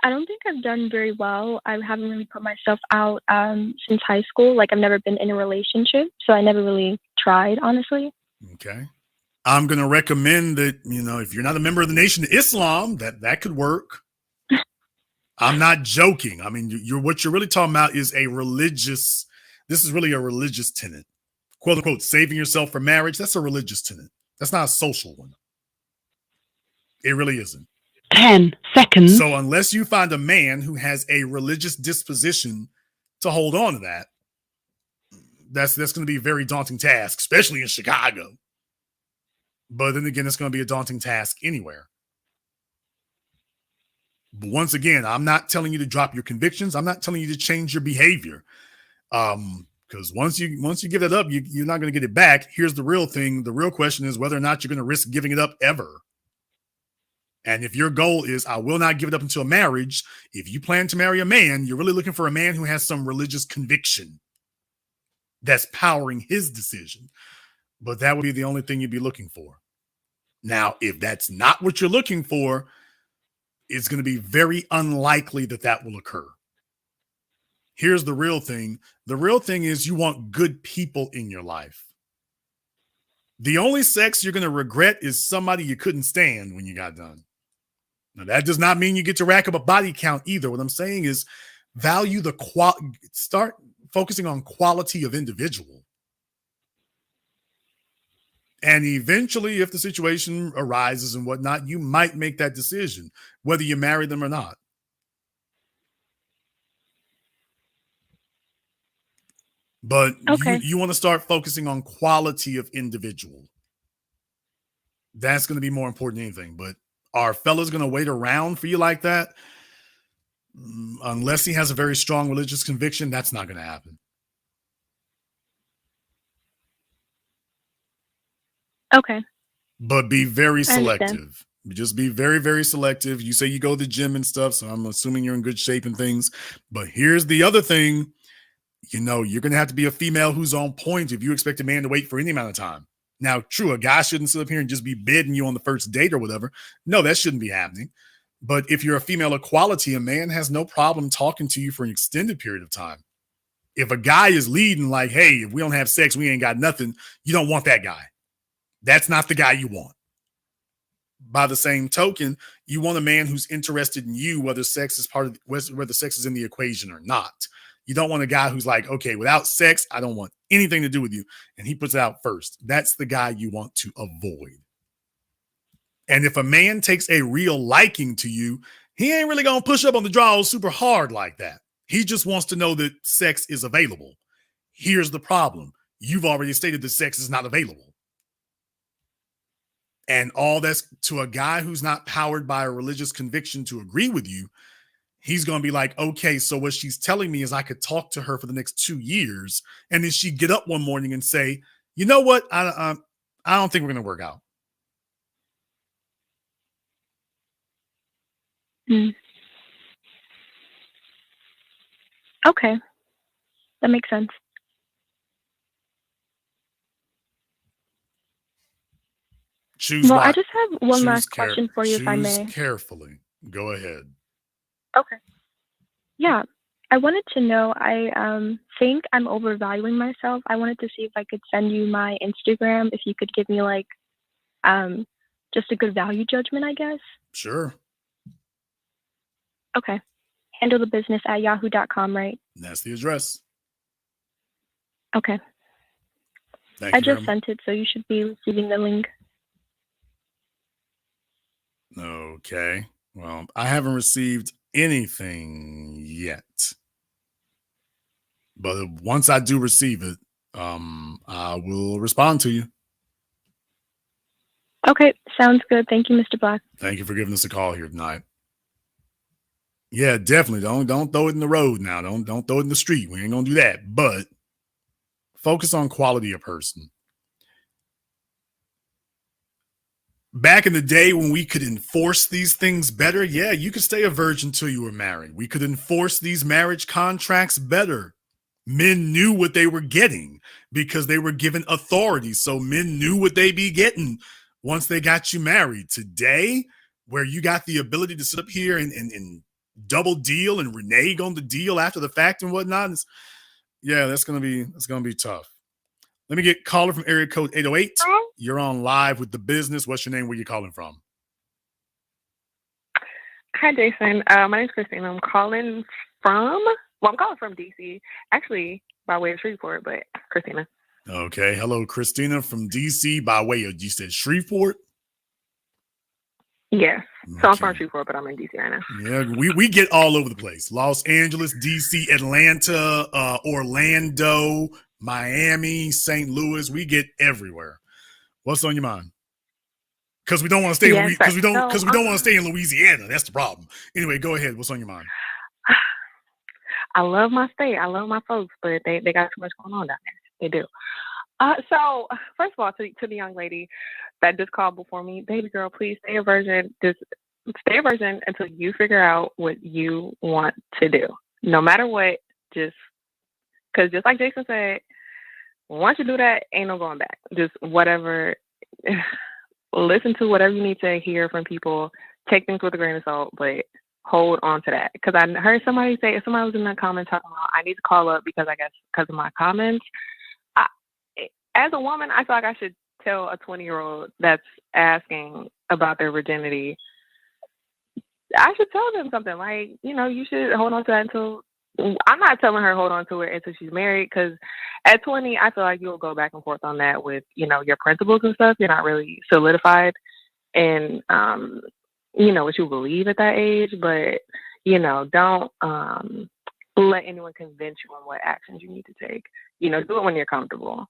I don't think I've done very well. I haven't really put myself out since high school. Like, I've never been in a relationship, so I never really tried, honestly. Okay. I'm going to recommend that, if you're not a member of the Nation of Islam, that could work. I'm not joking. I mean, what you're really talking about is this is really a religious tenet. Quote unquote, saving yourself for marriage. That's a religious tenet. That's not a social one. It really isn't. 10 seconds. So unless you find a man who has a religious disposition to hold on to that, that's going to be a very daunting task, especially in Chicago. But then again, it's going to be a daunting task anywhere. But once again, I'm not telling you to drop your convictions. I'm not telling you to change your behavior. Because once you give it up, you're not going to get it back. Here's the real thing. The real question is whether or not you're going to risk giving it up ever. And if your goal is, I will not give it up until marriage, if you plan to marry a man, you're really looking for a man who has some religious conviction that's powering his decision. But that would be the only thing you'd be looking for. Now, if that's not what you're looking for, it's going to be very unlikely that will occur. Here's the real thing. The real thing is you want good people in your life. The only sex you're going to regret is somebody you couldn't stand when you got done. Now, that does not mean you get to rack up a body count either. What I'm saying is value start focusing on quality of individual. And eventually, if the situation arises and whatnot, you might make that decision, whether you marry them or not. But okay. you want to start focusing on quality of individual. That's going to be more important than anything. But are fellas going to wait around for you like that? Unless he has a very strong religious conviction, that's not going to happen. Okay. But be very selective. Just be very, very selective. You say you go to the gym and stuff, so I'm assuming you're in good shape and things. But here's the other thing. You're going to have to be a female who's on point if you expect a man to wait for any amount of time. Now, true, a guy shouldn't sit up here and just be bidding you on the first date or whatever. No, that shouldn't be happening. But if you're a female of quality, a man has no problem talking to you for an extended period of time. If a guy is leading like, hey, if we don't have sex, we ain't got nothing, you don't want that guy. That's not the guy you want. By the same token, you want a man who's interested in you, whether sex is whether sex is in the equation or not. You don't want a guy who's like, okay, without sex, I don't want anything to do with you. And he puts it out first. That's the guy you want to avoid. And if a man takes a real liking to you, he ain't really going to push up on the draws super hard like that. He just wants to know that sex is available. Here's the problem. You've already stated that sex is not available. And all that's to a guy who's not powered by a religious conviction to agree with you. He's going to be like, okay, so what she's telling me is I could talk to her for the next 2 years. And then she'd get up one morning and say, you know what? I don't think we're going to work out. Okay, that makes sense. Choose Well, I what? just have one last question for you, if I Choose may. carefully. Go ahead. Okay. Yeah. I wanted to know, I think I'm overvaluing myself. I wanted to see if I could send you my Instagram, if you could give me like just a good value judgment, I guess. Sure. Okay. Handle the business at yahoo.com, right? That's the address. Okay. Thank I you very just much. sent it, so you should be receiving the link. Okay. Well, I haven't received anything yet. But once I do receive it, I will respond to you. Okay, sounds good. Thank you, Mr. Black. Thank you for giving us a call here tonight. Yeah, definitely. Don't throw it in the road now. Don't throw it in the street. We ain't gonna do that. But focus on quality of person. Back in the day when we could enforce these things better, yeah, you could stay a virgin till you were married. We could enforce these marriage contracts better. Men knew what they were getting because they were given authority. So men knew what they be getting once they got you married. Today, where you got the ability to sit up here and double deal and renege on the deal after the fact and whatnot, yeah, that's gonna be tough. Let me get caller from area code 808. You're on live with the business. What's your name? Where you calling from? Hi, Jason. My name's Christina. I'm calling from DC, actually by way of Shreveport, but Christina. Okay. Hello, Christina from DC by way of, you said Shreveport? Yes. So I'm from Shreveport, but I'm in DC right now. Yeah, we get all over the place. Los Angeles, DC, Atlanta, Orlando, Miami, St. Louis. We get everywhere. What's on your mind? Because we don't want to stay because we don't want to stay in Louisiana. That's the problem. Anyway, go ahead. What's on your mind? I love my state. I love my folks, but they got too much going on down there. They do. So first of all, to the young lady that just called before me, baby girl, please stay a virgin. Just stay a virgin until you figure out what you want to do. No matter what, because just like Jason said, once you do that, ain't no going back. Just whatever. Listen to whatever you need to hear from people. Take things with a grain of salt, but hold on to that. Because I heard somebody say, if somebody was in the comments talking about, I need to call up because I guess because of my comments. As a woman, I feel like I should tell a 20-year-old that's asking about their virginity, I should tell them something like, you should hold on to that until, I'm not telling her hold on to it until she's married, because at 20, I feel like you'll go back and forth on that with, your principles and stuff. You're not really solidified in, what you believe at that age, but, don't let anyone convince you on what actions you need to take. Do it when you're comfortable.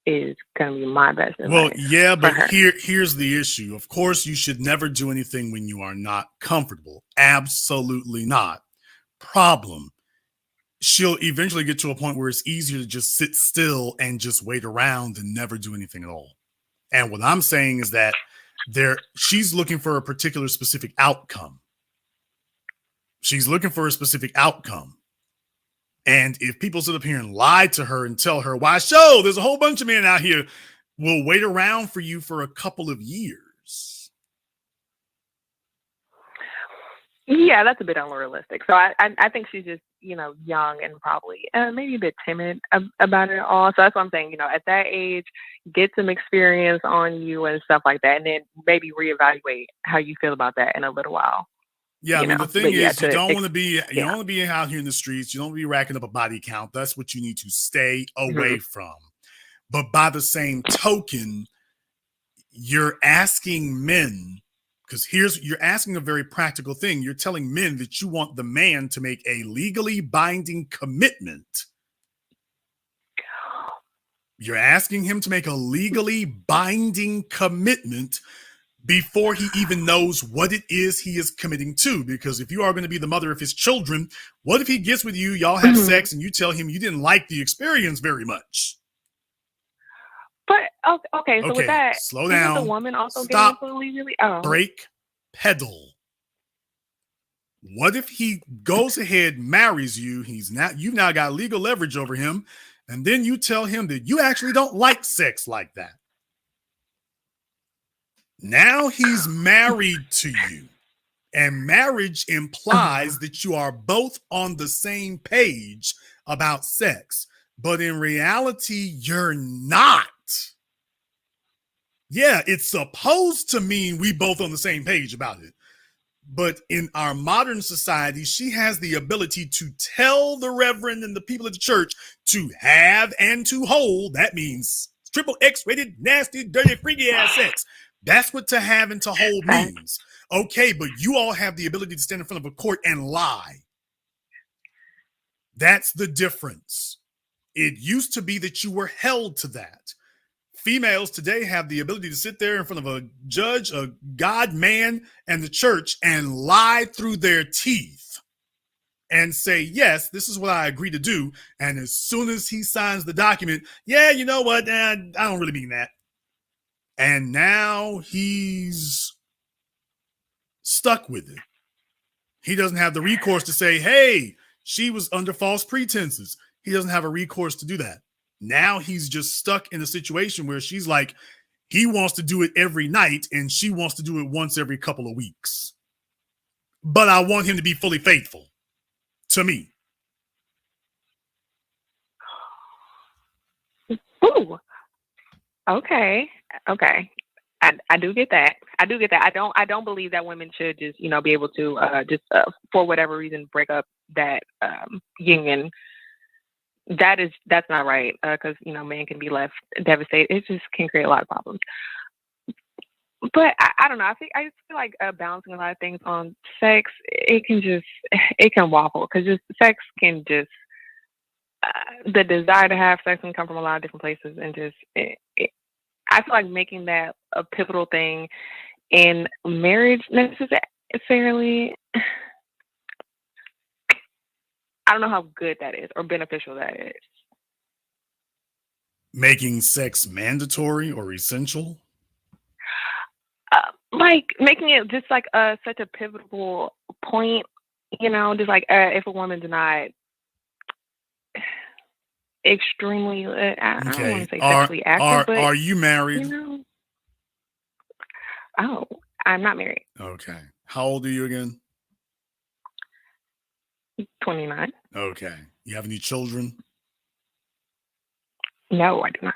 Is going to be my best advice. Well, yeah, but here's the issue. Of course, you should never do anything when you are not comfortable. Absolutely not. Problem. She'll eventually get to a point where it's easier to just sit still and just wait around and never do anything at all. And what I'm saying is that she's looking for a particular specific outcome. She's looking for a specific outcome. And if people sit up here and lie to her and tell her, why, there's a whole bunch of men out here will wait around for you for a couple of years. Yeah, that's a bit unrealistic. So I think she's just, young and probably maybe a bit timid about it all. So that's what I'm saying, at that age, get some experience on you and stuff like that. And then maybe reevaluate how you feel about that in a little while. Yeah, I mean, the thing is, you don't want to be out here in the streets. You don't want to be racking up a body count. That's what you need to stay away from. But by the same token, you're asking men, because you're asking a very practical thing. You're telling men that you want the man to make a legally binding commitment. You're asking him to make a legally binding commitment before he even knows what it is he is committing to. Because if you are going to be the mother of his children, what if he gets with you, y'all have sex, and you tell him you didn't like the experience very much? But, okay, so with that, slow down. The woman also stop, legally? break, pedal. What if he goes ahead, marries you? You've now got legal leverage over him, and then you tell him that you actually don't like sex like that. Now he's married to you, and marriage implies that you are both on the same page about sex, but in reality, you're not. Yeah, it's supposed to mean we both on the same page about it. But in our modern society, she has the ability to tell the reverend and the people at the church to have and to hold. That means triple X-rated, nasty, dirty, freaky ass sex. That's what to have and to hold means. Okay, but you all have the ability to stand in front of a court and lie. That's the difference. It used to be that you were held to that. Females today have the ability to sit there in front of a judge, a God, man, and the church and lie through their teeth and say, yes, this is what I agree to do. And as soon as he signs the document, yeah, you know what? I don't really mean that. And now he's stuck with it. He doesn't have the recourse to say, hey, she was under false pretenses. He doesn't have a recourse to do that. Now he's just stuck in a situation where she's like, he wants to do it every night and she wants to do it once every couple of weeks. But I want him to be fully faithful to me. Ooh. Okay. I do get that. I don't believe that women should just, be able to for whatever reason break up that union. That's not right, because men can be left devastated. It just can create a lot of problems. But I don't know. I just feel like balancing a lot of things on sex, it can waffle, because just sex can just the desire to have sex can come from a lot of different places, and I feel like making that a pivotal thing in marriage necessarily. I don't know how good that is or beneficial that is. Making sex mandatory or essential? Like making it just like such a pivotal point, just like if a woman's not extremely, I don't want to say sexually active, but are you married? Oh, I'm not married. Okay. How old are you again? 29. Okay. You have any children? No, I do not.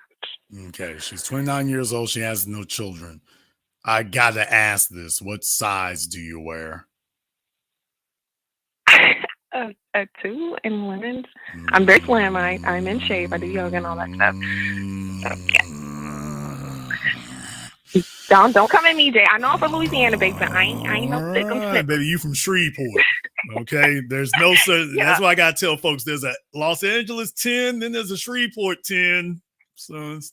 Okay. She's 29 years old. She has no children. I gotta ask this. What size do you wear? A 2 in women's. I'm very slim. I'm in shape. I do yoga and all that stuff. Okay. Don't come at me, Jay. I know I'm from Louisiana, baby, but I ain't no thick. I'm thick. Baby, you from Shreveport. Okay. There's no such. Yeah. That's why I gotta tell folks there's a Los Angeles 10, then there's a Shreveport 10. So it's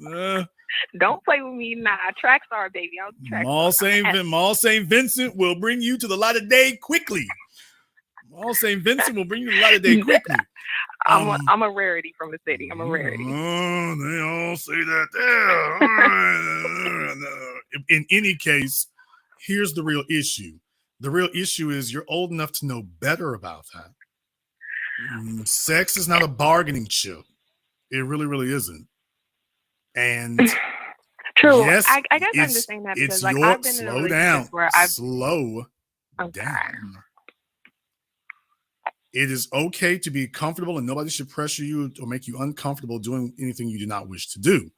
don't play with me, nah. Track star, baby. Mall St. Vincent will bring you to the light of day quickly. Mall St. Vincent will bring you to the light of day quickly. I'm a rarity from the city. I'm a rarity. Oh, they all say that there. In any case, here's the real issue. The real issue is you're old enough to know better about that. Sex is not a bargaining chip. It really, really isn't. And true. Yes, I guess I'm just saying that because I've been in a relationship where slow down. It is okay to be comfortable, and nobody should pressure you or make you uncomfortable doing anything you do not wish to do.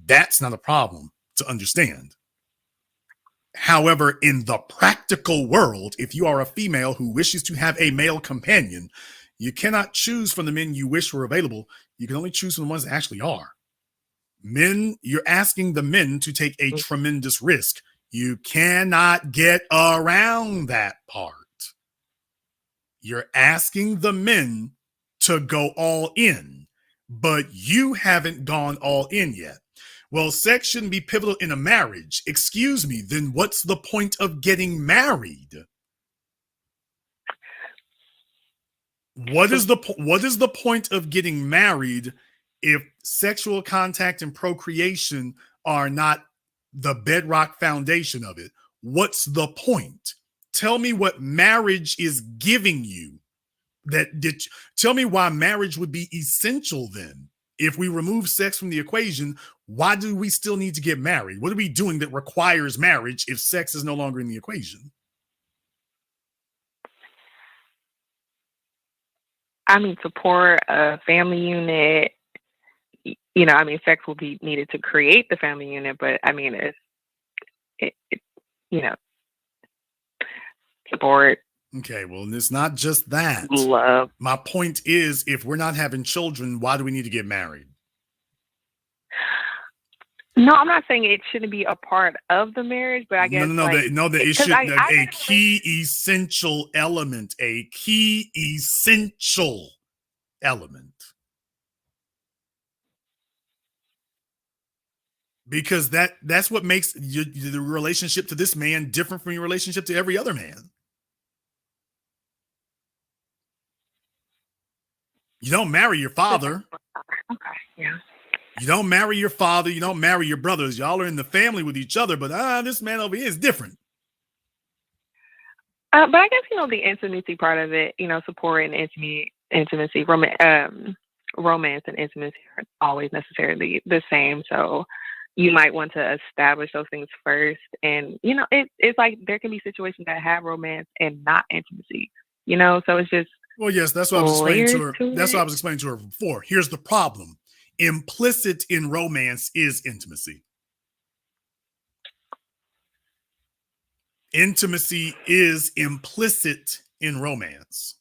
That's not a problem to understand. However, in the practical world, if you are a female who wishes to have a male companion, you cannot choose from the men you wish were available. You can only choose from the ones that actually are. Men, you're asking the men to take a tremendous risk. You cannot get around that part. You're asking the men to go all in, but you haven't gone all in yet. Well, sex shouldn't be pivotal in a marriage. Excuse me, then what's the point of getting married? What is the point of getting married if sexual contact and procreation are not the bedrock foundation of it? What's the point? tell me what marriage is giving you. Tell me why marriage would be essential then. If we remove sex from the equation, why do we still need to get married? What are we doing that requires marriage if sex is no longer in the equation? I mean, support a family unit. You know, I mean, sex will be needed to create the family unit, but I mean, you know, support. Okay, well, it's not just that. Love. My point is, if we're not having children, why do we need to get married? No, I'm not saying it shouldn't be a part of the marriage, but I guess it should a key essential element, a key essential element. Because that's what makes the relationship to this man different from your relationship to every other man. You don't marry your father. Okay, yeah. You don't marry your father. You don't marry your brothers. Y'all are in the family with each other, but this man over here is different. But I guess, you know, the intimacy part of it, you know, support and intimacy, romance and intimacy aren't always necessarily the same. So you might want to establish those things first. And, you know, it's like there can be situations that have romance and not intimacy, you know, so it's just. Well, yes, that's what I was explaining to her. That's what I was explaining to her before. Here's the problem. Implicit in romance is intimacy. Intimacy is implicit in romance.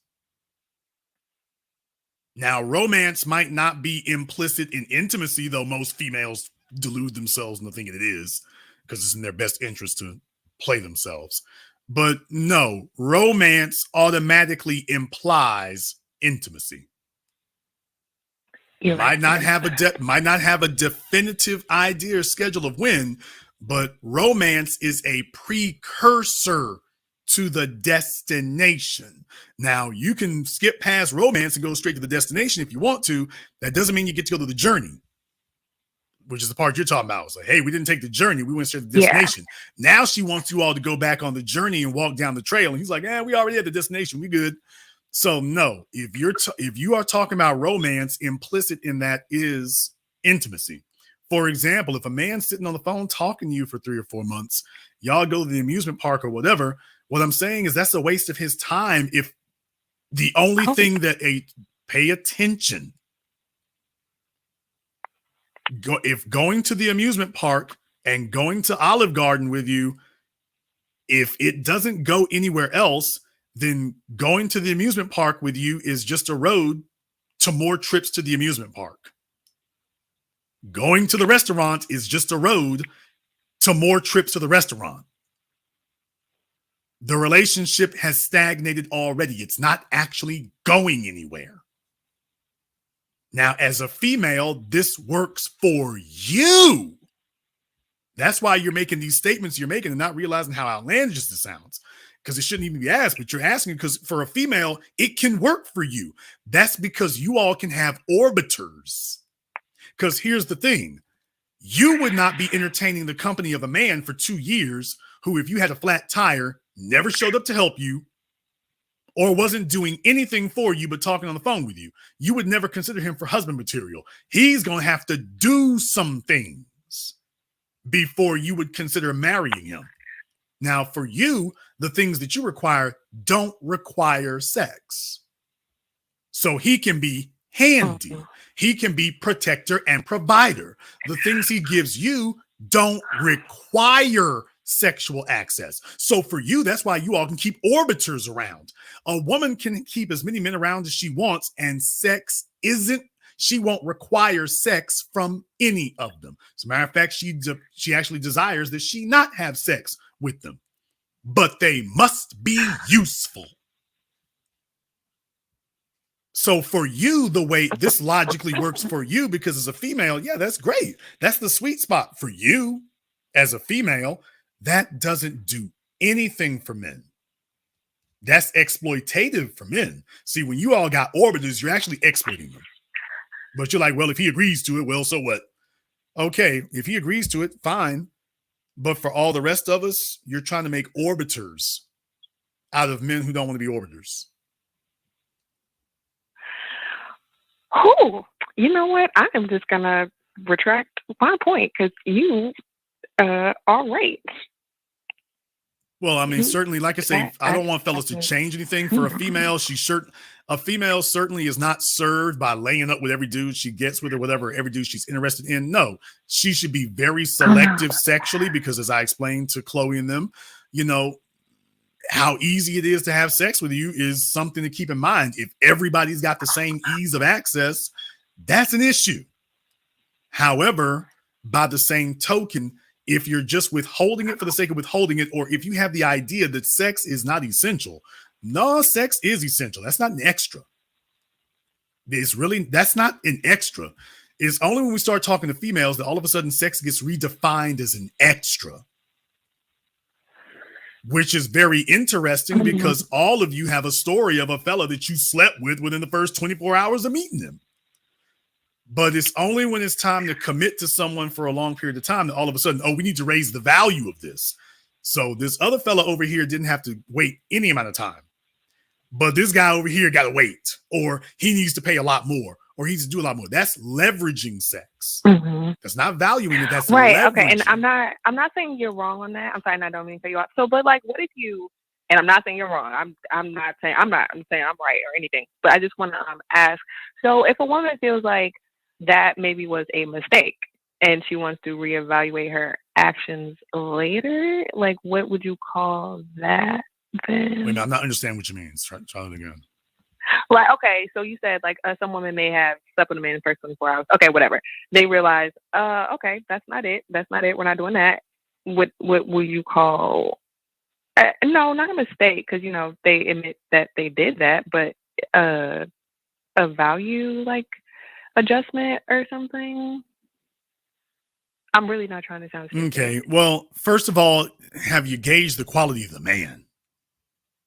Now, romance might not be implicit in intimacy, though most females delude themselves into thinking it is, because it's in their best interest to play themselves. But no, romance automatically implies intimacy. Might not have a definitive idea or schedule of when, but romance is a precursor to the destination. Now, you can skip past romance and go straight to the destination if you want to. That doesn't mean you get to go to the journey, which is the part you're talking about. It's like, hey, we didn't take the journey. We went straight to the destination. Yeah. Now she wants you all to go back on the journey and walk down the trail. And he's like, we already at the destination. We good. So no, if you are talking about romance, implicit in that is intimacy. For example, if a man's sitting on the phone talking to you for 3 or 4 months, y'all go to the amusement park or whatever, what I'm saying is that's a waste of his time. If the only thing that pay attention, if going to the amusement park and going to Olive Garden with you, if it doesn't go anywhere else, then going to the amusement park with you is just a road to more trips to the amusement park. Going to the restaurant is just a road to more trips to the restaurant. The relationship has stagnated already. It's not actually going anywhere. Now, as a female, this works for you. That's why you're making these statements you're making and not realizing how outlandish this sounds. Because it shouldn't even be asked, but you're asking because for a female, it can work for you. That's because you all can have orbiters. Because here's the thing. You would not be entertaining the company of a man for 2 years who, if you had a flat tire, never showed up to help you or wasn't doing anything for you but talking on the phone with you. You would never consider him for husband material. He's going to have to do some things before you would consider marrying him. Now, for you, the things that you require don't require sex. So he can be handy. He can be protector and provider. The things he gives you don't require sexual access. So for you, that's why you all can keep orbiters around. A woman can keep as many men around as she wants, and she won't require sex from any of them. As a matter of fact, she actually desires that she not have sex with them, but they must be useful. So for you, the way this logically works for you, because as a female, yeah, that's great. That's the sweet spot for you as a female. That doesn't do anything for men. That's exploitative for men. See, when you all got orbiters, you're actually exploiting them. But you're like, well, if he agrees to it, well, so what? Okay, if he agrees to it, fine. But for all the rest of us, you're trying to make orbiters out of men who don't want to be orbiters? Oh, you know what? I am just gonna retract my point because you are right. Well, I mean, certainly, like I say, I don't want fellas to change anything. For a female, a female certainly is not served by laying up with every dude she gets with or whatever, every dude she's interested in. No, she should be very selective sexually because, as I explained to Chloe and them, you know, how easy it is to have sex with you is something to keep in mind. If everybody's got the same ease of access, that's an issue. However, by the same token, if you're just withholding it for the sake of withholding it, or if you have the idea that sex is not essential, no, sex is essential. That's not an extra. That's not an extra. It's only when we start talking to females that all of a sudden sex gets redefined as an extra, which is very interesting because all of you have a story of a fella that you slept with within the first 24 hours of meeting him. But it's only when it's time to commit to someone for a long period of time that all of a sudden, oh, we need to raise the value of this. So this other fella over here didn't have to wait any amount of time. But this guy over here got to wait, or he needs to pay a lot more, or he needs to do a lot more. That's leveraging sex. That's not valuing it. That's right. leveraging. Okay. And I'm not saying you're wrong on that. I'm sorry, I don't mean to cut you off. So, but like, what if you? And I'm not saying you're wrong. I'm saying I'm right or anything. But I just want to ask. So, if a woman feels like that maybe was a mistake and she wants to reevaluate her actions later, like what would you call that then? Wait a minute, I'm not understanding what you mean. Try it again. Like, okay, so you said like some women may have slept with a man in the first 24 hours. Okay, whatever. They realize, okay, that's not it. We're not doing that. What will you call? No, not a mistake, because you know they admit that they did that, but a value like adjustment or something. I'm really not trying to sound stupid. Okay. Well, first of all, have you gauged the quality of the man?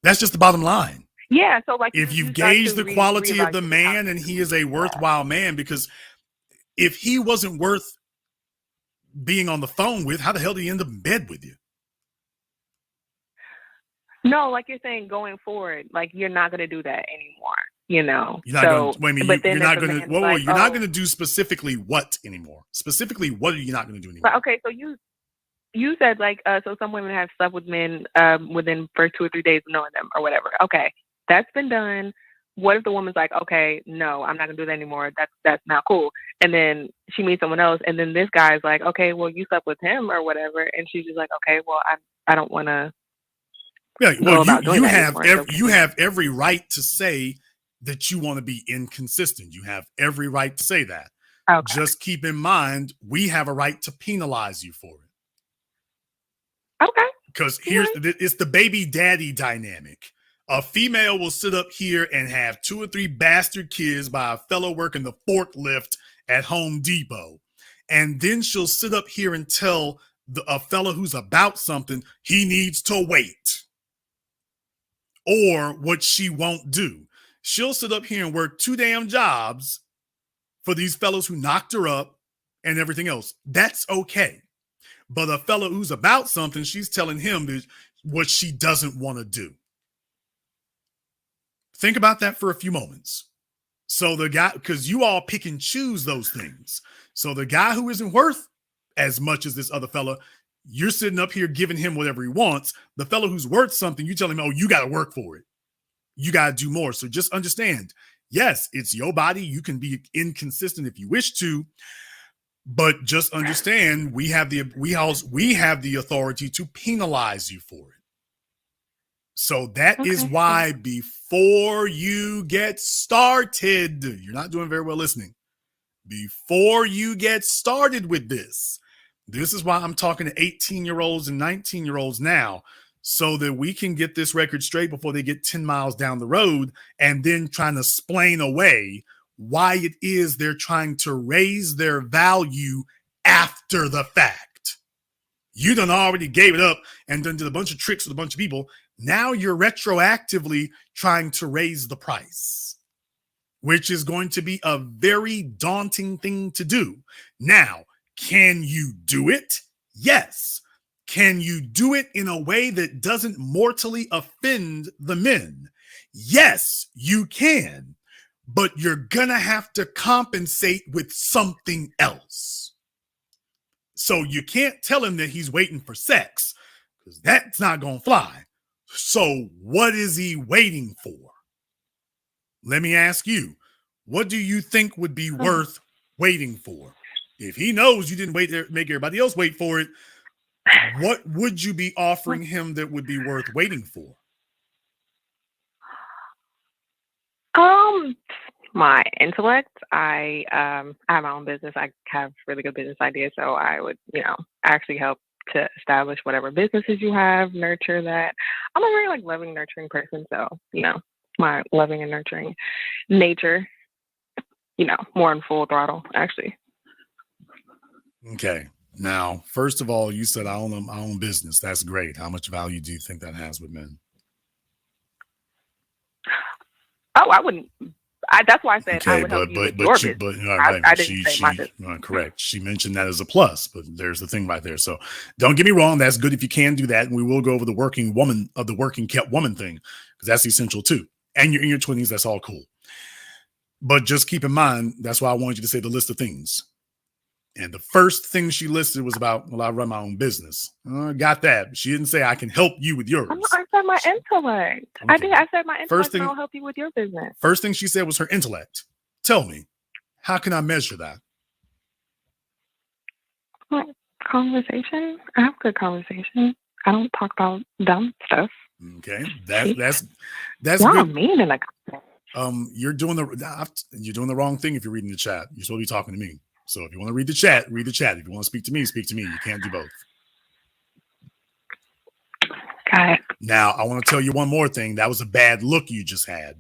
That's just the bottom line. Yeah. So like, if you've gauged the quality of the man and he is a worthwhile man, because if he wasn't worth being on the phone with, how the hell did he end up in bed with you? No, like you're saying going forward, like you're not going to do that anymore. You know, you're not going to do specifically what anymore? Specifically, what are you not going to do anymore? But, okay, so you said like so some women have slept with men within first 2 or 3 days of knowing them or whatever. Okay, that's been done. What if the woman's like, okay, no, I'm not gonna do that anymore. That's not cool. And then she meets someone else, and then this guy's like, okay, well, you slept with him or whatever, and she's just like, okay, well, I don't want to. Yeah, well, you have every right to say that you want to be inconsistent. You have every right to say that. Okay. Just keep in mind, we have a right to penalize you for it. Okay. Because it's the baby daddy dynamic. A female will sit up here and have 2 or 3 bastard kids by a fellow working the forklift at Home Depot. And then she'll sit up here and tell a fellow who's about something he needs to wait. Or what she won't do. She'll sit up here and work 2 damn jobs for these fellows who knocked her up and everything else. That's okay. But a fellow who's about something, she's telling him what she doesn't want to do. Think about that for a few moments. So the guy, because you all pick and choose those things. So the guy who isn't worth as much as this other fella, you're sitting up here giving him whatever he wants. The fellow who's worth something, you tell him, oh, you got to work for it. You got to do more. So just understand, yes, it's your body. You can be inconsistent if you wish to, but just understand we have the authority to penalize you for it. So that is why before you get started, you're not doing very well listening. Before you get started with this is why I'm talking to 18-year-olds and 19-year-olds now, so that we can get this record straight before they get 10 miles down the road and then trying to explain away why it is they're trying to raise their value after the fact. You done already gave it up and done did a bunch of tricks with a bunch of people. Now you're retroactively trying to raise the price, which is going to be a very daunting thing to do. Now, can you do it? Yes. Can you do it in a way that doesn't mortally offend the men? Yes, you can, but you're gonna have to compensate with something else. So you can't tell him that he's waiting for sex, because that's not gonna fly. So what is he waiting for? Let me ask you, what do you think would be worth waiting for? If he knows you didn't wait there, make everybody else wait for it, what would you be offering him that would be worth waiting for? My intellect. I have my own business. I have really good business ideas, so I would, actually help to establish whatever businesses you have, nurture that. I'm a very loving, nurturing person, so my loving and nurturing nature, more in full throttle, actually. Okay. Now, first of all, you said I own my own business. That's great. How much value do you think that has with men? Oh, I wouldn't. That's why I said I would help you with your business. I didn't say my business. Correct. She mentioned that as a plus, but there's the thing right there. So don't get me wrong. That's good if you can do that. And we will go over the working kept woman thing, because that's essential too. And you're in your 20s. That's all cool. But just keep in mind, that's why I wanted you to say the list of things. And the first thing she listed was about, well, I run my own business. Got that. She didn't say I can help you with yours. I said my intellect. Okay. I said my intellect and I'll help you with your business. First thing she said was her intellect. Tell me, how can I measure that? Conversation. I have good conversation. I don't talk about dumb stuff. Okay. That's y'all good. Mean in a you're doing the wrong thing if you're reading the chat. You're supposed to be talking to me. So if you want to read the chat, read the chat. If you want to speak to me, speak to me. You can't do both. Got it. Now, I want to tell you one more thing. That was a bad look you just had.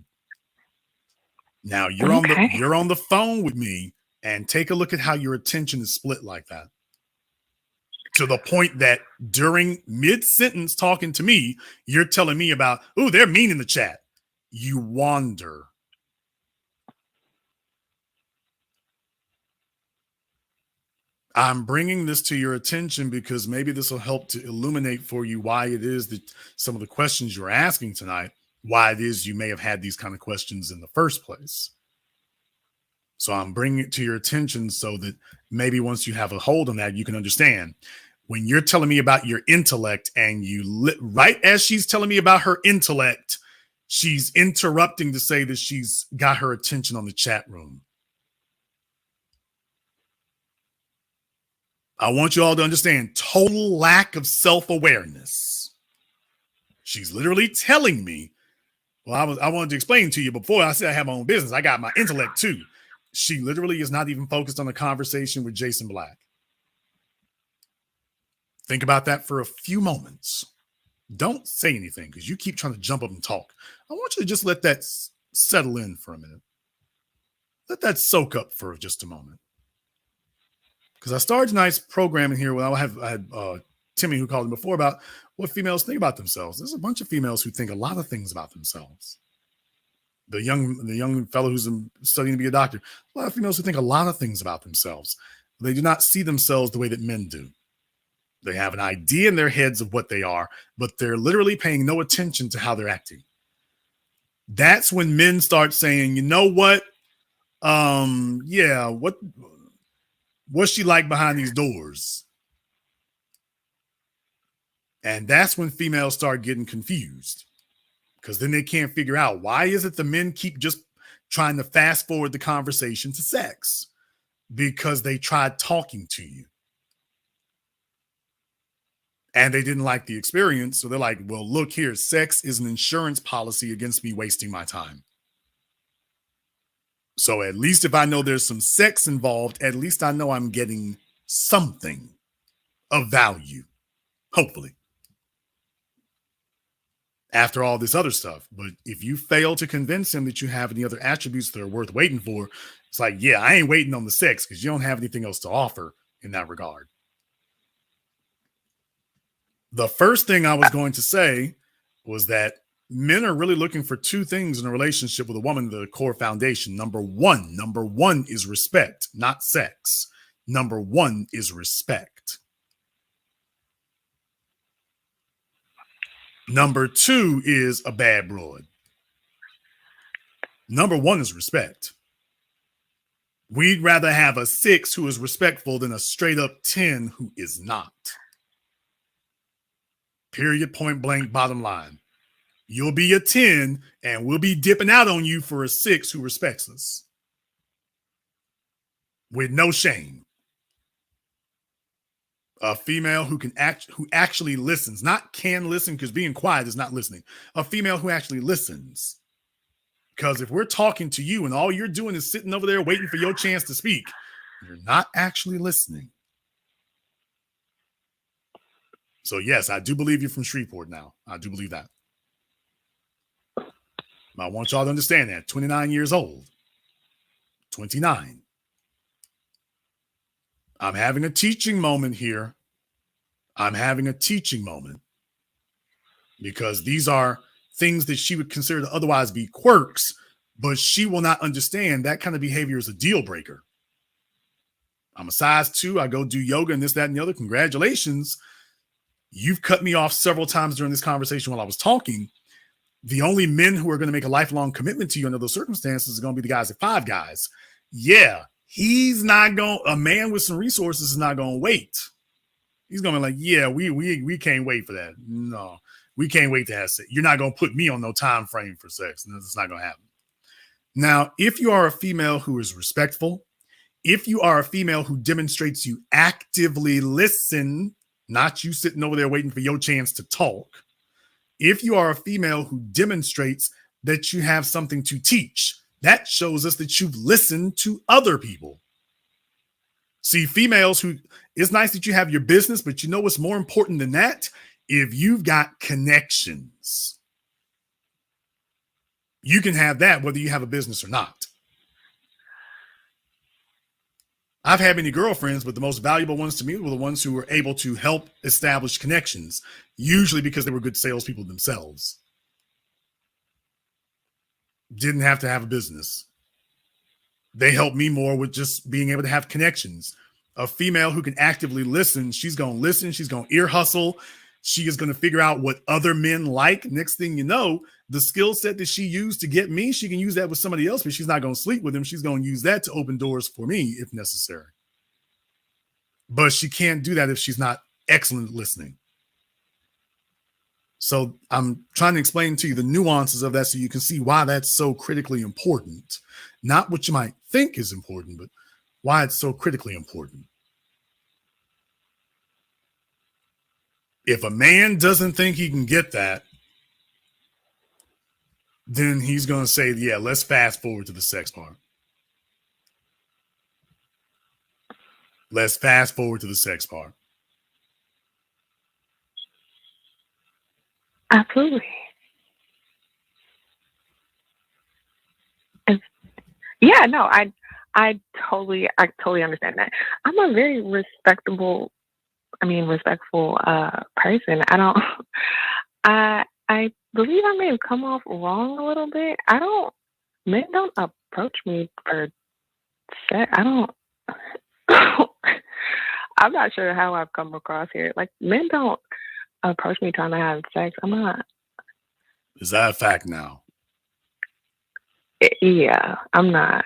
Now, you're on the phone with me, and take a look at how your attention is split like that. To the point that during mid-sentence talking to me, you're telling me about, oh, they're mean in the chat. You wander. I'm bringing this to your attention because maybe this will help to illuminate for you why it is that some of the questions you're asking tonight, why it is you may have had these kind of questions in the first place. So I'm bringing it to your attention so that maybe once you have a hold on that, you can understand. When you're telling me about your intellect and right as she's telling me about her intellect, she's interrupting to say that she's got her attention on the chat room. I want you all to understand total lack of self-awareness. She's literally telling me, well, I wanted to explain to you before I said I have my own business. I got my intellect too. She literally is not even focused on the conversation with Jason Black. Think about that for a few moments. Don't say anything because you keep trying to jump up and talk. I want you to just let that settle in for a minute. Let that soak up for just a moment. Because I started tonight's program in here when I had Timmy who called me before about what females think about themselves. There's a bunch of females who think a lot of things about themselves. The young fellow who's studying to be a doctor, a lot of females who think a lot of things about themselves. They do not see themselves the way that men do. They have an idea in their heads of what they are, but they're literally paying no attention to how they're acting. That's when men start saying, you know what? What's she like behind these doors? And that's when females start getting confused, because then they can't figure out, why is it the men keep just trying to fast forward the conversation to sex? Because they tried talking to you and they didn't like the experience. So they're like, well, look here, sex is an insurance policy against me wasting my time. So at least if I know there's some sex involved, at least I know I'm getting something of value, hopefully, after all this other stuff. But if you fail to convince him that you have any other attributes that are worth waiting for, it's like, yeah, I ain't waiting on the sex because you don't have anything else to offer in that regard. The first thing I was going to say was that men are really looking for two things in a relationship with a woman, the core foundation. Number one is respect, not sex. Number one is respect. Number 2 is a bad broad. Number 1 is respect. We'd rather have a 6 who is respectful than a straight up 10 who is not. Period, point blank, bottom line. You'll be a 10 and we'll be dipping out on you for a 6 who respects us. With no shame. A female who actually listens, not can listen, because being quiet is not listening. A female who actually listens. Because if we're talking to you and all you're doing is sitting over there waiting for your chance to speak, you're not actually listening. So yes, I do believe you're from Shreveport now. I do believe that. I want y'all to understand that. 29 years old. 29. I'm having a teaching moment here. I'm having a teaching moment because these are things that she would consider to otherwise be quirks, but she will not understand that kind of behavior is a deal breaker. I'm a size 2. I go do yoga and this, that, and the other. Congratulations. You've cut me off several times during this conversation while I was talking. The only men who are going to make a lifelong commitment to you under those circumstances are going to be the guys at Five Guys. Yeah, he's not going. A man with some resources is not going to wait. He's going to be like, yeah, we can't wait for that. No, we can't wait to have sex. You're not going to put me on no time frame for sex. That's not going to happen. Now, if you are a female who is respectful, if you are a female who demonstrates you actively listen, not you sitting over there waiting for your chance to talk. If you are a female who demonstrates that you have something to teach, that shows us that you've listened to other people. See, females who, it's nice that you have your business, but you know what's more important than that? If you've got connections, you can have that whether you have a business or not. I've had many girlfriends, but the most valuable ones to me were the ones who were able to help establish connections, usually because they were good salespeople themselves. Didn't have to have a business. They helped me more with just being able to have connections. A female who can actively listen, she's going to listen, she's going to ear hustle, she is going to figure out what other men like. Next thing you know, the skill set that she used to get me, she can use that with somebody else, but she's not going to sleep with him. She's going to use that to open doors for me if necessary. But she can't do that if she's not excellent at listening. So I'm trying to explain to you the nuances of that so you can see why that's so critically important. Not what you might think is important, but why it's so critically important. If a man doesn't think he can get that, then he's going to say, yeah, let's fast forward to the sex part. Let's fast forward to the sex part. Absolutely. Yeah, no, I totally understand that. I'm a very respectful person. I believe I may have come off wrong a little bit. Men don't approach me for sex. I'm not sure how I've come across here. Like, men don't approach me trying to have sex. I'm not. Is that a fact now? Yeah, I'm not.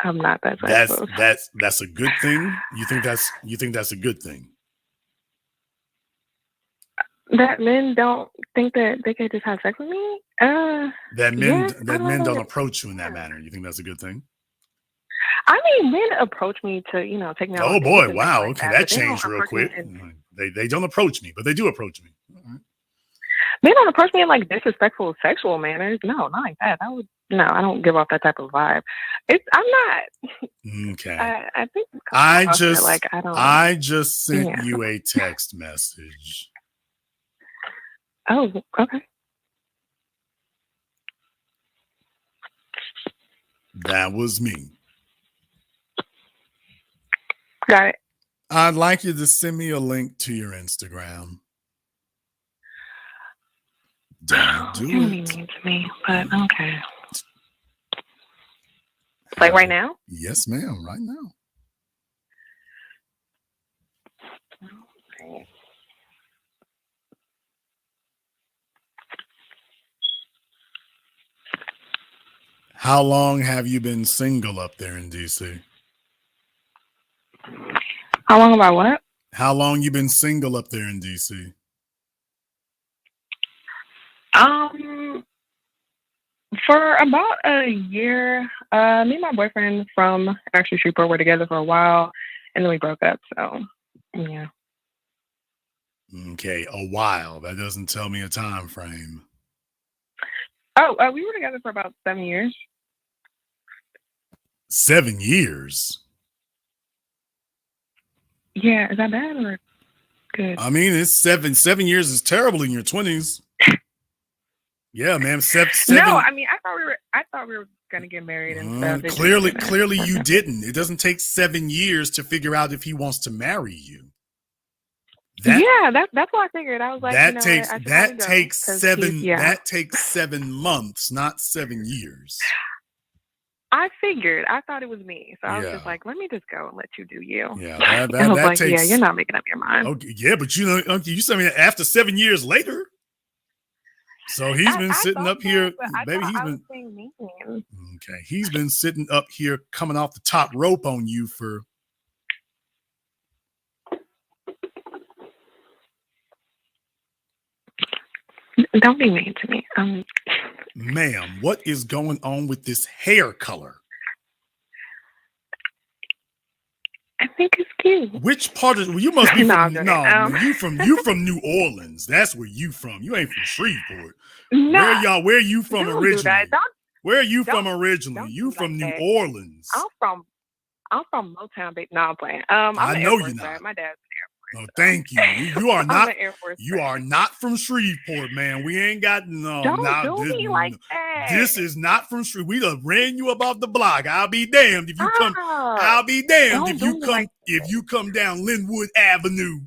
I'm not that sexual. That's a good thing. You think that's a good thing? That men don't think that they can just have sex with me? Men don't approach you in that manner. You think that's a good thing? I mean, men approach me to, take me out. Oh boy, wow. Okay, that changed real quick. They don't approach me, but they do approach me. Right. Men don't approach me in like disrespectful sexual manners. No, not like that. I don't give off that type of vibe. I'm not. Okay. I think I just sent you a text message. Oh, okay. That was me. Got it. I'd like you to send me a link to your Instagram. Don't do it. Mean to me, but okay. Like right now? Yes, ma'am. Right now. Okay. How long have you been single up there in DC? How long about what? How long you been single up there in DC? For about a year. Me and my boyfriend from actually Shreveport were together for a while, and then we broke up. So, yeah. Okay, a while. That doesn't tell me a time frame. Oh, we were together for about 7 years. 7 years? Yeah, is that bad or good? I mean, it's 7 years is terrible in your 20s. Yeah, man. Seven. No, I mean, I thought we were gonna get married and stuff. Clearly, you didn't. It doesn't take 7 years to figure out if he wants to marry you. That's what I figured. I was like, that takes 7 months, not 7 years. I figured. I thought it was me, so I was just like, let me just go and let you do you. Yeah, that takes. You're not making up your mind. Okay, yeah, but you said me after 7 years later. So he's been sitting up here, baby. He's been sitting up here, coming off the top rope on you for. Don't be mean to me. Ma'am, what is going on with this hair color? I think it's cute. Which part of you must be from? You from New Orleans. That's where you from. You ain't from Shreveport. No, where you from originally? Where are you from originally? You from New Orleans. I'm from Motown, baby. No, I'm playing. I know you're not. My dad's an Air Force. Oh, thank you. You are not. You are not from Shreveport, man. We ain't got Don't do me like that. This is not from Shreveport. We done ran you up off the block. I'll be damned if you come. I'll be damned if you come down Linwood Avenue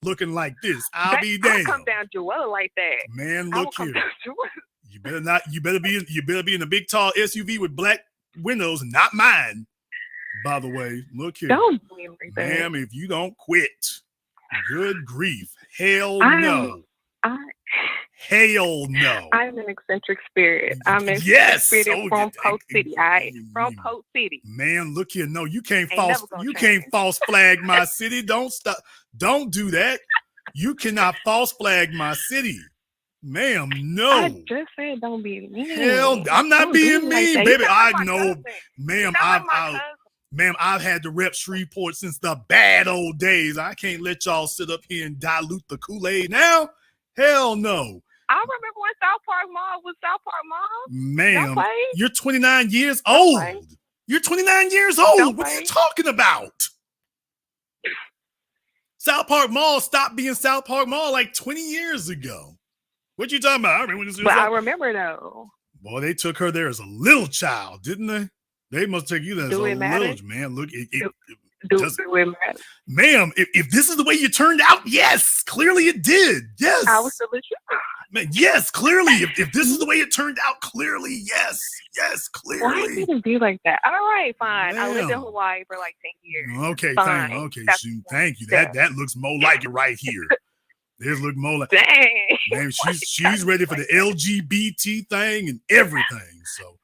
looking like this. I'll be damned. I'll come down Joella like that. Man, look here. You better not. You better be in a big tall SUV with black windows, not mine. By the way, look here. Don't do me like that. Ma'am, if you don't quit. Good grief. Hell no. Hell no. I'm an eccentric spirit. I'm an eccentric spirit from Post City. From Post City. Man, look here. No, you can't false flag my city. Don't stop. Don't do that. You cannot false flag my city. Ma'am, no. I just said don't be mean. Hell, I'm not being mean, like baby. I know. Ma'am, Ma'am, I've had to rep Shreveport since the bad old days. I can't let y'all sit up here and dilute the Kool-Aid now. Hell no. I remember when South Park Mall was South Park Mall. Ma'am, you're 29 years old. You're 29 years old. What are you talking about? South Park Mall stopped being South Park Mall like 20 years ago. What you talking about? I remember this. But I remember though. Boy, they took her there as a little child, didn't they? They must take you there as a little man. Look, it matter? Ma'am, if this is the way you turned out, yes, clearly it did. Yes. I was delicious. Man, yes, clearly. If this is the way it turned out, clearly, yes. Yes, clearly. Why did it be like that? All right, fine. Ma'am. I lived in Hawaii for like 10 years. Okay, thank you. That looks more like it right here. This look more like dang. Man, she's ready for the LGBT thing and everything. So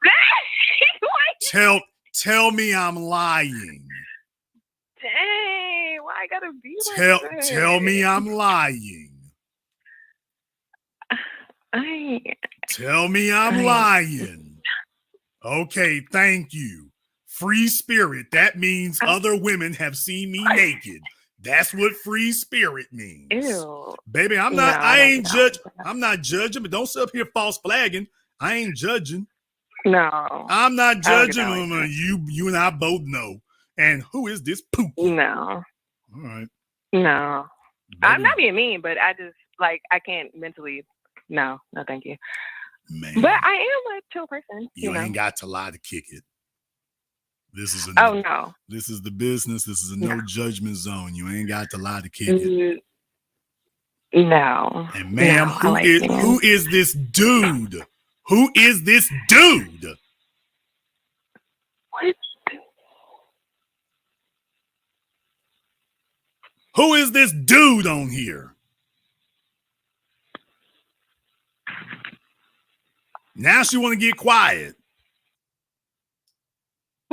tell me I'm lying. Dang, why I gotta be like that? Tell me I'm lying. Tell me I'm lying. Okay, thank you. Free spirit. That means other women have seen me naked. That's what free spirit means. Ew. Baby, I'm not, I ain't judging. I'm not judging, but don't sit up here false flagging. I ain't judging. No. I'm not judging. You and I both know. And who is this poop? No. All right. No. Baby. I'm not being mean, but I just, I can't mentally. No, thank you. Man. But I am a chill person. You ain't got to lie to kick it. This is no. This is the business. This is a no judgment zone. You ain't got to lie to kick it. No. And ma'am, who is this dude? Who is this dude? What? Who is this dude on here? Now she want to get quiet.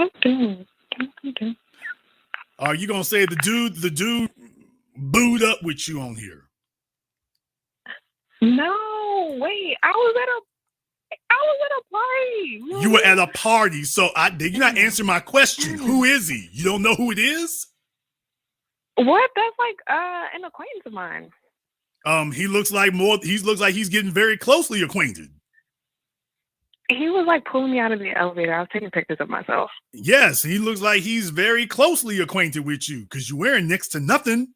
Okay. Are you gonna say the dude booed up with you on here? No, wait. I was at a party. You were at a party, so you're not answering my question. Who is he? You don't know who it is? What? That's like an acquaintance of mine. He looks like he's getting very closely acquainted. He was like pulling me out of the elevator. I was taking pictures of myself. Yes, he looks like he's very closely acquainted with you because you're wearing next to nothing.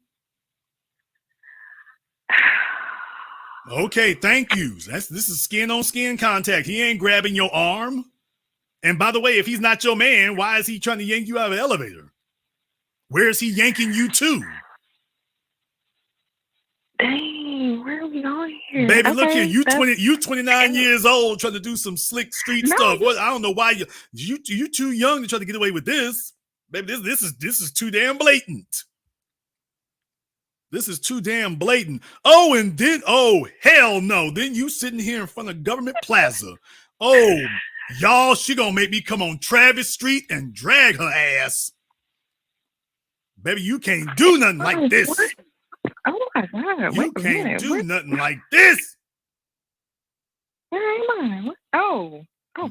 Okay, thank you. This is skin on skin contact. He ain't grabbing your arm. And by the way, if he's not your man, why is he trying to yank you out of the elevator? Where is he yanking you to? Dang, where are we going here? Baby, look here. You 29 years old trying to do some slick street stuff. What? I don't know why you too young to try to get away with this. Baby, this is too damn blatant. This is too damn blatant. Oh, and then, oh, hell no. Then you sitting here in front of Government Plaza. Oh, y'all, she gonna make me come on Travis Street and drag her ass. Baby, you can't do nothing like this. What? Oh my God. You can't do nothing like this. Where am I? What? Oh,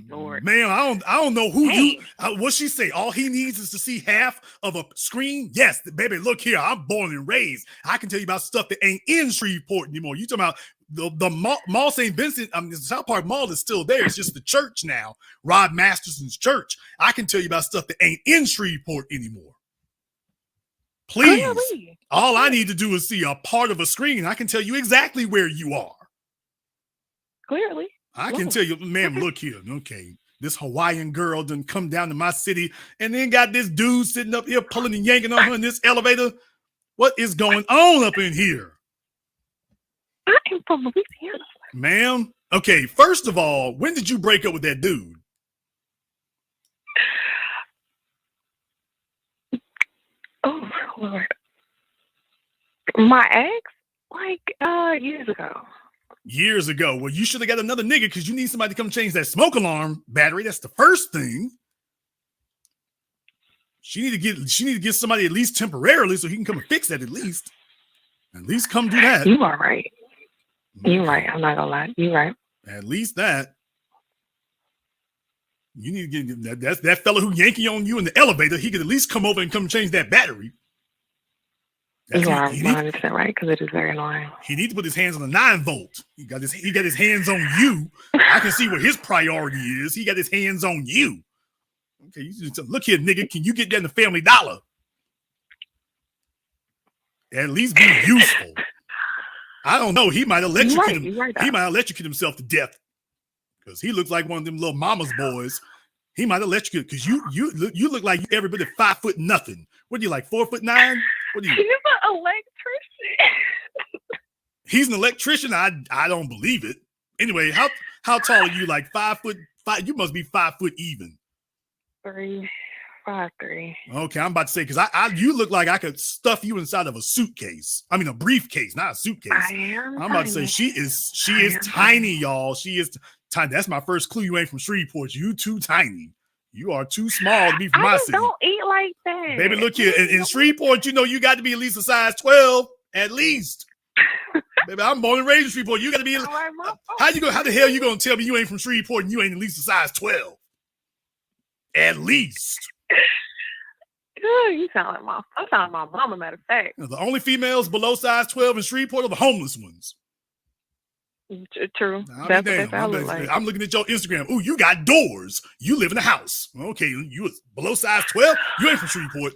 Lord. Man, I don't know who you. What she say? All he needs is to see half of a screen. Yes, baby. Look here. I'm born and raised. I can tell you about stuff that ain't in Shreveport anymore. You talking about the Mall St. Vincent? The South Park Mall is still there. It's just the church now, Rod Masterson's church. I can tell you about stuff that ain't in Shreveport anymore. Please. Clearly. All I need to do is see a part of a screen. I can tell you exactly where you are. Clearly. I can tell you, ma'am, look here. Okay, this Hawaiian girl done come down to my city and then got this dude sitting up here pulling and yanking on her in this elevator. What is going on up in here? I am from Louisiana. Ma'am, okay, first of all, when did you break up with that dude? Oh, Lord. My ex? Like, years ago. Years ago. Well, you should have got another nigga because you need somebody to come change that smoke alarm battery. That's the first thing. She need to get somebody at least temporarily so he can come and fix that at least. At least come do that. You are right. You're right. I'm not gonna lie. You're right. At least that. You need to get that fella who yanking on you in the elevator. He could at least come over and come change that battery. You are 100% right because it is very annoying. He needs to put his hands on the 9-volt. He got his hands on you. I can see what his priority is. He got his hands on you. Okay, you just look here, nigga. Can you get that in the Family Dollar? At least be useful. I don't know. He might electrocute him. He might electrocute himself to death because he looks like one of them little mama's boys. He might electrocute because you look like you every bit of 5 foot nothing. What are you like 4'9"? What are you? He's an electrician. He's an electrician. I don't believe it. Anyway, how tall are you? Like 5 foot? You must be 5 foot even. 5'3". Okay, I'm about to say because you look like I could stuff you inside of a suitcase. I mean a briefcase, not a suitcase. I'm about to say she is tiny, y'all. She is tiny. That's my first clue. You ain't from Shreveport. You too tiny. You are too small to be from my city. Don't eat like that. Baby, look here. In Shreveport, you got to be at least a size 12. At least. Baby, I'm born and raised in Shreveport. You got to be. How the hell you gonna tell me you ain't from Shreveport and you ain't at least a size 12? At least. You sound like my mama, matter of fact. The only females below size 12 in Shreveport are the homeless ones. True. That's what I look like. I'm looking at your Instagram. Ooh, you got doors. You live in a house. Okay, you below size 12. You ain't from Shreveport.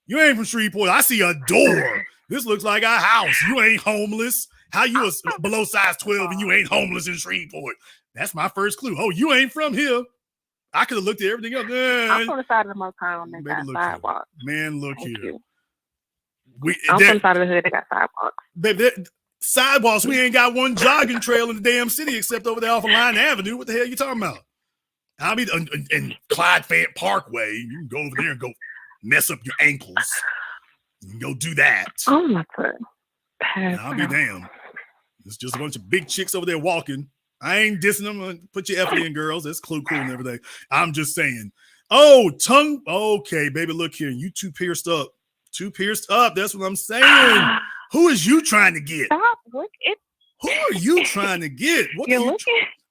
You ain't from Shreveport. I see a door. This looks like a house. You ain't homeless. How you below size 12 and you ain't homeless in Shreveport? That's my first clue. Oh, you ain't from here. I could have looked at everything up. I'm from the side of the motel and they got sidewalks. Man, look here. I'm from the side of the hood. They got sidewalks. Baby, sidewalks. We ain't got one jogging trail in the damn city except over there off of Line Avenue. What the hell are you talking about? I mean, in Clyde Fayette Parkway, you can go over there and go mess up your ankles. You can go do that. Oh my God. I'll be damned. It's just a bunch of big chicks over there walking. I ain't dissing them. Put your effort in, girls. That's cool and everything. I'm just saying. Oh, tongue. Okay, baby, look here. You two pierced up. That's what I'm saying. Who is you trying to get? Stop. Look, Who are you trying to get?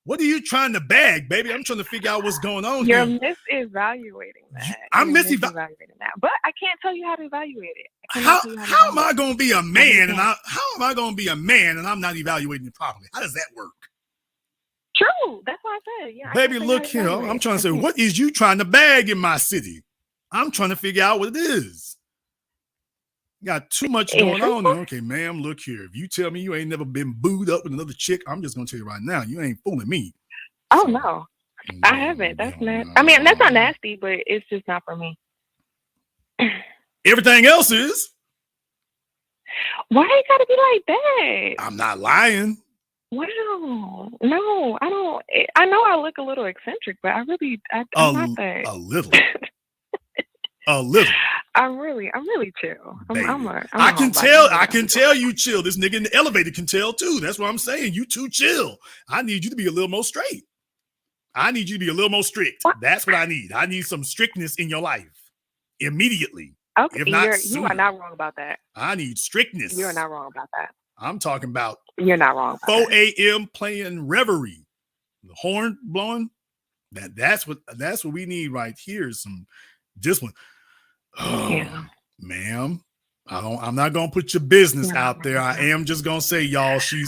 What are you trying to bag, baby? I'm trying to figure out what's going on You're here. misevaluating that. I'm misevaluating that. But I can't tell you how to evaluate it. How am I going to be a man and I'm not evaluating it properly? How does that work? True. That's what I said. Yeah. Baby, look here. I'm trying to say, what is you trying to bag in my city? I'm trying to figure out what it is. Got too much going on. Okay, ma'am, look here. If you tell me you ain't never been booed up with another chick, I'm just going to tell you right now, you ain't fooling me. Oh, no. I haven't. That's not. I mean, that's not nasty, but it's just not for me. Everything else is. Why you gotta be like that? I'm not lying. Wow. No, I don't. I know I look a little eccentric, but I'm not that. A little. A little. I'm really chill. I can tell you chill. This nigga in the elevator can tell too. That's what I'm saying. You too chill. I need you to be a little more straight. I need you to be a little more strict. What? That's what I need. I need some strictness in your life immediately. Okay, you are not wrong about that. I need strictness. You're not wrong about that. I'm talking about. You're not wrong. 4 a.m. playing reverie, the horn blowing. That's what we need right here. Is some discipline. Yeah, ma'am. I'm not gonna put your business out there. I am just gonna say, y'all, she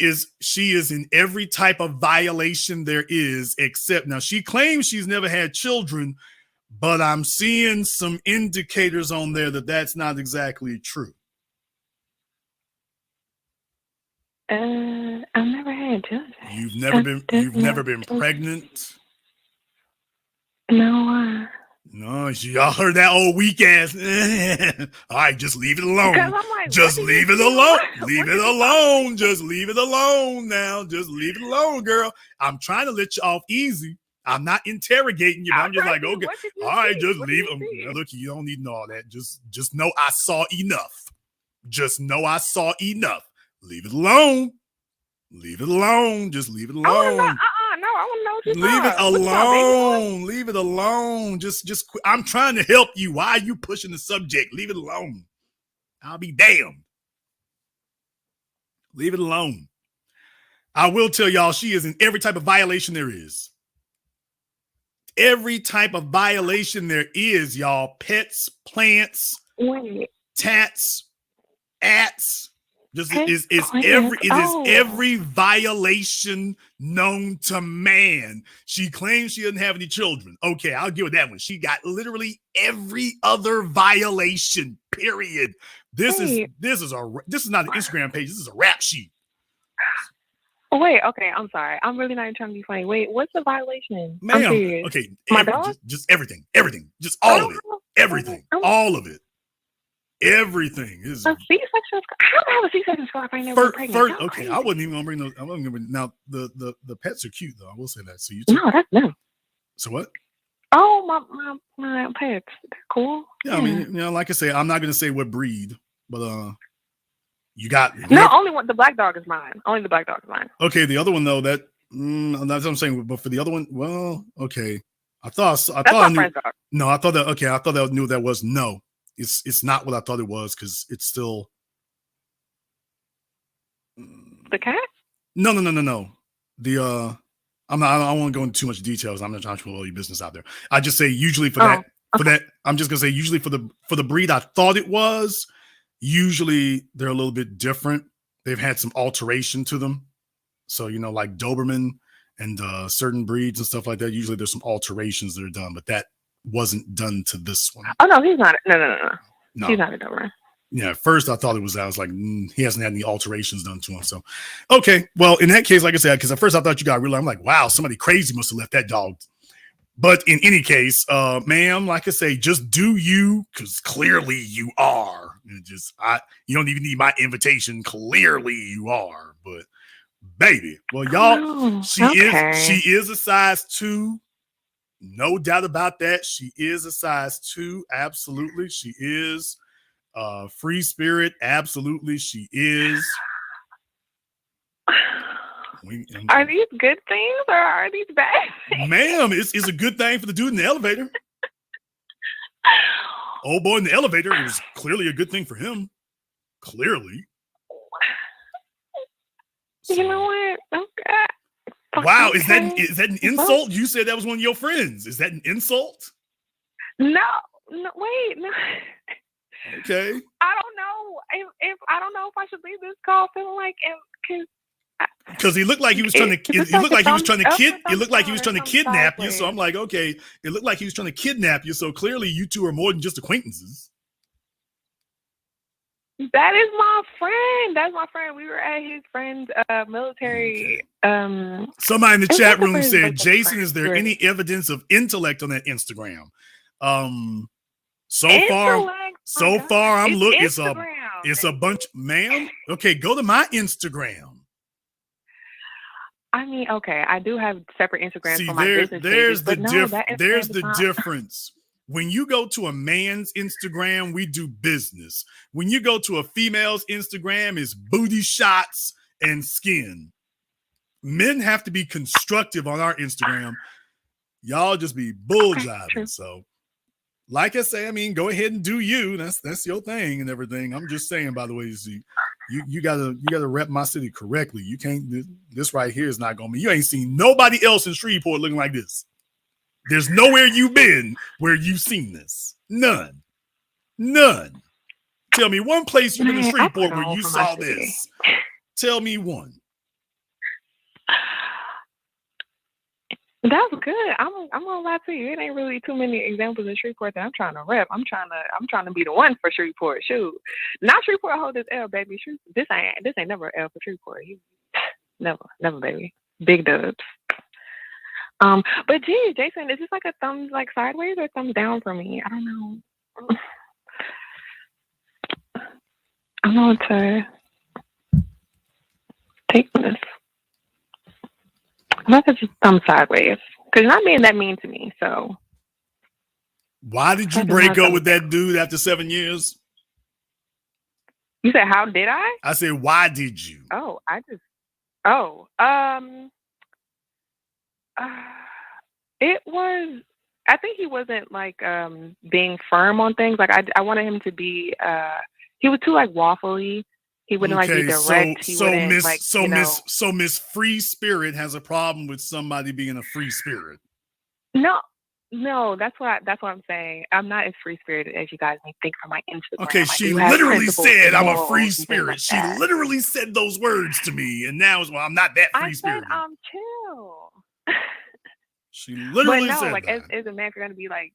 is in every type of violation there is, except now she claims she's never had children, but I'm seeing some indicators on there that that's not exactly true. I've never had children. You've never been pregnant? No. No, y'all heard that old weak ass. All right, just leave it alone. Like, just leave it alone. Leave it alone. Just leave it alone now. Just leave it alone, girl. I'm trying to let you off easy. I'm not interrogating you, but I'm just like, okay, all right, just leave it. Look, you don't need to know all that. Just know I saw enough. Just know I saw enough. Leave it alone. Leave it alone. Just leave it alone. No, I want to know what you Leave it alone. Leave it alone. Just I'm trying to help you. Why are you pushing the subject? Leave it alone. I'll be damned. Leave it alone. I will tell y'all she is in every type of violation there is. Every type of violation there is, y'all. Pets, plants, tats, ats. Every violation known to man. She claims she doesn't have any children. Okay, I'll give her that one. She got literally every other violation. Period. This is not an Instagram page. This is a rap sheet. Oh, wait, okay, I'm sorry. I'm really not even trying to be funny. Wait, what's the violation? Ma'am, okay, my dog? Just everything. Just all of it. Everything. All of it. Everything is a C-section. How do I have a C-section scar if I never been pregnant? Okay, I wasn't even gonna bring those. I wasn't gonna bring. Now the pets are cute though. I will say that. So you. No, that's them. So what? Oh, my pets. They're cool. Yeah, I mean, like I say, I'm not gonna say what breed, but you got. No, only one. The black dog is mine. Only the black dog is mine. Okay, the other one though. That's what I'm saying. But for the other one, well, okay. I thought I knew. Dog. No, I thought that. Okay, I thought I knew that was no. It's not what I thought it was because it's still the cat. No. The I don't want to go into too much details. I'm not trying to put all your business out there. I just say usually for that I'm just gonna say usually for the breed I thought it was. Usually they're a little bit different. They've had some alteration to them. So like Doberman and certain breeds and stuff like that. Usually there's some alterations that are done, but that wasn't done to this one. Oh no, he's not. No. He's not a Doberman. Yeah, at first I thought it was. I was like, he hasn't had any alterations done to him. So, okay, well, in that case, like I said, because at first I thought you got real. I'm like, wow, somebody crazy must have left that dog. But in any case, ma'am, like I say, just do you, because clearly you are. You don't even need my invitation. Clearly you are. But baby, well, y'all, she is a size 2. No doubt about that. She is a size 2. Absolutely. She is free spirit. Absolutely. She is. Are these good things or are these bad things? Ma'am, it's a good thing for the dude in the elevator. Old boy in the elevator, it was clearly a good thing for him. Clearly. So, you know what? Okay. Wow, is that an insult? You said that was one of your friends. Is that an insult? No, wait, no. Okay. I don't know if I don't know if I should leave this call feeling like because he looked like he was trying to. It looked like he was trying to kidnap you. So I'm like, okay. It looked like he was trying to kidnap you. So clearly, you two are more than just acquaintances. That is my friend. That's my friend. We were at his friend's military. Somebody in the chat room said, "Jason, is there any evidence of intellect on that Instagram?" So far, I'm looking. It's a bunch, ma'am. Okay, go to my Instagram. I mean, okay, I do have separate Instagrams for my business pages, but there's the difference. When you go to a man's Instagram, we do business. When you go to a female's Instagram, it's booty shots and skin. Men have to be constructive on our Instagram. Y'all just be bull jiving. So, like I say, I mean, go ahead and do you. That's your thing and everything. I'm just saying, by the way, you gotta rep my city correctly. You can't. This right here is not gonna be. You ain't seen nobody else in Shreveport looking like this. There's nowhere you've been where you've seen this. None. Tell me one place you've been in Shreveport where you saw this. Tell me one. That's good. I'm gonna lie to you. It ain't really too many examples in Shreveport that I'm trying to rep. I'm trying to be the one for Shreveport. Shoot, not Shreveport hold this L, baby. This ain't never an L for Shreveport. Never, baby. Big dubs. But geez, Jason, is this like a thumbs like sideways or thumbs down for me? I don't know. I don't know what to take from this. I'm not just thumb sideways because you're not being that mean to me. So, why did you break up with that dude after 7 years? You said, how did I? I said, why did you? It was, I think he wasn't like being firm on things. Like I wanted him to be, he was too like waffly. He wouldn't like be direct. So Miss Free Spirit has a problem with somebody being a free spirit. No, that's what I'm saying. I'm not as free spirited as you guys may think from my Instagram. Okay, she literally said I'm a free spirit. She literally said those words to me, and now I'm not that free spirited. I said I'm chill. She literally said like that. As a man, if you're gonna be like,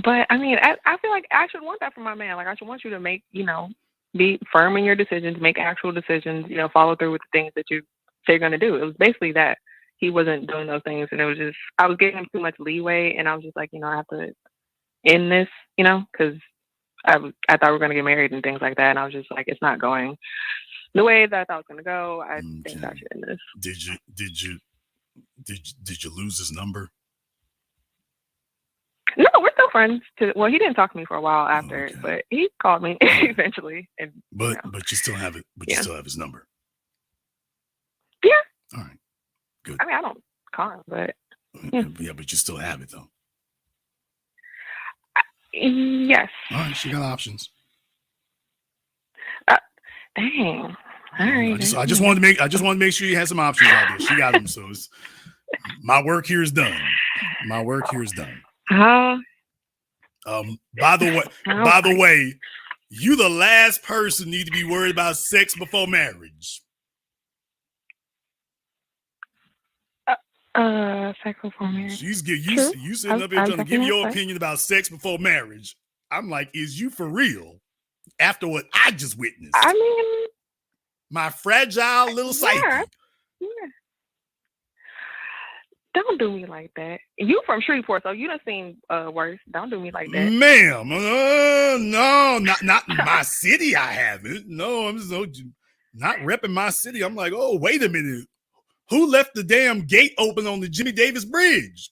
but I mean, I feel like I should want that from my man. Like I should want you to make, be firm in your decisions, make actual decisions, follow through with the things that you say you're gonna do. It was basically that he wasn't doing those things, and it was just I was giving him too much leeway, and I was just like, I have to end this, because I thought we were gonna get married and things like that, and I was just like, it's not going the way that I thought it was gonna go. I think I should end this. Did you lose his number? No, we're still friends. He didn't talk to me for a while after, but he called me eventually. And but you still have it. But you still have his number. Yeah. All right. Good. I mean, I don't call him, but yeah, but you still have it though. Yes. All right. She got options. Dang. All right. I just wanted to make sure you had some options out there. She got them, so my work here is done. By the way, you the last person need to be worried about sex before marriage. Sex before marriage. You sitting up here trying to give your opinion about sex before marriage. I'm like, is you for real? After what I just witnessed. I mean, my fragile little psyche. Yeah. Don't do me like that. You from Shreveport, so you done seen worse. Don't do me like that, ma'am. No, not my city. I haven't. No, I'm just not repping my city. I'm like, oh, wait a minute. Who left the damn gate open on the Jimmy Davis Bridge?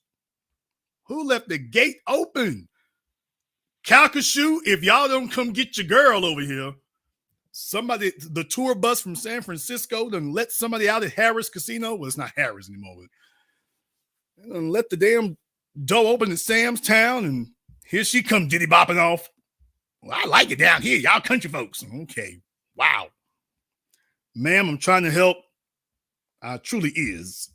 Who left the gate open? Calcasieu, if y'all don't come get your girl over here, somebody, the tour bus from San Francisco, done let somebody out at Harris Casino. Well, it's not Harris anymore, but done let the damn door open in Sam's Town, and here she come diddy bopping off. Well, I like it down here. Y'all country folks. Okay. Wow. Ma'am, I'm trying to help. I truly is.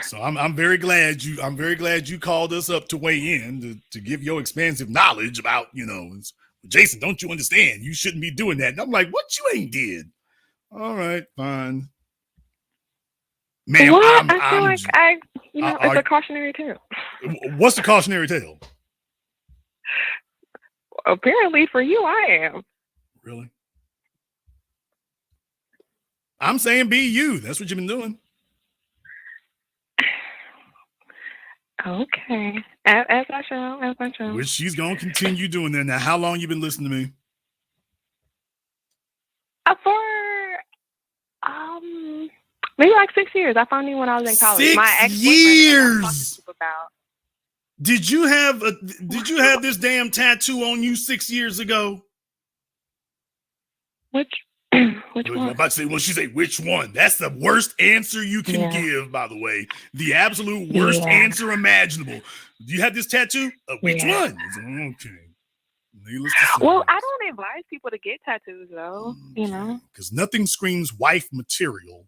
So I'm very glad you called us up to weigh in to give your expansive knowledge about, Jason, don't you understand? You shouldn't be doing that. And I'm like, what you ain't did? All right, fine. Ma'am, I feel like it's a cautionary tale. What's the cautionary tale? Apparently for you, I am. Really? I'm saying be you. That's what you've been doing. Okay. As I shall. Which she's going to continue doing that. Now, how long you been listening to me? For maybe like 6 years. I found you when I was in college. 6 My ex-boyfriend years. Did you have this damn tattoo on you 6 years ago? Which one? I'm about to say, well, she say, which one? That's the worst answer you can give, by the way. The absolute worst answer imaginable. Do you have this tattoo? Which one? Okay. Needless to say. Well, I don't advise people to get tattoos, though. Okay. Because nothing screams wife material.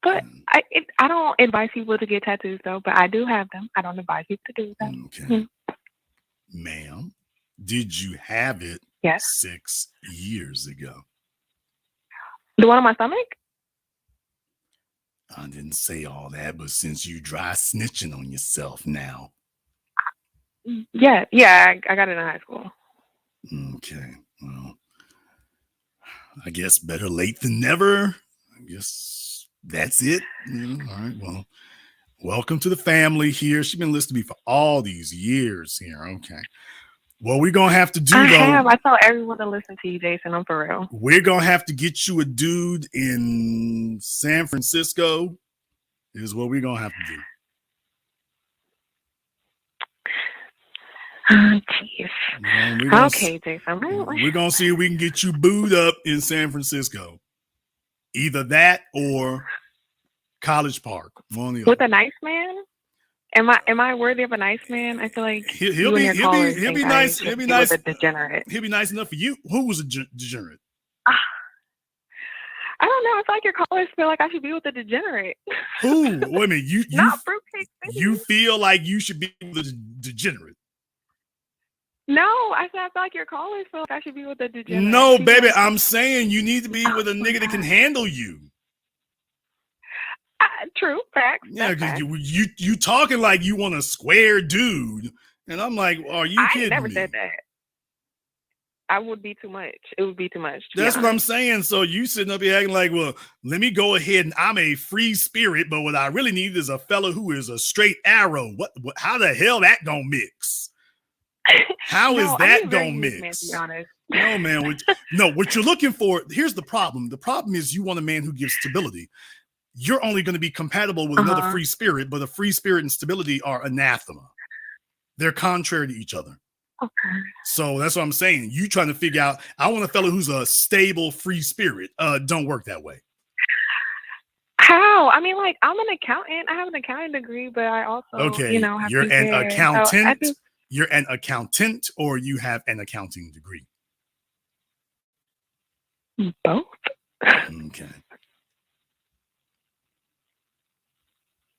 But I don't advise people to get tattoos, though. But I do have them. I don't advise people to do that. Okay. Ma'am, did you have it 6 years ago? The one on my stomach? I didn't say all that, but since you dry snitching on yourself now. Yeah, I got it in high school. Okay, well, I guess better late than never. I guess that's it. All right, well, welcome to the family here. She's been listening to me for all these years here. Okay. What we're going to have to do, I tell everyone to listen to you, Jason. I'm for real. We're going to have to get you a dude in San Francisco is what we're going to have to do. Oh, jeez. Okay, Jason. We're going to see if we can get you booed up in San Francisco. Either that or College Park. With a nice man? Am I worthy of a nice man? I feel like he'll be nice. He'll be nice. A degenerate. He'll be nice enough for you. Who was a degenerate? I don't know. I feel like your callers feel like I should be with a degenerate. Who? Wait a minute. You not fruitcake. You feel like you should be with a degenerate? No, I feel like your callers feel like I should be with a degenerate. No, baby. I'm saying you need to be with a nigga that can handle you. True, facts. Yeah, because you talking like you want a square dude, and I'm like, are you kidding me? I never said that. I would be too much. It would be too much. That's what I'm saying. So you sitting up here acting like, well, let me go ahead and I'm a free spirit, but what I really need is a fella who is a straight arrow. What how the hell that gonna mix? How is that gonna mix? Man, to be honest. No, man. What you're looking for, here's the problem. The problem is you want a man who gives stability. You're only going to be compatible with another free spirit, but a free spirit and stability are anathema. They're contrary to each other. Okay. So that's what I'm saying. You trying to figure out, I want a fellow who's a stable free spirit. Don't work that way. How? I mean, like, I'm an accountant. I have an accounting degree, but I also, have you're an accountant. You're an accountant, or you have an accounting degree? Both. Okay.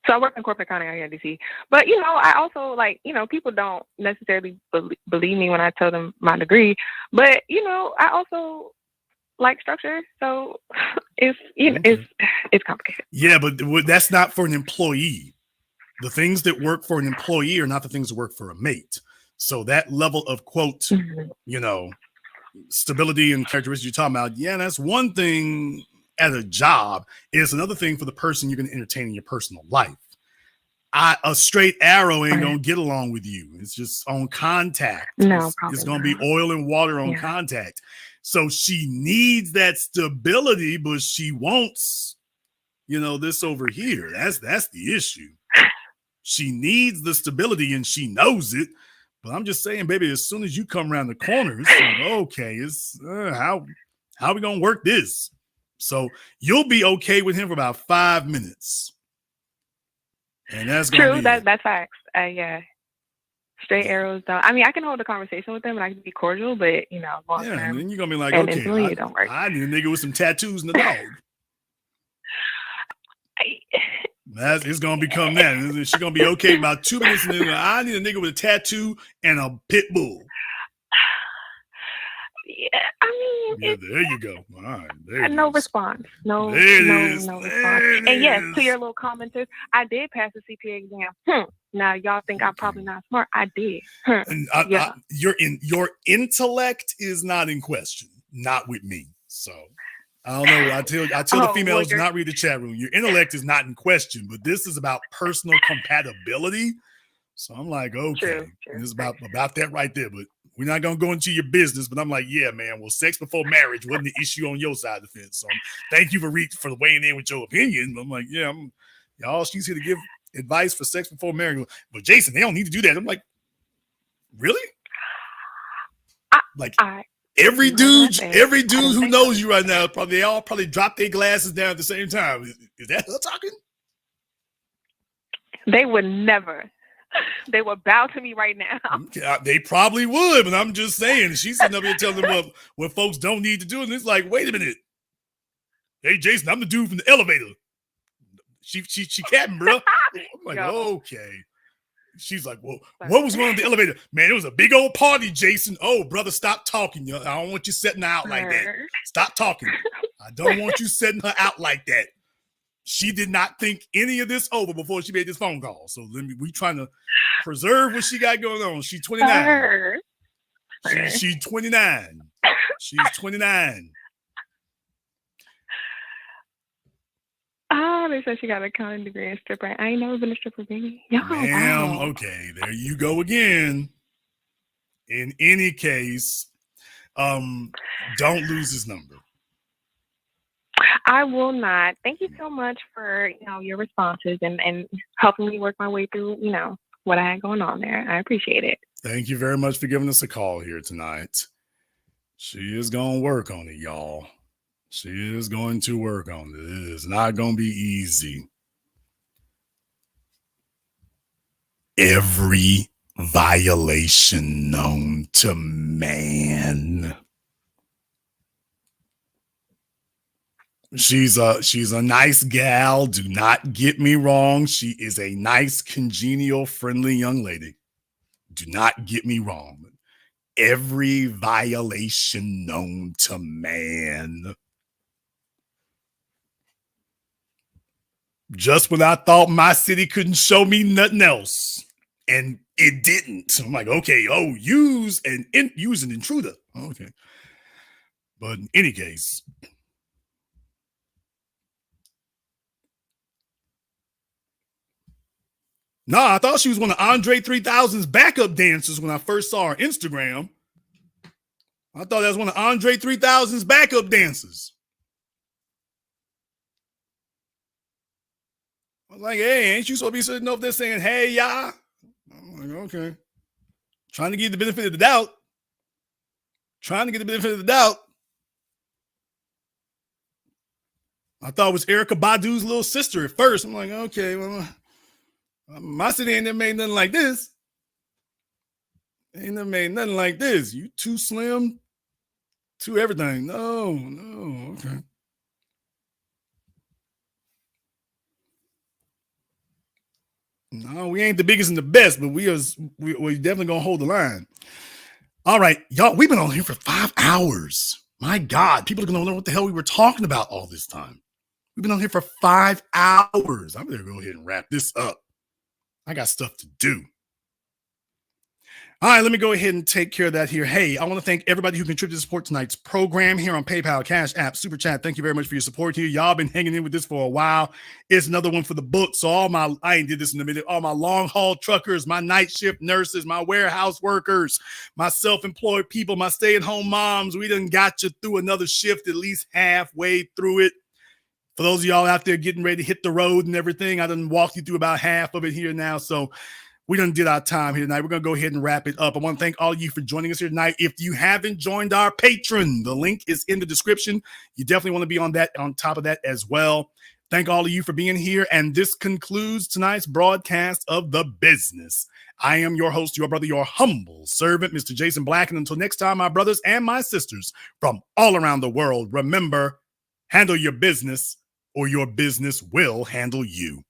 So I work in corporate accounting here in DC. But, I also, people don't necessarily believe me when I tell them my degree. But, I also like structure. So it's complicated. Yeah, but that's not for an employee. The things that work for an employee are not the things that work for a mate. So that level of, quote, stability and characteristics you're talking about, yeah, that's one thing at a job. It's another thing for the person you're going to entertain in your personal life. A straight arrow ain't going to get along with you. It's just on contact. No, it's going to be oil and water on contact. So she needs that stability, but she wants, this over here. That's the issue. She needs the stability and she knows it. But I'm just saying, baby, as soon as you come around the corner, it's like, okay, it's how we gonna work this? So you'll be okay with him for about 5 minutes. And that's true. That's facts. Yeah. Straight arrows though. I mean, I can hold a conversation with them and I can be cordial, but long term. And then you're gonna be like, and okay, mentally, it don't work. I need a nigga with some tattoos and a dog. It's gonna become that. She's gonna be okay about 2 minutes, and then I need a nigga with a tattoo and a pit bull. Yeah, I mean, yeah, there you go. All right, no response. No response. And yes, to your little commenters, I did pass the CPA exam. Now y'all think I'm probably not smart. I did. And your intellect is not in question. Not with me. So I don't know. I tell the females do not read the chat room. Your intellect is not in question, but this is about personal compatibility. So I'm like, okay, true. It's about that right there. But we're not gonna go into your business. But I'm like, yeah, man. Well, sex before marriage wasn't the issue on your side of the fence. So thank you for weighing in with your opinion. But I'm like, yeah, y'all. She's here to give advice for sex before marriage. But Jason, they don't need to do that. I'm like, really? Every dude who knows you right now, they all drop their glasses down at the same time. Is that her talking? They would never. They would bow to me right now. They probably would, but I'm just saying. She's sitting up here telling them what folks don't need to do, and it's like, wait a minute. Hey, Jason, I'm the dude from the elevator. She capping, bro. I'm like, okay. She's like, well, what was going on in the elevator? Man, it was a big old party, Jason. Oh, brother, stop talking. I don't want you setting her out like that. Stop talking. I don't want you setting her out like that. She did not think any of this over before she made this phone call. So we trying to preserve what she got going on. She's 29. She's 29. She's 29. Oh, they said she got an accounting degree in stripper. I ain't never been a stripper, baby. Ma'am, okay, there you go again. In any case, don't lose his number. I will not. Thank you so much for your responses and helping me work my way through what I had going on there. I appreciate it. Thank you very much for giving us a call here tonight. She is gonna work on it, y'all. She is going to work on it. It's not going to be easy. Every violation known to man. She's a nice gal. Do not get me wrong. She is a nice, congenial, friendly young lady. Do not get me wrong. Every violation known to man. Just when I thought my city couldn't show me nothing else, and it didn't. So I'm like, okay, use an intruder. Okay. But in any case, I thought she was one of Andre 3000's backup dancers when I first saw her Instagram. I thought that was one of Andre 3000's backup dancers. I was like, hey, ain't you supposed to be sitting up there saying, hey, y'all? I'm like, okay. Trying to get the benefit of the doubt. I thought it was Erykah Badu's little sister at first. I'm like, okay, well, my city ain't never made nothing like this. You too slim, too everything. No, okay. No, we ain't the biggest and the best, but we definitely gonna hold the line. All right, y'all, we've been on here for 5 hours. My God, people are gonna know what the hell we were talking about all this time. We've been on here for 5 hours. I'm gonna go ahead and wrap this up. I got stuff to do. All right, let me go ahead and take care of that here. Hey, I want to thank everybody who contributed to support tonight's program here on PayPal, CashApp, Super Chat. Thank you very much for your support here. Y'all been hanging in with this for a while. It's another one for the books. So I ain't did this in a minute. All my long haul truckers, my night shift nurses, my warehouse workers, my self-employed people, my stay-at-home moms, we done got you through another shift, at least halfway through it. For those of y'all out there getting ready to hit the road and everything, I done walked you through about half of it here now. So we done did our time here tonight. We're going to go ahead and wrap it up. I want to thank all of you for joining us here tonight. If you haven't joined our Patreon, the link is in the description. You definitely want to be on top of that as well. Thank all of you for being here. And this concludes tonight's broadcast of The Business. I am your host, your brother, your humble servant, Mr. Jason Black. And until next time, my brothers and my sisters from all around the world, remember, handle your business or your business will handle you.